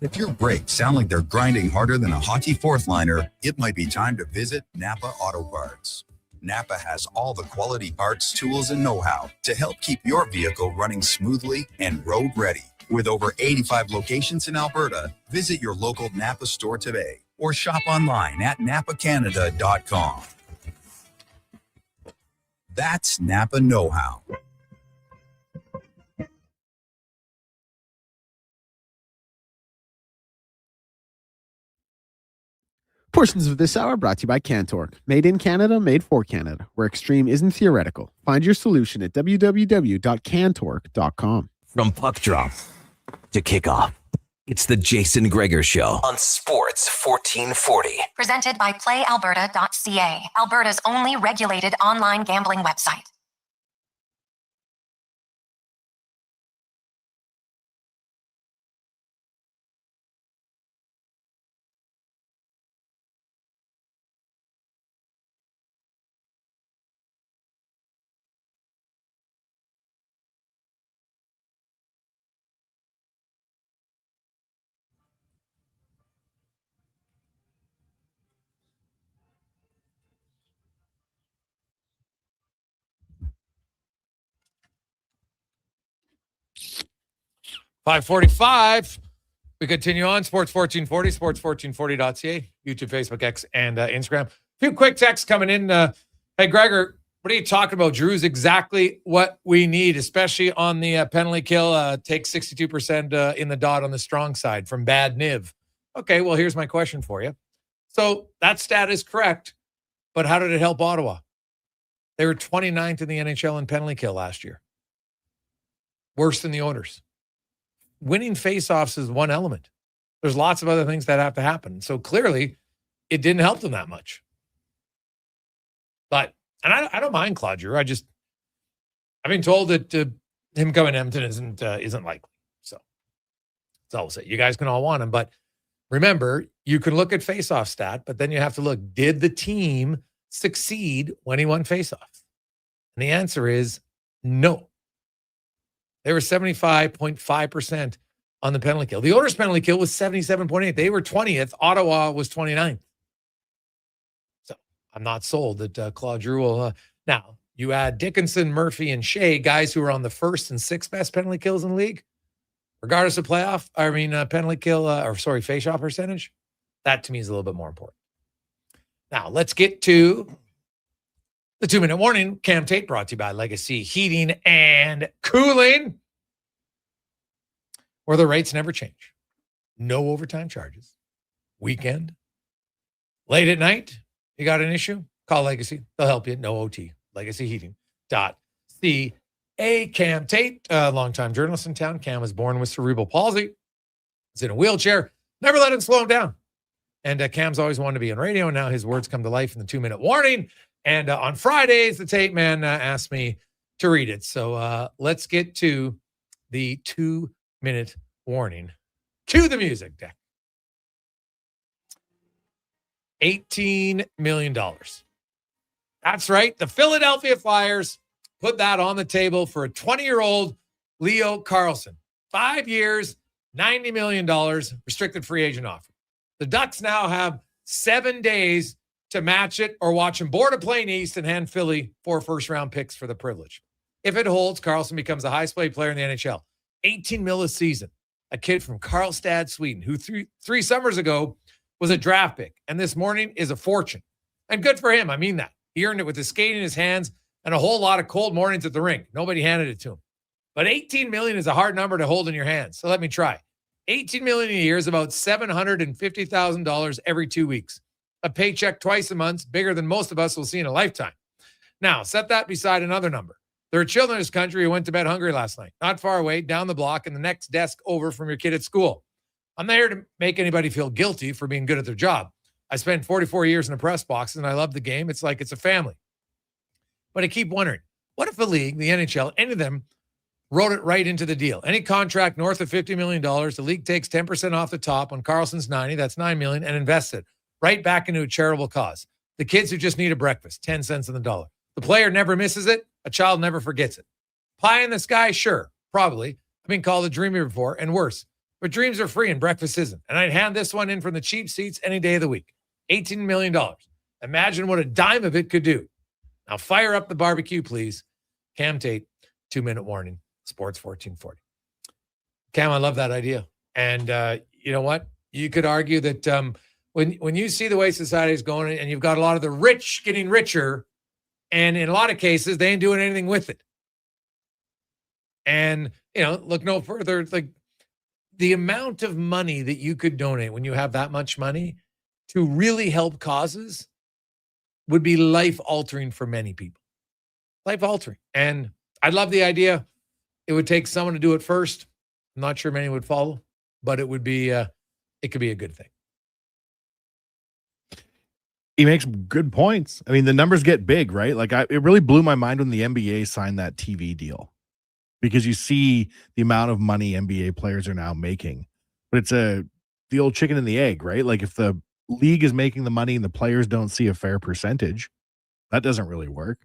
If your brakes sound like they're grinding harder than a hockey fourth liner, it might be time to visit Napa Auto Parts. Napa has all the quality parts, tools, and know-how to help keep your vehicle running smoothly and road ready. With over 85 locations in Alberta, visit your local Napa store today or shop online at napacanada.com. That's Napa know-how. Portions of this hour brought to you by Cantork. Made in Canada, made for Canada, where extreme isn't theoretical. Find your solution at www.cantork.com. From puck drop to kickoff, It's the Jason Gregor Show on Sports 1440. Presented by PlayAlberta.ca, Alberta's only regulated online gambling website. .545. We continue on Sports 1440, sports1440.ca, YouTube, Facebook, X, and Instagram. A few quick texts coming in. Hey, Gregor, what are you talking about? Drew's exactly what we need, especially on the penalty kill. Take 62% in the dot on the strong side from Bad Niv. Okay, well, here's my question for you. So that stat is correct, but how did it help Ottawa? They were 29th in the NHL in penalty kill last year. Worse than the Oilers. Winning faceoffs is one element. There's lots of other things that have to happen. So clearly, it didn't help them that much. But, and I don't mind Claude Giroux. I've been told that him coming to Edmonton isn't likely. So that's all I'll say. You guys can all want him. But remember, you can look at faceoff stat, but then you have to look, did the team succeed when he won faceoff? And the answer is no. They were 75.5% on the penalty kill. The Oilers' penalty kill was 77.8. They were 20th. Ottawa was 29th. So I'm not sold that Claude Giroux will. Now, you add Dickinson, Murphy, and Shea, guys who are on the first and sixth best penalty kills in the league, regardless of penalty kill, faceoff percentage. That to me is a little bit more important. Now, let's get to the 2-minute warning. Cam Tate brought to you by Legacy Heating and Cooling, where the rates never change. No overtime charges. Weekend, late at night, you got an issue? Call Legacy. They'll help you. No OT. LegacyHeating.ca. Cam Tate, a longtime journalist in town. Cam was born with cerebral palsy. He's in a wheelchair. Never let him slow him down. And Cam's always wanted to be on radio, and now his words come to life in the 2-minute warning. And on Fridays, the Tate man asked me to read it. So let's get to the 2-minute warning. Cue the music, Deck. $18 million. That's right. The Philadelphia Flyers put that on the table for a 20-year-old Leo Carlsson. 5 years, $90 million, restricted free agent offer. The Ducks now have 7 days to match it or watch him board a plane east and hand Philly 4 first-round picks for the privilege. If it holds, Carlsson becomes the highest-paid player in the NHL. $18 million a season. A kid from Karlstad, Sweden, who three summers ago was a draft pick, and this morning is a fortune. And good for him. I mean that. He earned it with his skate in his hands and a whole lot of cold mornings at the rink. Nobody handed it to him. But $18 million is a hard number to hold in your hands. So let me try. $18 million a year is about $750,000 every 2 weeks. A paycheck twice a month, bigger than most of us will see in a lifetime. Now, set that beside another number. There are children in this country who went to bed hungry last night, not far away, down the block, and the next desk over from your kid at school. I'm not here to make anybody feel guilty for being good at their job. I spent 44 years in the press box, and I love the game. It's like it's a family. But I keep wondering, what if the league, the NHL, any of them, wrote it right into the deal? Any contract north of $50 million, the league takes 10% off the top on Carlson's 90, that's $9 million, and invests it right back into a charitable cause. The kids who just need a breakfast, 10 cents on the dollar. The player never misses it. A child never forgets it. Pie in the sky, sure, probably. I've been called a dreamer before, and worse. But dreams are free and breakfast isn't. And I'd hand this one in from the cheap seats any day of the week. $18 million. Imagine what a dime of it could do. Now fire up the barbecue, please. Cam Tate, 2-minute warning, Sports 1440. Cam, I love that idea. And you know what? You could argue that when you see the way society is going and you've got a lot of the rich getting richer, and in a lot of cases, they ain't doing anything with it. And, look no further. Like the amount of money that you could donate when you have that much money to really help causes would be life-altering for many people. Life-altering. And I love the idea. It would take someone to do it first. I'm not sure many would follow. but it would be it could be a good thing. He makes good points. I mean, the numbers get big, right? Like it really blew my mind when the NBA signed that TV deal, because you see the amount of money NBA players are now making. But it's the old chicken and the egg, right? Like if the league is making the money and the players don't see a fair percentage, that doesn't really work.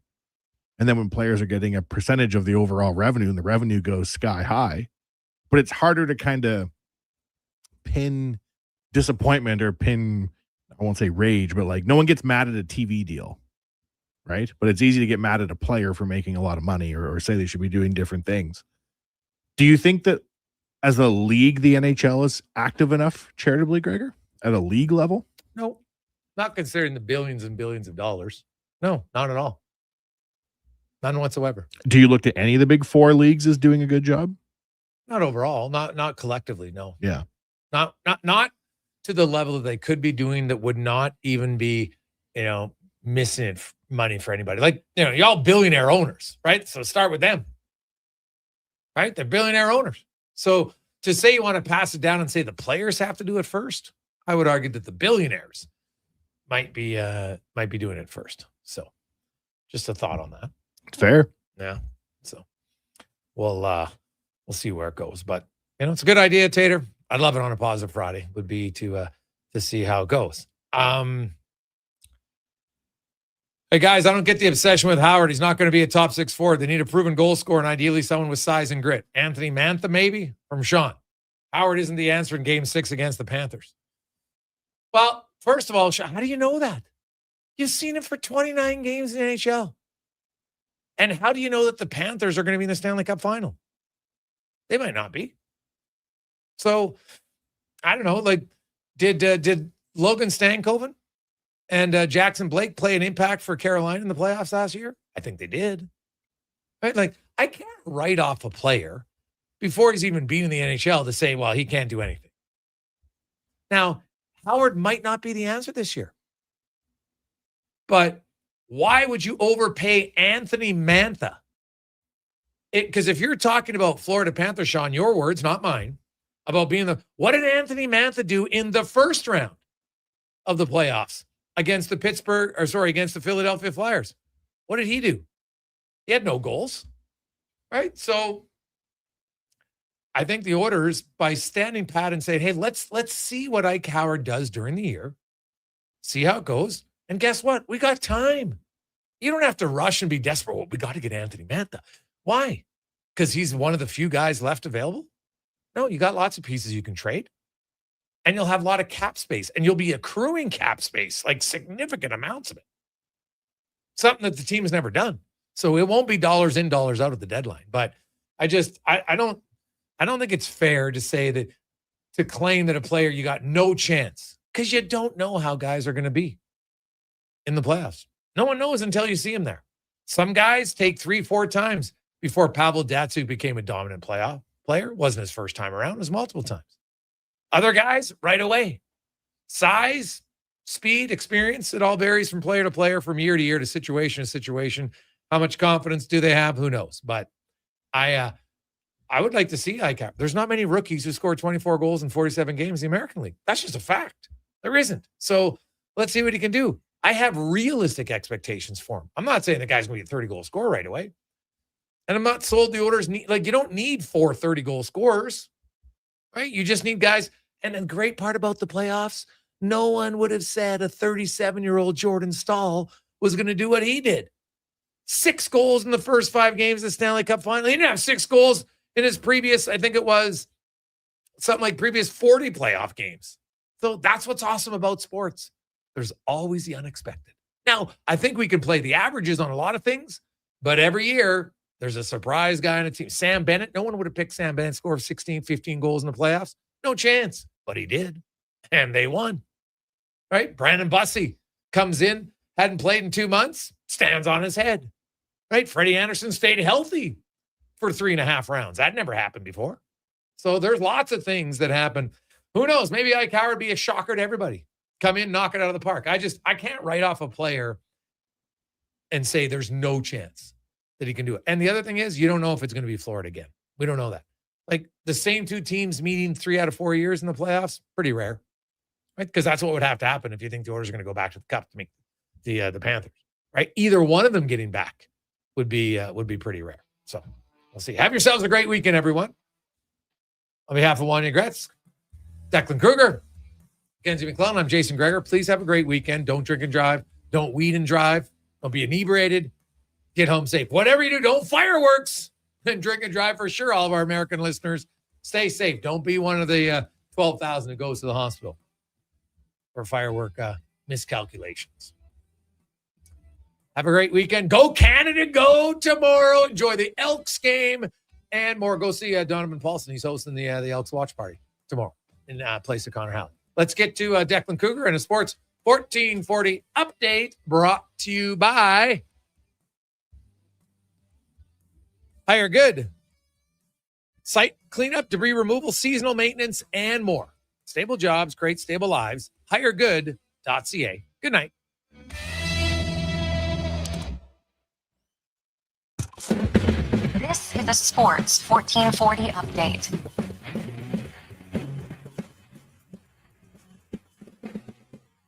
And then when players are getting a percentage of the overall revenue and the revenue goes sky high, but it's harder to kind of pin disappointment or pin, I won't say rage, but like no one gets mad at a TV deal, right? But it's easy to get mad at a player for making a lot of money or say they should be doing different things. Do you think that as a league, the NHL is active enough charitably, Gregor, at a league level? No, not considering the billions and billions of dollars. No, not at all. None whatsoever. Do you look at any of the big four leagues as doing a good job? Not overall, not collectively, no. Yeah. Not to the level that they could be doing that would not even be, missing money for anybody. Like, y'all billionaire owners, right? So start with them. Right? They're billionaire owners. So to say you want to pass it down and say the players have to do it first, I would argue that the billionaires might be doing it first. So just a thought on that. Fair. Yeah. So we'll see where it goes. But it's a good idea, Tater. I'd love it on a positive Friday, would be to see how it goes. Hey guys, I don't get the obsession with Howard. He's not going to be a top 6 forward. They need a proven goal scorer and ideally someone with size and grit. Anthony Mantha, maybe, from Sean. Howard isn't the answer in Game 6 against the Panthers. Well, first of all, how do you know that? You've seen it for 29 games in the NHL. And how do you know that the Panthers are going to be in the Stanley Cup final? They might not be. So, I don't know. Like, did Logan Stankoven and Jackson Blake play an impact for Carolina in the playoffs last year? I think they did. Right? Like, I can't write off a player before he's even been in the NHL to say, well, he can't do anything. Now, Howard might not be the answer this year. But why would you overpay Anthony Mantha? Because if you're talking about Florida Panthers, Sean, your words, not mine, about being what did Anthony Mantha do in the first round of the playoffs against the against the Philadelphia Flyers? What did he do? He had no goals, right? So I think the Oilers, by standing pat and saying, hey, let's see what Ike Howard does during the year, see how it goes. And guess what? We got time. You don't have to rush and be desperate. Well, we got to get Anthony Mantha. Why? Because he's one of the few guys left available? No, you got lots of pieces you can trade. And you'll have a lot of cap space. And you'll be accruing cap space, like significant amounts of it. Something that the team has never done. So it won't be dollars in, dollars out at the deadline. But I don't think it's fair to say that, to claim that a player you got no chance, because you don't know how guys are going to be in the playoffs. No one knows until you see him there. Some guys take 3-4 times before Pavel Datsyuk became a dominant playoff player. Wasn't his first time around, it was multiple times. Other guys, right away. Size, speed, experience, it all varies from player to player, from year to year, to situation to situation. How much confidence do they have? Who knows? But I would like to see ICAP. There's not many rookies who score 24 goals in 47 games in the American League. That's just a fact. There isn't. So let's see what he can do. I have realistic expectations for him. I'm not saying the guy's going to be a 30-goal scorer right away. And I'm not sold the Oilers need, you don't need 4 30-goal scorers, right? You just need guys. And the great part about the playoffs, no one would have said a 37-year-old Jordan Staal was going to do what he did. 6 goals in the first 5 games of the Stanley Cup final. He didn't have 6 goals in his previous, I think it was something like previous 40 playoff games. So that's what's awesome about sports. There's always the unexpected. Now, I think we can play the averages on a lot of things, but every year there's a surprise guy on a team. Sam Bennett, no one would have picked Sam Bennett score of 16, 15 goals in the playoffs. No chance, but he did, and they won, right? Brandon Bussey comes in, hadn't played in 2 months, stands on his head, right? Freddie Anderson stayed healthy for 3.5 rounds. That never happened before. So there's lots of things that happen. Who knows? Maybe Ike Howard be a shocker to everybody. Come in, knock it out of the park. I can't write off a player and say there's no chance that he can do it. And the other thing is, you don't know if it's going to be Florida again. We don't know that. Like the same two teams meeting 3 out of 4 years in the playoffs, pretty rare, right? Because that's what would have to happen if you think the Oilers are going to go back to the Cup to meet the Panthers, right? Either one of them getting back would be pretty rare. So we'll see. Have yourselves a great weekend, everyone. On behalf of Wanye Gretz, Declan Kruger, Kenzie McClellan, I'm Jason Gregor. Please have a great weekend. Don't drink and drive. Don't weed and drive. Don't be inebriated. Get home safe. Whatever you do, don't fireworks and drink and drive for sure. All of our American listeners, stay safe. Don't be one of the 12,000 who goes to the hospital for firework miscalculations. Have a great weekend. Go Canada. Go tomorrow. Enjoy the Elks game and more. Go see Donovan Paulson. He's hosting the Elks watch party tomorrow in place of Connor Halley. Let's get to Declan Kruger and a Sports 1440 update brought to you by Hire Good. Site cleanup, debris removal, seasonal maintenance, and more. Stable jobs, great stable lives. HireGood.ca. Good night. This is the Sports 1440 update.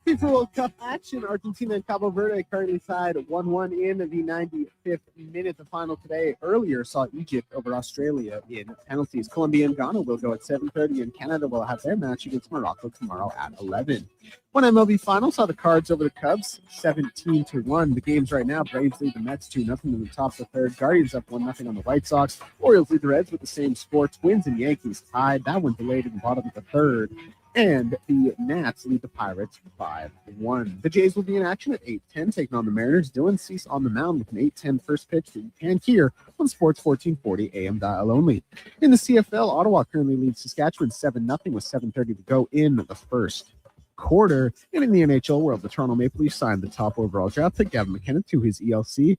FIFA World Cup action. Argentina and Cabo Verde currently tied 1-1 in the 95th minute. The final today earlier saw Egypt over Australia in penalties. Colombia and Ghana will go at 7:30, and Canada will have their match against Morocco tomorrow at 11. One MLB final saw the Cards over the Cubs 17-1. The game's right now: Braves lead the Mets 2-0 in the top of the third. Guardians up 1-0 on the White Sox. Orioles lead the Reds with the same score. Twins and Yankees tied. That one delayed in the bottom of the third. And the Nats lead the Pirates 5-1. The Jays will be in action at 8:10, taking on the Mariners. Dylan Cease on the mound with an 8:10 first pitch that you can hear on Sports 1440 AM dial only. In the CFL, Ottawa currently leads Saskatchewan 7-0 with 7:30 to go in the first quarter. And in the NHL world, the Toronto Maple Leafs signed the top overall draft pick, Gavin McKenna, to his ELC.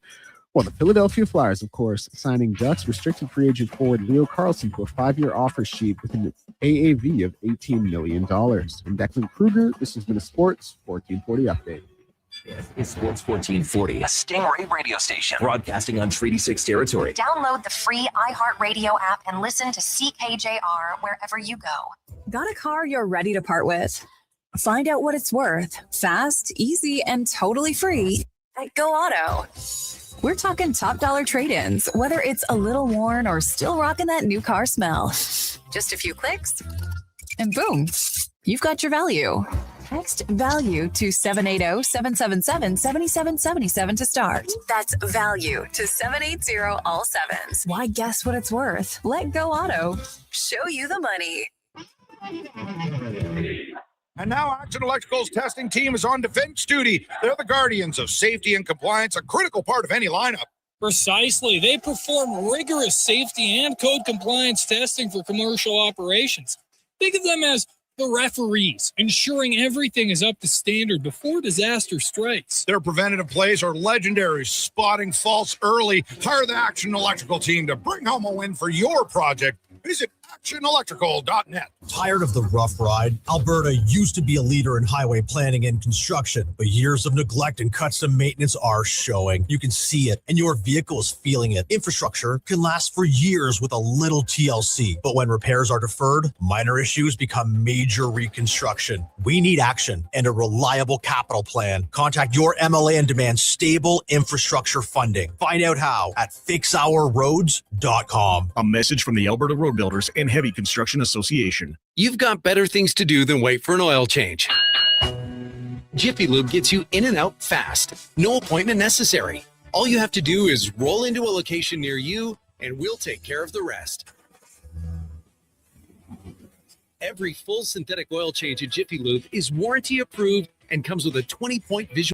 Well, the Philadelphia Flyers, of course, signing Ducks restricted free agent forward Leo Carlson to a 5-year offer sheet with an AAV of $18 million. I'm Declan Kruger. This has been a Sports 1440 update. It's Sports 1440, a Stingray radio station broadcasting on Treaty 6 territory. Download the free iHeartRadio app and listen to CKJR wherever you go. Got a car you're ready to part with? Find out what it's worth. Fast, easy, and totally free at Go Auto. We're talking top dollar trade-ins, whether it's a little worn or still rocking that new car smell. Just a few clicks, and boom, you've got your value. Text value to 780-777-7777 to start. That's value to 780 all sevens. Why guess what it's worth? Let Go Auto show you the money. And now Action Electrical's testing team is on defense duty. They're the guardians of safety and compliance, a critical part of any lineup. Precisely. They perform rigorous safety and code compliance testing for commercial operations. Think of them as the referees, ensuring everything is up to standard before disaster strikes. Their preventative plays are legendary, spotting faults early. Hire the Action Electrical team to bring home a win for your project. Visit actionelectrical.net. Tired of the rough ride? Alberta used to be a leader in highway planning and construction, but years of neglect and cuts to maintenance are showing. You can see it, and your vehicle is feeling it. Infrastructure can last for years with a little TLC, but when repairs are deferred, minor issues become major reconstruction. We need action and a reliable capital plan. Contact your MLA and demand stable infrastructure funding. Find out how at fixourroads.com. A message from the Alberta Road Builders and Heavy Construction Association. You've got better things to do than wait for an oil change. Jiffy Lube gets you in and out fast. No appointment necessary. All you have to do is roll into a location near you, and we'll take care of the rest. Every full synthetic oil change at Jiffy Lube is warranty approved and comes with a 20-point visual